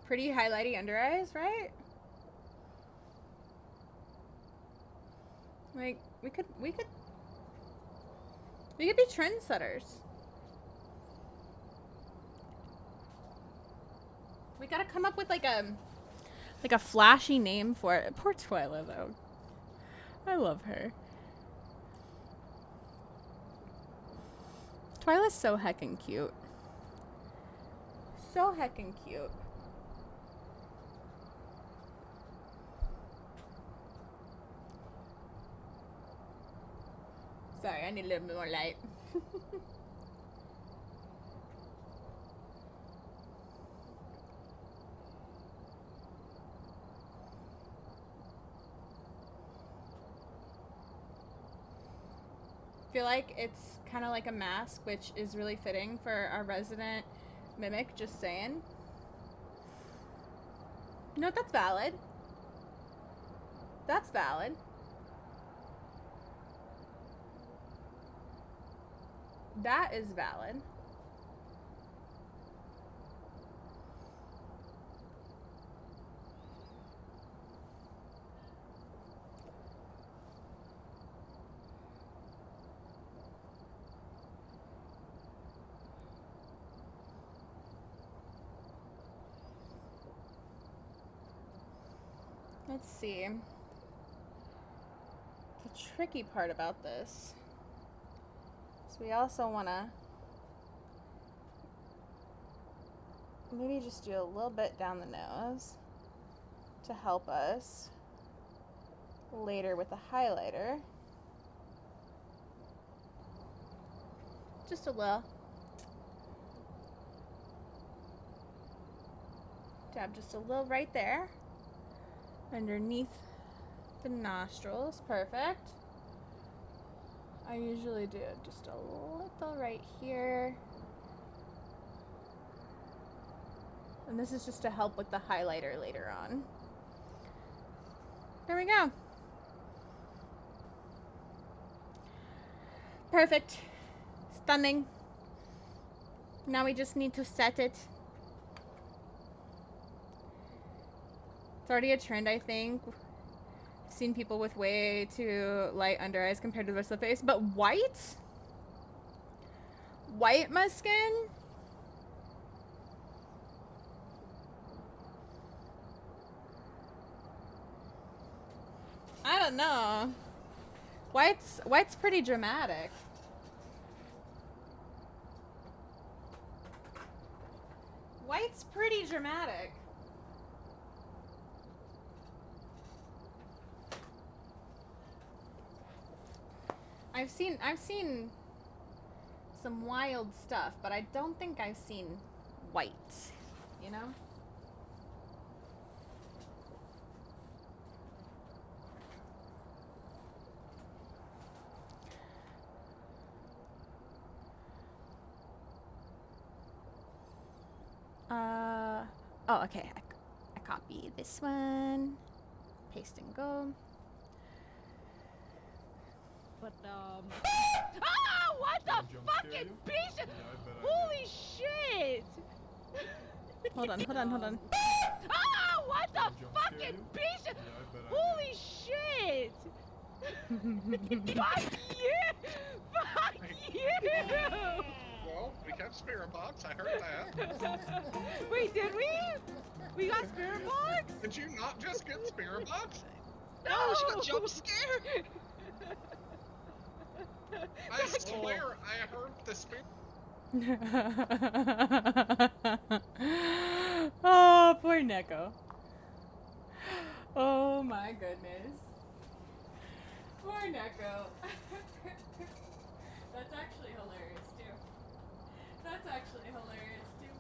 Pretty highlighty under eyes, right? Like, we could be trendsetters. We gotta come up with like a flashy name for it. Poor Twyla though. I love her. Twyla's so heckin' cute. So heckin' cute. Sorry, I need a little bit more light. I feel like it's kind of like a mask, which is really fitting for our resident mimic, just saying. No, that's valid. That's valid. That is valid. Let's see. The tricky part about this is we also want to maybe just do a little bit down the nose to help us later with the highlighter. Just a little. Dab just a little right there. Underneath the nostrils. Perfect. I usually do just a little right here. And this is just to help with the highlighter later on. There we go. Perfect. Stunning. Now we just need to set it. It's already a trend, I think. I've seen people with way too light under eyes compared to the rest of the face. But white? White muskin? I don't know. White's pretty dramatic. White's pretty dramatic. I've seen some wild stuff, but I don't think I've seen white, you know? Oh, okay. I copy this one. Paste and go. But ah! What the fucking piece of... Holy shit! Hold on. Ah! What the fucking piece of... Holy shit! Fuck you! Fuck you! Well, we kept Spirit Box, I heard that. Wait, did we? We got Spirit Box? Did you not just get Spirit Box? No, she got jump scared! I swear I heard the Spirit. Oh, poor Neko. Oh my goodness. Poor Neko. That's actually hilarious too. That's actually hilarious too.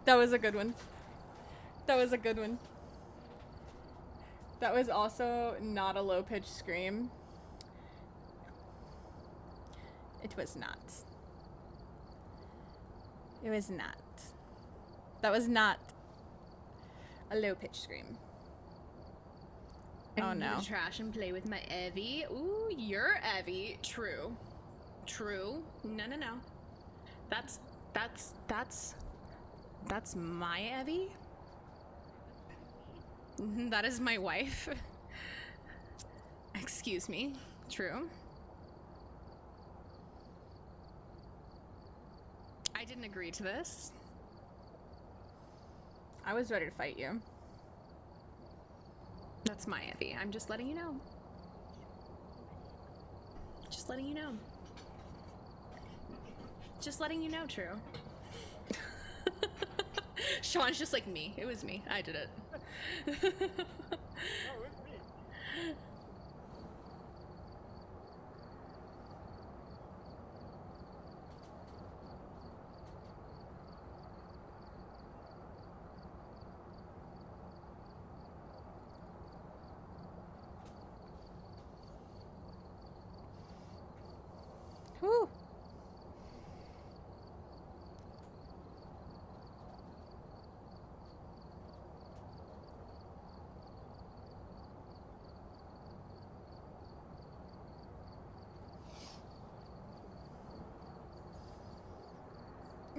That was a good one. That was a good one. That was also not a low-pitched scream. It was not. It was not. That was not a low-pitched scream. Oh no. Trash and play with my Evie. Ooh, your Evie. True. True. No, no, no. That's my Evie. That is my wife. Excuse me. True. I didn't agree to this. I was ready to fight you. That's my Evie. I'm just letting you know. Just letting you know. Just letting you know, True. Sean's just like me. It was me. I did it. Whew.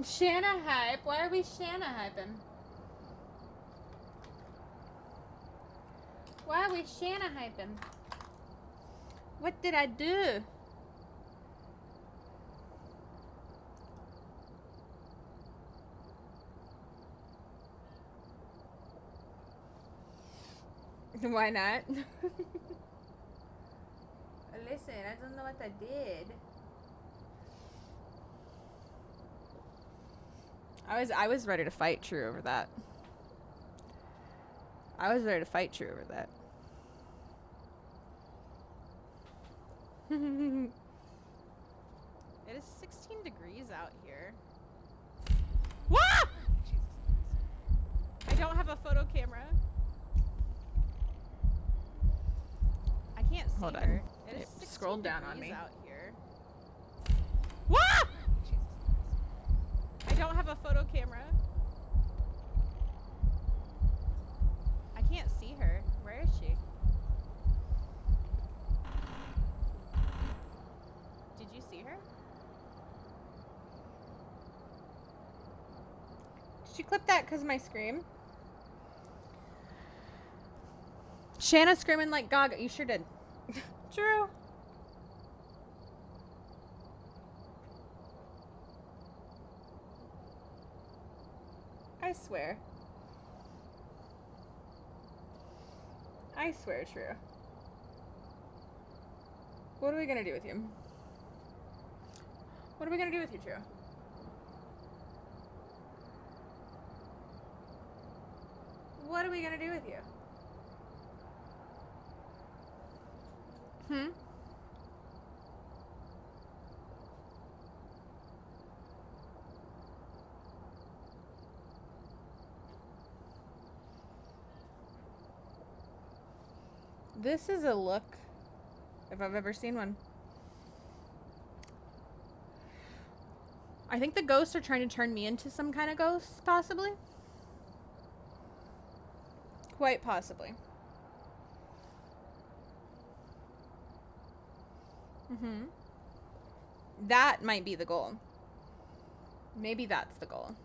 Shana hype? Why are we Shana hyping? Why are we Shana hyping? What did I do? Why not? Listen, I don't know what I did. I was ready to fight True over that. I was ready to fight True over that. It is 16 degrees out here. Wah! I don't have a photo camera. I can't see Hold on. her. It is It 16 scrolled down on degrees me. out here. Wah! I don't have a photo camera. I can't see her. Where is she? Did you see her? Did you clip that because of my scream? Shana screaming like Gaga. You sure did. True. I swear. I swear, True. What are we gonna do with you? What are we gonna do with you, True? What are we gonna do with you? Hmm? This is a look, if I've ever seen one. I think the ghosts are trying to turn me into some kind of ghost, possibly. Quite possibly. Mm-hmm. That might be the goal. Maybe that's the goal.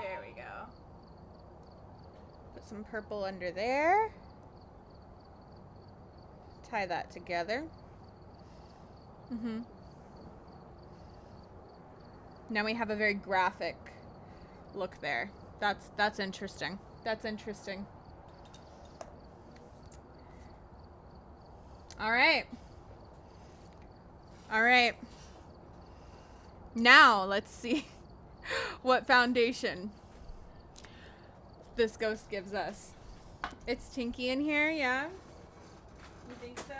There we go. Put some purple under there. Tie that together. Mm-hmm. Now we have a very graphic look there. That's interesting. That's interesting. All right. All right. Now let's see what foundation this ghost gives us. It's Tinky in here, yeah? You think so?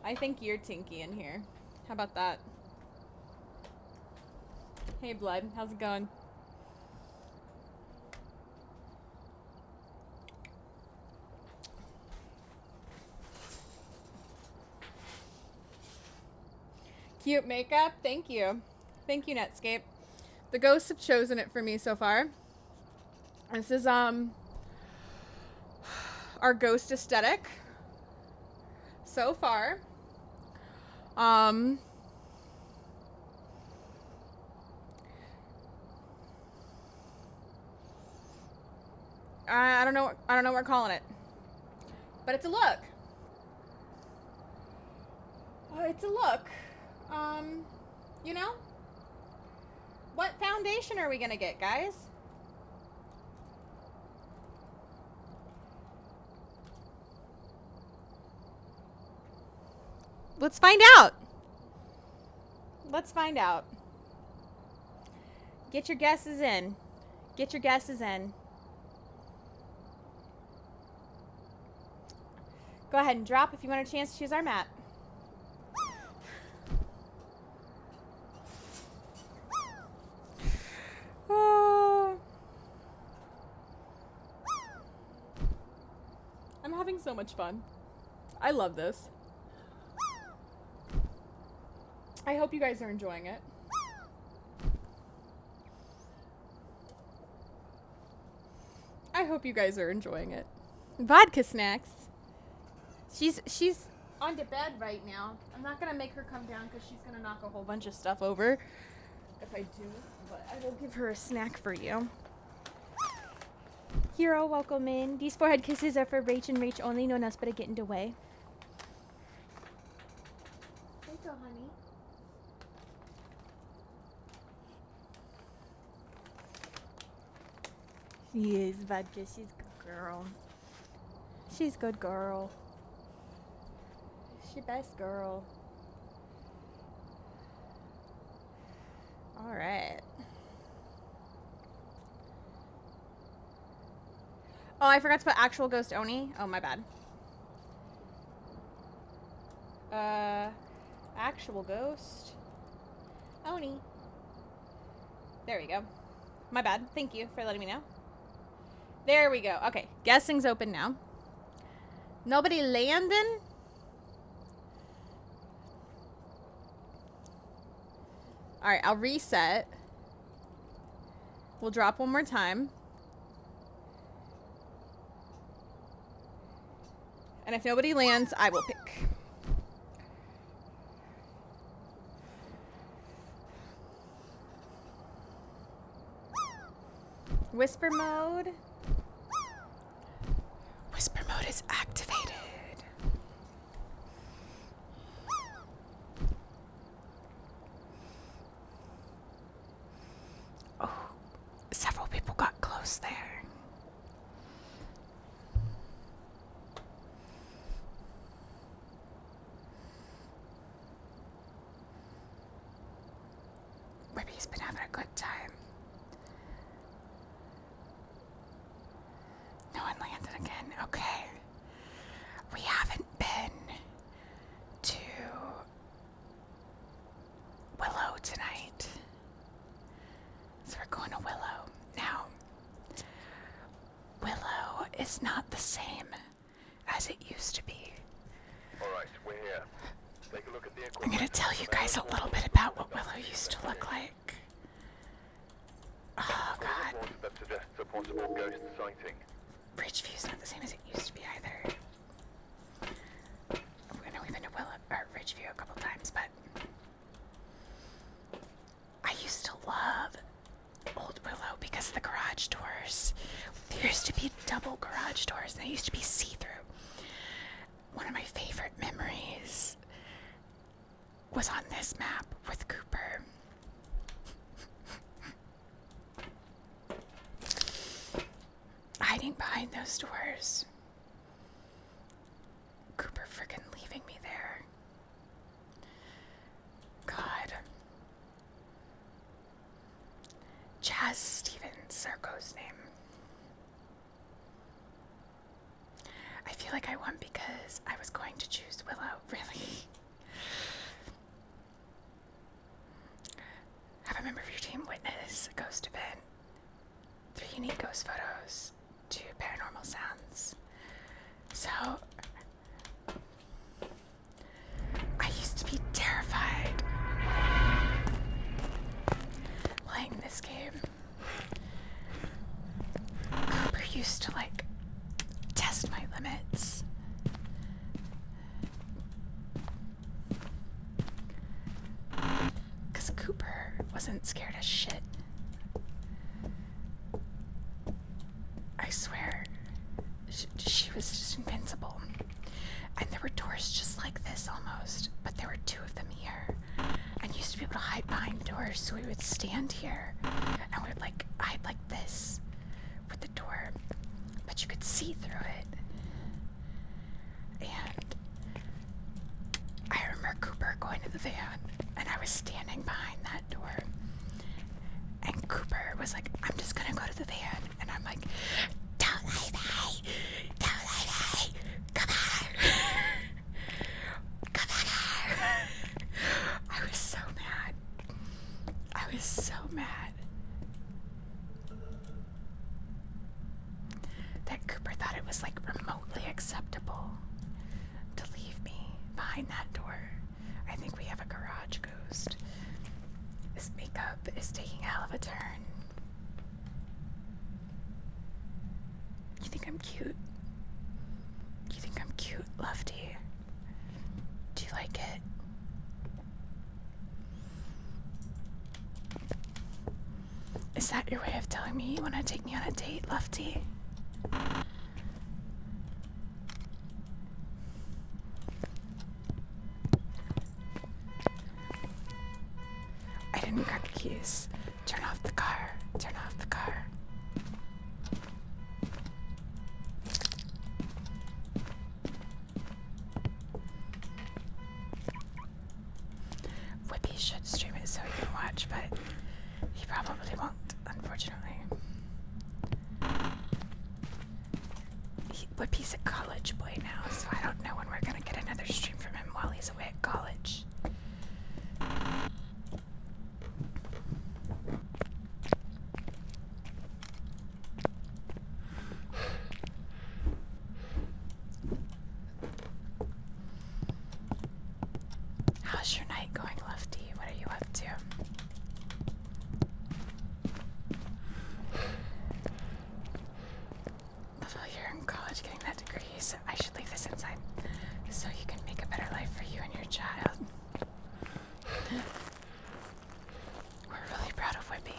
I think you're Tinky in here. How about that? Hey, Blood. How's it going? Cute makeup. Thank you. Thank you, Netscape. The ghosts have chosen it for me so far. This is our ghost aesthetic so far. I don't know what we're calling it. But it's a look. It's a look. You know? What foundation are we gonna get, guys? Let's find out. Let's find out. Get your guesses in. Get your guesses in. Go ahead and drop if you want a chance to choose our map. I'm having so much fun. I love this. I hope you guys are enjoying it. I hope you guys are enjoying it. Vodka snacks. She's on to bed right now. I'm not gonna make her come down because she's gonna knock a whole bunch of stuff over if I do, but I will give her a snack for you. Hero, welcome in. These forehead kisses are for Rach and Rach only. No one else better get in the way. Thank you, honey. She is vodka. She's a good girl. She's a good girl. She best girl. All right. Oh, I forgot to put actual ghost Oni. Oh, my bad. Actual ghost Oni. There we go. My bad. Thank you for letting me know. There we go. Okay, guessing's open now. Nobody landing? All right, I'll reset. We'll drop one more time. And if nobody lands, I will pick. Whisper mode. Whisper mode is activated. Oh, several people got close there. Maybe he's been having a good time. No one landed again. Okay. We haven't been to Willow tonight. So we're going to Willow. Now, Willow is not the same as it used to be. Alright, we're here. Take a look at the I'm going to tell you guys a little bit about what Willow used to look like. Oh, God. That suggests a possible ghost sighting. Bridgeview's not the same as it used to be either. I know we've been to Ridgeview a couple times, but I used to love Old Willow because the garage doors. There used to be double garage doors, and they used to be see-through. One of my favorite memories was on this map with Cooper. those doors. Cooper frickin' leaving me there. God. Chaz Stevens is our ghost name. I feel like I won because I was going to choose Willow, really. Have a member of your team witness a ghost event. 3 unique ghost photos. 2 paranormal sounds. So, I used to be terrified playing this game. Cooper used to, like, test my limits. Because Cooper wasn't scared of shit. I swear, she was just invincible. And there were doors just like this almost, but there were 2 of them here. And you used to be able to hide behind doors, so we would stand here and we would like hide like this with the door, but you could see through it. And I remember Cooper going to the van, and I was standing behind that door. And Cooper was like, I'm just gonna go to the van. And I'm like, don't leave me! Don't leave me! Come on! Come on! I was so mad. I was so mad. That Cooper thought it was like remotely acceptable to leave me behind that door. I think we have a garage ghost. This makeup is taking a hell of a turn. You think I'm cute? You think I'm cute, Lofty? Do you like it? Is that your way of telling me you want to take me on a date, Lofty? I didn't crack the keys. Turn off the car. Turn off the car. Whippy should stream it so he can watch, but he probably won't, unfortunately. Whippy's a college boy now, so I don't know when we're gonna get another stream from him while he's away at college. How's your night going, Lefty? What are you up to? Well, you're in college getting that degree, so I should leave this inside so you can make a better life for you and your child. We're really proud of Whippy.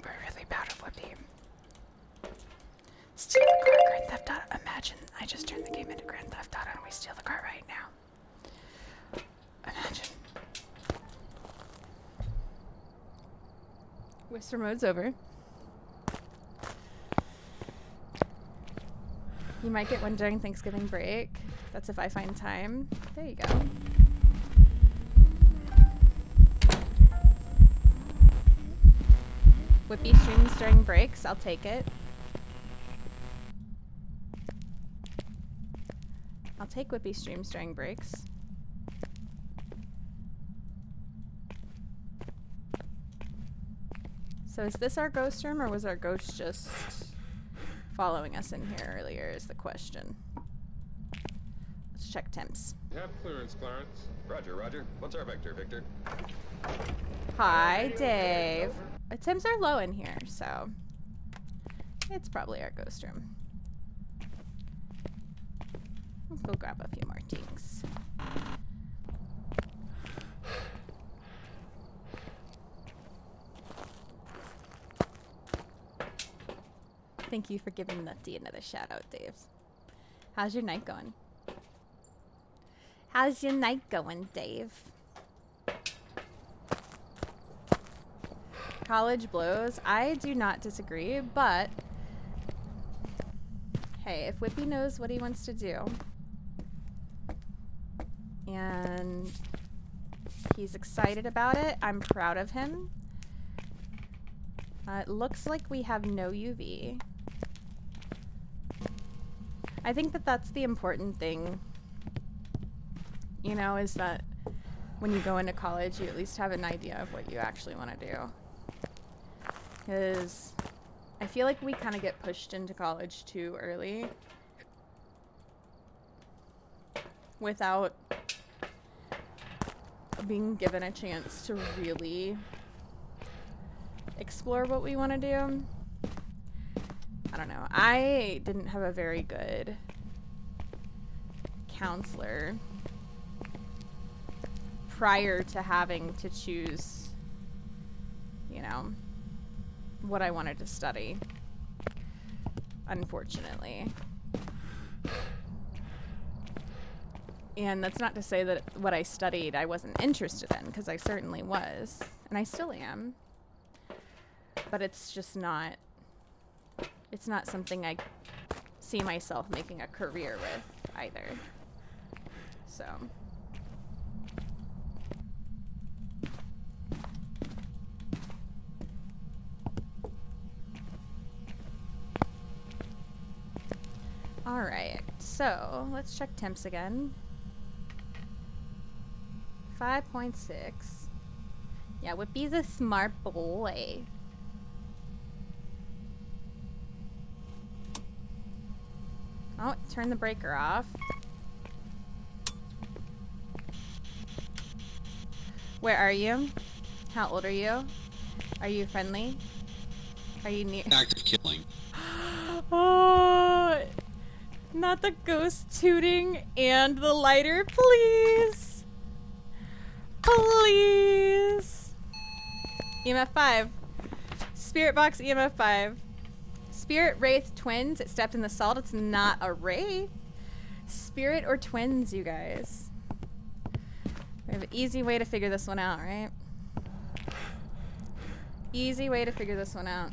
We're really proud of Whippy. Steal the car, Grand Theft Auto. Imagine I just turned the game into Grand Theft Auto and we steal the car right now. Imagine. Whisper mode's over. You might get one during Thanksgiving break. That's if I find time. There you go. Whippy streams during breaks. I'll take it. I'll take Whippy streams during breaks. So is this our ghost room, or was our ghost just following us in here earlier is the question. Let's check temps. You have clearance, Clarence. Roger, roger. What's our vector, Victor? Hi, Dave. Temps are low in here, so it's probably our ghost room. Let's go grab a few more things. Thank you for giving Lefty another shout out, Dave. How's your night going? How's your night going, Dave? College blows. I do not disagree, but Hey, if Whippy knows what he wants to do, and he's excited about it, I'm proud of him. It looks like we have no UV. I think that that's the important thing, you know, is that when you go into college, you at least have an idea of what you actually want to do. Because I feel like we kind of get pushed into college too early without being given a chance to really explore what we want to do. I don't know. I didn't have a very good counselor prior to having to choose, you know, what I wanted to study, unfortunately. And that's not to say that what I studied I wasn't interested in, because I certainly was, and I still am. But it's just not, it's not something I see myself making a career with either. So. Alright, so let's check temps again. 5.6. Yeah, Whippy's a smart boy. Oh, turn the breaker off. Where are you? How old are you? Are you friendly? Are you near? Active killing. Oh, not the ghost tooting and the lighter, please. Please. EMF 5. Spirit box EMF 5. Spirit, Wraith, Twins. It stepped in the salt. It's not a Wraith. Spirit or Twins, you guys. We have an easy way to figure this one out, right? Easy way to figure this one out.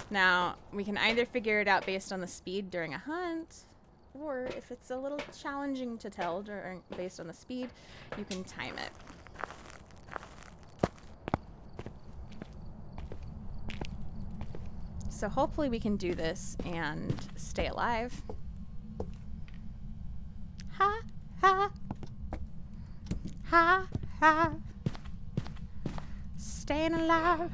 Now, we can either figure it out based on the speed during a hunt, or if it's a little challenging to tell based on the speed, you can time it. So hopefully we can do this and stay alive. Ha, ha. Ha, ha. Staying alive.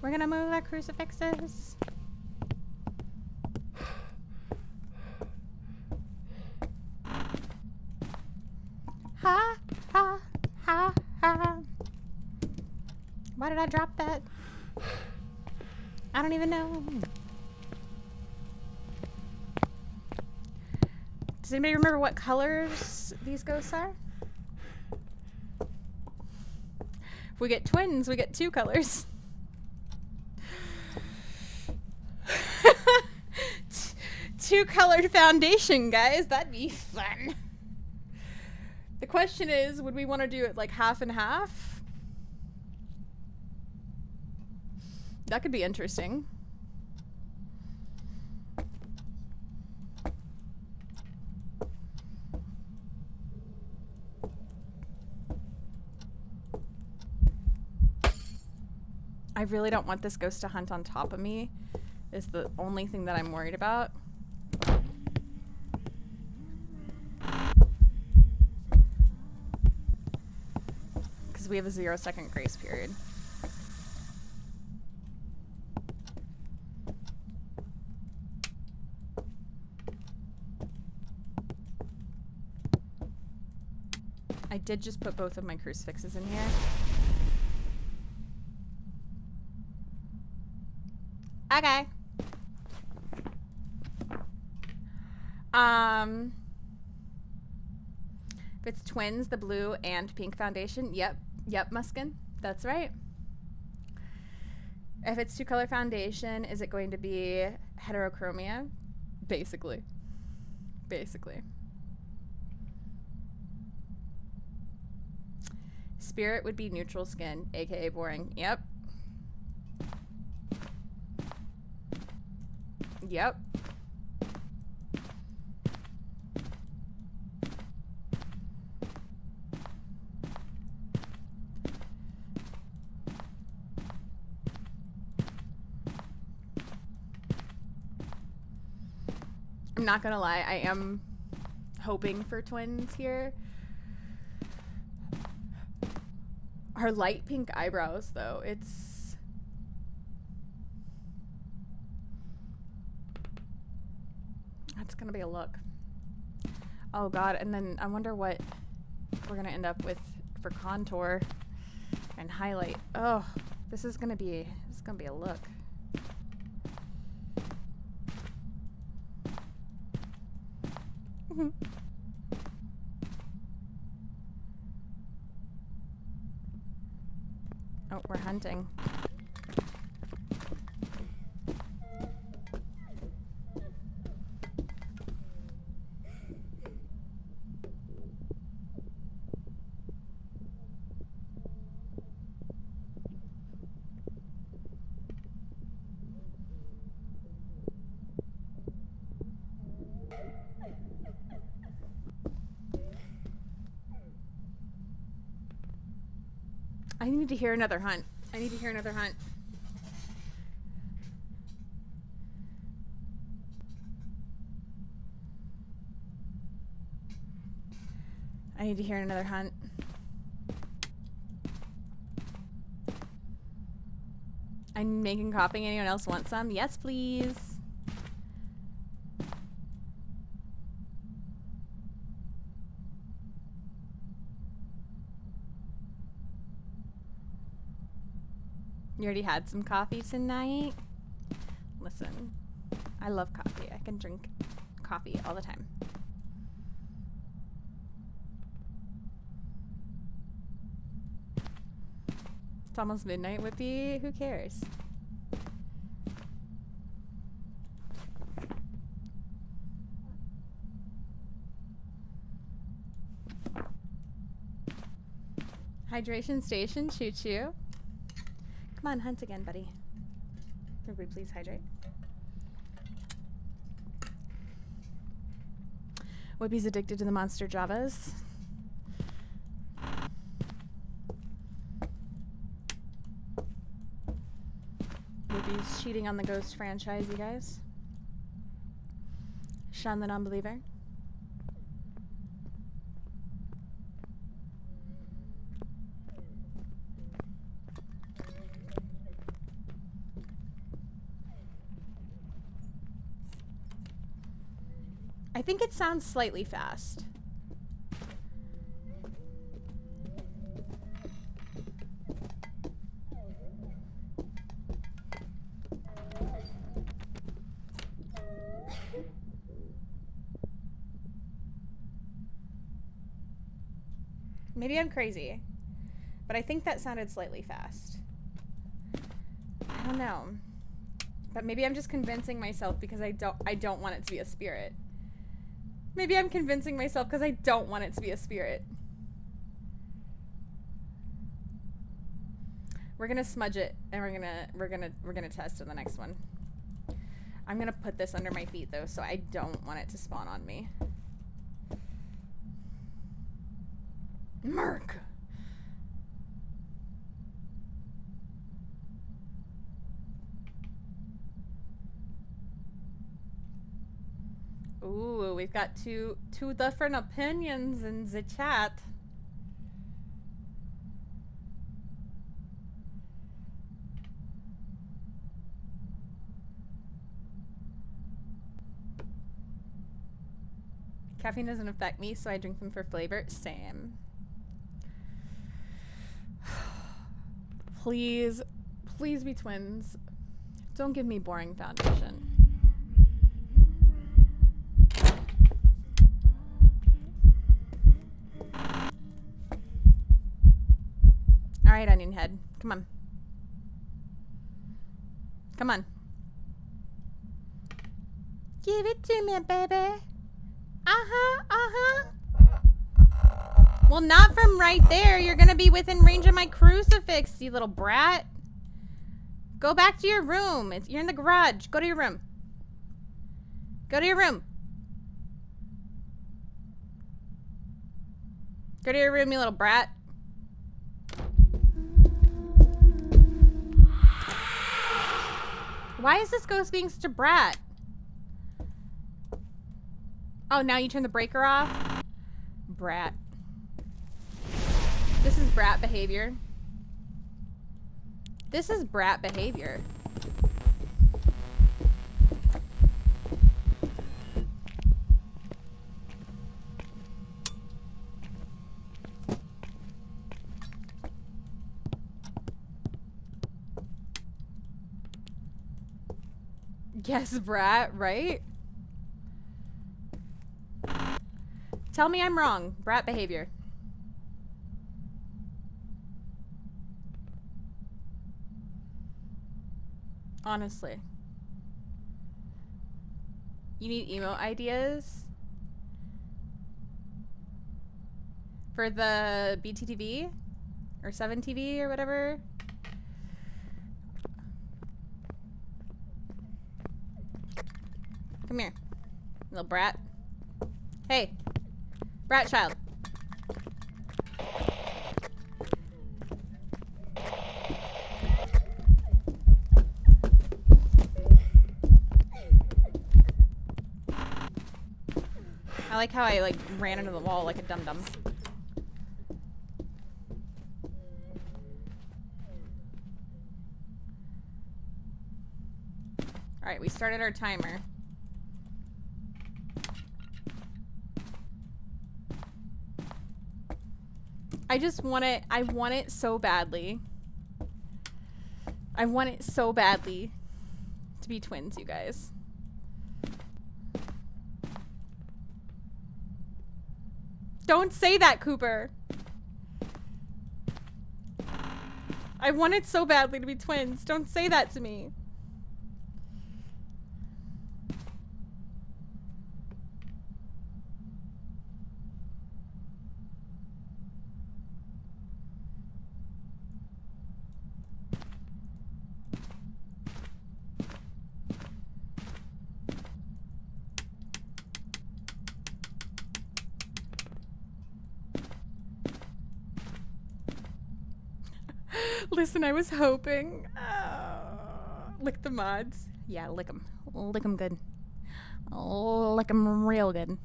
We're gonna move our crucifixes. Ha, ha, ha, ha. Why did I drop that? I don't even know. Does anybody remember what colors these ghosts are? If we get twins, we get 2 colors. Two-colored foundation, guys. That'd be fun. The question is, would we want to do it like half and half? That could be interesting. I really don't want this ghost to hunt on top of me, is the only thing that I'm worried about. Because we have a 0-second grace period. I did just put both of my crucifixes in here. Okay. If it's twins, the blue and pink foundation, yep, Muskin, that's right. If it's 2-color foundation, is it going to be heterochromia? Basically. Spirit would be neutral skin, aka boring. Yep. Yep. I'm not gonna lie, I am hoping for twins here. Her light pink eyebrows, though, that's gonna be a look. Oh god, and then I wonder what we're gonna end up with for contour and highlight. Oh, this is gonna be a look. Oh, we're hunting. I need to hear another hunt. I need to hear another hunt. I need to hear another hunt. I'm making coffee. Anyone else want some? Yes, please. You already had some coffee tonight? Listen, I love coffee. I can drink coffee all the time. It's almost midnight, Whippy. Who cares? Hydration station, choo-choo. Come on, hunt again, buddy. Everybody please hydrate. Whippy's addicted to the Monster Javas. Whippy's cheating on the Ghost franchise, you guys. Sean the Non-Believer. I think it sounds slightly fast. Maybe I'm crazy, but I think that sounded slightly fast. I don't know. But maybe I'm just convincing myself because I don't want it to be a spirit. Maybe I'm convincing myself because I don't want it to be a spirit. We're gonna smudge it and we're gonna test in the next one. I'm gonna put this under my feet though, so I don't want it to spawn on me. Merc. Ooh, we've got two different opinions in the chat. Caffeine doesn't affect me, so I drink them for flavor. Same. Please, please be twins. Don't give me boring foundation. Alright, Onion Head. Come on. Come on. Give it to me, baby. Uh-huh, uh-huh. Well, not from right there. You're gonna be within range of my crucifix, you little brat. Go back to your room. You're in the garage. Go to your room. Go to your room. Go to your room, you little brat. Why is this ghost being such a brat? Oh, now you turn the breaker off? Brat. This is brat behavior. This is brat behavior. Yes, brat, right? Tell me I'm wrong. Brat behavior. Honestly. You need emo ideas? For the BTTV? Or 7TV or whatever? Come here. Little brat. Hey. Brat child. I like how I like ran into the wall like a dum-dum. Alright, we started our timer. I just want it. I want it so badly. I want it so badly to be twins, you guys. Don't say that, Cooper. I want it so badly to be twins. Don't say that to me. Listen, I was hoping. Lick the mods. Yeah, lick them. Lick them good. Lick them real good.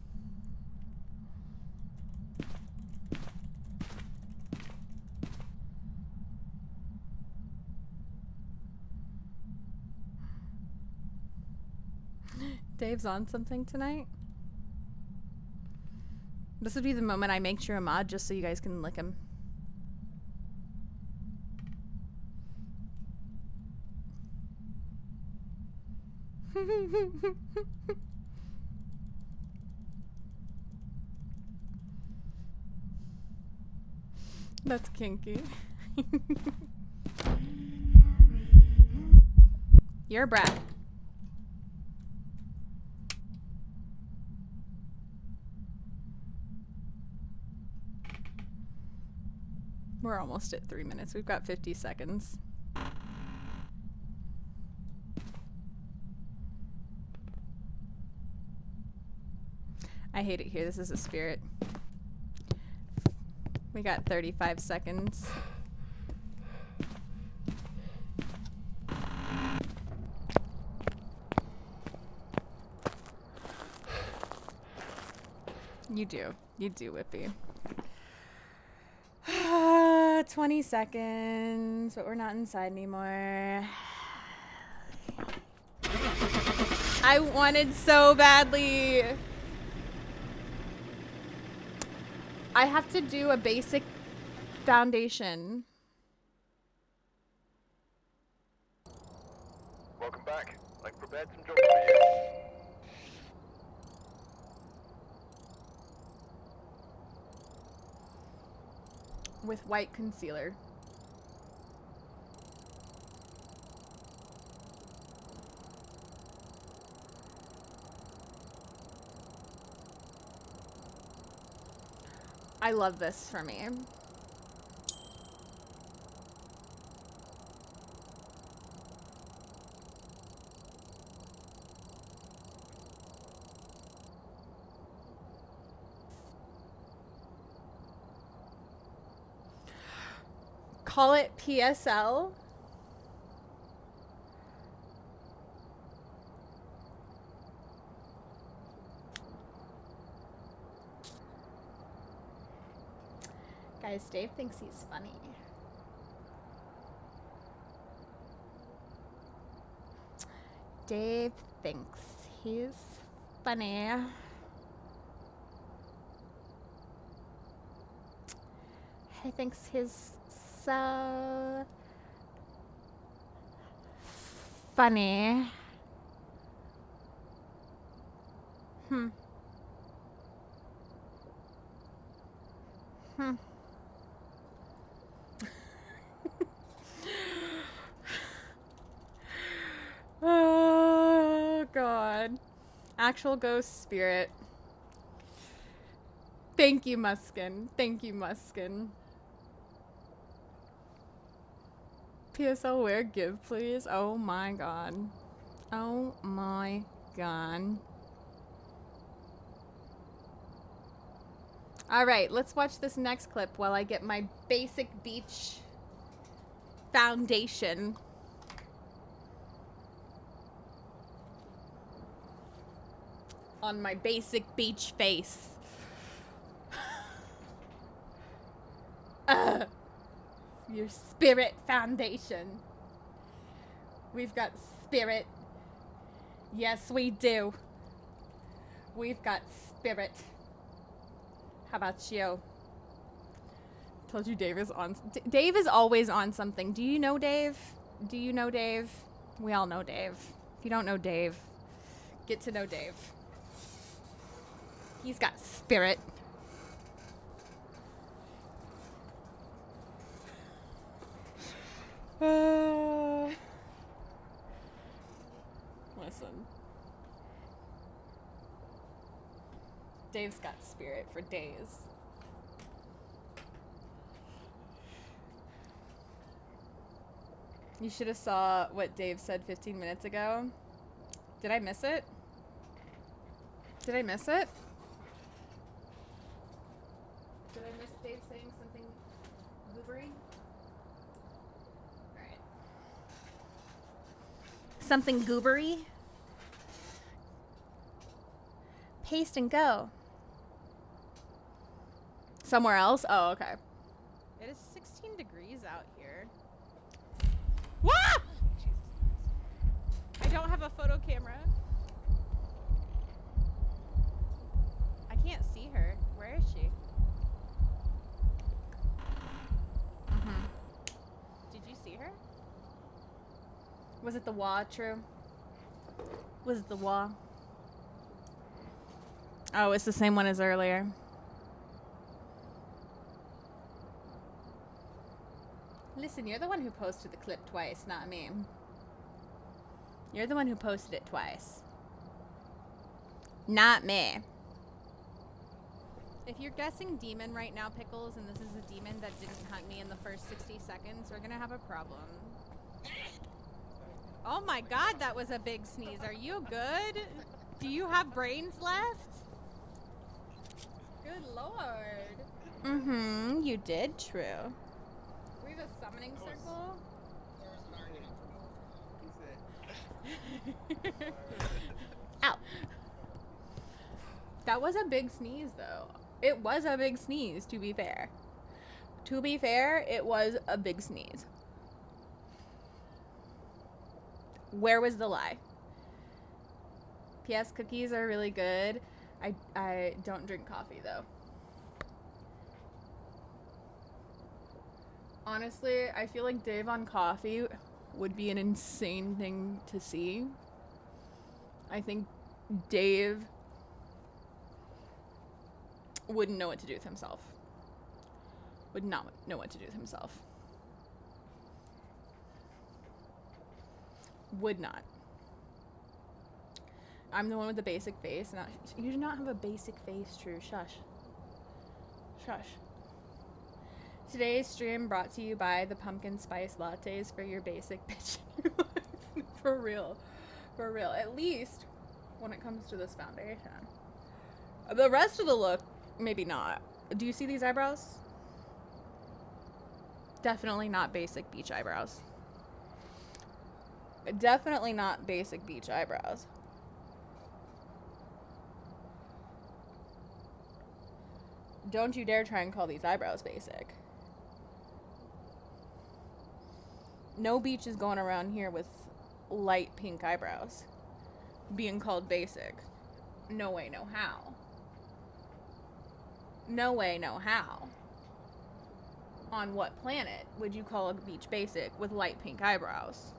Dave's on something tonight. This would be the moment I make sure a mod just so you guys can lick him. That's kinky. You're a brat. We're almost at 3 minutes. We've got 50 seconds. I hate it here. This is a spirit. We got 35 seconds. You do. You do, Whippy. 20 seconds, but we're not inside anymore. I wanted so badly. I have to do a basic foundation. Welcome back. I've prepared some jobs for you. With white concealer. I love this for me. Call it PSL. Guys, Dave thinks he's funny. Dave thinks he's funny. He thinks he's so funny. Hmm. Hmm. Oh, God. Actual ghost spirit. Thank you, Muskin. Thank you, Muskin. PSL where give, please. Oh, my God. Oh, my God. All right, let's watch this next clip while I get my basic beach foundation. On my basic beach face. Your spirit foundation. We've got spirit. Yes, we do. We've got spirit. How about you? Told you Dave is on. Dave is always on something. Do you know Dave? Do you know Dave? We all know Dave. If you don't know Dave, get to know Dave. He's got spirit. Listen. Dave's got spirit for days. You should have saw what Dave said 15 minutes ago. Did I miss it? Did I miss it? Did I miss Dave saying something goobery? Alright. Something goobery? Paste and go. Somewhere else? Oh, okay. It is 16 degrees out here. Wah! I don't have a photo camera. I can't see her. Where is she? Did you see her? Was it the wah, true? Was it the wah? Oh, it's the same one as earlier. Listen, you're the one who posted the clip twice, not me. You're the one who posted it twice. Not me. If you're guessing demon right now, Pickles, and this is a demon that didn't hunt me in the first 60 seconds, we're gonna have a problem. Oh my God, that was a big sneeze. Are you good? Do you have brains left? Good Lord. Mm-hmm, you did, true. We have a summoning circle. Ow. That was a big sneeze, though. It was a big sneeze, to be fair. To be fair, it was a big sneeze. Where was the lie? P.S. Cookies are really good. I don't drink coffee, though. Honestly, I feel like Dave on coffee would be an insane thing to see. I think Dave wouldn't know what to do with himself. Would not know what to do with himself. Would not. I'm the one with the basic face. You do not have a basic face, True. Shush. Shush. Today's stream brought to you by the pumpkin spice lattes for your basic bitch. For real. For real. At least when it comes to this foundation. The rest of the look, maybe not. Do you see these eyebrows? Definitely not basic beach eyebrows. Definitely not basic beach eyebrows. Don't you dare try and call these eyebrows basic. No beach is going around here with light pink eyebrows being called basic. No way, no how. No way, no how. On what planet would you call a beach basic with light pink eyebrows?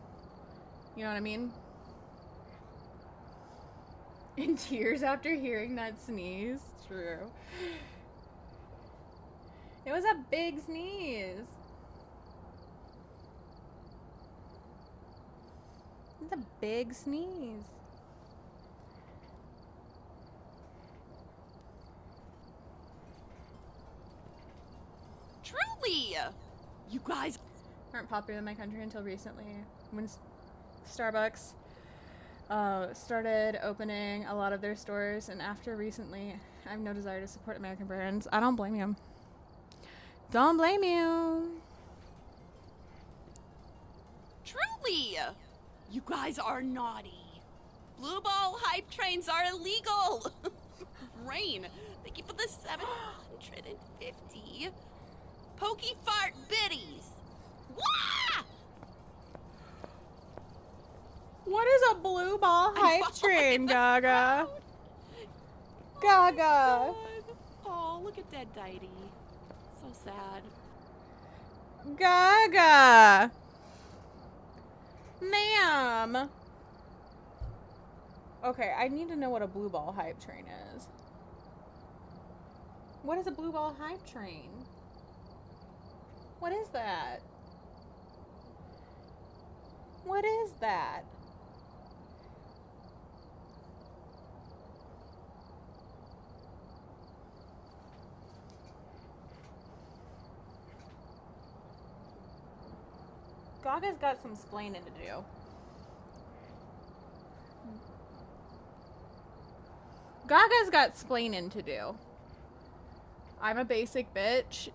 You know what I mean? In tears after hearing that sneeze. True. It was a big sneeze. It's a big sneeze. Truly! You guys aren't popular in my country until recently. When Starbucks started opening a lot of their stores, and after recently, I have no desire to support American brands. I don't blame you. Don't blame you. Truly! You guys are naughty. Blue ball hype trains are illegal. Rain, thank you for the 750. Pokey fart biddies. Wah! What is a blue ball hype train, Gaga? Gaga. Oh, look at that Deity. So sad. Gaga. Ma'am. Okay, I need to know what a blue ball hype train is. What is a blue ball hype train? What is that? What is that? Gaga's got some splaining to do. Gaga's got splaining to do. I'm a basic bitch.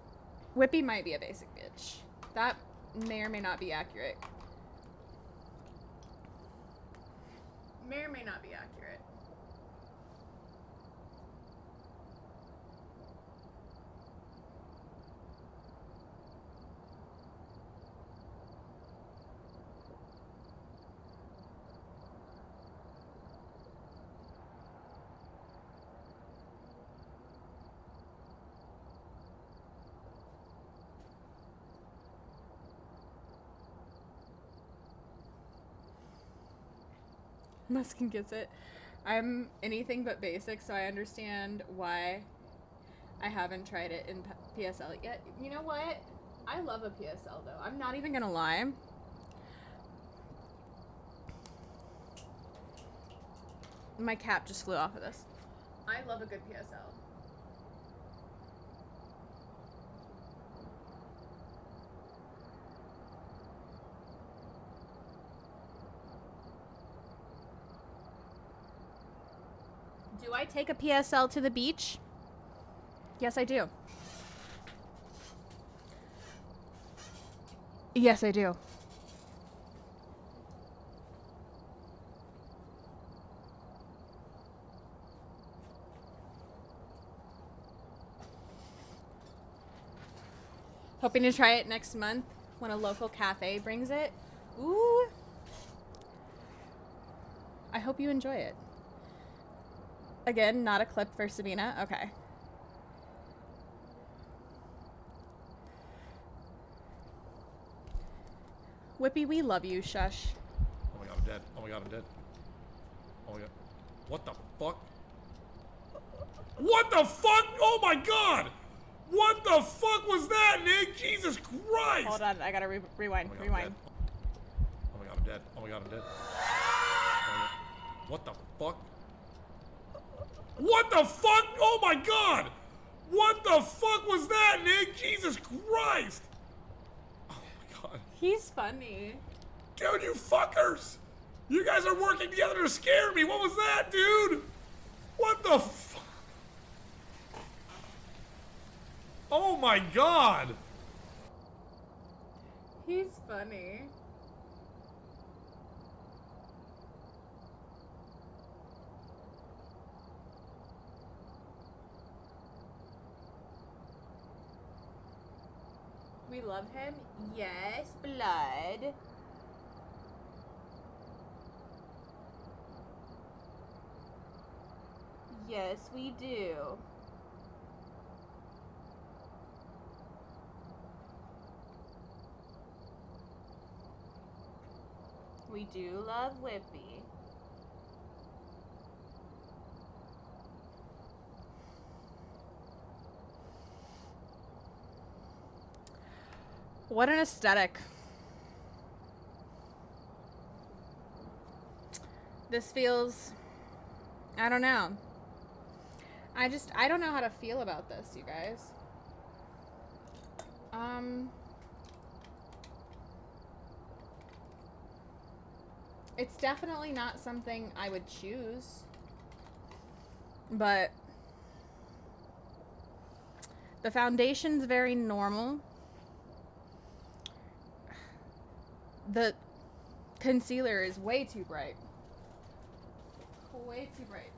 Whippy might be a basic bitch. That may or may not be accurate. May or may not be accurate. Muskin gets it. I'm anything but basic, so I understand why I haven't tried it in PSL yet. You know what? I love a PSL though. I'm not even gonna lie. My cap just flew off of this. I love a good PSL. Do I take a PSL to the beach? Yes, I do. Yes, I do. Hoping to try it next month when a local cafe brings it. Ooh. I hope you enjoy it. Again, not a clip for Sabina? Okay. Whippy, we love you, shush. Oh my god, I'm dead. Oh my god, I'm dead. Oh my god. What the fuck? What the fuck? Oh my god! What the fuck was that, Nick? Jesus Christ! Hold on, I gotta rewind. Oh my god, Rewind. Oh my god, I'm dead. Oh my god, I'm dead. Oh my god. What the fuck? What the fuck? Oh my god! What the fuck was that, Nick? Jesus Christ! Oh my god. He's funny. Dude, you fuckers! You guys are working together to scare me. What was that, dude? What the fuck? Oh my god! He's funny. We love him? Yes, blood. Yes, we do. We do love Whippy. What an aesthetic. This feels, I don't know. I don't know how to feel about this, you guys. It's definitely not something I would choose, but the foundation's very normal. The concealer is way too bright. Way too bright.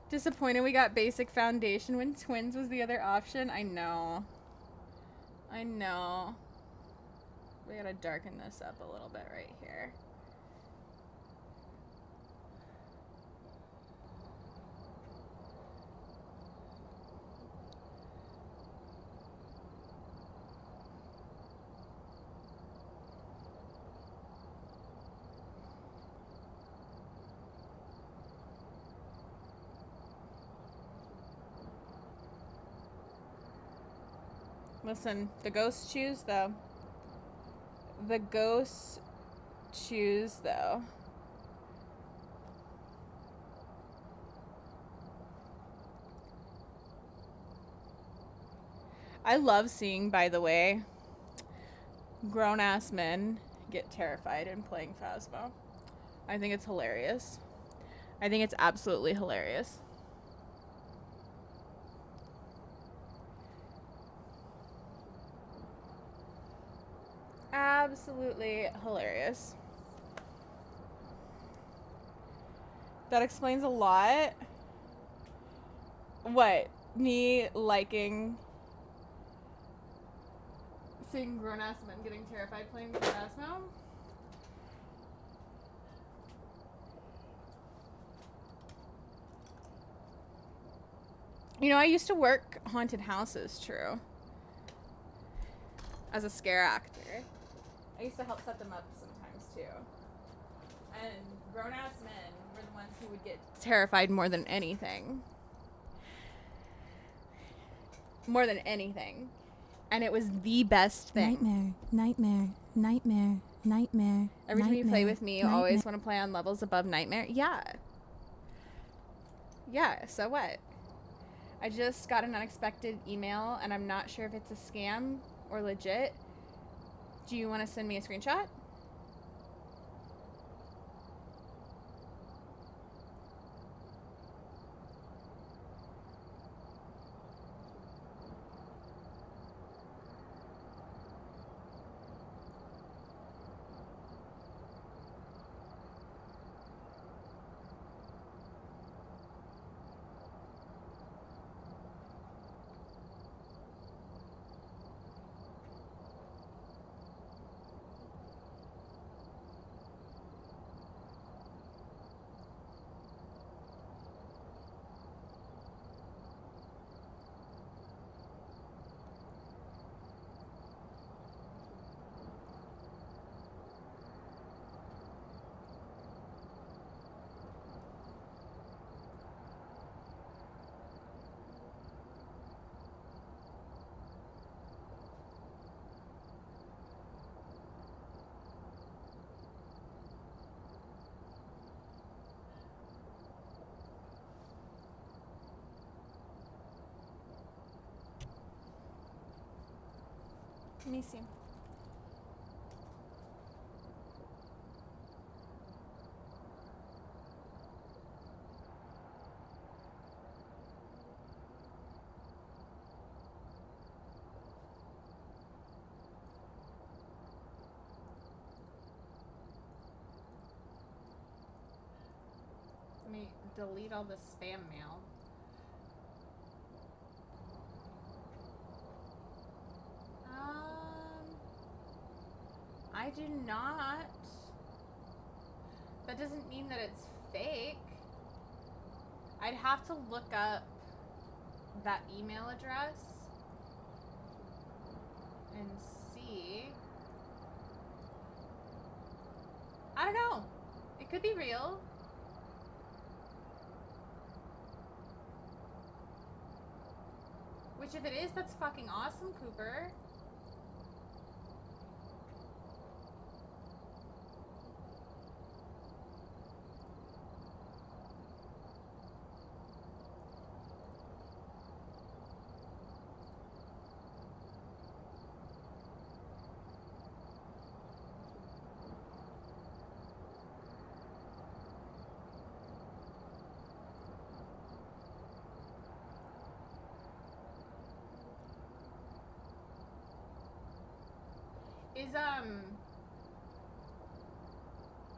Disappointed we got basic foundation when twins was the other option. I know. I know. We gotta darken this up a little bit right here. Listen, the ghosts choose, though. The ghosts choose, though. I love seeing, by the way, grown-ass men get terrified in playing Phasmo. I think it's hilarious. I think it's absolutely hilarious. Absolutely hilarious. That explains a lot. What? Me liking seeing grown-ass men getting terrified playing Phasmo? You know, I used to work haunted houses, true. As a scare actor. I used to help set them up sometimes, too. And grown-ass men were the ones who would get terrified more than anything. More than anything. And it was the best thing. Nightmare, nightmare, nightmare. Every time you play with me, you always want to play on levels above nightmare. Yeah. Yeah, so what? I just got an unexpected email, and I'm not sure if it's a scam or legit. Do you want to send me a screenshot? Let me see. Let me delete all the spam mail. I do not. That doesn't mean that it's fake. I'd have to look up that email address and see. I don't know. It could be real. Which if it is, that's fucking awesome, Cooper. Is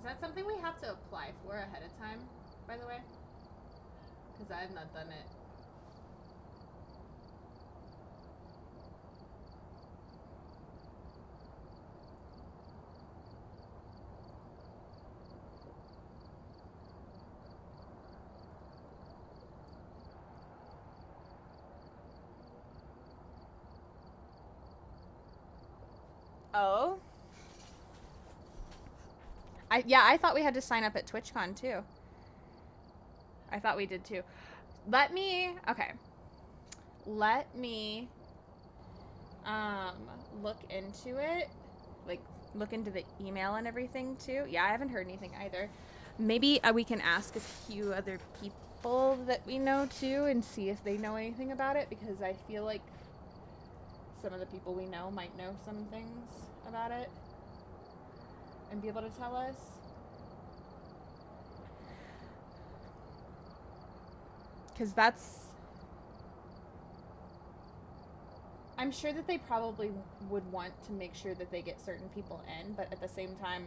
that something we have to apply for ahead of time, by the way? Because I have not done it. Oh? I thought we had to sign up at TwitchCon too. I thought we did too. Let me look into it. Like, look into the email and everything too. Yeah, I haven't heard anything either. Maybe we can ask a few other people that we know too and see if they know anything about it, because I feel like some of the people we know might know some things about it and be able to tell us. Because I'm sure that they probably would want to make sure that they get certain people in, but at the same time,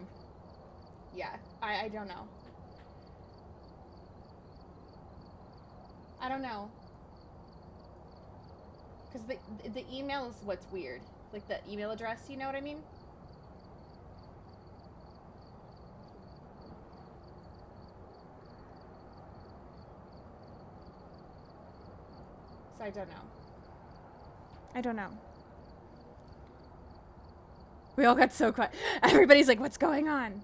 yeah, I don't know. I don't know. Because the email is what's weird. Like the email address, you know what I mean? So I don't know. I don't know. We all got so quiet. Everybody's like, what's going on?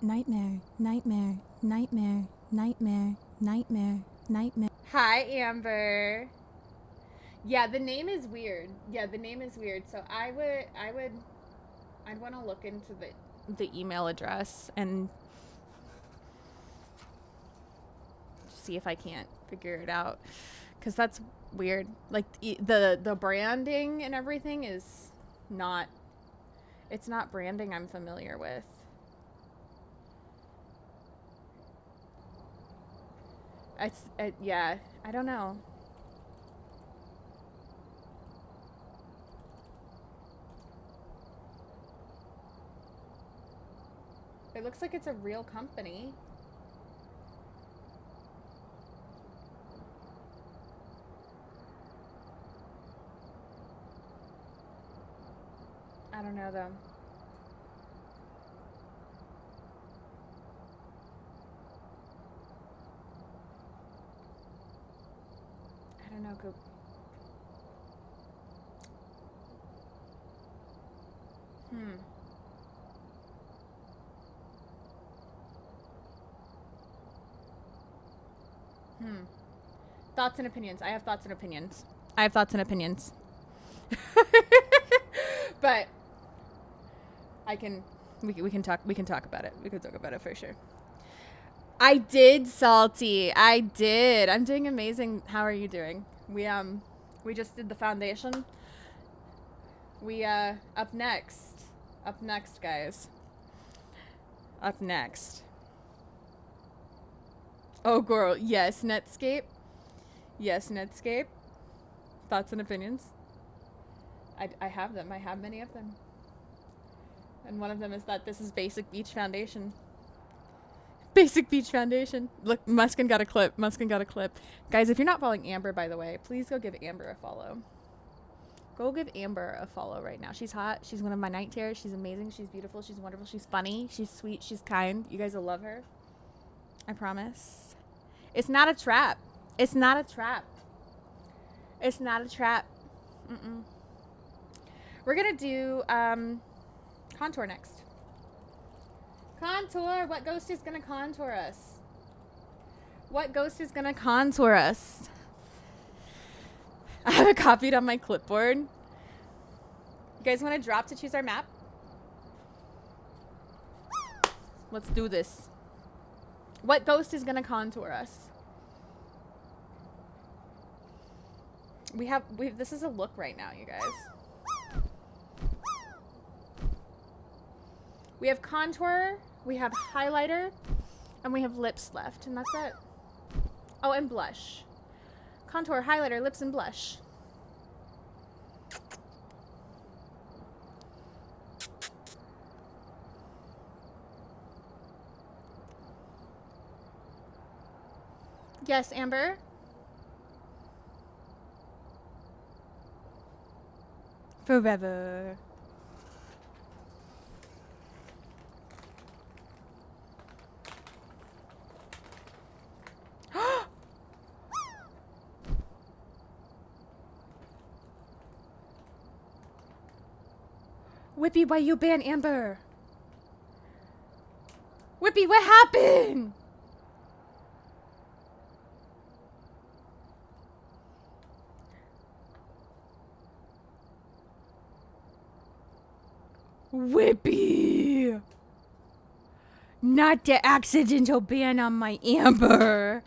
Nightmare, nightmare, nightmare, nightmare, nightmare, nightmare. Hi, Amber. Yeah, the name is weird. So I'd want to look into the email address and see if I can't figure it out, because that's weird. Like the branding and everything is not. It's not branding I'm familiar with. Yeah, I don't know. It looks like it's a real company. I don't know though. I don't know, Goop. Thoughts and opinions. I have thoughts and opinions. But we can talk about it. We can talk about it for sure. I did, Salty. I did. I'm doing amazing. How are you doing? We just did the foundation. We up next. Up next, guys. Up next. Oh, girl. Yes, Netscape. Yes, Netscape. Thoughts and opinions? I have them. I have many of them. And one of them is that this is Basic Beach Foundation. Basic Beach Foundation. Look, Muskin got a clip. Muskin got a clip. Guys, if you're not following Amber, by the way, please go give Amber a follow. Go give Amber a follow right now. She's hot. She's one of my night terrors. She's amazing. She's beautiful. She's wonderful. She's funny. She's sweet. She's kind. You guys will love her. I promise. It's not a trap. It's not a trap. It's not a trap. Mm-mm. We're gonna do contour next. Contour. What ghost is gonna contour us? What ghost is gonna contour us? I have it copied on my clipboard. You guys want to drop to choose our map? Let's do this. What ghost is gonna contour us? This is a look right now, you guys. We have contour, we have highlighter, and we have lips left, and that's it. Oh, and blush. Contour, highlighter, lips, and blush. Yes, Amber? Forever. Whippy, why you ban Amber? Whippy, what happened? Whippy! Not the accidental ban on my Amber.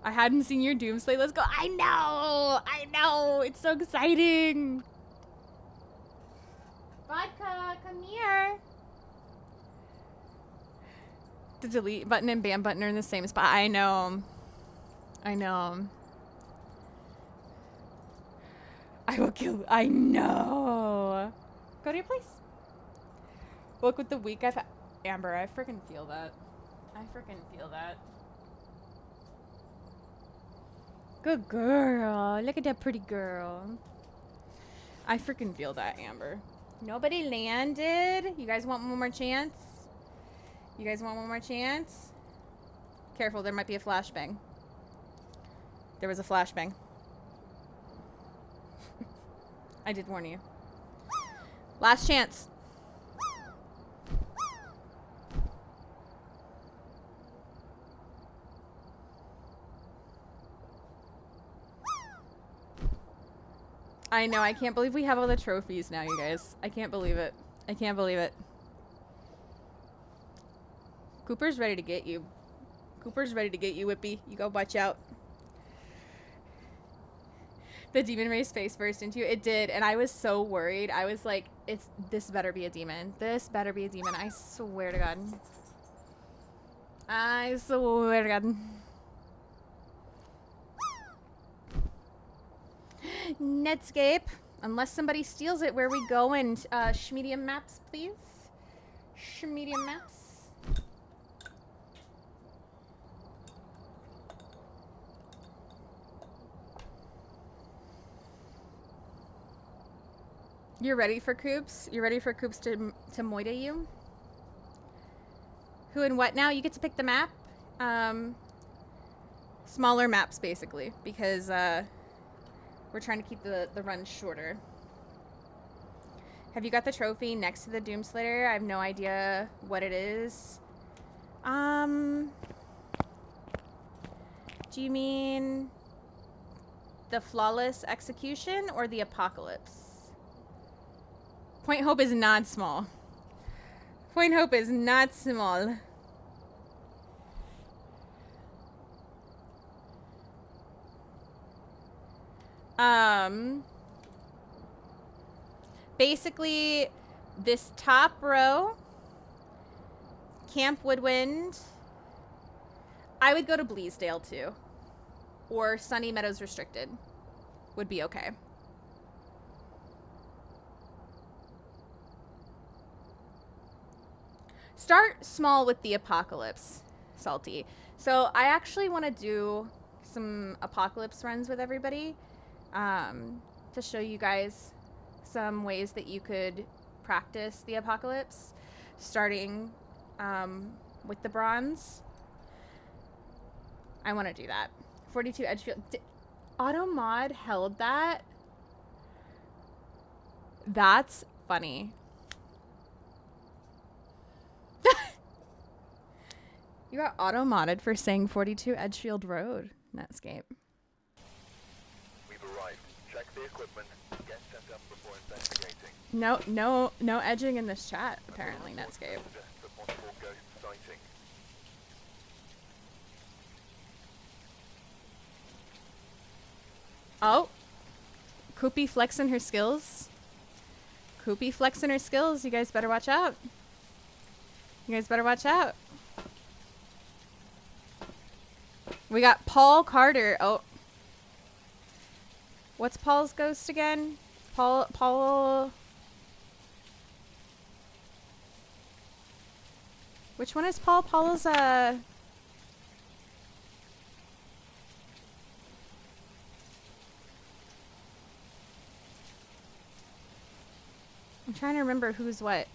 I hadn't seen your Doomslay. Let's go. I know. It's so exciting. Vodka, come here. The delete button and ban button are in the same spot. I know. I will kill. I know. Go to your place. Look, with the week I've had. Amber, I freaking feel that. Good girl. Look at that pretty girl. I freaking feel that, Amber. Nobody landed. You guys want one more chance? Careful, there might be a flashbang. There was a flashbang. I did warn you. Last chance. I know, I can't believe we have all the trophies now, you guys. I can't believe it. Cooper's ready to get you. Whippy. You go watch out. The demon race face burst into you. It did, and I was so worried. I was like, this better be a demon. I swear to God. Netscape. Unless somebody steals it, where we going? Schmedium maps, please. Schmedium maps. You're ready for Coops? You're ready for Coops to moida you? Who and what now? You get to pick the map. Smaller maps, basically, because we're trying to keep the run shorter. Have you got the trophy next to the Doomslayer? I have no idea what it is. Do you mean the flawless execution or the apocalypse? Point Hope is not small. Point Hope is not small. Basically, this top row, Camp Woodwind, I would go to Bleasdale too. Or Sunny Meadows Restricted would be okay. Start small with the Apocalypse, Salty. So I actually want to do some Apocalypse runs with everybody to show you guys some ways that you could practice the Apocalypse, starting with the bronze. I want to do that. 42 Edgefield. Auto Mod held that? That's funny. You got auto-modded for saying 42 Edgefield Road, Netscape. We've arrived. Check the equipment. Get set up before investigating. No edging in this chat, apparently, Netscape. For possible ghost sighting. Oh. Koopy flexing her skills. Koopy flexing her skills. You guys better watch out. You guys better watch out. We got Paul Carter. Oh. What's Paul's ghost again? Paul. Which one is Paul? Paul's, I'm trying to remember who's what.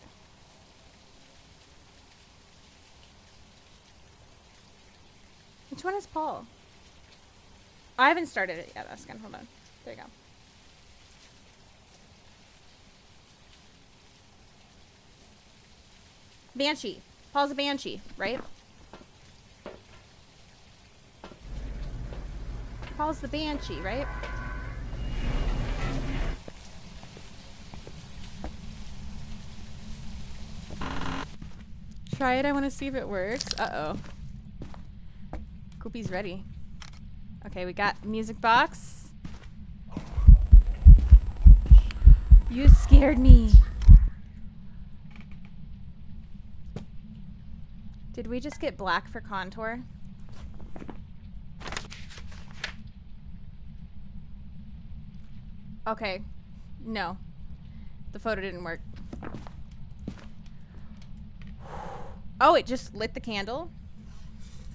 Which one is Paul? I haven't started it yet, Askin. Hold on. There you go. Banshee. Paul's a Banshee, right? Paul's the Banshee, right? Try it. I want to see if it works. Uh-oh. Koopy's ready. Okay, we got music box. You scared me. Did we just get black for contour? Okay. No. The photo didn't work. Oh, it just lit the candle.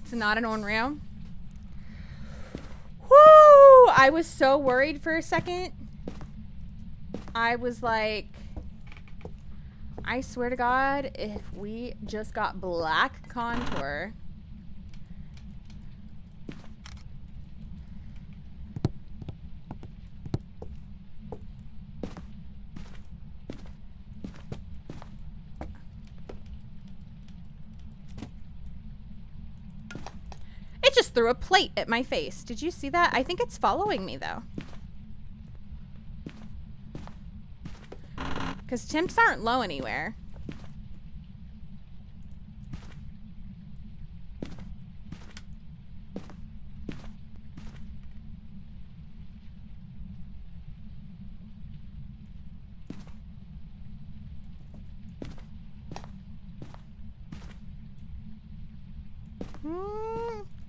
It's not an Onryo. Woo! I was so worried for a second. I was like, I swear to God, if we just got black contour. It just threw a plate at my face. Did you see that? I think it's following me though. Because temps aren't low anywhere.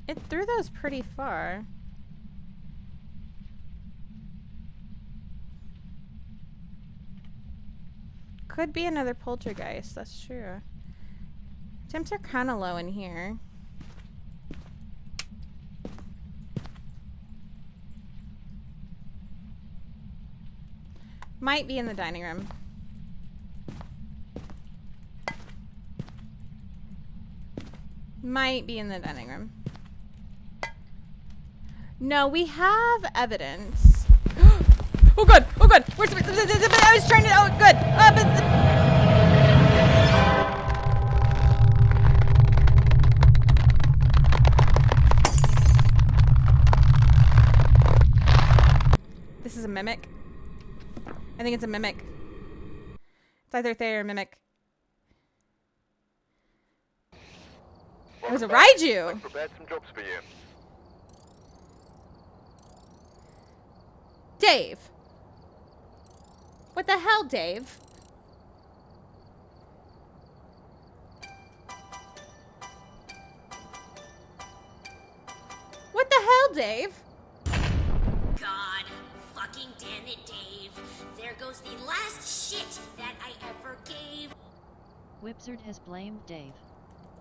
It threw those pretty far. Could be another poltergeist, that's true. Temps are kind of low in here. Might be in the dining room. Might be in the dining room. No, we have evidence. Oh god! Oh god! Where's the, I was trying to. Oh, good. This is a mimic. I think it's a mimic. It's either Thayer or Mimic. It was a Raiju! I've prepared some jobs for you. Dave! What the hell, Dave? What the hell, Dave? God fucking damn it, Dave. There goes the last shit that I ever gave. Whipsard has blamed Dave.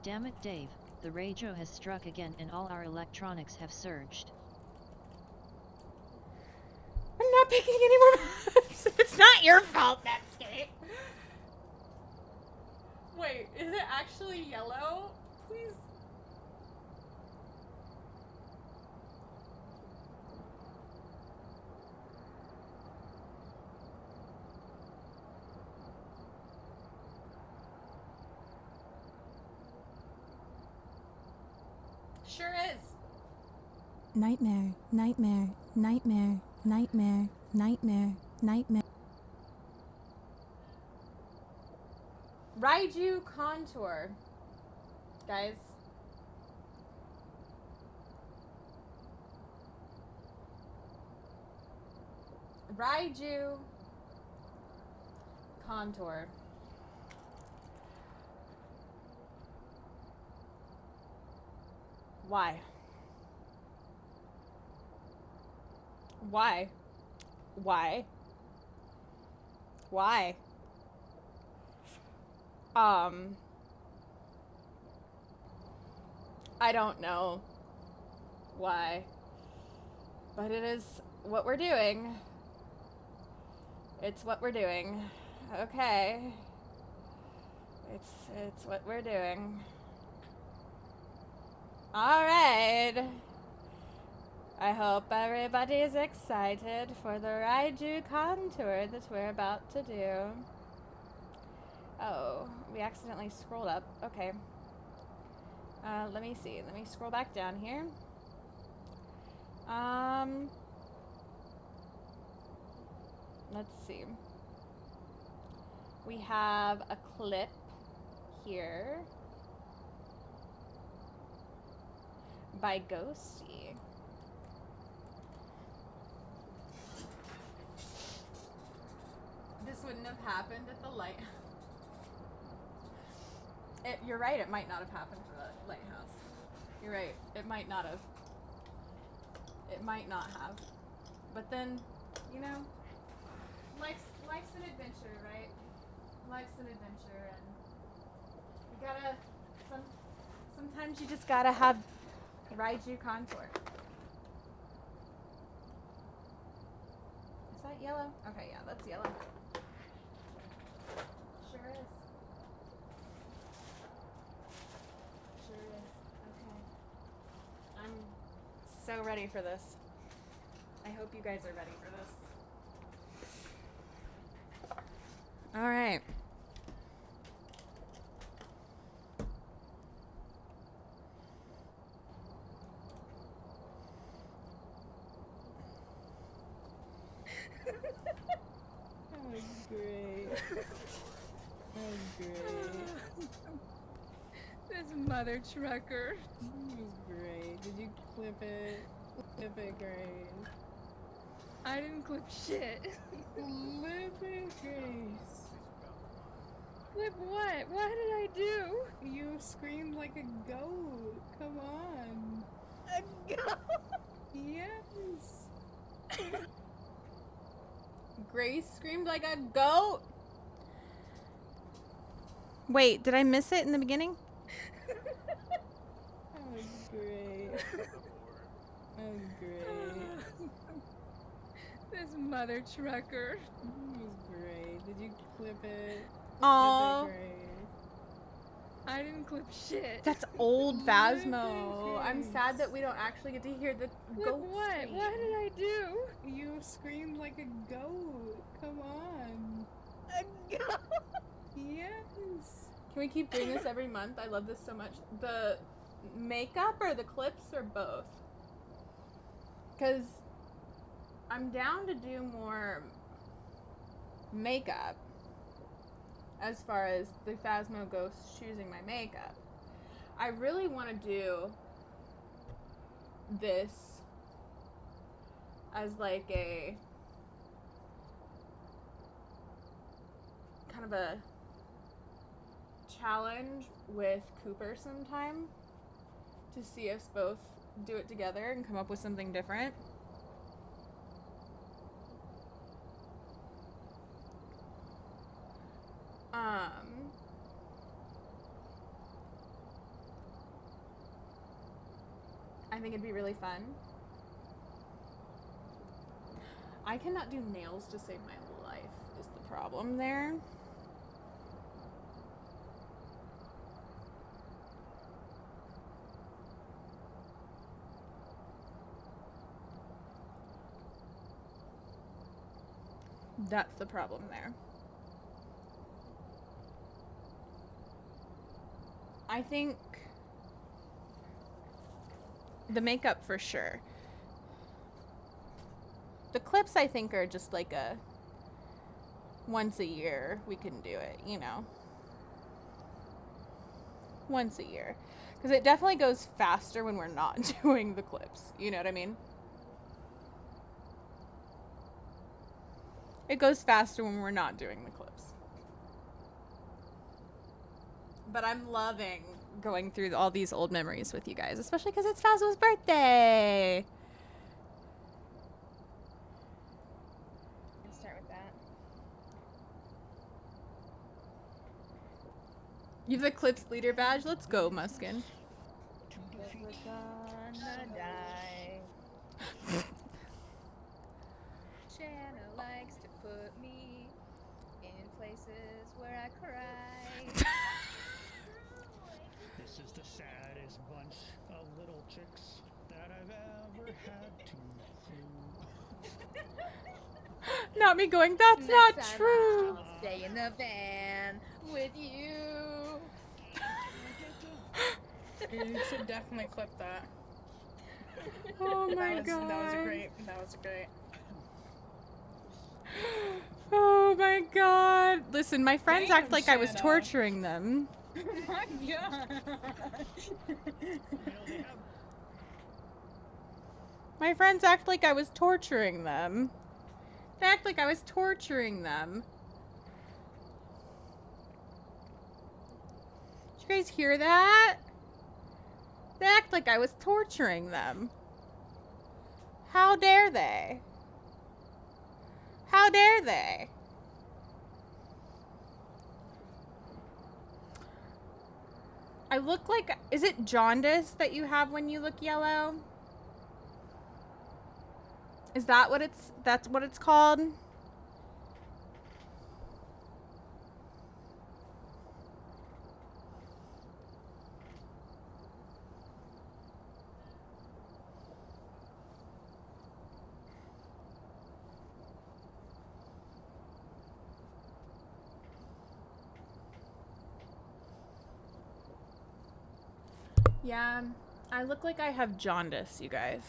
Damn it, Dave. The Rajo has struck again and all our electronics have surged. I'm not picking any more maps. It's not your fault, Netscape. Wait, is it actually yellow? Please. Sure is. Nightmare, nightmare, nightmare, nightmare, nightmare, nightmare. Raiju contour. Guys. Raiju contour. Why? Why? Why? Why? I don't know why, but it is what we're doing. It's what we're doing. Okay. It's what we're doing. All right. I hope everybody's excited for the Raiju contour that we're about to do. Oh, we accidentally scrolled up. Okay. Let me see. Let me scroll back down here. Let's see. We have a clip here by Ghosty. This wouldn't have happened at the light. You're right, it might not have happened for the lighthouse. You're right, it might not have. It might not have. But then, you know, life's an adventure, right? Life's an adventure, and you gotta, sometimes you just gotta have Raiju contour. Is that yellow? Okay, yeah, that's yellow. Sure is. Sure is. Okay. I'm so ready for this. I hope you guys are ready for this. All right. Oh, great. Oh, great. This mother trucker. It was great. Did you clip it? Clip it, Grace. I didn't clip shit. Clip it, Grace. Clip what? What did I do? You screamed like a goat. Come on. A goat? Yes. Grace screamed like a goat. Wait, did I miss it in the beginning? Oh, great. Oh, great. This mother trucker. It was great. Did you clip it? Aww. Clip it, Grace. I didn't clip shit. That's old Phasmo. I'm sad that we don't actually get to hear the goat what? scream. What did I do? You screamed like a goat. Come on. A goat? Yes. Can we keep doing this every month? I love this so much. The makeup or the clips or both? Because I'm down to do more makeup. as far as the Phasmo ghost choosing my makeup. I really want to do this as like a kind of a challenge with Cooper sometime to see us both do it together and come up with something different. I think it'd be really fun. I cannot do nails to save my life is the problem there. That's the problem there. I think the makeup for sure. The clips I think are just like a once a year we can do it, you know. Once a year. Because it definitely goes faster when we're not doing the clips. You know what I mean? It goes faster when we're not doing the clips. But I'm loving going through all these old memories with you guys, especially because it's Phasmo's birthday. Let's start with that. You have the clips leader badge? Let's go, Muskin. We're gonna die. Shana likes to put me in places where I cry. This is the saddest bunch of little chicks that I've ever had to see. Not me going, that's Next not time true. I'll stay in the van with you. You should definitely clip that. Oh my god. That was great. That was great. Oh my god. Listen, my friends Damn, act like I was Shana. torturing them. Oh my god. My friends act like I was torturing them. They act like I was torturing them. Did you guys hear that? They act like I was torturing them. How dare they? How dare they? I look like... Is it jaundice that you have when you look yellow? Is that what it's... That's what it's called? Yeah, I look like I have jaundice, you guys.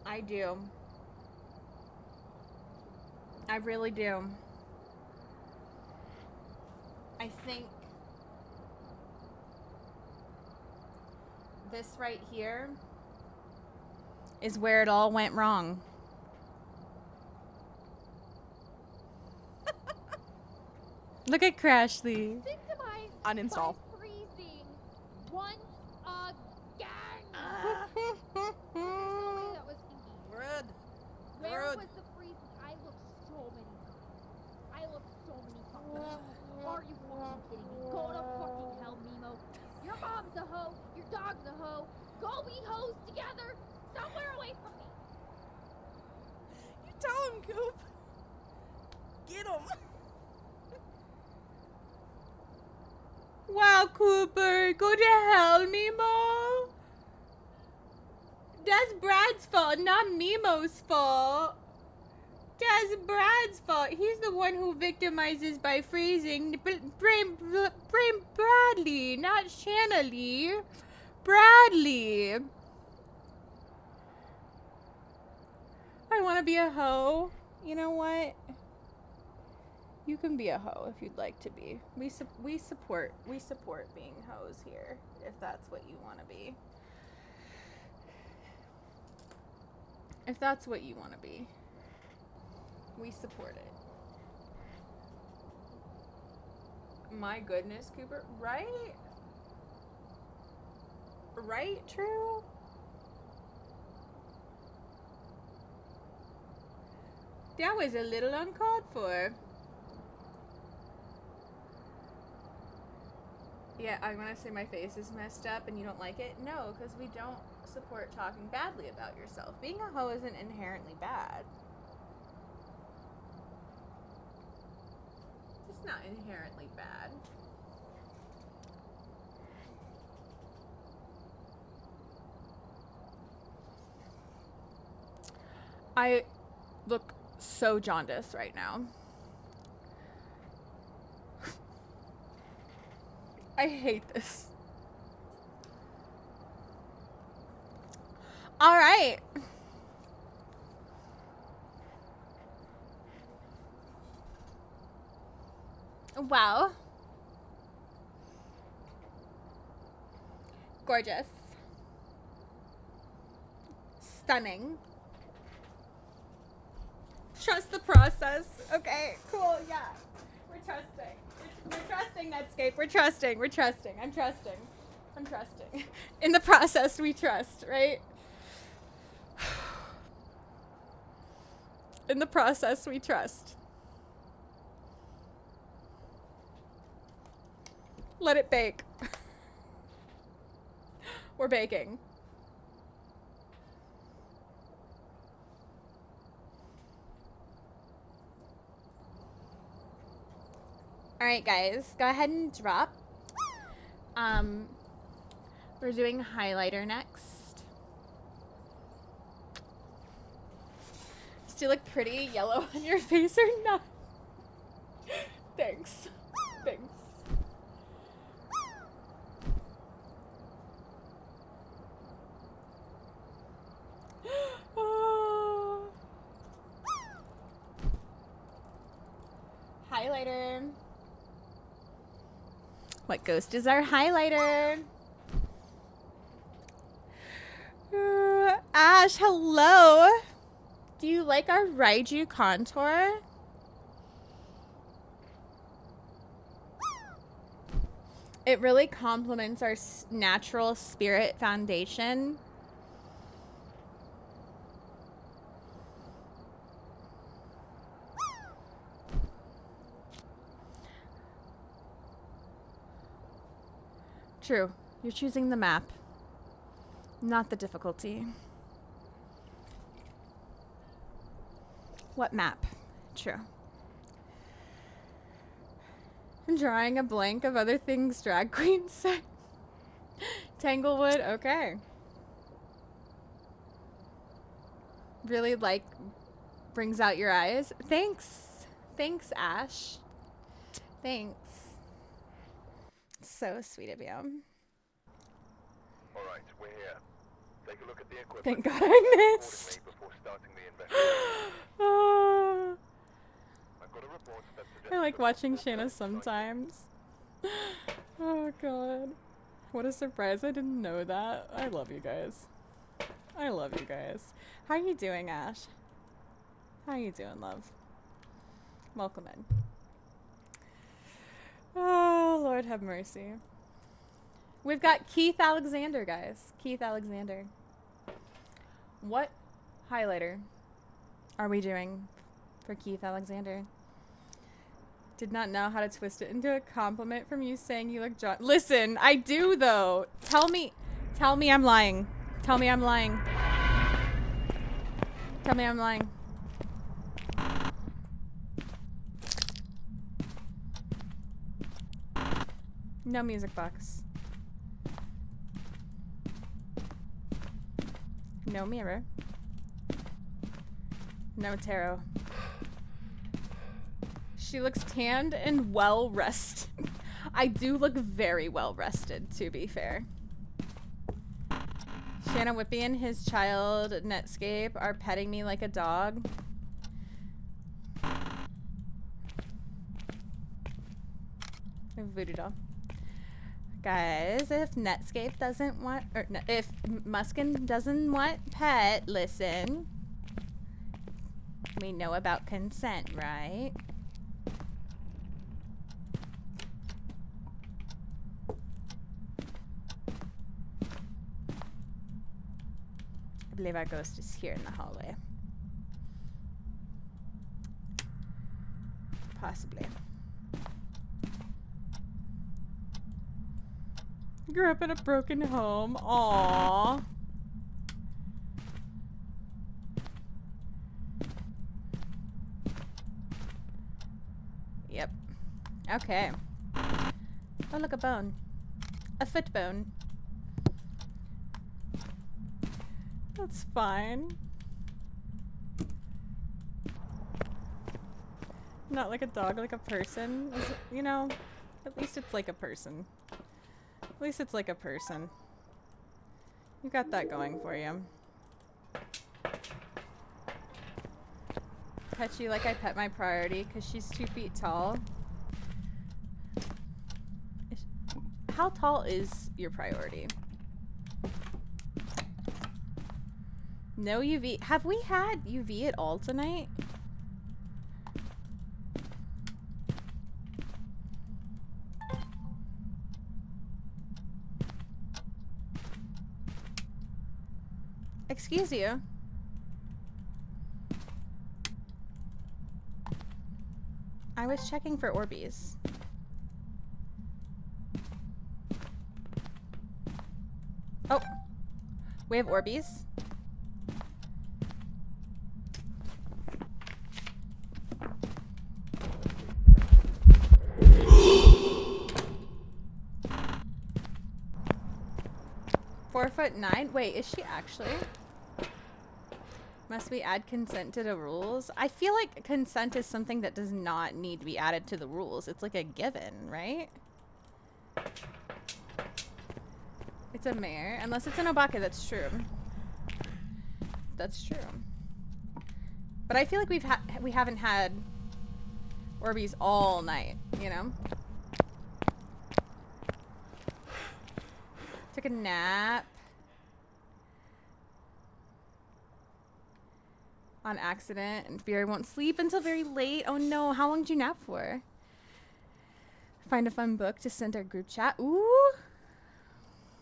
I do. I really do. I think this right here is where it all went wrong. Look at Crashly. Uninstall. Freezing once again. That was stinky. Red. Where Red. was the freezing? I looked so many times. I looked so many times. Are you fucking kidding me? Go to fucking hell, Nemo. Your mom's a hoe. Your dog's a hoe. Go be hoes together somewhere away from me. You tell him, Coop. Get him. Wow, Cooper, go to hell, Mimo. That's Brad's fault, not Mimo's fault. That's Brad's fault. He's the one who victimizes by freezing. Blame Bradley, not Shana Leigh. Bradley. I want to be a hoe. You know what? You can be a hoe if you'd like to be. We support being hoes here if that's what you want to be. If that's what you want to be. We support it. My goodness, Cooper. Right? Right, True? That was a little uncalled for. Yeah, I'm gonna say my face is messed up and you don't like it? No, because we don't support talking badly about yourself. Being a hoe isn't inherently bad. It's not inherently bad. I look so jaundiced right now. I hate this. All right. Wow. Gorgeous. Stunning. Trust the process. Okay, cool, yeah. We're trusting. We're trusting, Netscape. We're trusting. I'm trusting. In the process, we trust, right? In the process, we trust. Let it bake. We're baking. All right, guys, go ahead and drop. We're doing highlighter next. Do you look pretty yellow on your face or not? Thanks. Oh. Highlighter. What ghost is our highlighter? Ash, hello. Do you like our Raiju contour? It really complements our natural spirit foundation. True. You're choosing the map, not the difficulty. What map? True. I'm drawing a blank of other things drag queens say. Tanglewood, okay. Really brings out your eyes. Thanks, Ash. Thanks. So sweet of you. All right, we're here. Take a look at the equipment. Thank God I missed. Before starting the investigation. I've got a report that suggests I like watching Shana sometimes. Oh God. What a surprise. I didn't know that. I love you guys. How are you doing, Ash? How are you doing, love? Welcome in. Oh, Lord have mercy. We've got Keith Alexander, guys. Keith Alexander. What highlighter are we doing for Keith Alexander? Did not know how to twist it into a compliment from you saying you look John. Listen, I do though. Tell me I'm lying. Tell me I'm lying. No music box. No mirror. No tarot. She looks tanned and well rested. I do look very well rested, to be fair. Shana Whippy and his child Netscape are petting me like a dog. Voodoo doll. Guys, if Netscape doesn't want, or if Muskin doesn't want pet, listen. We know about consent, right? I believe our ghost is here in the hallway. Possibly. Grew up in a broken home. Aww. Yep. Okay. Oh, look, a bone. A foot bone. That's fine. Not like a dog, like a person. Is it, you know, at least it's like a person. At least it's like a person. You got that going for you. Pet you like I pet my priority because she's 2 feet tall. How tall is your priority? No UV. Have we had UV at all tonight? Excuse you. I was checking for Orbeez. Oh, we have Orbeez. $4'9". Wait, is she actually? Must we add consent to the rules? I feel like consent is something that does not need to be added to the rules. It's like a given, right? It's a mare. Unless it's an Obaka, that's true. That's true. But I feel like we haven't had Orbeez all night, you know? Took a nap. On accident, and fear I won't sleep until very late. Oh no, how long did you nap for? Find a fun book to send our group chat. Ooh!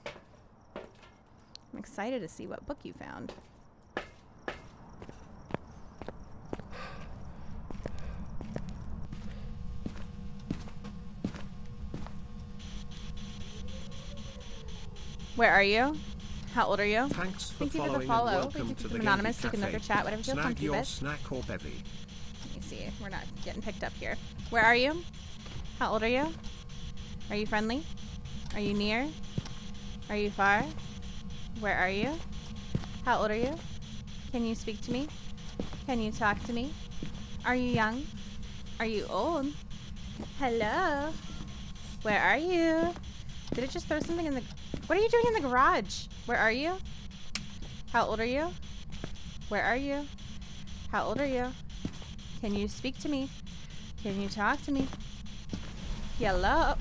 I'm excited to see what book you found. Where are you? How old are you? Thanks for Thank you for the following follow. and welcome Please to keep the them anonymous. Genki You can Cafe. look or chat, whatever you feel Snag comfy your with. snack or bevy. Let me see. We're not getting picked up here. Where are you? How old are you? Are you friendly? Are you near? Are you far? Where are you? How old are you? Can you speak to me? Can you talk to me? Are you young? Are you old? Hello? Where are you? Did it just throw something in the... What are you doing in the garage? Where are you? How old are you? Where are you? How old are you? Can you speak to me? Can you talk to me? Hello?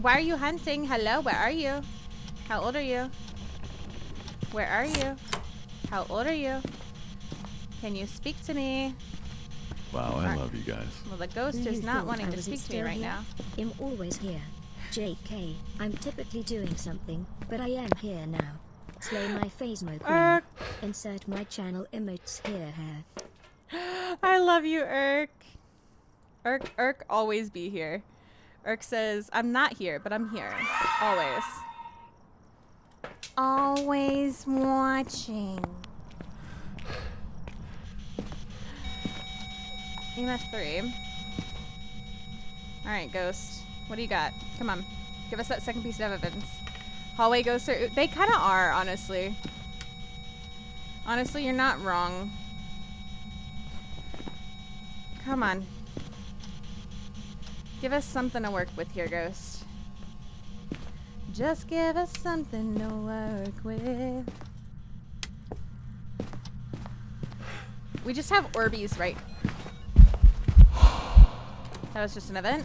Why are you hunting? Hello? Where are you? How old are you? Where are you? How old are you? Can you speak to me? Wow, I love you guys. Well, the ghost is not wanting to speak to me right now. I'm always here. JK, I'm typically doing something, but I am here now. Slay my Phasmo Queen. Insert my channel emotes here. I love you, Irk. Irk always be here. Irk says, I'm not here, but I'm here. Always. Always watching. EMF 3. Alright, Ghost. What do you got? Come on. Give us that second piece of evidence. Hallway goes through. They kind of are, honestly. Honestly, you're not wrong. Come on. Give us something to work with here, Ghost. Just give us something to work with. We just have Orbeez, right? That was just an event.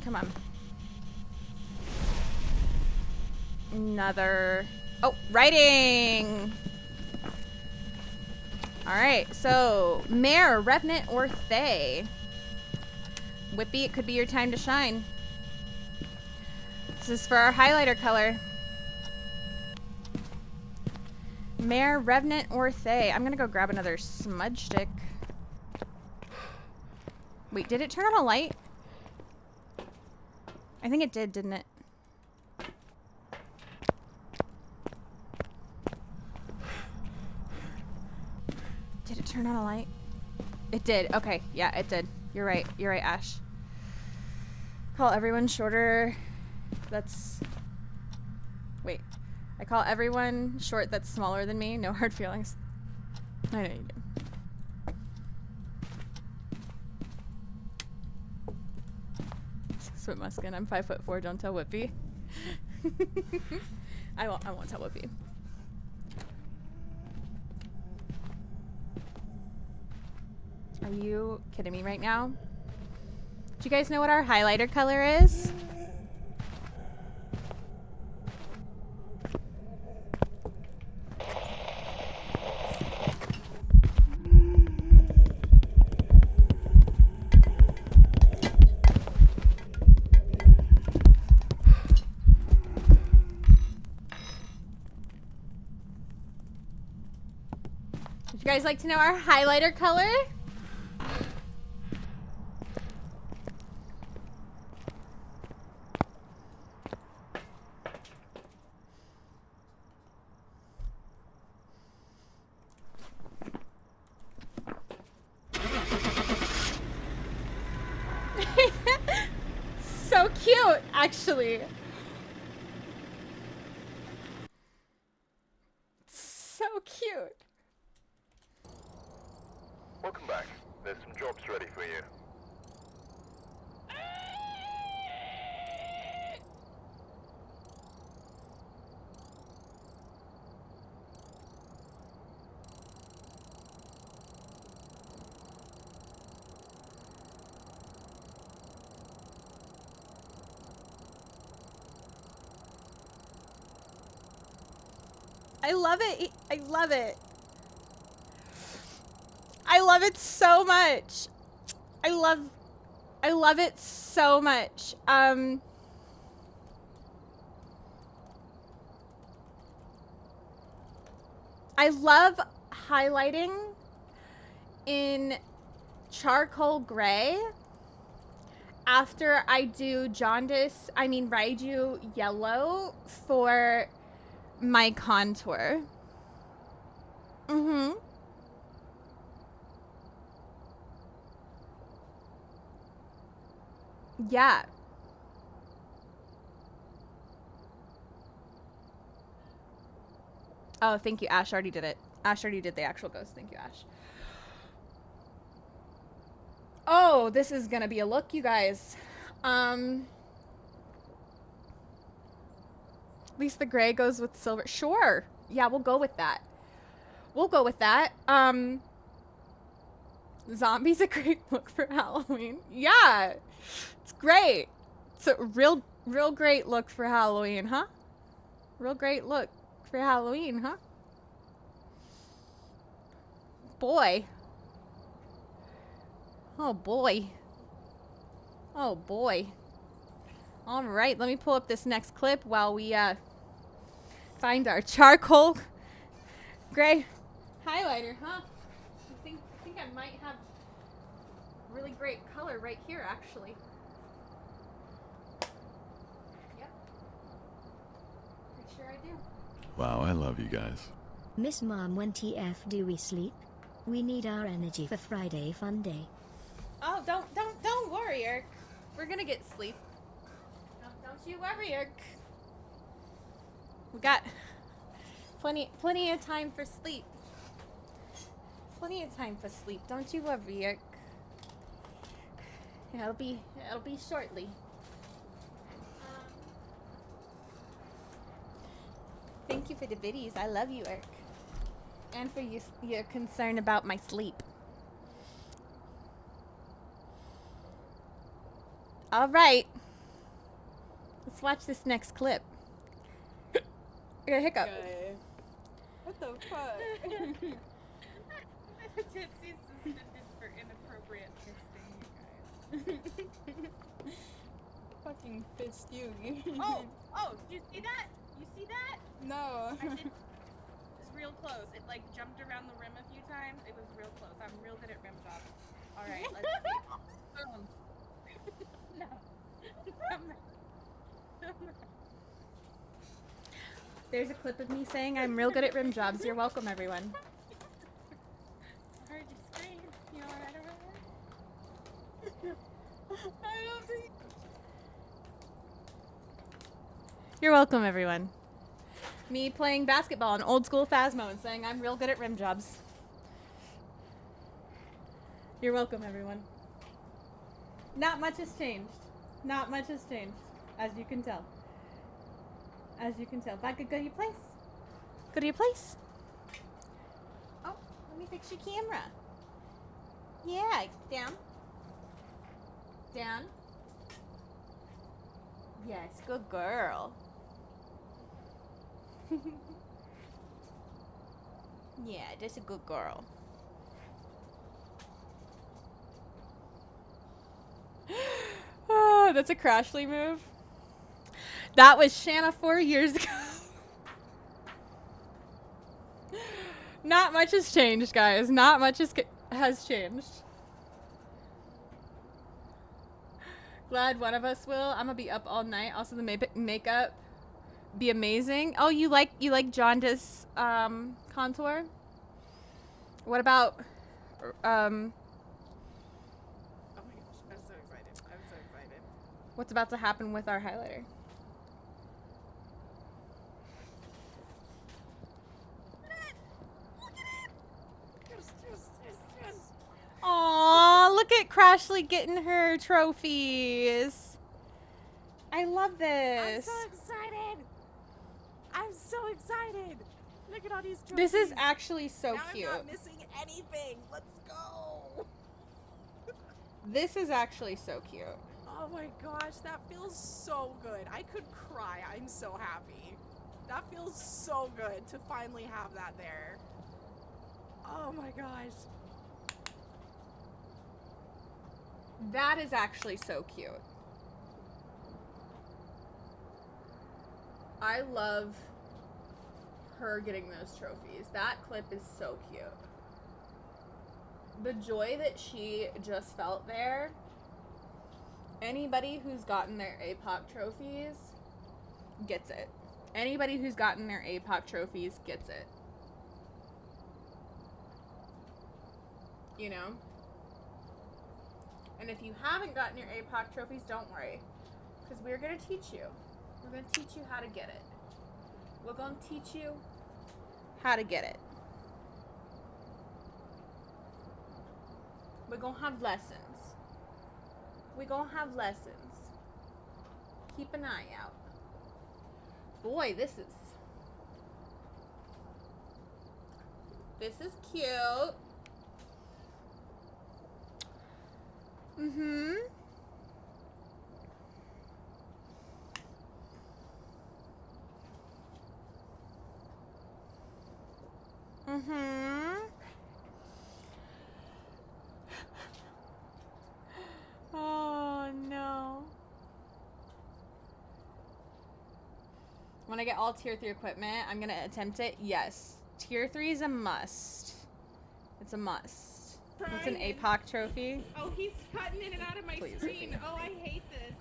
Come on. Another... Oh, writing! Alright, so... Mare, Revenant, or Fae? Whippy, it could be your time to shine. This is for our highlighter color. Mare, Revenant, or Fae? I'm gonna go grab another smudge stick. Wait, did it turn on a light? I think it did, didn't it? Did it turn on a light? It did. Okay, yeah, it did. You're right. You're right, Ash. Call everyone shorter. That's... Wait. I call everyone short that's smaller than me. No hard feelings. I know you do. Swim Muskin. I'm 5'4". Don't tell Whippy. I won't tell Whippy. Are you kidding me right now? Do you guys know what our highlighter color is? Would you guys like to know our highlighter color? So cute, actually. So cute. Welcome back. There's some jobs ready for you. I love it. I love it. I love it so much. I love it so much. I love highlighting in charcoal gray after I do Raiju yellow for my contour. Mm-hmm. Yeah. Oh, thank you, Ash. Already did it. Ash already did the actual ghost. Thank you, Ash. Oh, this is gonna be a look, you guys. At least the gray goes with silver. Sure. Yeah, we'll go with that. We'll go with that. Zombie's a great look for Halloween. Yeah. It's great. It's a real great look for Halloween, huh? Real great look for Halloween, huh? Boy. Oh, boy. Oh, boy. All right, let me pull up this next clip while we find our charcoal gray highlighter, huh? I think I might have really great color right here, actually. Yep. Pretty sure I do. Wow, I love you guys. Miss Mom, when TF do we sleep? We need our energy for Friday fun day. Oh, don't worry, Eric. We're gonna get sleep. Don't you worry, Irk. We got plenty of time for sleep. Plenty of time for sleep. Don't you worry, Irk. It'll be shortly. Thank you for the biddies. I love you, Irk. And for your concern about my sleep. All right. Let's watch this next clip. I got a hiccup. Okay. What the fuck? Tipsy suspended for inappropriate fisting, you guys. Fucking fist you. Oh, you see that? You see that? No. I did. It's real close. It like jumped around the rim a few times. It was real close. I'm real good at rim jobs. All right, let's see. Boom. No. There's a clip of me saying I'm real good at rim jobs. You're welcome, everyone. I heard you scream. You alright over there? I don't think. You're welcome, everyone. Me playing basketball in old school Phasmo and saying I'm real good at rim jobs. You're welcome, everyone. Not much has changed. Not much has changed, as you can tell. As you can tell. If I could go to your place. Go to your place. Oh, let me fix your camera. Yeah, down. Down. Yes, good girl. Yeah, that's a good girl. Oh, that's a Crashly move. That was Shana 4 years ago. Not much has changed, guys. Not much has changed. Glad one of us will. I'm gonna be up all night. Also, the makeup be amazing. Oh, you like jaundice contour? What about Oh my gosh, I'm so excited. I'm so excited. what's about to happen with our highlighter? Aw, look at Crashly getting her trophies. I love this. I'm so excited. I'm so excited. Look at all these trophies. This is actually so now cute. I'm not missing anything. Let's go. This is actually so cute. Oh my gosh, that feels so good. I could cry. I'm so happy. That feels so good to finally have that there. Oh my gosh. That is actually so cute. I love her getting those trophies. That clip is so cute. The joy that she just felt there. Anybody who's gotten their APOC trophies gets it. Anybody who's gotten their APOC trophies gets it. You know? And if you haven't gotten your APOC trophies, don't worry. Because we're going to teach you. We're going to teach you how to get it. We're going to teach you how to get it. We're going to have lessons. We're going to have lessons. Keep an eye out. Boy, this is cute. Mm-hmm. Mm-hmm. Oh, no. When I get all tier 3 equipment, I'm going to attempt it. Yes. Tier 3 is a must. It's a must. What's an APOC trophy? Oh, he's cutting in and out of my Please, screen. Athena. Oh, I hate this.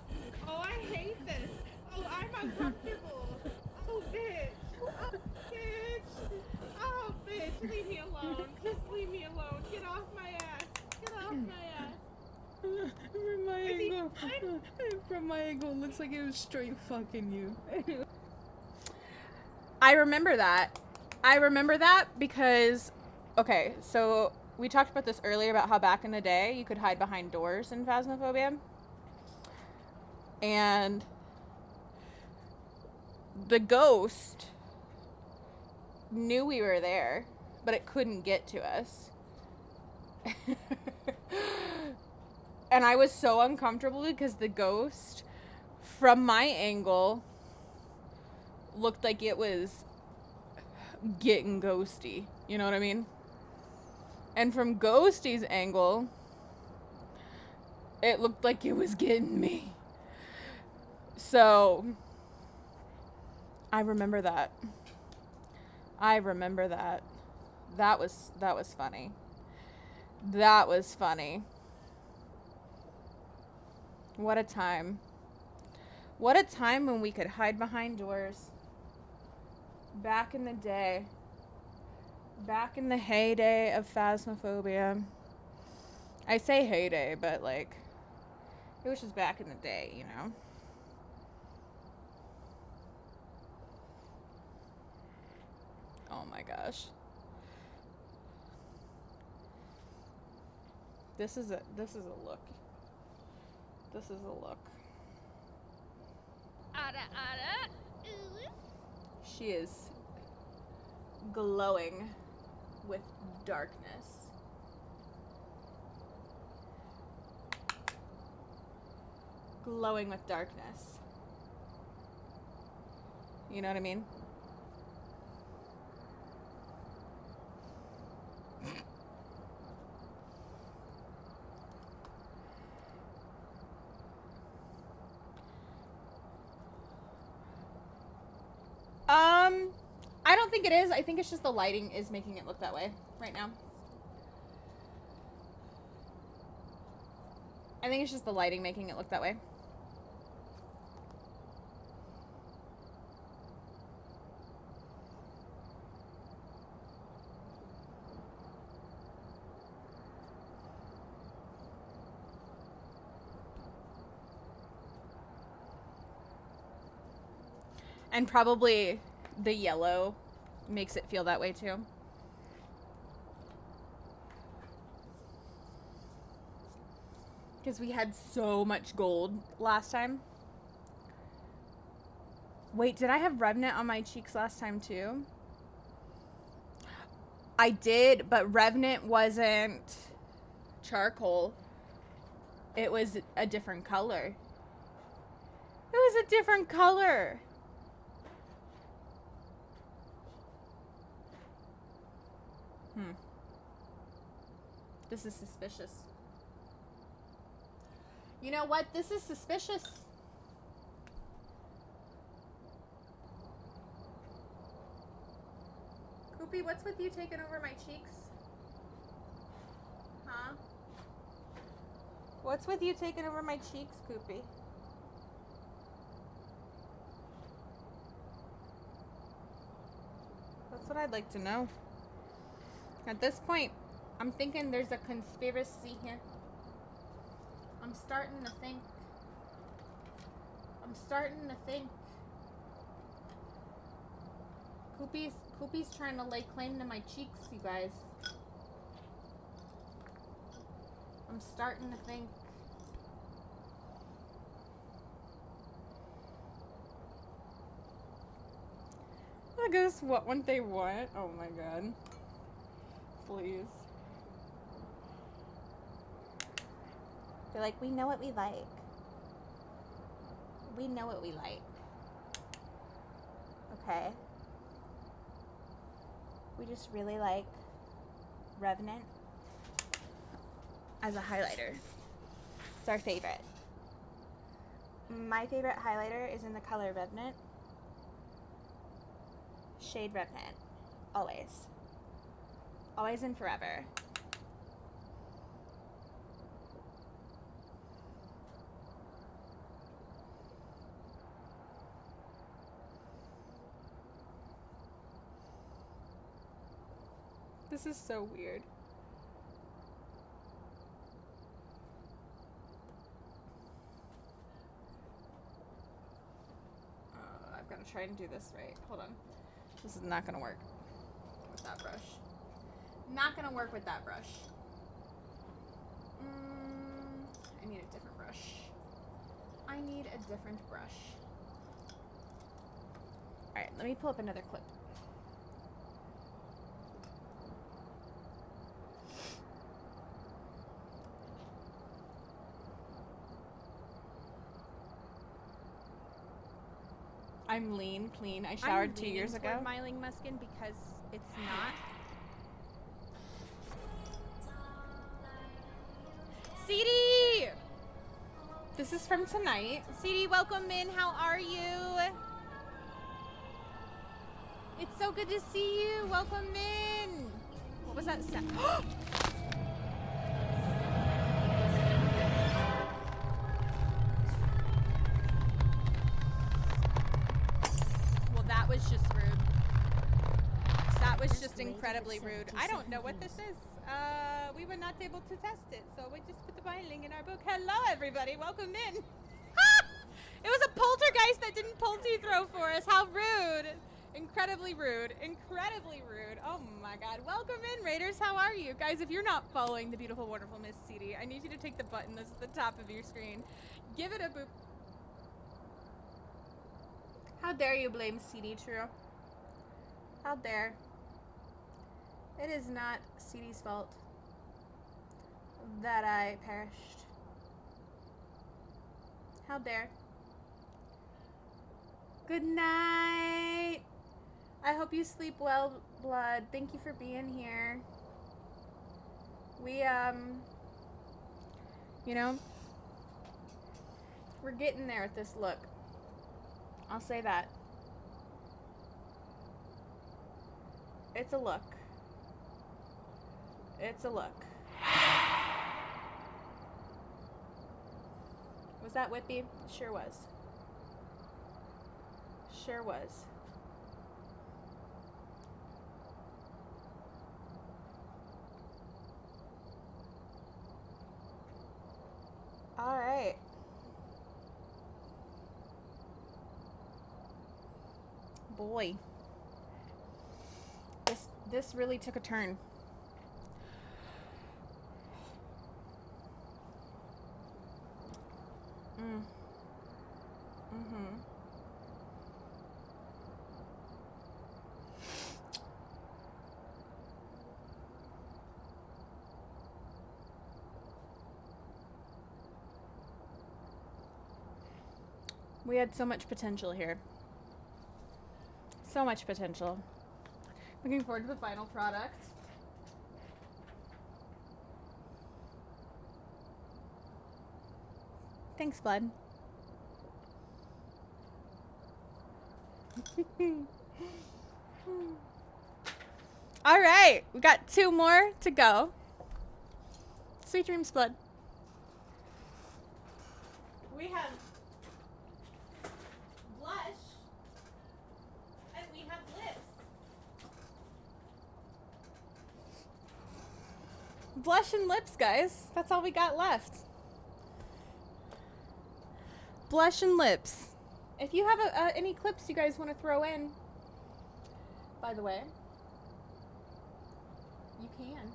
Oh, I hate this. Oh, I'm uncomfortable. Oh, bitch. Oh, bitch. Oh, bitch. Leave me alone. Just leave me alone. Get off my ass. Get off my ass. Is he done? from my angle, it looks like it was straight fucking you. I remember that. I remember that because, okay, so we talked about this earlier about how back in the day you could hide behind doors in Phasmophobia. And the ghost knew we were there, but it couldn't get to us. And I was so uncomfortable because the ghost, from my angle, looked like it was getting ghosty. You know what I mean? And from Ghosty's angle, it looked like it was getting me. So, I remember that. I remember that. That was funny. That was funny. What a time. What a time when we could hide behind doors. Back in the day. Back in the heyday of Phasmophobia. I say heyday, but like, it was just back in the day, you know? Oh my gosh. This is a look. This is a look. She is glowing with darkness. Glowing with darkness. You know what I mean? I don't think it is. I think it's just the lighting is making it look that way right now. I think it's just the lighting making it look that way. And probably the yellow makes it feel that way too. Because we had so much gold last time. Wait, did I have Revenant on my cheeks last time too? I did, but Revenant wasn't charcoal. It was a different color. It was a different color. This is suspicious. You know what? This is suspicious. Koopy, what's with you taking over my cheeks? Huh? What's with you taking over my cheeks, Koopy? That's what I'd like to know. At this point, I'm thinking there's a conspiracy here. I'm starting to think. Koopy's trying to lay claim to my cheeks, you guys. I'm starting to think. I guess what they want. Oh my god. Please. They're like, we know what we like. We know what we like. Okay. We just really like Revenant as a highlighter. It's our favorite. My favorite highlighter is in the color Revenant. Shade Revenant. Always. Always and forever. This is so weird. gotta try and do this right. Hold on. This is not gonna work with that brush. Not gonna work with that brush. I need a different brush. I need a different brush. Alright, let me pull up another clip. I'm lean, clean. I showered 2 years ago. I'm leaning toward Myling Muskin because it's not. CD! This is from tonight. CD, welcome in. How are you? It's so good to see you. Welcome in. What was that sound? Well, that was just rude. That was just incredibly rude. I don't know what this is. We were not able to test it, so we just put the binding in our book. Hello, everybody. Welcome in. It was a poltergeist that didn't pulte throw for us. How rude. Incredibly rude. Incredibly rude. Oh, my God. Welcome in, Raiders. How are you? Guys, if you're not following the beautiful, wonderful Miss CD, I need you to take the button that's at the top of your screen. Give it a boop. How dare you blame CD True? How dare. It is not CD's fault that I perished. How dare. Good night. I hope you sleep well, Blood. Thank you for being here. We, you know, we're getting there with this look. I'll say that. It's a look. It's a look. Was that Whippy? Sure was. Sure was. All right. Boy. This really took a turn. We had so much potential here. So much potential. Looking forward to the final product. Thanks, Blood. All right, we got 2 more to go. Sweet dreams, Blood. We have blush and we have lips. Blush and lips, guys. That's all we got left. Blush and lips. If you have any clips you guys want to throw in, by the way, you can.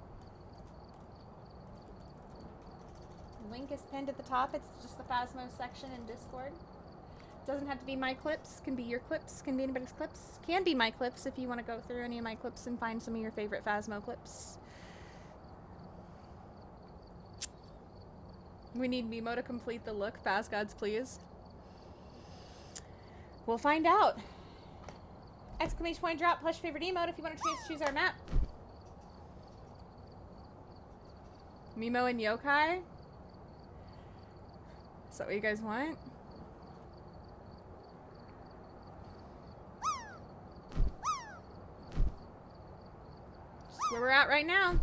The link is pinned at the top. It's just the Phasmo section in Discord. Doesn't have to be my clips. Can be your clips. Can be anybody's clips. Can be my clips if you want to go through any of my clips and find some of your favorite Phasmo clips. We need Mimo to complete the look. Phas gods, please. We'll find out. Exclamation point drop, plush favorite emote if you want to choose our map. Mimo and Yokai? Is that what you guys want? Just where we're at right now.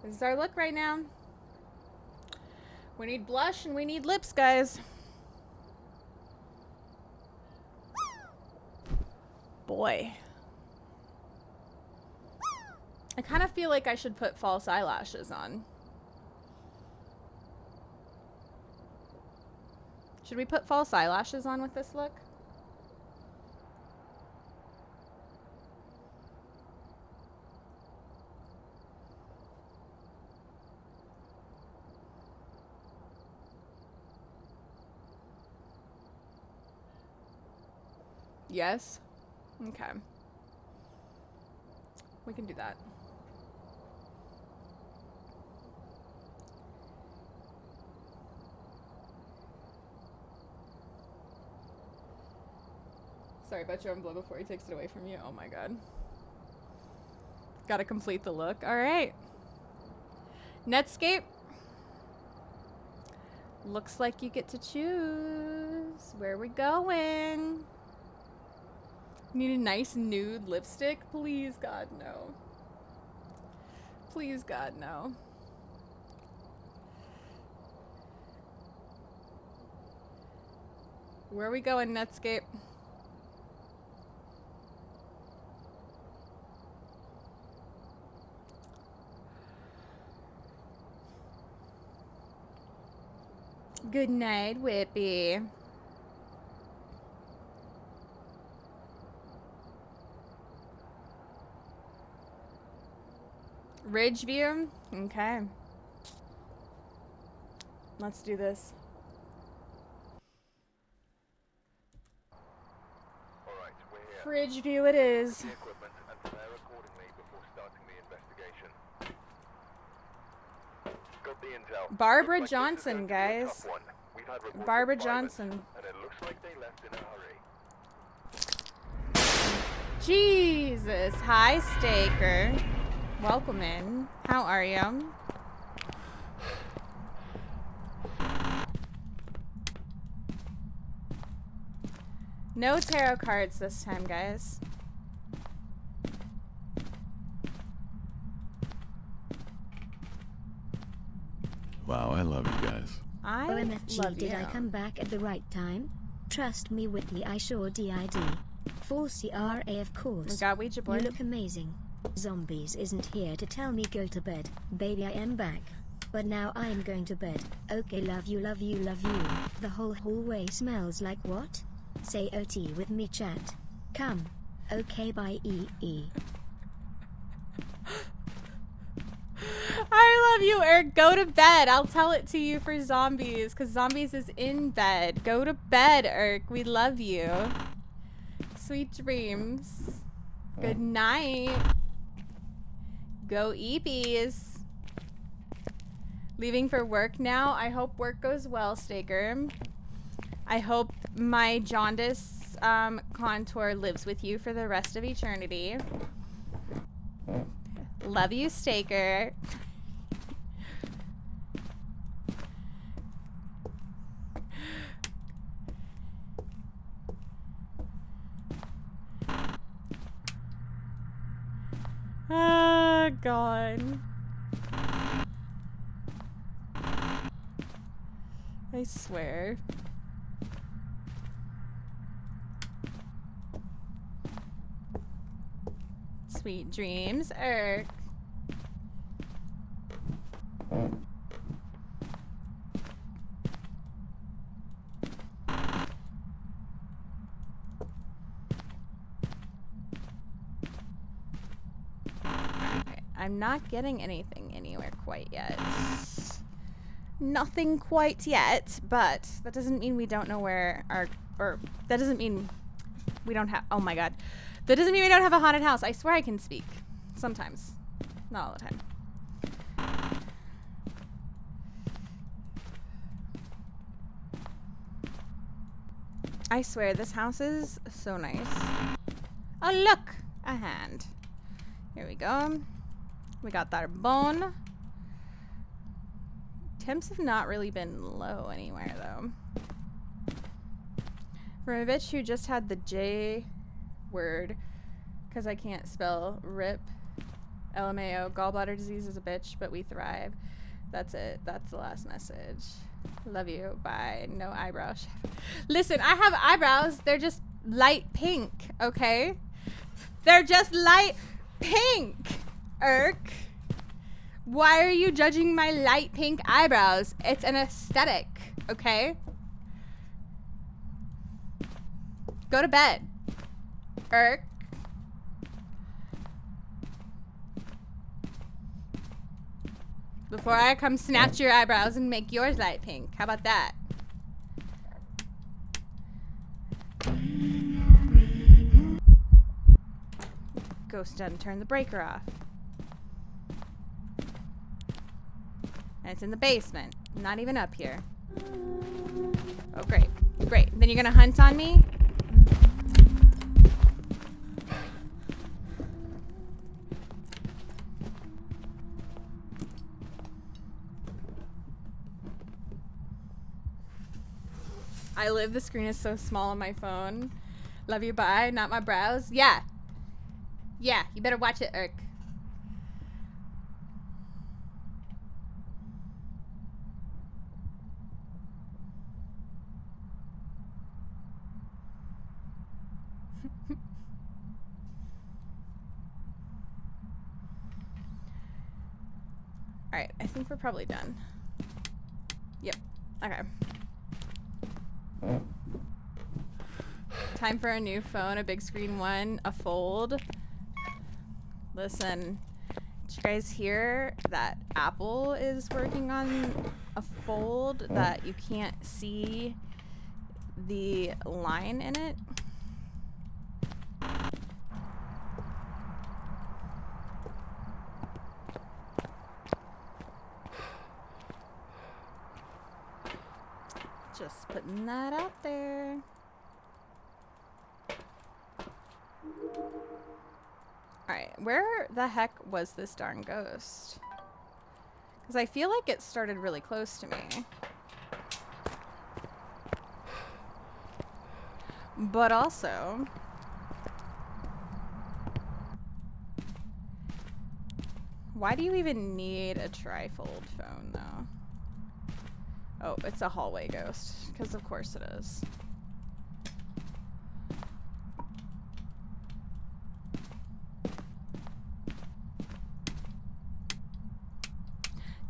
This is our look right now. We need blush and we need lips, guys. Boy. I kind of feel like I should put false eyelashes on. Should we put false eyelashes on with this look? Yes? Okay. We can do that. Sorry about your own blow before he takes it away from you. Oh my god. Gotta complete the look. Alright. Netscape. Looks like you get to choose. Where are we going? Need a nice nude lipstick? Please, God, no. Please, God, no. Where are we going, Netscape? Good night, Whippy. Ridge view? Okay. Let's do this. Alright, we're here. Fridge view it is. The equipment and prepare accordingly before starting the investigation. Got the intel. Barbara Looks like this is Johnson, going to be a guys. tough one. We've had reports Barbara of violence, Johnson. and it looks like they left in a hurry. Jesus. Hi, Staker. Welcome in. How are you? No tarot cards this time, guys. Wow, I love you guys. I OMFG, love did you. I come back at the right time? Trust me, Whitney, I sure did. Full CRA, of course. We got Ouija board. You look amazing. Zombies isn't here to tell me go to bed. Baby, I am back. But now I am going to bed. Okay, love you, love you, love you. The whole hallway smells like what? Say OT with me, chat. Come. Okay, bye, EE. I love you, Eric. Go to bed. I'll tell it to you for zombies, because zombies is in bed. Go to bed, Eric. We love you. Sweet dreams. Good night. Go Eepies. Leaving for work now. I hope work goes well, Staker. I hope my jaundice contour lives with you for the rest of eternity. Love you, Staker. Oh, God. I swear. Sweet dreams, Eric. I'm not getting anything anywhere quite yet. Nothing quite yet, but that doesn't mean we don't know where our, or that doesn't mean we don't have, oh my god. That doesn't mean we don't have a haunted house. I swear I can speak. Sometimes. Not all the time. I swear, this house is so nice. Oh, look! A hand. Here we go. We got that bone. Temps have not really been low anywhere, though. From a bitch who just had the J word, because I can't spell RIP. LMAO. Gallbladder disease is a bitch, but we thrive. That's it. That's the last message. Love you. Bye. No eyebrows. Listen, I have eyebrows. They're just light pink, okay? They're just light pink, Irk. Why are you judging my light pink eyebrows? It's an aesthetic, okay? Go to bed. Irk. Before I come snatch your eyebrows and make yours light pink. How about that? Ghost done turned the breaker off. And it's in the basement. Not even up here. Oh, great. Great. Then you're gonna hunt on me? I live. The screen is so small on my phone. Love you, bye. Not my brows. Yeah. Yeah, you better watch it, Irk. Alright, I think we're probably done. Yep. Okay. Time for a new phone, a big screen one, a fold. Listen, did you guys hear that Apple is working on a fold that you can't see the line in it? Just putting that out there. Alright, where the heck was this darn ghost? Because I feel like it started really close to me. But also... why do you even need a trifold phone, though? Oh, it's a hallway ghost. Because of course it is.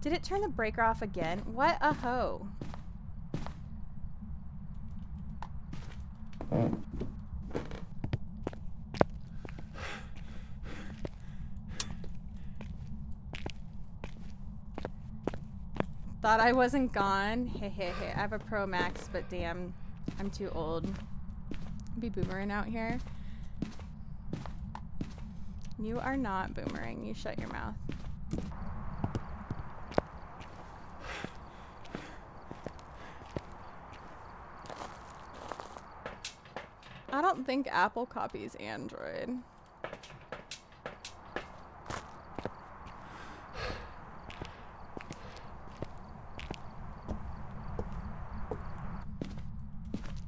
Did it turn the breaker off again? What a hoe. Thought I wasn't gone. Hey, hey, hey. I have a Pro Max, but damn, I'm too old. Be boomering out here. You are not boomering. You shut your mouth. I don't think Apple copies Android.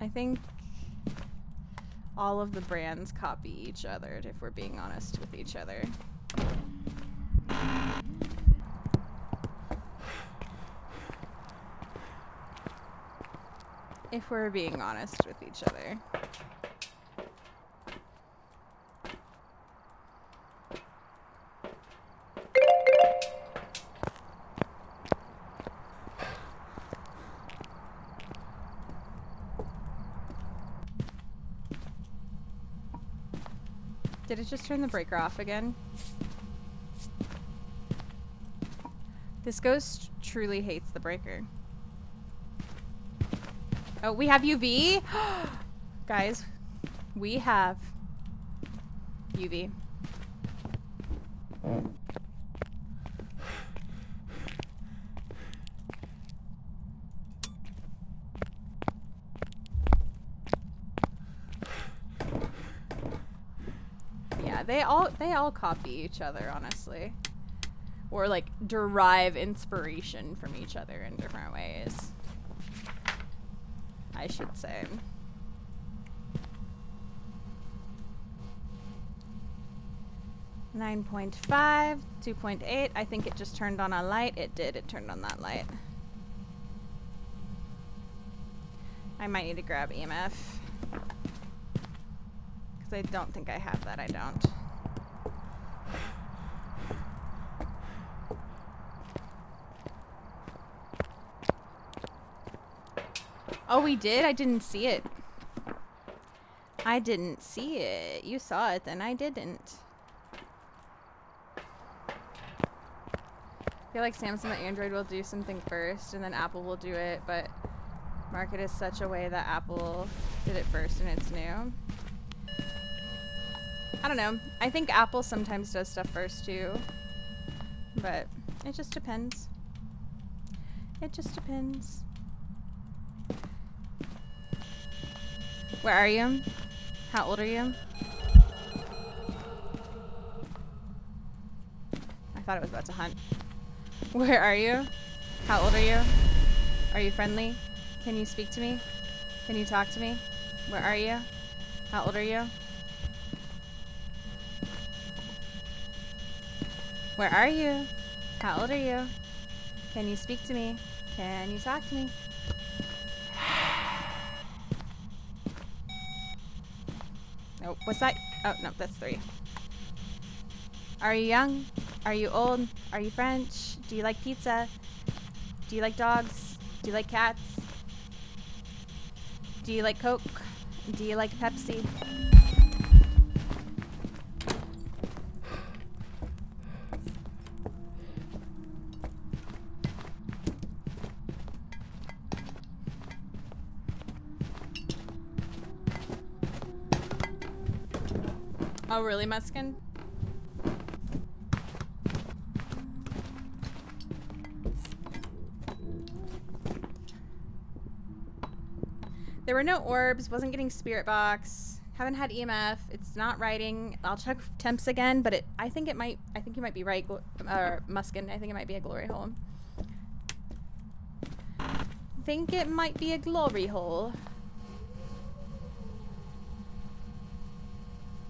I think all of the brands copy each other, if we're being honest with each other. If we're being honest with each other. Did it just turn the breaker off again? This ghost truly hates the breaker. Oh, we have UV? Guys, we have UV. Yeah, they all copy each other, honestly. Or like derive inspiration from each other in different ways, I should say. .5, 2.8. I think it just turned on a light. It did. It turned on that light. I might need to grab EMF. Because I don't think I have that. I don't. Oh, we did? I didn't see it. I didn't see it. You saw it, then I didn't. I feel like Samsung and Android will do something first, and then Apple will do it, but market is such a way that Apple did it first and it's new. I don't know. I think Apple sometimes does stuff first too, but it just depends. It just depends. Where are you? How old are you? I thought it was about to hunt. Where are you? How old are you? Are you friendly? Can you speak to me? Can you talk to me? Where are you? How old are you? Where are you? How old are you? Can you speak to me? Can you talk to me? Nope. What's that? Oh, no, that's 3. Are you young? Are you old? Are you French? Do you like pizza? Do you like dogs? Do you like cats? Do you like Coke? Do you like Pepsi? Oh, really, Muskin? There were no orbs, wasn't getting spirit box, haven't had EMF, it's not writing. I'll check temps again, but I think you might be right, Muskin. I think it might be a glory hole. Think it might be a glory hole.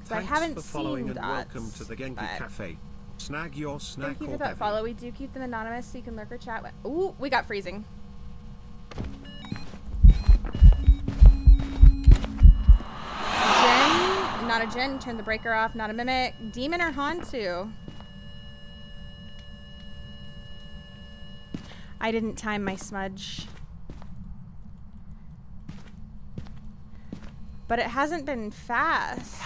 So I haven't for following seen and welcome to the Genki Cafe. Snag your snack. Thank you or for that bevy. follow. We do keep them anonymous so you can lurk or chat with. Ooh, we got freezing. Jen, not a Jen. Turn the breaker off. Not a mimic. Demon or Hantu? I didn't time my smudge. But it hasn't been fast.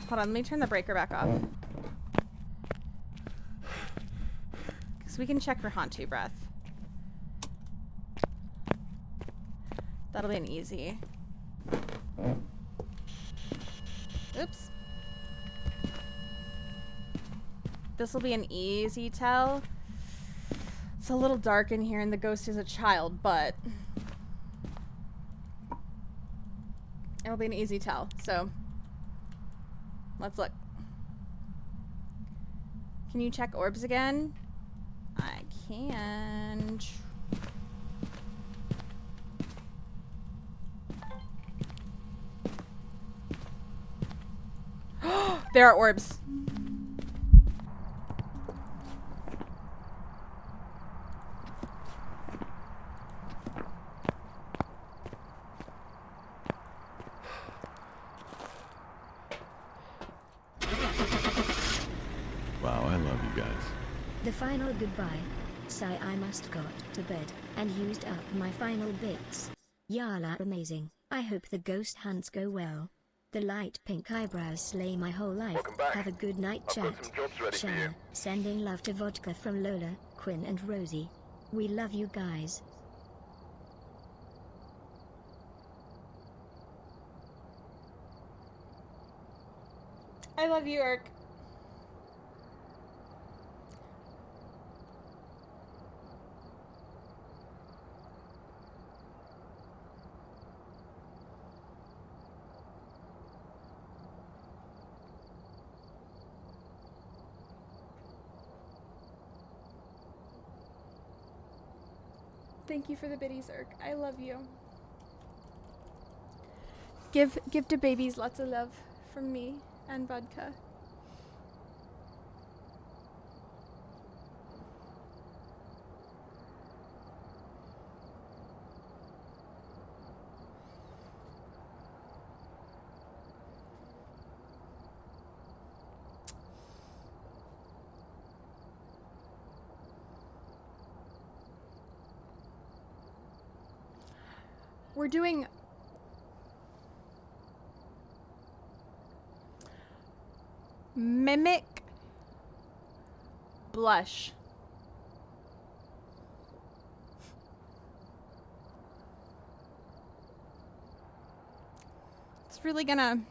Hold on, let me turn the breaker back off. Because we can check for Hantu breath. That'll be an easy. Oops. This will be an easy tell. It's a little dark in here and the ghost is a child, but it'll be an easy tell. So let's look. Can you check orbs again? I can. There are orbs. Wow, I love you guys. The final goodbye. Sigh, I must got to bed, and used up my final bits. Yala amazing. I hope the ghost hunts go well. The light pink eyebrows slay my whole life. Have a good night, chat. Shana, sending love to vodka from Lola, Quinn and Rosie. We love you guys. I love you, Irk. Thank you for the biddies, Irk. I love you. Give the babies lots of love from me and vodka. We're doing Mimic Blush. It's really gonna...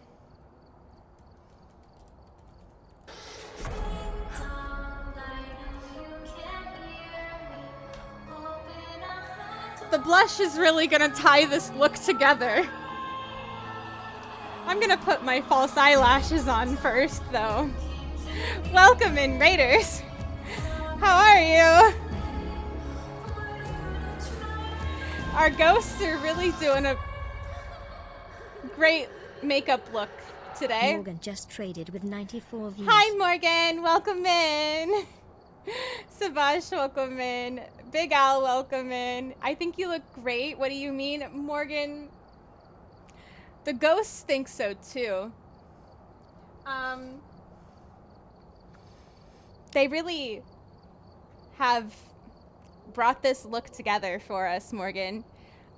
The blush is really gonna tie this look together. I'm gonna put my false eyelashes on first, though. Welcome in, Raiders. How are you? Our ghosts are really doing a great makeup look today. Morgan just traded with 94 views. Hi, Morgan. Welcome in. Savage, welcome in. Big Al, welcome in. I think you look great. What do you mean, Morgan? The ghosts think so, too. They really have brought this look together for us, Morgan.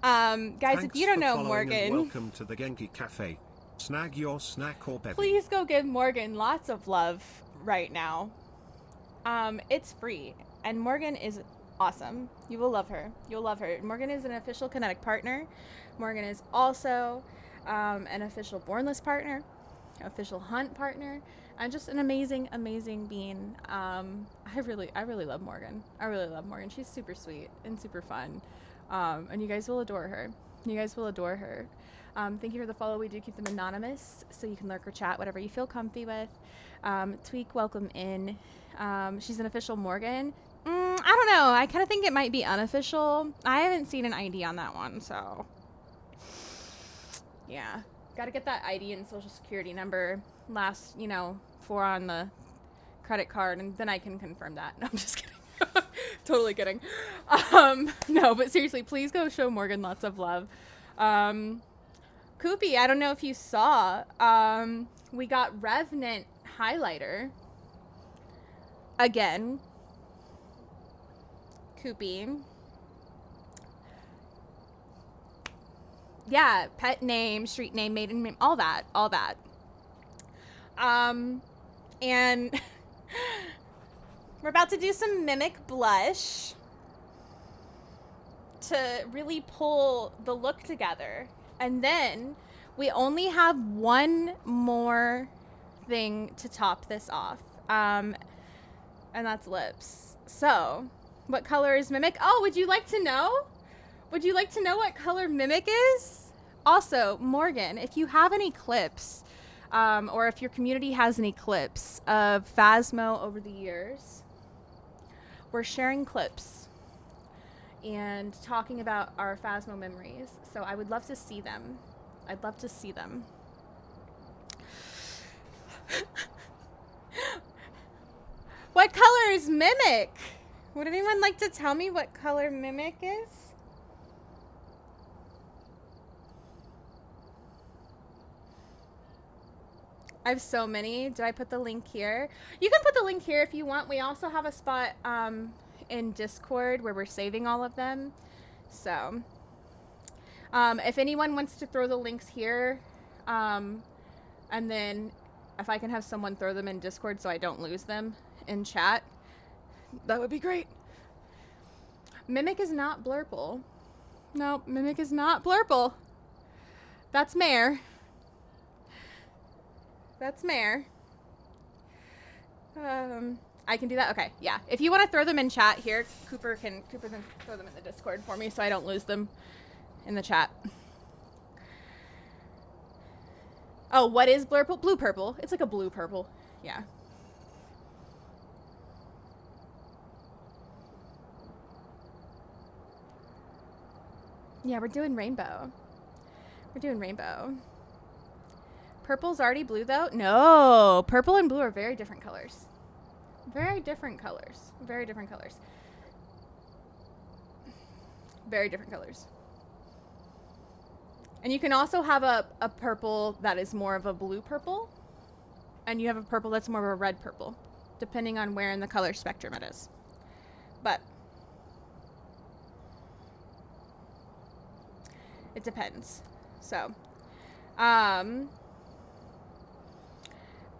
Guys, Thanks if you don't for know following and Morgan, welcome to the Genki Cafe. Snag your snack or bevy. please go give Morgan lots of love right now. It's free, and Morgan is awesome. You will love her. You'll love her. Morgan is an official Kinetic partner. Morgan is also an official Bornless partner, official Hunt partner, and just an amazing, amazing being. I really love Morgan. I really love Morgan. She's super sweet and super fun, and you guys will adore her. You guys will adore her. Thank you for the follow. We do keep them anonymous, so you can lurk or chat, whatever you feel comfy with. Tweak, welcome in. She's an official Morgan. I don't know. I kind of think it might be unofficial. I haven't seen an ID on that one, so yeah. Got to get that ID and social security number last, 4 on the credit card, and then I can confirm that. No, I'm just kidding. Totally kidding. No, but seriously, please go show Morgan lots of love. Koopy, I don't know if you saw, we got Revenant highlighter again. Koopy. Yeah, pet name, street name, maiden name, all that. And we're about to do some Mimic Blush to really pull the look together. And then we only have one more thing to top this off. And that's lips. So, what color is Mimic? Oh, would you like to know? Would you like to know what color Mimic is? Also, Morgan, if you have any clips, or if your community has any clips of Phasmo over the years, we're sharing clips and talking about our Phasmo memories. So I would love to see them. I'd love to see them. What color is Mimic? Would anyone like to tell me what color Mimic is? I have so many. Do I put the link here? You can put the link here if you want. We also have a spot in Discord where we're saving all of them. So if anyone wants to throw the links here, and then if I can have someone throw them in Discord so I don't lose them in chat, that would be great. Mimic is not Blurple. No, Mimic is not Blurple. That's Mare. That's Mare. I can do that? Okay, yeah. If you want to throw them in chat here, Cooper can throw them in the Discord for me so I don't lose them in the chat. Oh, what is Blurple? Blue purple. It's like a blue purple. Yeah. Yeah, we're doing rainbow. We're doing rainbow. Purple's already blue, though? No! Purple and blue are very different colors. Very different colors. Very different colors. Very different colors. And you can also have a purple that is more of a blue purple. And you have a purple that's more of a red purple. Depending on where in the color spectrum it is. But It depends. So,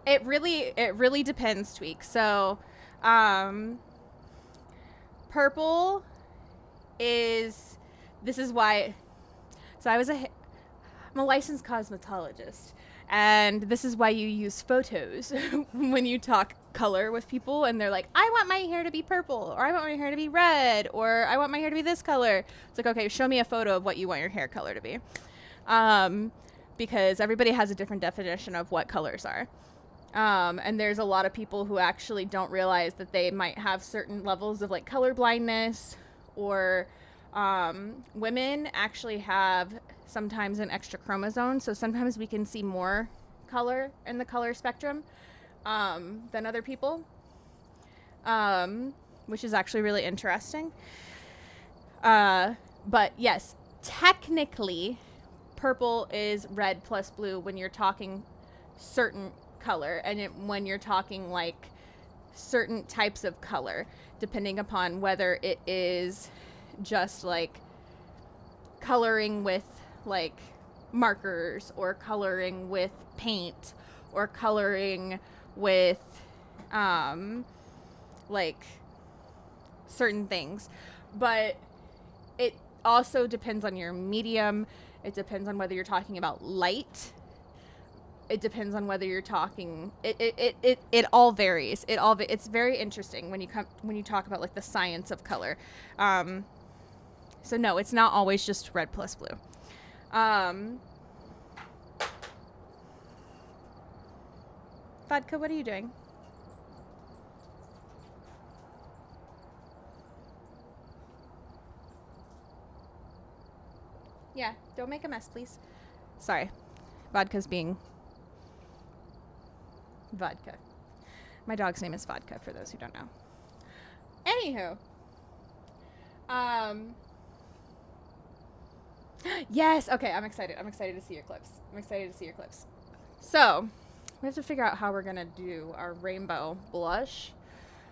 it really depends, Tweak. So, purple is, this is why, so I'm a licensed cosmetologist, and this is why you use photos when you talk color with people, and they're like, I want my hair to be purple, or I want my hair to be red, or I want my hair to be this color. It's like, okay, show me a photo of what you want your hair color to be. Because everybody has a different definition of what colors are. And there's a lot of people who actually don't realize that they might have certain levels of like color blindness, or women actually have sometimes an extra chromosome, so sometimes we can see more color in the color spectrum than other people, which is actually really interesting. But yes, technically purple is red plus blue when you're talking certain color, and when you're talking like certain types of color, depending upon whether it is just like coloring with like markers, or coloring with paint, or coloring with like certain things. But it also depends on your medium. It depends on whether you're talking about light. It depends on whether you're talking, it all varies. It's very interesting when you talk about like the science of color. So no, it's not always just red plus blue. Vodka, what are you doing? Yeah, don't make a mess, please. Sorry. Vodka's being Vodka. My dog's name is Vodka, for those who don't know. Anywho. Yes, okay, I'm excited. I'm excited to see your clips. So, we have to figure out how we're gonna do our rainbow blush.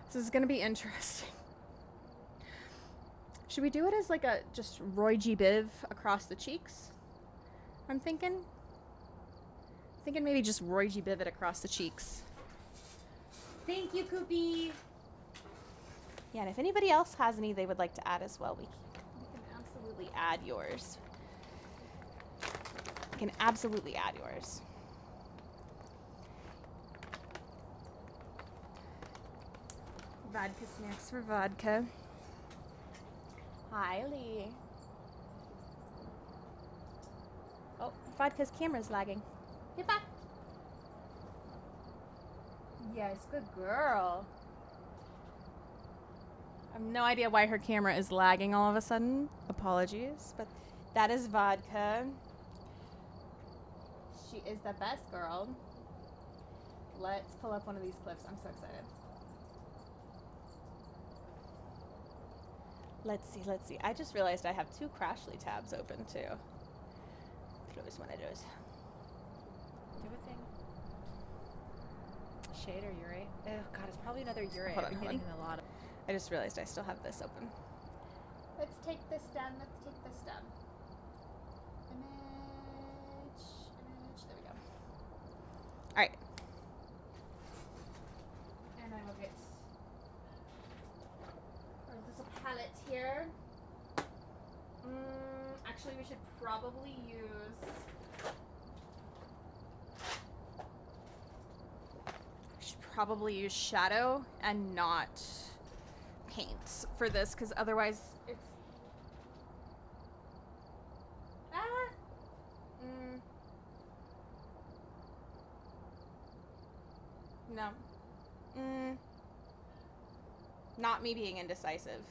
This is gonna be interesting. Should we do it as like a just Roy G. Biv across the cheeks? I'm thinking maybe just Roy G. Biv it across the cheeks. Thank you, Koopy. Yeah, and if anybody else has any they would like to add as well, we can absolutely add yours. Vodka snacks for Vodka. Hi, Lee. Oh, Vodka's camera's lagging. Get back. Yes, good girl. I have no idea why her camera is lagging all of a sudden. Apologies, but that is Vodka. She is the best girl. Let's pull up one of these clips. I'm so excited. Let's see. I just realized I have 2 Crashly tabs open too. Close one of those. Do a thing. Shade or Uri? Oh god, it's probably another Uri. Hold on, I'm getting a lot of. I just realized I still have this open. Let's take this down. Image. There we go. Alright. And I will get there's a palette here. Actually, we should probably use shadow and not paint for this, because otherwise it's no. Not me being indecisive.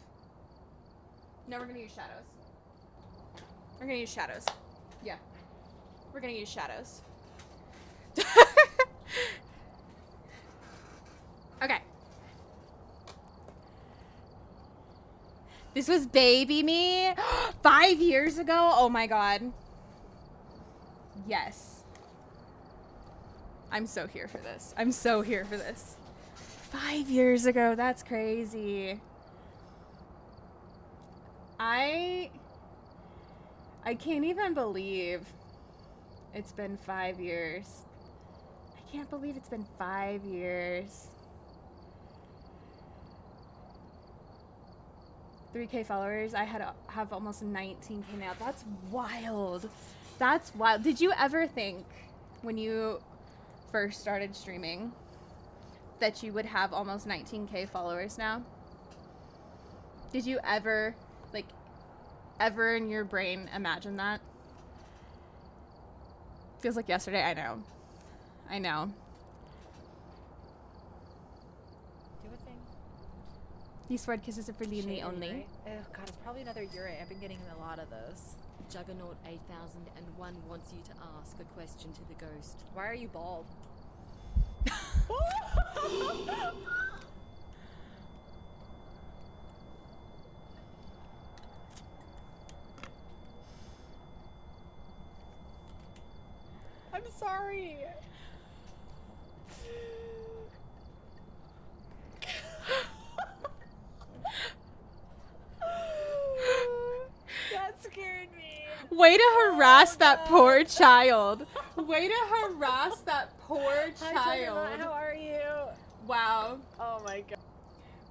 No, we're gonna use shadows. Yeah. We're gonna use shadows. Okay. This was baby me 5 years ago. Oh my god. Yes. I'm so here for this. 5 years ago. That's crazy. I I can't even believe it's been 5 years. I can't believe it's been 5 years. 3K followers. I have almost 19K now. That's wild. That's wild. Did you ever think when you first started streaming that you would have almost 19K followers now? Did you ever, like, ever in your brain imagine that? Feels like yesterday. I know. I know. Do a thing. These sword kisses are for Lily Shady, only. right? Oh god, it's probably another urate. I've been getting a lot of those. Juggernaut 8001 wants you to ask a question to the ghost. Why are you bald? I'm sorry. That scared me. Way to harass that poor child. Way to harass that poor Hi, child. Juggernaut, how are you? Wow. Oh my god.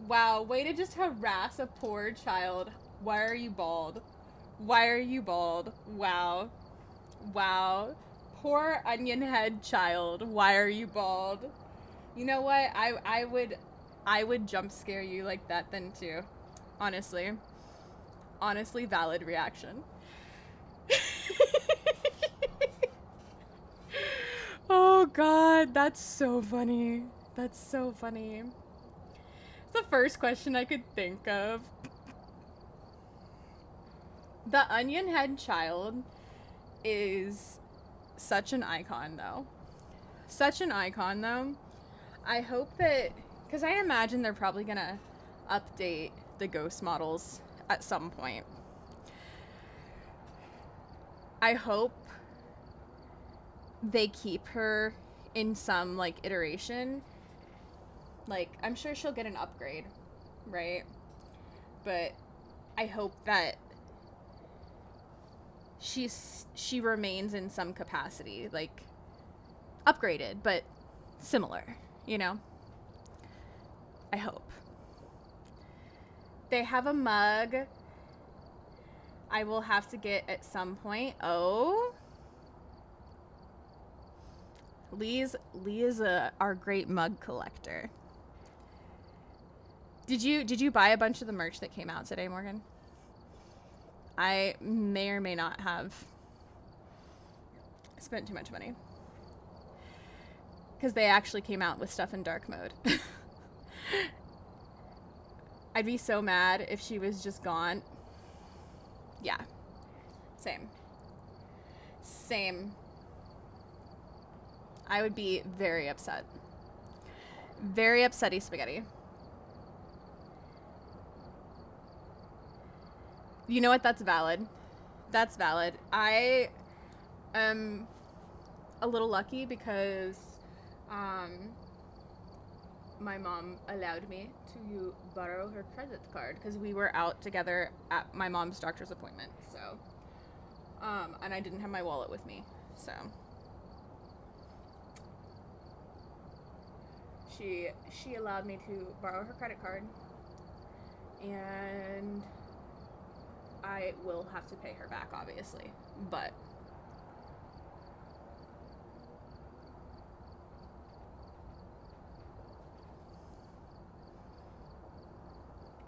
Wow, way to just harass a poor child. Why are you bald? Why are you bald? Wow. Wow. Poor onion head child. Why are you bald? You know what? I would jump scare you like that then too. Honestly. Honestly, valid reaction. Oh god, that's so funny. That's so funny. It's the first question I could think of. The onion head child is such an icon though. Such an icon though. I hope that, because I imagine they're probably gonna update the ghost models at some point. I hope they keep her in some like iteration. Like, I'm sure she'll get an upgrade, right? But I hope that she remains in some capacity, like upgraded but similar, you know? I hope. They have a mug I will have to get at some point. Oh, Lee is our great mug collector. Did you buy a bunch of the merch that came out today, Morgan? I may or may not have spent too much money. Because they actually came out with stuff in dark mode. I'd be so mad if she was just gone. Yeah. Same. Same. I would be very upset. Very upsetty spaghetti. You know what? That's valid. That's valid. I am a little lucky because my mom allowed me to borrow her credit card because we were out together at my mom's doctor's appointment. So, and I didn't have my wallet with me. So, she allowed me to borrow her credit card, and I will have to pay her back, obviously, but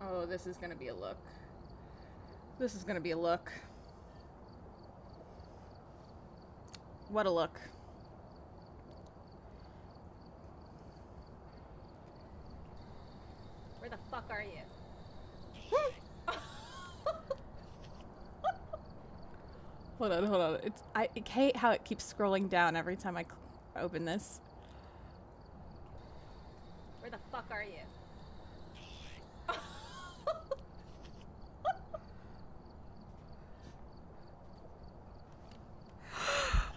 oh, this is gonna be a look. This is gonna be a look. What a look. Where the fuck are you? Hold on. I hate how it keeps scrolling down every time I open this. Where the fuck are you?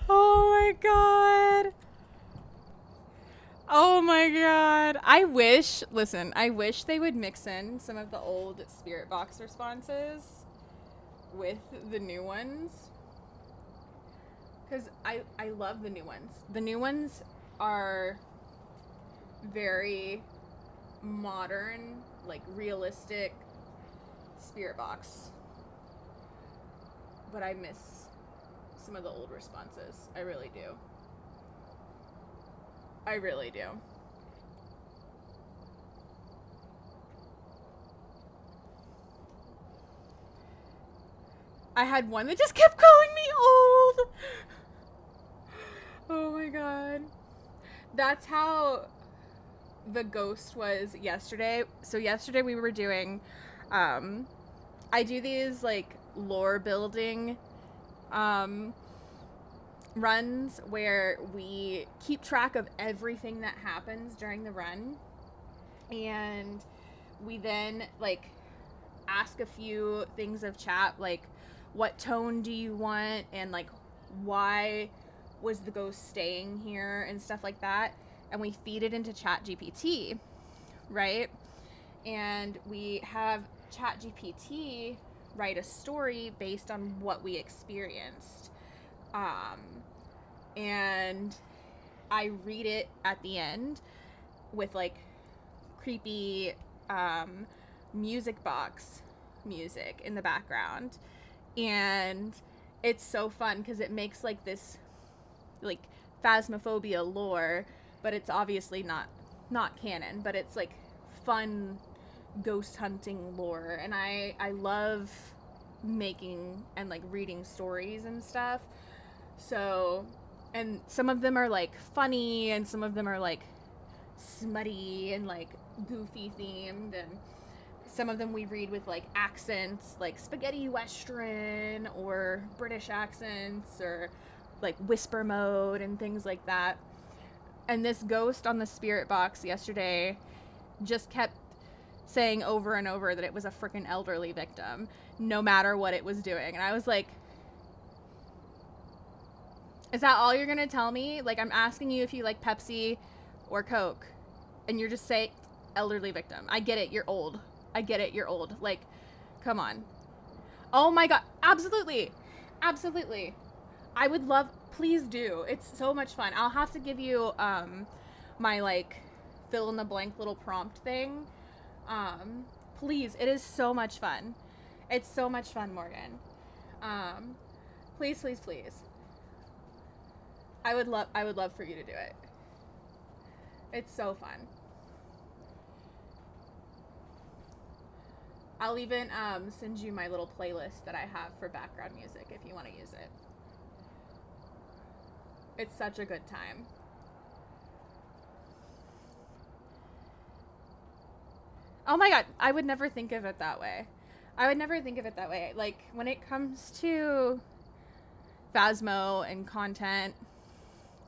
Oh my god. Oh my god. I wish they would mix in some of the old Spirit Box responses with the new ones. Because I love the new ones. The new ones are very modern, like realistic spirit box. But I miss some of the old responses. I really do. I really do. I had one that just kept calling me old. Oh my god. That's how the ghost was yesterday. So yesterday we were doing, I do these like lore building runs where we keep track of everything that happens during the run, and we then like ask a few things of chat, like what tone do you want, and like why was the ghost staying here and stuff like that, and we feed it into ChatGPT, right? And we have ChatGPT write a story based on what we experienced, and I read it at the end with like creepy music box music in the background, and it's so fun because it makes like this like Phasmophobia lore, but it's obviously not canon, but it's like fun ghost hunting lore, and I love making and like reading stories and stuff. So, and some of them are like funny, and some of them are like smutty and like goofy themed, and some of them we read with like accents, like spaghetti western or British accents, or like whisper mode and things like that. And this ghost on the spirit box yesterday just kept saying over and over that it was a freaking elderly victim, no matter what it was doing. And I was like, is that all you're gonna tell me? Like, I'm asking you if you like Pepsi or Coke, and you're just saying elderly victim. I get it, you're old. I get it, you're old. Like, come on. Oh my god, absolutely. Absolutely. I would love, please do. It's so much fun. I'll have to give you my like fill in the blank little prompt thing. Please, it is so much fun. It's so much fun, Morgan. Please, please, please. I would love for you to do it. It's so fun. I'll even send you my little playlist that I have for background music if you want to use it. It's such a good time. Oh my god, I would never think of it that way. I would never think of it that way. Like, when it comes to Phasmo and content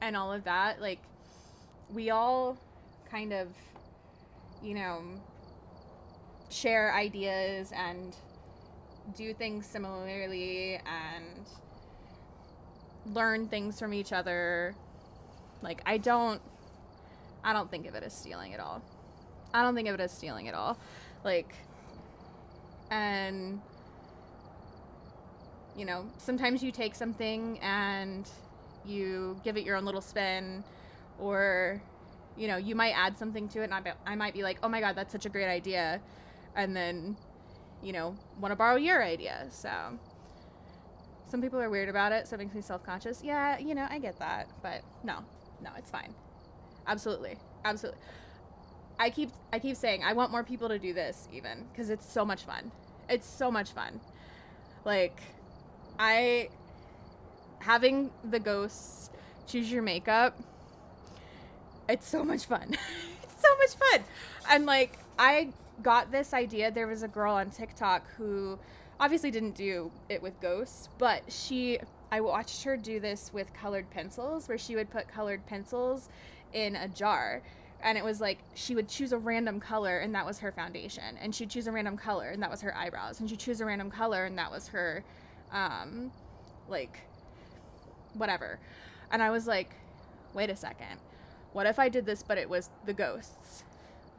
and all of that, like, we all kind of, you know, share ideas and do things similarly and learn things from each other. Like, I don't think of it as stealing at all. I don't think of it as stealing at all. Like, and, you know, sometimes you take something and you give it your own little spin, or, you know, you might add something to it, and I might be like, oh my god, that's such a great idea, and then, you know, want to borrow your idea. So some people are weird about it, so it makes me self-conscious. Yeah, you know, I get that, but no, it's fine. Absolutely. I keep saying I want more people to do this, even, because it's so much fun. It's so much fun. Like, having the ghosts choose your makeup, it's so much fun. It's so much fun. And like, I got this idea. There was a girl on TikTok who obviously didn't do it with ghosts, but I watched her do this with colored pencils, where she would put colored pencils in a jar. And it was like, she would choose a random color, and that was her foundation. And she'd choose a random color, and that was her eyebrows. And she'd choose a random color, and that was her, like, whatever. And I was like, wait a second. What if I did this, but it was the ghosts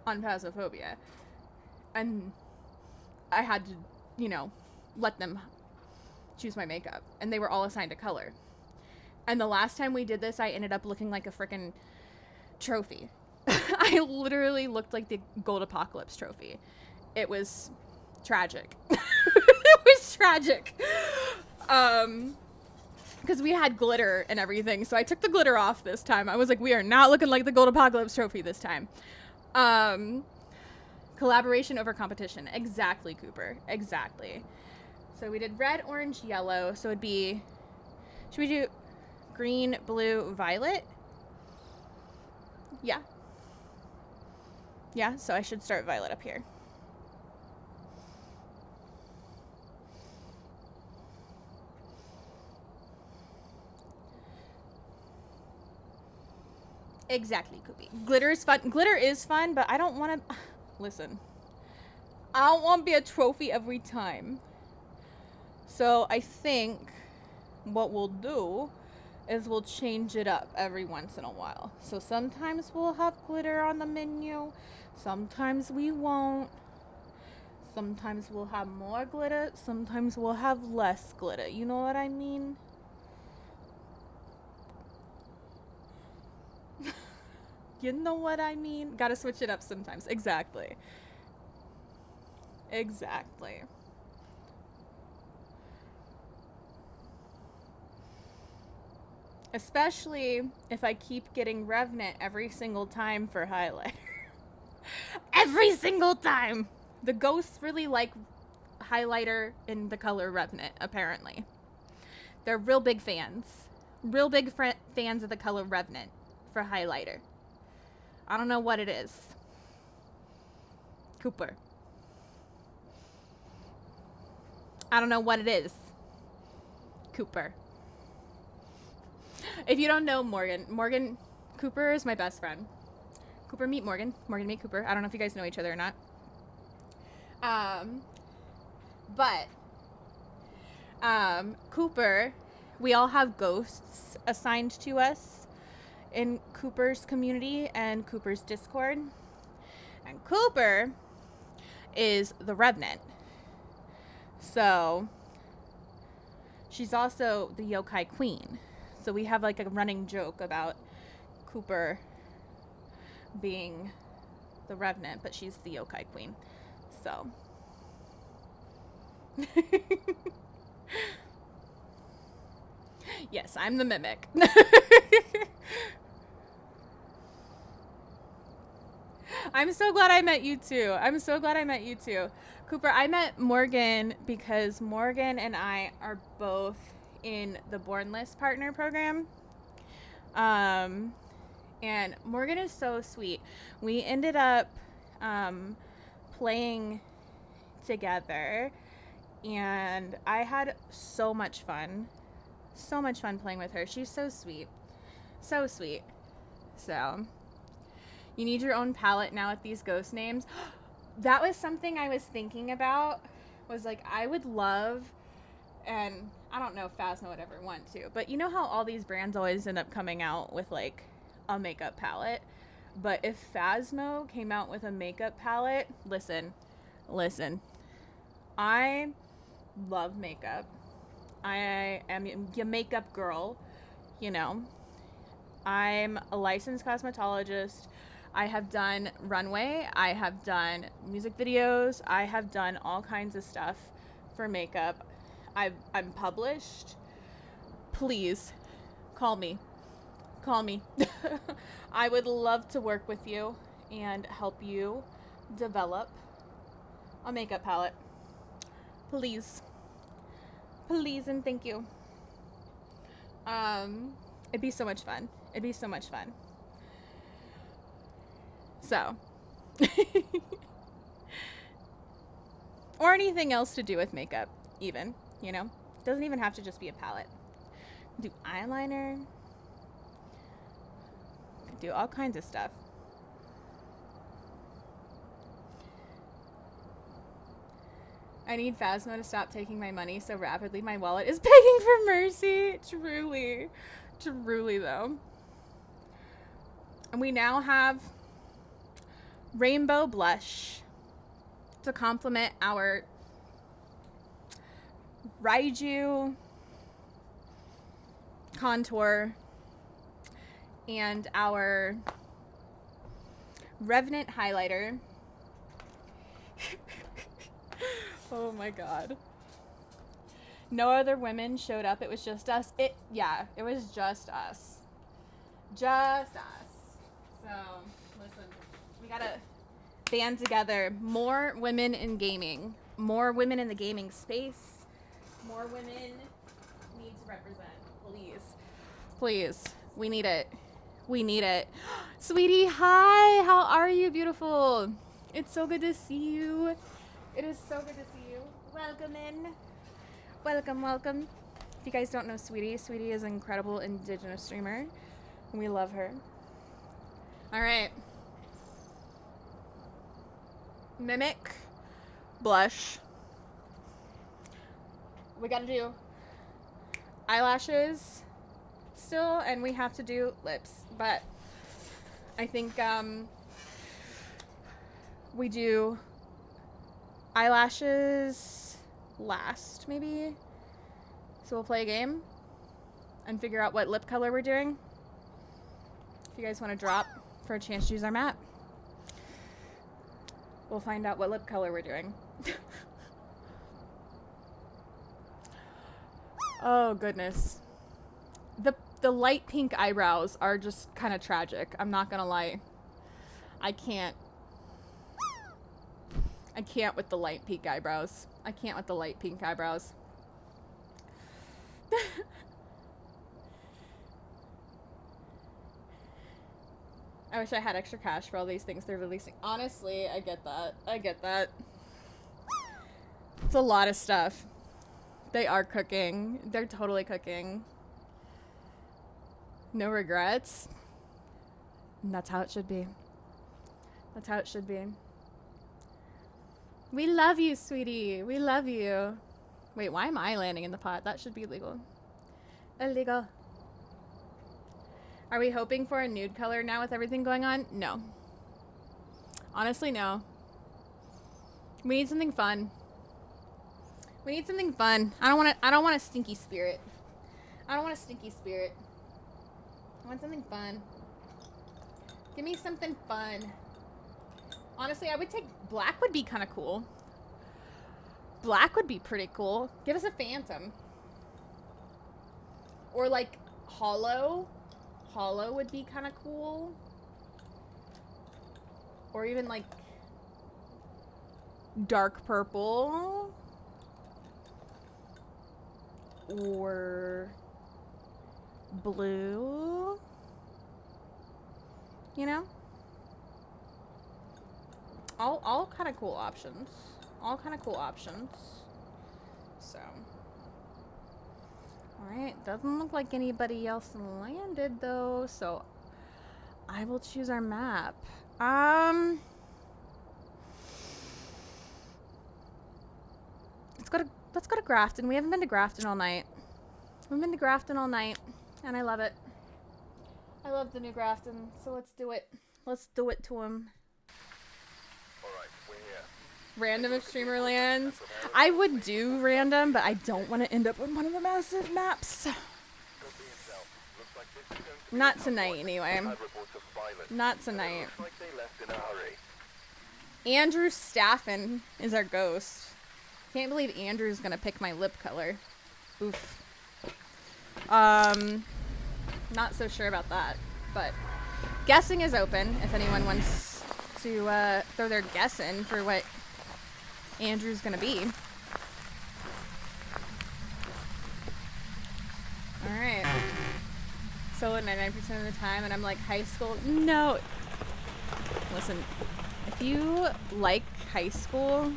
on Phasmophobia? And I had to, you know, let them choose my makeup. And they were all assigned a color. And the last time we did this, I ended up looking like a freaking trophy. I literally looked like the Gold Apocalypse trophy. It was tragic. It was tragic. Because we had glitter and everything, so I took the glitter off this time. I was like, we are not looking like the Gold Apocalypse trophy this time. Collaboration over competition. Exactly, Cooper. Exactly. So we did red, orange, yellow. So it'd be, should we do green, blue, violet? Yeah. Yeah, so I should start violet up here. Exactly, Koopy. Glitter is fun. Glitter is fun, but I don't want to... Listen. I don't want to be a trophy every time. So I think what we'll do is we'll change it up every once in a while. So sometimes we'll have glitter on the menu. Sometimes we won't. Sometimes we'll have more glitter. Sometimes we'll have less glitter. You know what I mean? You know what I mean? Gotta switch it up sometimes. Exactly. Exactly. Especially if I keep getting Revenant every single time for highlighter. Every single time! The ghosts really like highlighter in the color Revenant, apparently. They're real big fans. Real big fans of the color Revenant for highlighter. I don't know what it is. Cooper. I don't know what it is. Cooper. If you don't know Morgan Cooper is my best friend. Cooper meet Morgan. Morgan meet Cooper. I don't know if you guys know each other or not. Cooper, we all have ghosts assigned to us in Cooper's community and Cooper's Discord. And Cooper is the Revenant. So she's also the yokai queen. So we have like a running joke about Cooper being the Revenant, but she's the yokai queen. So yes, I'm the mimic. I'm so glad I met you too. I'm so glad I met you too. Cooper, I met Morgan because Morgan and I are both in the Bornless Partner Program. And Morgan is so sweet. We ended up playing together, and I had so much fun. So much fun playing with her. She's so sweet. So sweet. So, you need your own palette now with these ghost names. That was something I was thinking about. Was like, I would love, and I don't know if Phasmo would ever want to, but you know how all these brands always end up coming out with like a makeup palette? But if Phasmo came out with a makeup palette, listen. I love makeup. I am a makeup girl, you know. I'm a licensed cosmetologist. I have done runway. I have done music videos. I have done all kinds of stuff for makeup. I'm published. Please, call me. Call me. I would love to work with you and help you develop a makeup palette. Please. Please and thank you. It'd be so much fun. It'd be so much fun. So. Or anything else to do with makeup, even, you know? Doesn't even have to just be a palette. Do eyeliner. Do all kinds of stuff. I need Phasmo to stop taking my money so rapidly. My wallet is begging for mercy. Truly. Truly, though. And we now have rainbow blush to complement our Raiju contour and our Revenant highlighter. Oh my god. No other women showed up. It was just us. It was just us. Just us. So, listen, we gotta band together. More women in gaming. More women in the gaming space. More women need to represent. Please. Please. We need it. We need it. Sweetie, hi. How are you, beautiful? It's so good to see you. It is so good to see you. Welcome in. Welcome, welcome. If you guys don't know Sweetie, Sweetie is an incredible Indigenous streamer. We love her. All right. Mimic. Blush. We gotta do eyelashes still, and we have to do lips. But I think we do eyelashes last, maybe. So we'll play a game and figure out what lip color we're doing. If you guys want to drop for a chance to use our map, we'll find out what lip color we're doing. Oh goodness. The light pink eyebrows are just kind of tragic. I'm not gonna lie. I can't with the light pink eyebrows. I can't with the light pink eyebrows. I wish I had extra cash for all these things they're releasing. Honestly, I get that. I get that. It's a lot of stuff. They are cooking. They're totally cooking. No regrets. And that's how it should be. That's how it should be. We love you, sweetie. We love you. Wait, why am I landing in the pot? That should be illegal. Illegal. Are we hoping for a nude color now with everything going on? No. Honestly, no. We need something fun. We need something fun. I don't want a stinky spirit. I don't want a stinky spirit. I want something fun. Give me something fun. Honestly, I would take black would be kind of cool. Black would be pretty cool. Give us a phantom. Or like hollow. Hollow would be kind of cool. Or even like dark purple. Or blue. You know? All kind of cool options. All kind of cool options. So. Alright, doesn't look like anybody else landed though, so I will choose our map. Let's go to Grafton. We haven't been to Grafton all night. We've been to Grafton all night, and I love it. I love the new Grafton, so let's do it. Let's do it to him. Alright, we're here. Random if streamer lands. I would do random, but I don't want to end up on one of the massive maps. Not tonight, anyway. Not tonight. Andrew Staffen is our ghost. Can't believe Andrew's gonna pick my lip color. Oof. Not so sure about that, but guessing is open if anyone wants to throw their guess in for what Andrew's gonna be. Alright. Solo 99% of the time, and I'm like, high school? No. Listen, if you like high school,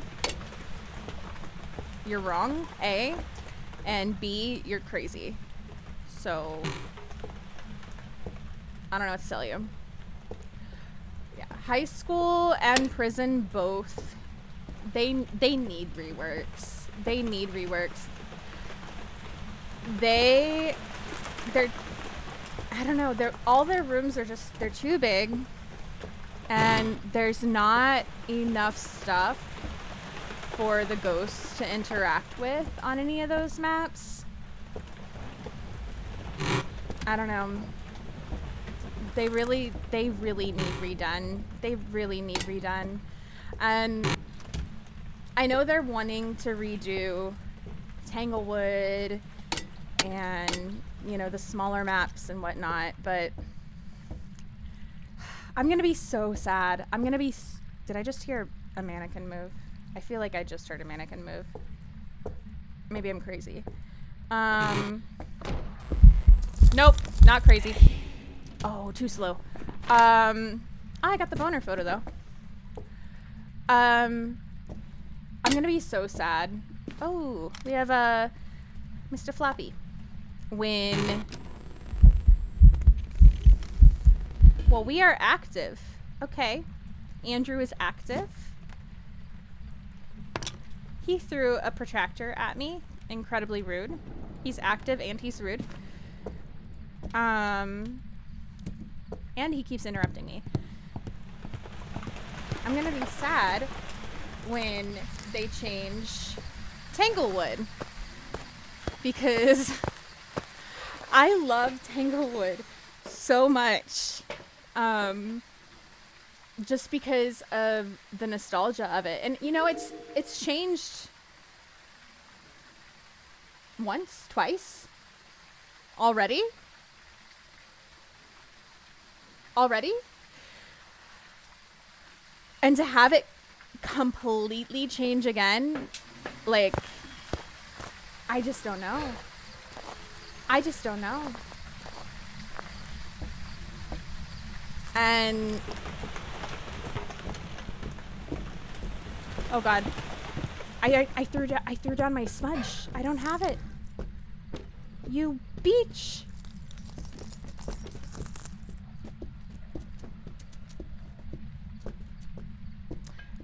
you're wrong, A, and B, you're crazy. So, I don't know what to tell you. Yeah, high school and prison both, they need reworks. They need reworks. They're, I don't know, all their rooms are just, they're too big, and there's not enough stuff for the ghosts to interact with on any of those maps. I don't know. They really need redone. They really need redone. And I know they're wanting to redo Tanglewood and, you know, the smaller maps and whatnot, but I'm gonna be so sad. I'm gonna be... Did I just hear a mannequin move? I feel like I just heard a mannequin move. Maybe I'm crazy. Nope, not crazy. Oh, too slow. I got the boner photo though. I'm gonna be so sad. Oh, we have Mr. Flappy. When... Well, we are active. Okay. Andrew is active. He threw a protractor at me. Incredibly rude. He's active and he's rude. And he keeps interrupting me. I'm gonna be sad when they change Tanglewood. Because I love Tanglewood so much. Just because of the nostalgia of it. And you know, it's changed once, twice already. And to have it completely change again, like, I just don't know. I just don't know. And oh god, I threw down my smudge. I don't have it. You beach.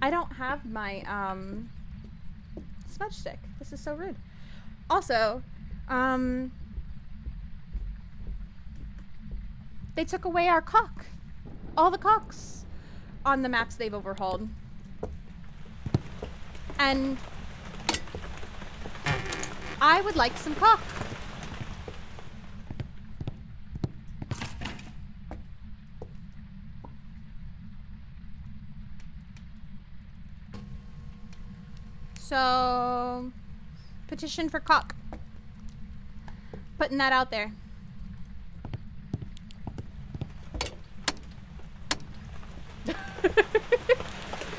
I don't have my smudge stick. This is so rude. Also, they took away our caulk. All the caulks on the maps they've overhauled. And I would like some caulk. So, petition for caulk. Putting that out there.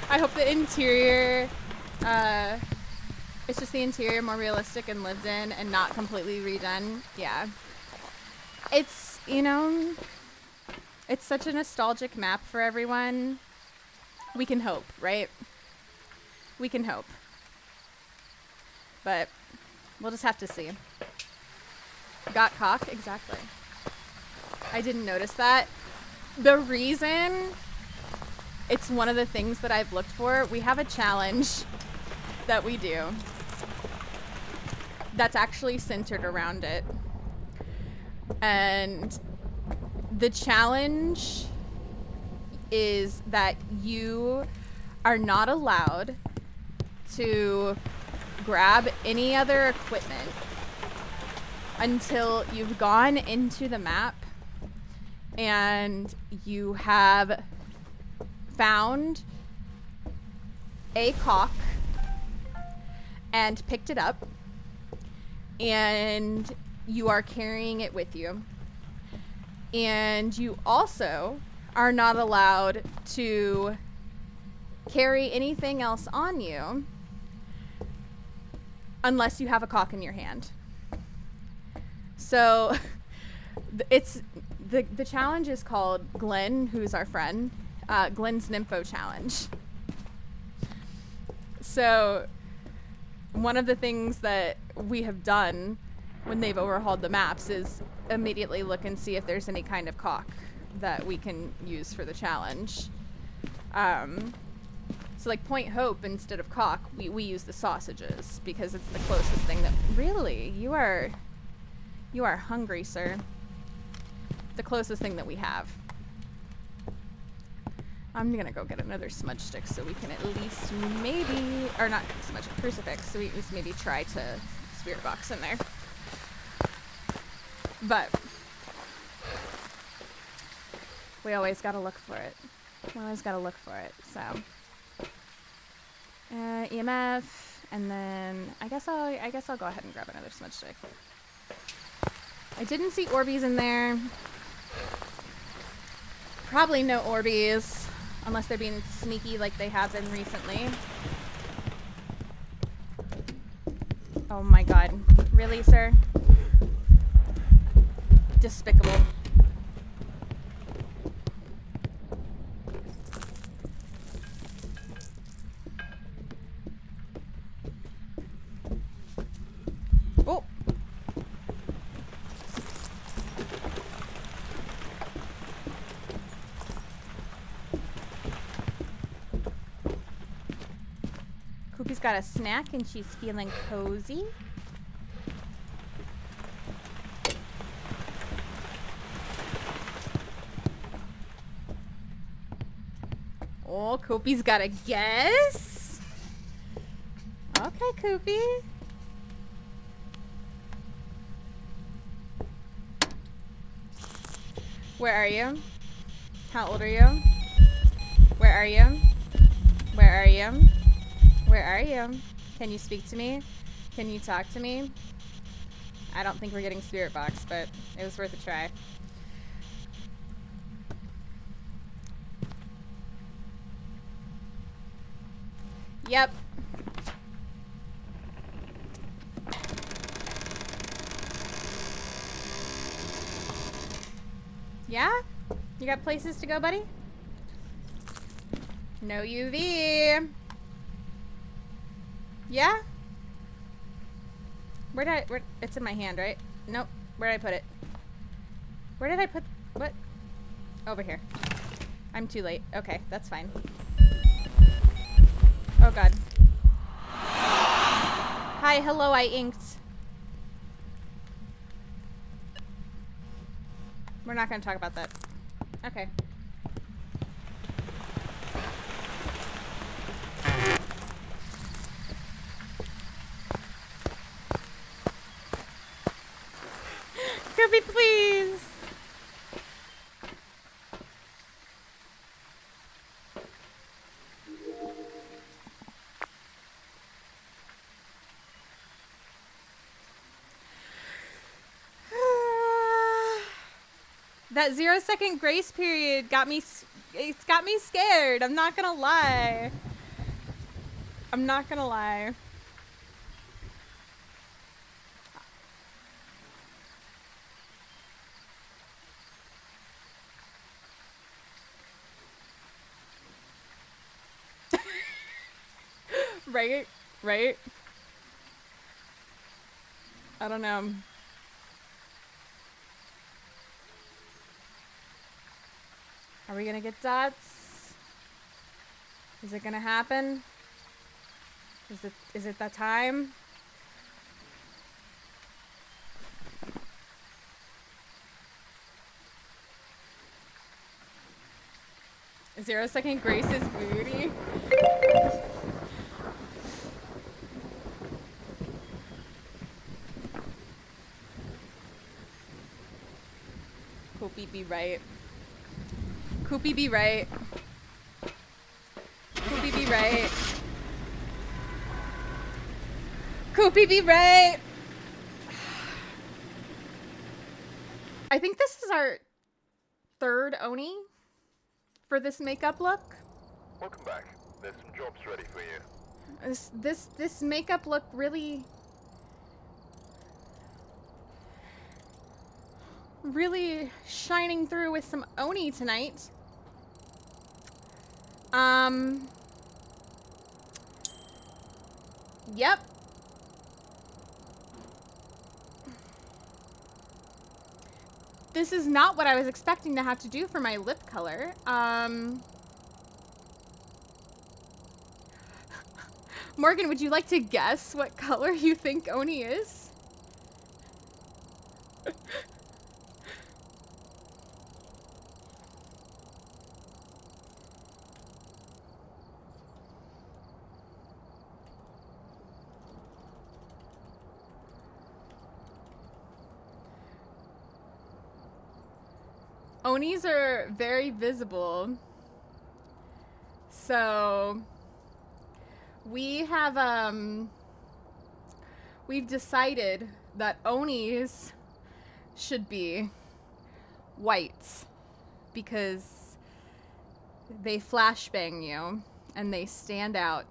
I hope the interior, it's just the interior more realistic and lived in and not completely redone. Yeah. It's, you know, it's such a nostalgic map for everyone. We can hope, right? We can hope. But we'll just have to see. Got caulk? Exactly. I didn't notice that. The reason it's one of the things that I've looked for, we have a challenge that we do that's actually centered around it. And the challenge is that you are not allowed to grab any other equipment until you've gone into the map and you have found a caulk and picked it up and you are carrying it with you. And you also are not allowed to carry anything else on you unless you have a caulk in your hand. So it's the challenge is called Glenn, who's our friend, Glenn's Nympho Challenge. So one of the things that we have done when they've overhauled the maps is immediately look and see if there's any kind of caulk that we can use for the challenge. So like Point Hope, instead of caulk, we use the sausages because it's the closest thing that... Really? You are hungry, sir. The closest thing that we have. I'm gonna go get another smudge stick so we can at least maybe... Or not smudge, crucifix. So we at least maybe try to spirit box in there. But We always gotta look for it. We always gotta look for it, so. EMF, and then I guess I'll go ahead and grab another smudge stick. I didn't see Orbeez in there. Probably no Orbeez, unless they're being sneaky like they have been recently. Oh my god. Really, sir? Despicable. Oh! Koopy's got a snack and she's feeling cozy. Oh, Koopy's got a guess. Okay, Koopy. Where are you? How old are you? Where are you? Where are you? Where are you? Can you speak to me? Can you talk to me? I don't think we're getting Spirit Box, but it was worth a try. Yep. Yeah? You got places to go, buddy? No UV. Yeah? It's in my hand, right? Nope. Where did I put it? Where did I put, what? Over here. I'm too late. Okay, that's fine. Oh god. Hi, hello, I inked. We're not gonna talk about that. Okay. Kirby, please! That 0-second grace period got me, it's got me scared. I'm not gonna lie. I'm not gonna lie. Right? Right? I don't know. Are we gonna get dots? Is it gonna happen? Is it that time? Is 0-second Grace's booty? Koopy be right. Koopy be right. Koopy be right. Koopy be right. I think this is our third Oni for this makeup look. Welcome back. There's some jobs ready for you. This makeup look really shining through with some Oni tonight. Yep. This is not what I was expecting to have to do for my lip color. Morgan, would you like to guess what color you think Oni is? Onis are very visible. So we have we've decided that Onis should be white because they flashbang you and they stand out.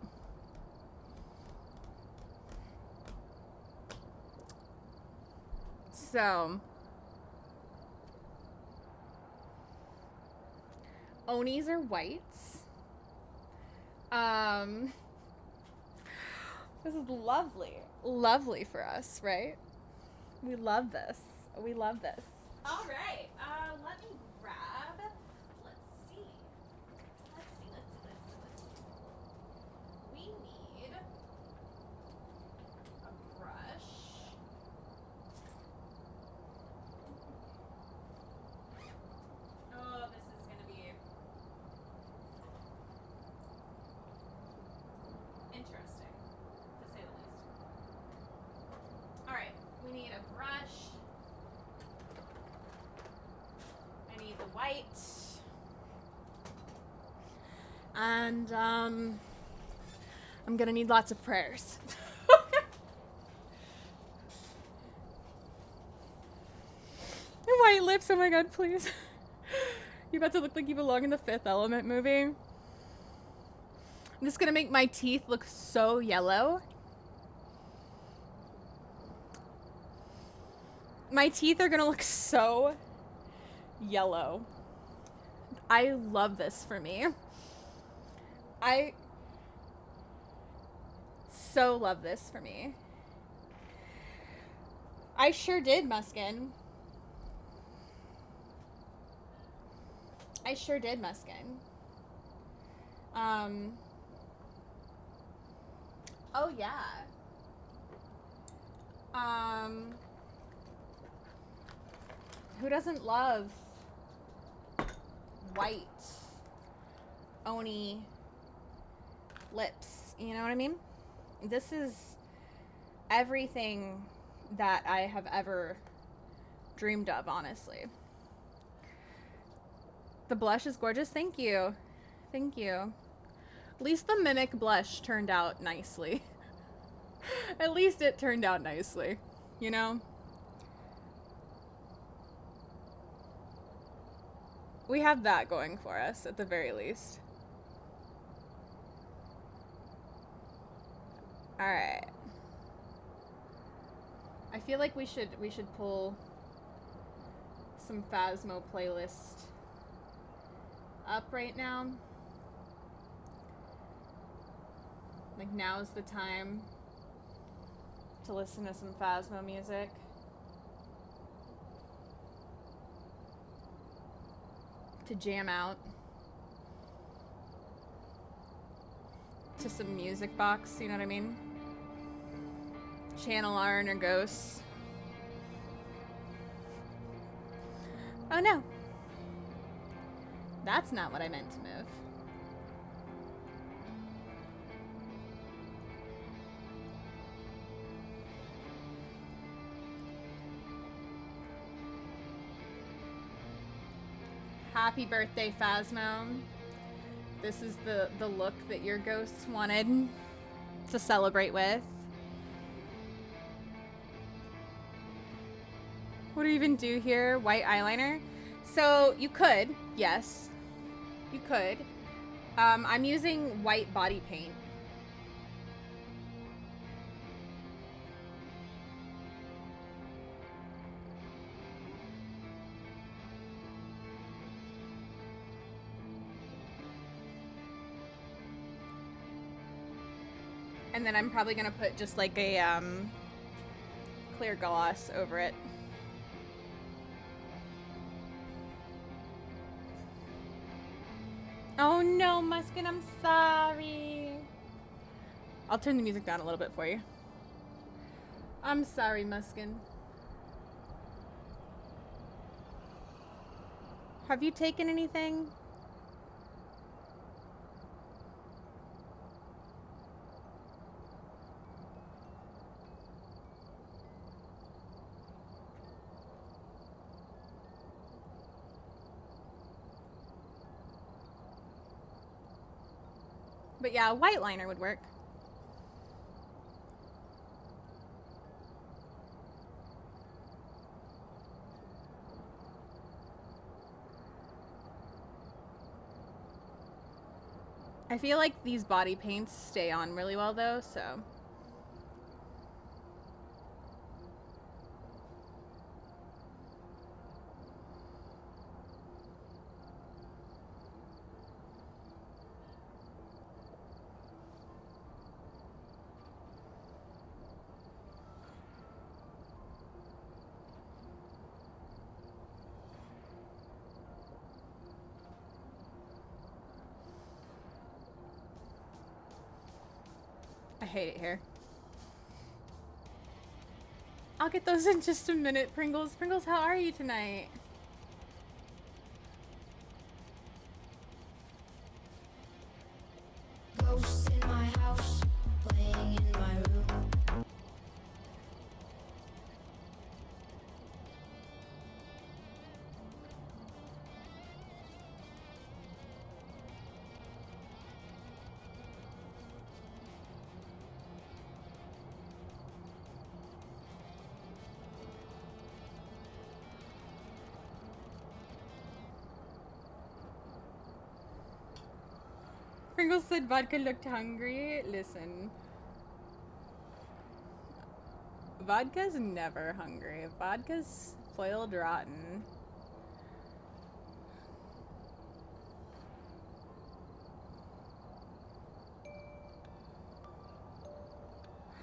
So Onis are whites. This is lovely. Lovely for us, right? We love this. We love this. All right. Let me grab. Let's see. We need a brush. Oh, this is gonna be interesting, to say the least. All right, we need a brush. I need the white. And I'm gonna need lots of prayers. And white lips, oh my god, please. You're about to look like you belong in the Fifth Element movie. This is gonna make my teeth look so yellow. My teeth are gonna look so yellow. I love this for me. I so love this for me. I sure did, Muskin. I sure did, Muskin. Oh yeah. Who doesn't love white Oni lips? You know what I mean? This is everything that I have ever dreamed of, honestly. The blush is gorgeous. Thank you. Thank you. At least the Mimic blush turned out nicely. At least it turned out nicely, you know? We have that going for us, at the very least. Alright. I feel like we should pull some Phasmo playlist up right now. Like, now's the time to listen to some Phasmo music. To jam out to some music box, you know what I mean? Channel our inner ghosts. Oh no. That's not what I meant to move. Happy birthday, Phasmo. This is the look that your ghosts wanted to celebrate with. What do you even do here? White eyeliner? So you could, yes. You could. I'm using white body paint. And then I'm probably gonna put just like a clear gloss over it. Oh no, Muskin, I'm sorry. I'll turn the music down a little bit for you. I'm sorry, Muskin. Have you taken anything? But yeah, a white liner would work. I feel like these body paints stay on really well though, so. I hate it here. I'll get those in just a minute, Pringles. Pringles, how are you tonight? Ghosts in my house, playing in my room. Pringles said vodka looked hungry. Listen. Vodka's never hungry. Vodka's spoiled rotten.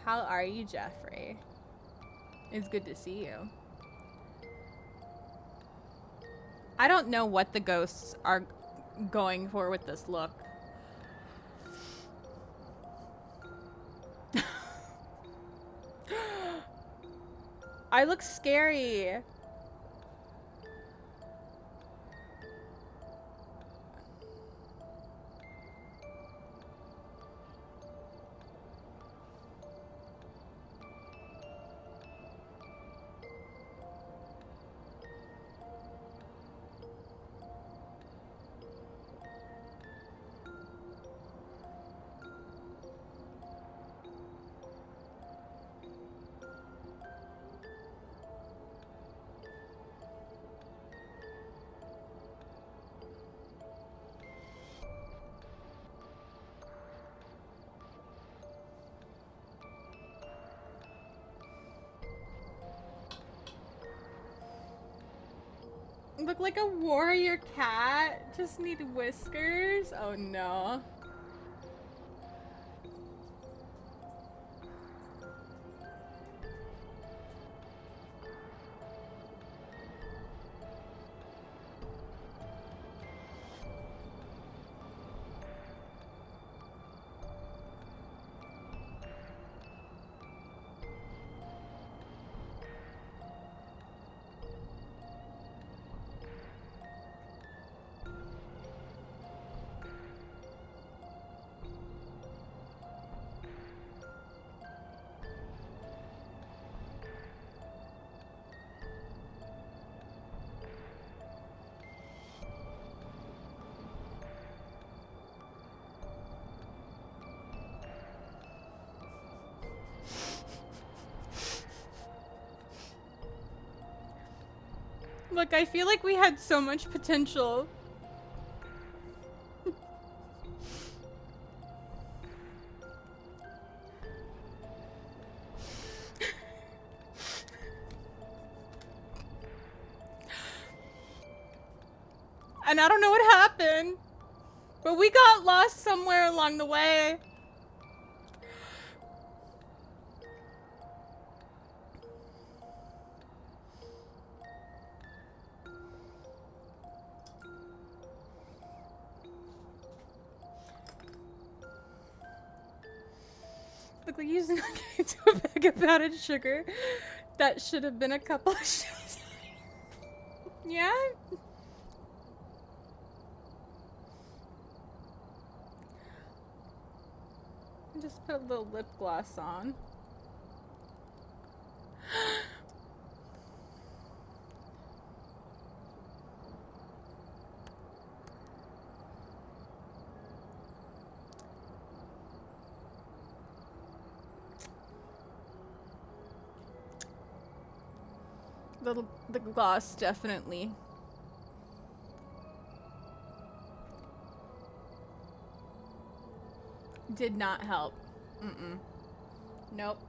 How are you, Jeffrey? It's good to see you. I don't know what the ghosts are going for with this look. I look scary. Look like a warrior cat. Just need whiskers. Oh no. Look, I feel like we had so much potential. And I don't know what happened, but we got lost somewhere along the way. Look like you snuck into a bag of powdered sugar. That should have been a couple of shots. Yeah? Just put a little lip gloss on. The gloss definitely. Did not help. Mm-mm. Nope.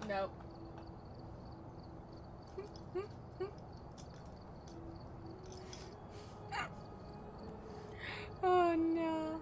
Nope. Oh no.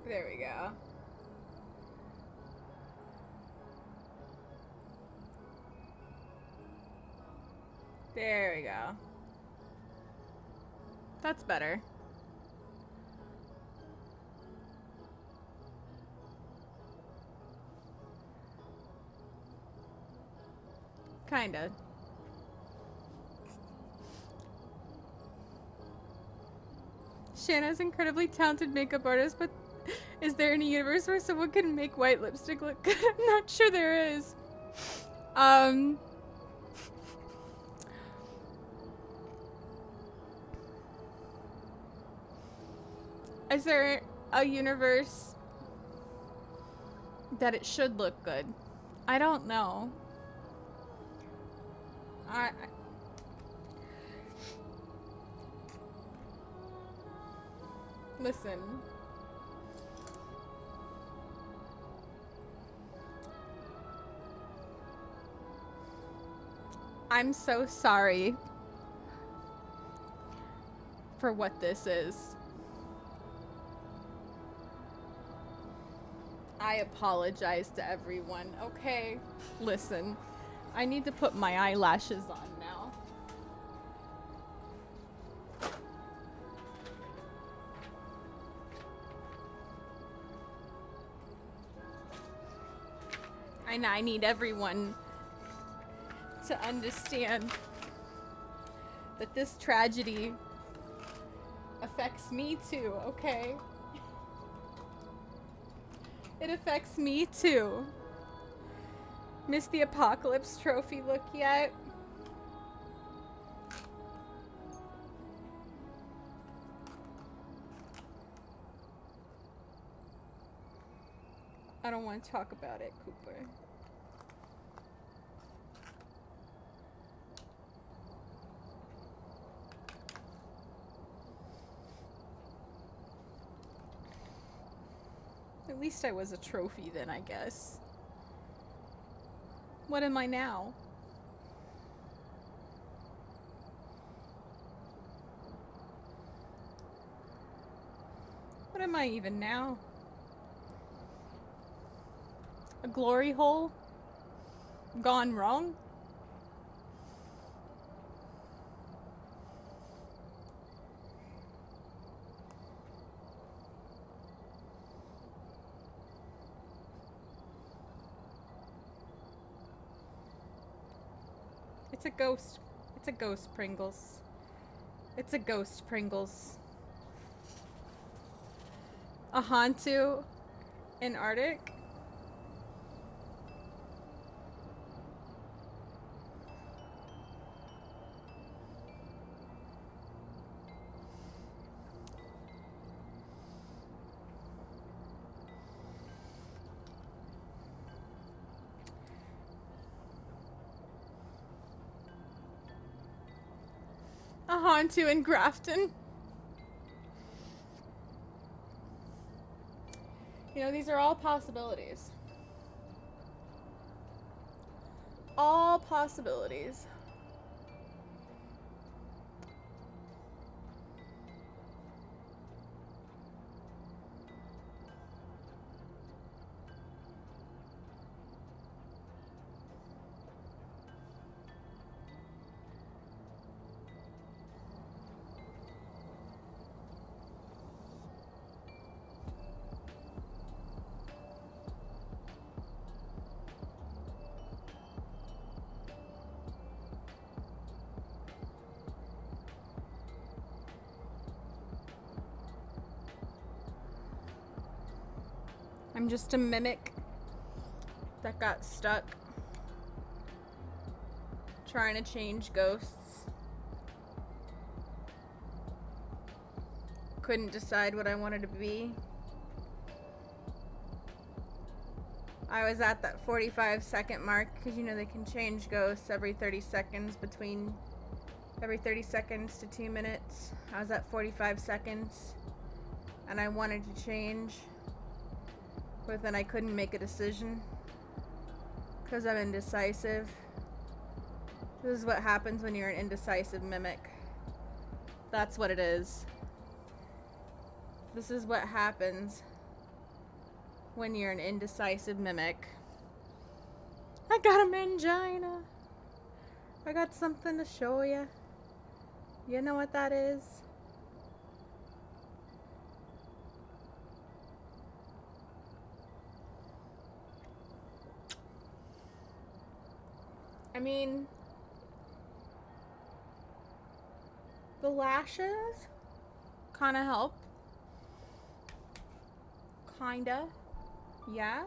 There we go. There we go. That's better. Kinda. Shana's incredibly talented makeup artist, but is there any universe where someone can make white lipstick look good? I'm not sure there is. Is there a universe that it should look good? I don't know. Listen. I'm so sorry for what this is. I apologize to everyone, okay? Listen, I need to put my eyelashes on now. And I need everyone to understand that this tragedy affects me too, okay? It affects me too. Missed the apocalypse trophy look yet? I don't want to talk about it, Cooper. At least I was a trophy then, I guess. What am I now? What am I even now? A glory hole? Gone wrong? It's a ghost. It's a ghost, Pringles. It's a ghost, Pringles. A Hantu in Arctic? A Hantu in Grafton? You know, these are all possibilities. All possibilities. I'm just a mimic that got stuck trying to change ghosts. Couldn't decide what I wanted to be. I was at that 45-second mark because you know they can change ghosts every 30 seconds every 30 seconds to 2 minutes. I was at 45 seconds and I wanted to change, but then I couldn't make a decision because I'm indecisive. This is what happens when you're an indecisive mimic. That's what it is. This is what happens when you're an indecisive mimic. I got a mangina. I got something to show you. You know what that is? I mean, the lashes kind of help. Kinda. Yeah.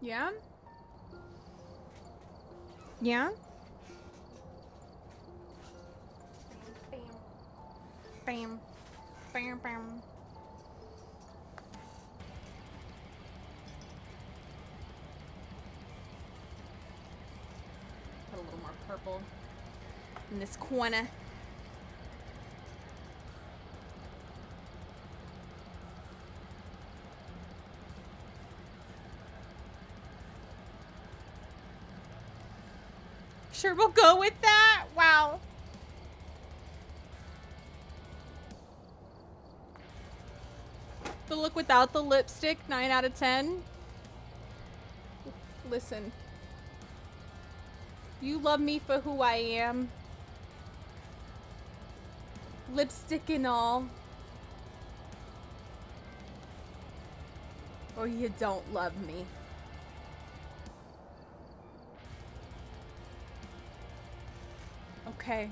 Yeah. Yeah. Bam. Bam. Bam. Put a little more purple in this corner. Sure, we'll go with that. Wow. The look without the lipstick, 9 out of 10. Listen. You love me for who I am. Lipstick and all. Or you don't love me. Okay.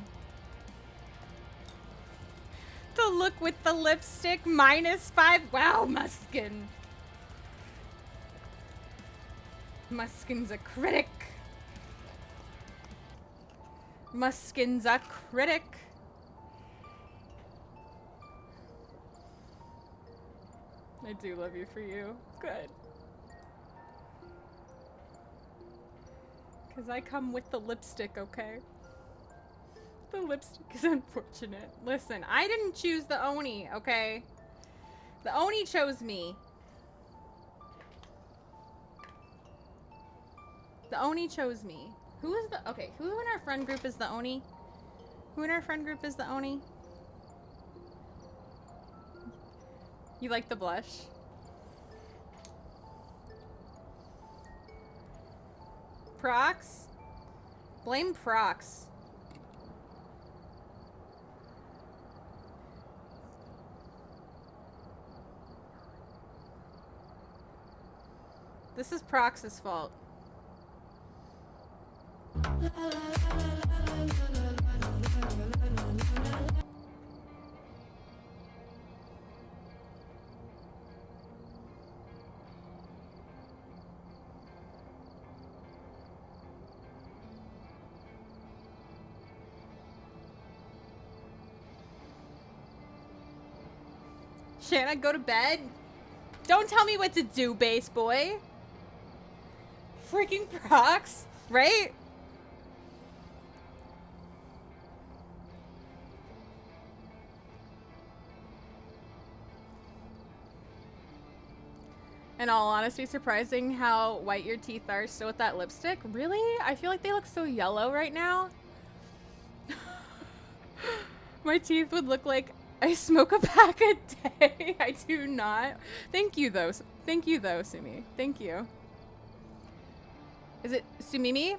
The look with the lipstick, -5. Wow, Muskin. Muskin's a critic. Muskin's a critic. I do love you for you. Good. Because I come with the lipstick, okay? The lipstick is unfortunate. Listen, I didn't choose the Oni, okay? The Oni chose me. The Oni chose me. Who is the... Okay, who in our friend group is the Oni? Who in our friend group is the Oni? You like the blush? Prox? Blame Prox. This is Prox's fault. Shana, go to bed. Don't tell me what to do, base boy. Freaking Prox, right? In all honesty, surprising how white your teeth are still with that lipstick. Really? I feel like they look so yellow right now. My teeth would look like I smoke a pack a day. I do not. Thank you though. Thank you though, Sumi. Thank you. Is it Sumimi?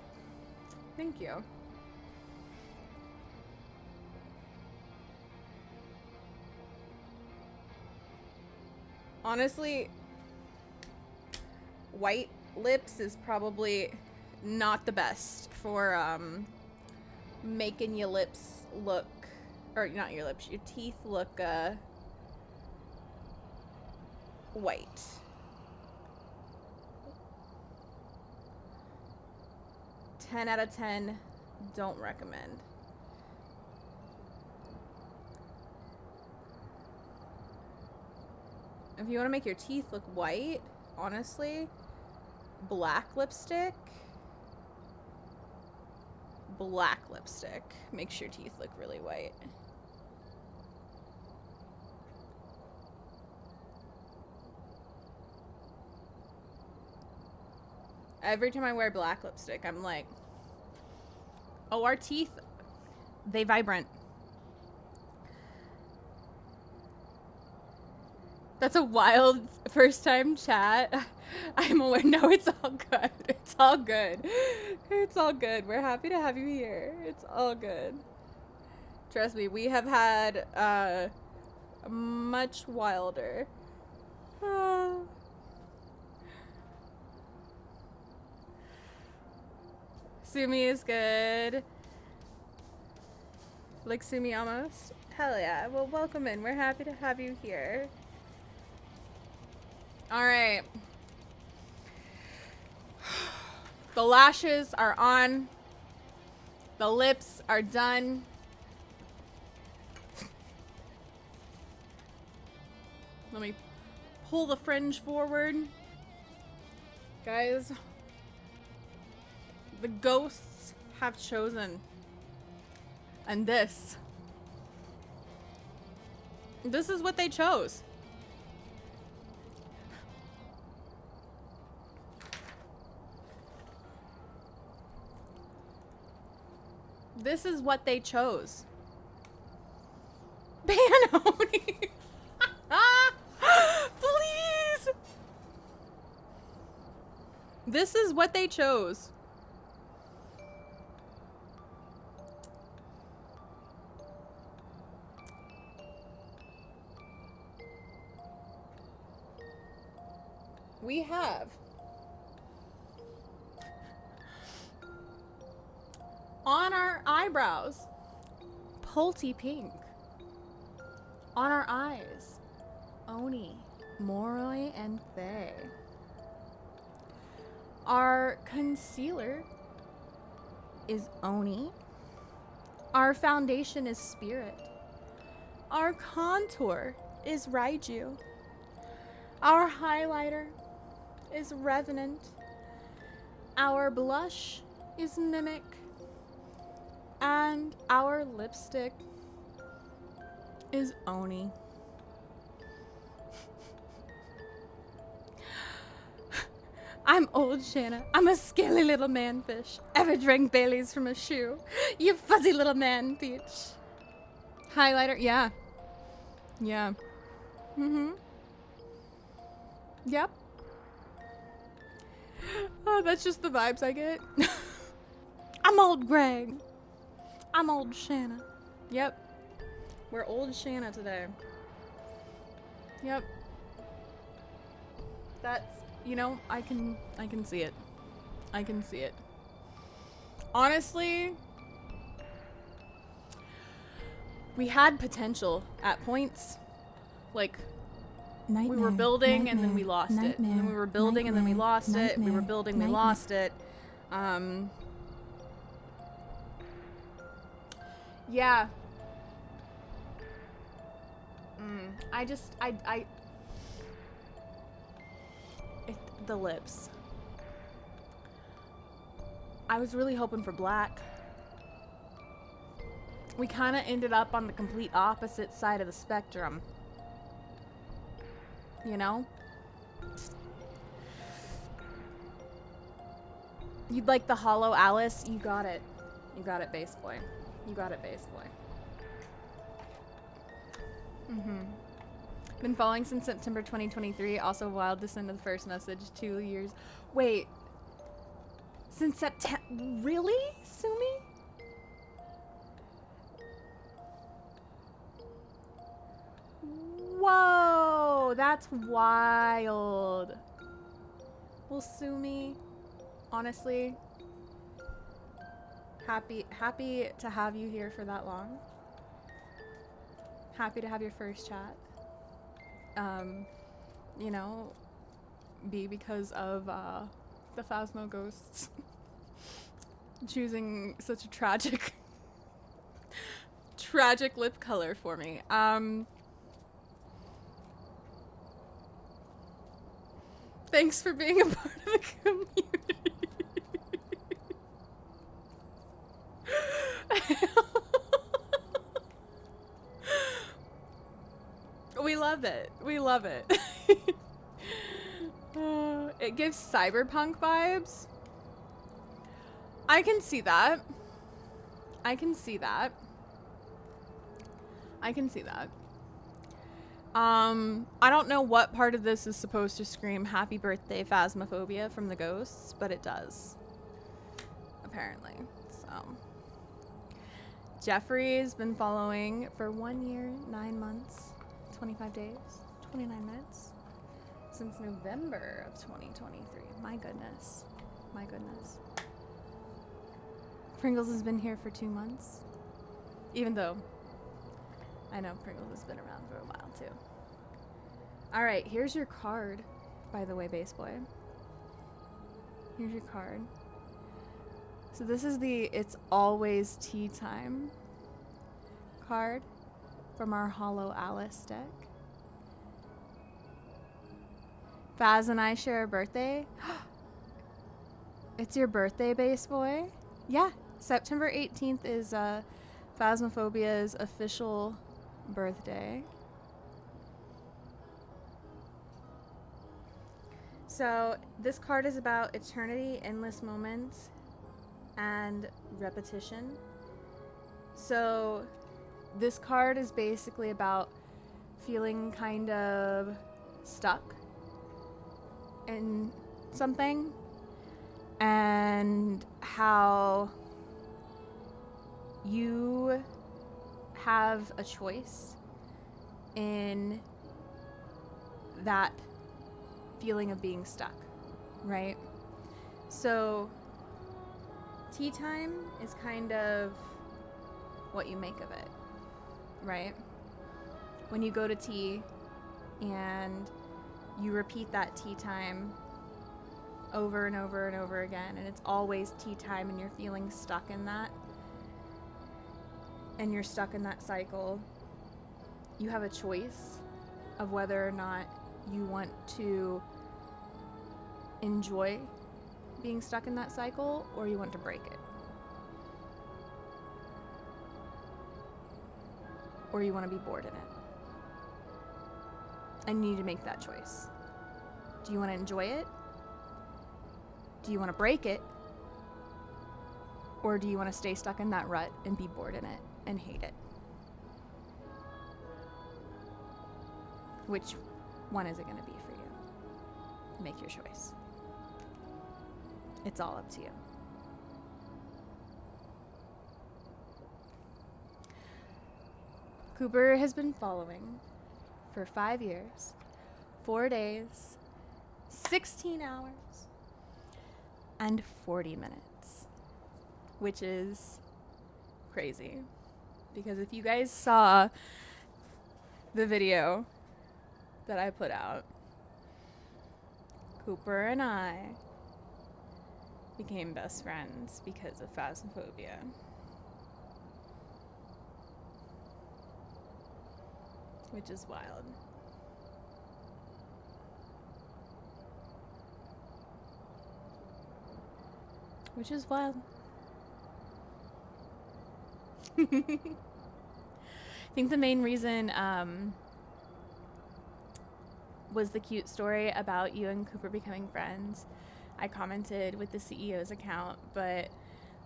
Thank you. Honestly, white lips is probably not the best for making your lips look, or not your lips, your teeth look white. Ten out of 10, don't recommend. If you want to make your teeth look white, honestly, black lipstick makes your teeth look really white. Every time I wear black lipstick, I'm like, oh, our teeth, they vibrant. That's a wild first time chat. I'm aware. No, it's all good. It's all good. It's all good. We're happy to have you here. It's all good. Trust me, we have had much wilder. Sumi is good. Like Sumi almost. Hell yeah. Well, welcome in. We're happy to have you here. All right. The lashes are on. The lips are done. Let me pull the fringe forward. Guys, the ghosts have chosen. And this is what they chose. This is what they chose. Ban Oni. Please. This is what they chose. We have on our eyebrows, Pulty Pink. On our eyes, Oni, Moroi, and Faye. Our concealer is Oni. Our foundation is Spirit. Our contour is Raiju. Our highlighter is Revenant. Our blush is Mimic. And our lipstick is Oni. I'm old Shana. I'm a scaly little manfish. Ever drank Bailey's from a shoe? You fuzzy little man peach. Highlighter, yeah. Yeah. Mm-hmm. Yep. Oh, that's just the vibes I get. I'm old Greg. I'm old Shana. Yep. We're old Shana today. Yep. That's, you know, I can see it. I can see it. Honestly, we had potential at points. Like, Nightmare, we were building nightmare, and then we lost it. And then we were building and then we lost it. We were building, we lost it. Yeah. The lips. I was really hoping for black. We kind of ended up on the complete opposite side of the spectrum. You know? You'd like the hollow Alice? You got it. You got it, base boy. You got it, base boy. Been following since September 2023. Also wild to send the first message 2 years. Wait. Since September? Really, Sumi? Whoa, that's wild. Well, Sumi, honestly, Happy to have you here for that long. Happy to have your first chat. You know, because of the Phasmo ghosts choosing such a tragic lip color for me. Thanks for being a part of the community. We love it. We love it. It gives cyberpunk vibes. I can see that. I can see that. I can see that. I don't know what part of this is supposed to scream happy birthday Phasmophobia from the ghosts, but it does. Apparently. So Jeffrey's been following for 1 year, 9 months, 25 days, 29 minutes since November of 2023. My goodness. My goodness. Pringles has been here for 2 months. Even though I know Pringles has been around for a while too. Alright, here's your card, by the way, Bass Boy. Here's your card. So this is the It's Always Tea Time card from our Hollow Alice deck. Faz and I share a birthday. It's your birthday, Bass Boy? Yeah, September 18th is Phasmophobia's official birthday. So this card is about eternity, endless moments, and repetition. So this card is basically about feeling kind of stuck in something and how you have a choice in that feeling of being stuck, right? So tea time is kind of what you make of it, right? When you go to tea and you repeat that tea time over and over and over again, and it's always tea time and you're feeling stuck in that, and you're stuck in that cycle, you have a choice of whether or not you want to enjoy being stuck in that cycle or you want to break it. Or you want to be bored in it. And you need to make that choice. Do you want to enjoy it? Do you want to break it? Or do you want to stay stuck in that rut and be bored in it and hate it? Which one is it going to be for you? Make your choice. It's all up to you. Cooper has been following for 5 years, 4 days, 16 hours, and 40 minutes, which is crazy. Because if you guys saw the video that I put out, Cooper and I became best friends because of Phasmophobia. Which is wild. Which is wild. I think the main reason was the cute story about you and Cooper becoming friends. I commented with the CEO's account, but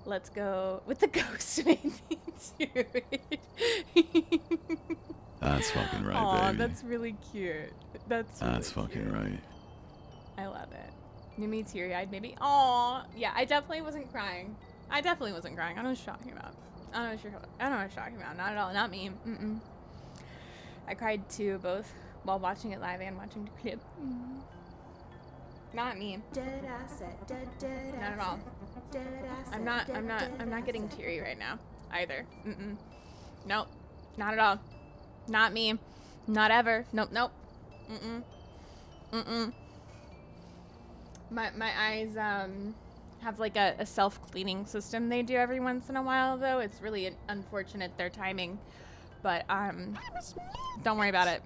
let's go with the ghost made me do it. That's fucking right, Aw, baby. that's really cute. That's fucking cute. right. I love it. Made me teary-eyed, maybe. Aw, yeah, I definitely wasn't crying. I know what you're talking about. I know what you're talking about. Not at all. Not me. Mm-mm. I cried too, both while watching it live and watching the clip. Not me. Not at all. I'm not getting teary right now either. Nope, not at all. Not me. Not ever. Nope. My eyes have like a self-cleaning system they do every once in a while though. It's really unfortunate their timing, but don't worry about it.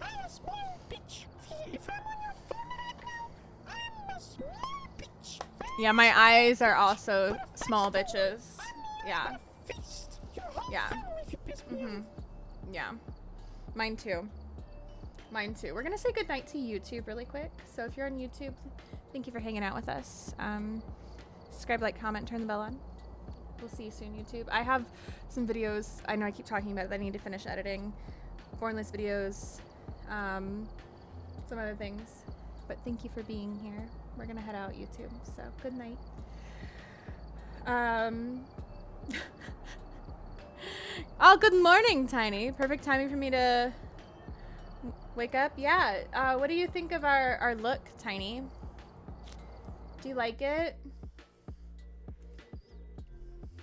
I'm a small bitch. If I'm on your phone right now, I'm a small bitch. Yeah, my eyes are also small bitches. Yeah. Yeah. Yeah. Mine too. We're gonna say goodnight to YouTube really quick. So if you're on YouTube, thank you for hanging out with us. Subscribe, like, comment, turn the bell on. We'll see you soon, YouTube. I have some videos. I know I keep talking about it. I need to finish editing. Bornless videos. Some other things. But thank you for being here. We're gonna head out, YouTube. So good night. Oh, good morning, Tiny. Perfect timing for me to wake up. Yeah. What do you think of our look, Tiny? Do you like it?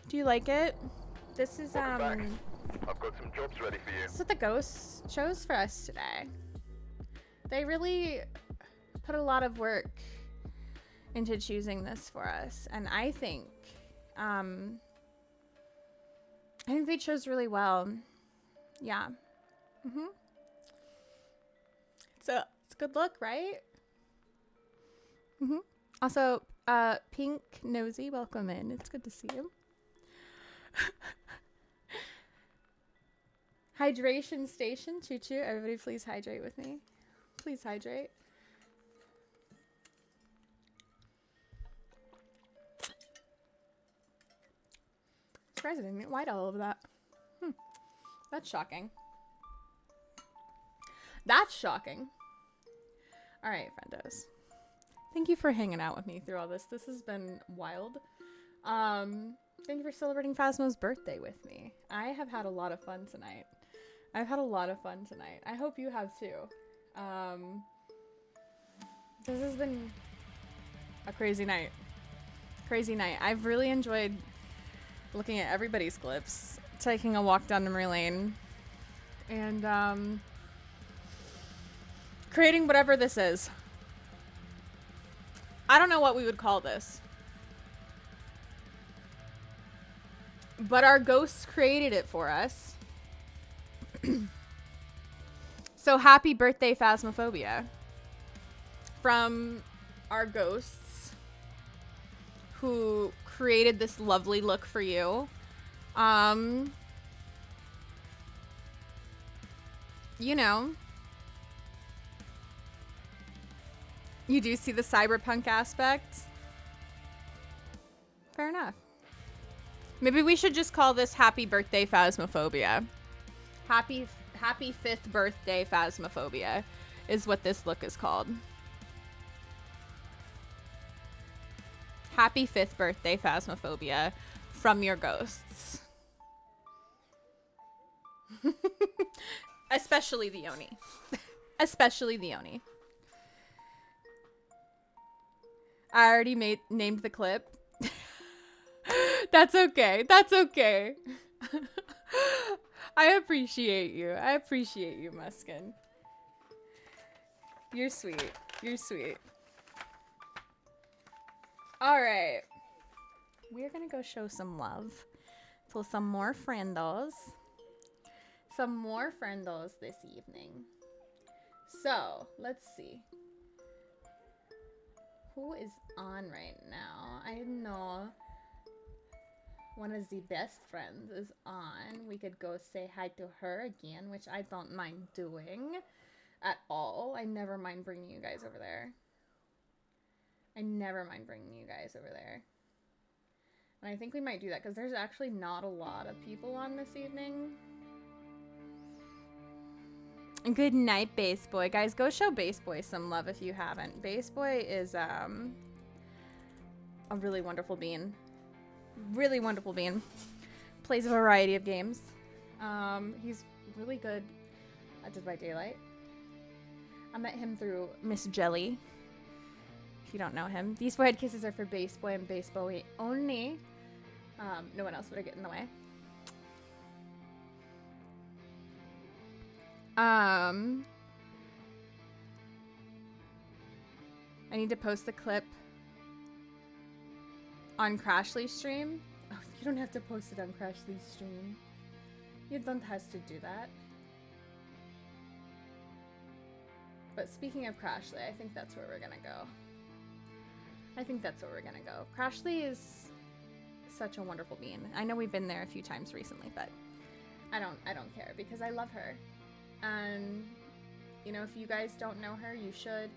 Do you like it? This is Welcome back. I've got some jobs ready for you. This is what the ghosts chose for us today. They really put a lot of work into choosing this for us, and I think they chose really well. Yeah. It's a good look, right? Also, Pink Nosy, welcome in. It's good to see you. Hydration station, choo choo. Everybody please hydrate with me. Please hydrate. Surprised I didn't get white all over that. That's shocking. That's shocking. Alright, friendos. Thank you for hanging out with me through all this. This has been wild. Thank you for celebrating Phasmo's birthday with me. I have had a lot of fun tonight. I hope you have too. This has been a crazy night. I've really enjoyed looking at everybody's clips, taking a walk down memory lane, and creating whatever this is. I don't know what we would call this, but our ghosts created it for us. So happy birthday, Phasmophobia, from our ghosts who created this lovely look for you. You know, you do see the cyberpunk aspect. Fair enough. Maybe we should just call this Happy Birthday Phasmophobia. Happy 5th birthday Phasmophobia is what this look is called. Happy 5th birthday Phasmophobia from your ghosts. Especially the Oni. Especially the Oni. I already named the clip. That's okay. That's okay. I appreciate you. I appreciate you, Muskin. You're sweet. You're sweet. All right. We're going to go show some love to some more friendos. Some more friendos this evening. So, let's see. Who is on right now? I know one of the best friends is on. We could go say hi to her again, which I don't mind doing at all. I never mind bringing you guys over there. And I think we might do that because there's actually not a lot of people on this evening. Good night, Bass Boy. Guys, go show Bass Boy some love if you haven't. Bass Boy is a really wonderful being. Really wonderful being. Plays a variety of games. He's really good at Dead by Daylight. I met him through Miss Jelly. If you don't know him. These forehead kisses are for Bass Boy and Bass Boy only. No one else would get in the way. I need to post the clip on Crashly's stream. Oh, you don't have to post it on Crashly's stream. You don't have to do that. But speaking of Crashly, I think that's where we're gonna go. Crashly is such a wonderful being. I know we've been there a few times recently, but I don't care because I love her. And you know, if you guys don't know her, you should.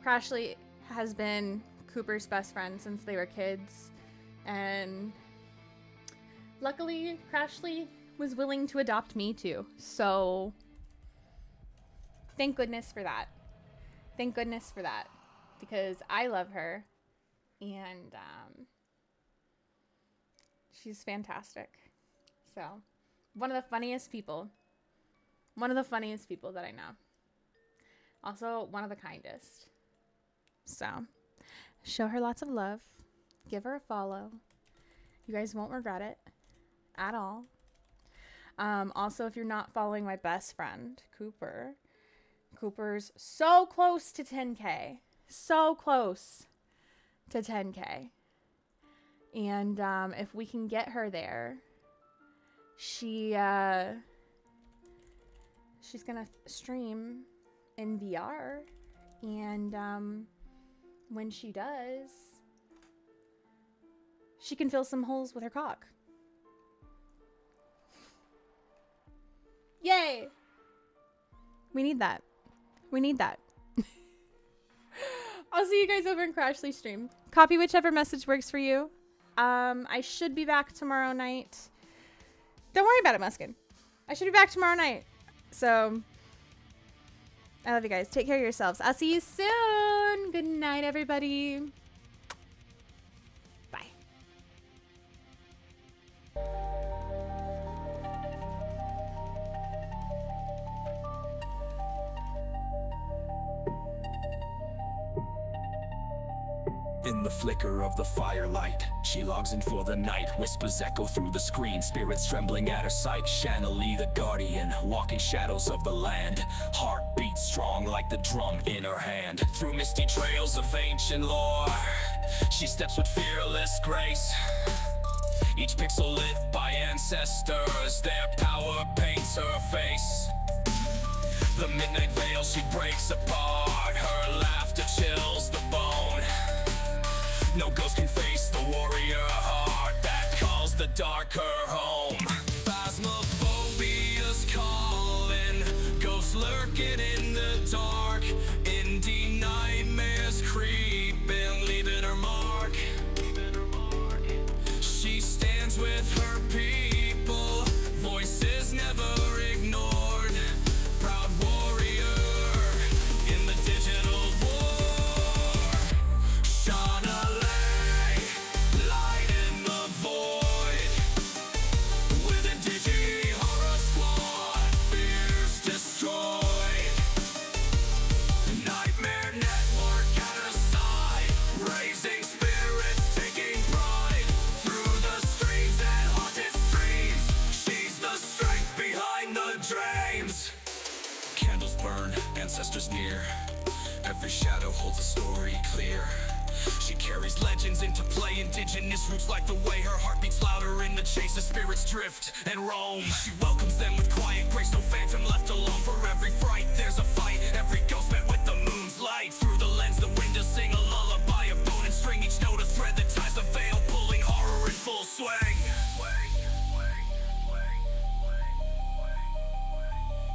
Crashly has been Cooper's best friend since they were kids, and luckily Crashly was willing to adopt me too. So thank goodness for that. Thank goodness for that, because I love her, and she's fantastic. So one of the funniest people that I know. Also one of the kindest. So show her lots of love. Give her a follow. You guys won't regret it at all. Also, if you're not following my best friend, Cooper's so close to 10K. So close to 10K. And if we can get her there, she's gonna stream in VR, and when she does, she can fill some holes with her cock. Yay! We need that. I'll see you guys over in Crashly's stream. Copy whichever message works for you. I should be back tomorrow night. Don't worry about it, Muskin. I should be back tomorrow night. So, I love you guys. Take care of yourselves. I'll see you soon. Good night, everybody. Bye. In the flicker of the firelight, she logs in for the night. Whispers echo through the screen, spirits trembling at her sight. Shana Leigh, the guardian, walking shadows of the land. Heart beats strong like the drum in her hand. Through misty trails of ancient lore, she steps with fearless grace. Each pixel lit by ancestors, their power paints her face. The midnight veil she breaks apart, her laughter chills the bone. No ghost can face the warrior heart that calls the darker home. Phasmophobia's calling, ghosts lurking in the dark. Indie nightmares creeping, leaving her mark. She stands with her people, voices never ignored. Proud warrior in the digital war. Shana Leigh, light in the void. With IndigiHorror squad, fears destroyed. Nightmare network at her side, raising spirits, taking pride. Through the streams and haunted streams, she's the strength behind the dreams. Candles burn, ancestors near. Every shadow holds a story clear. She carries legends into play, indigenous roots like the way her heart beats louder in the chase. The spirits drift and roam. She welcomes them with quiet grace, no phantom left alone. For every fright there's a fight, every ghost met with the moon's light. Through the lens the windows sing a lullaby, a bone and string, each note a thread that ties the veil, pulling horror in full swing.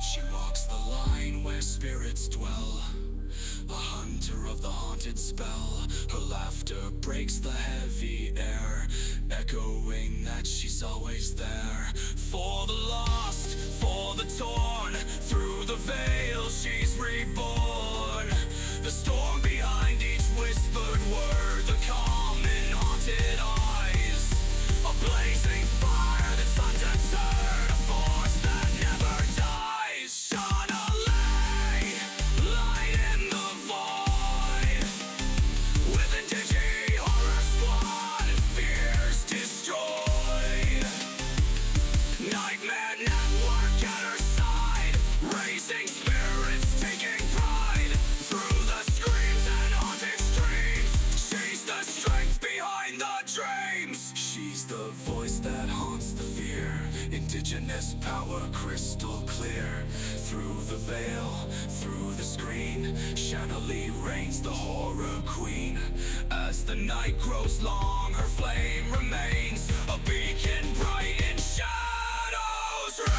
She walks the line where spirits dwell, a hunter of the haunted spell. Her laughter breaks the heavy air, echoing that she's always there. For the lost, for the torn, through the veil she's reborn. The storm behind each whispered word, the calm in haunted eyes. A blazing fire that's undeterred, a force that never dies. Shana Leigh, light in the void. Indigenous power crystal clear. Through the veil, through the screen, Shana Leigh reigns the horror queen. As the night grows long, her flame remains a beacon bright in shadows reign.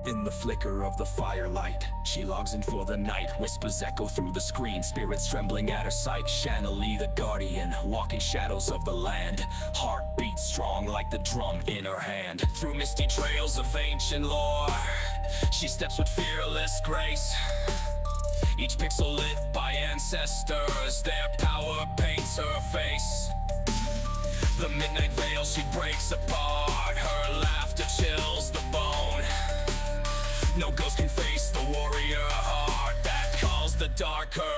In the flicker of the firelight, she logs in for the night. Whispers echo through the screen, spirits trembling at her sight. Shana Leigh the guardian, walking shadows of the land. Heart beats strong like the drum in her hand. Through misty trails of ancient lore, she steps with fearless grace. Each pixel lit by ancestors, their power paints her face. The midnight veil she breaks apart, her laughter chills the bone. No ghost can face the warrior heart that calls the darker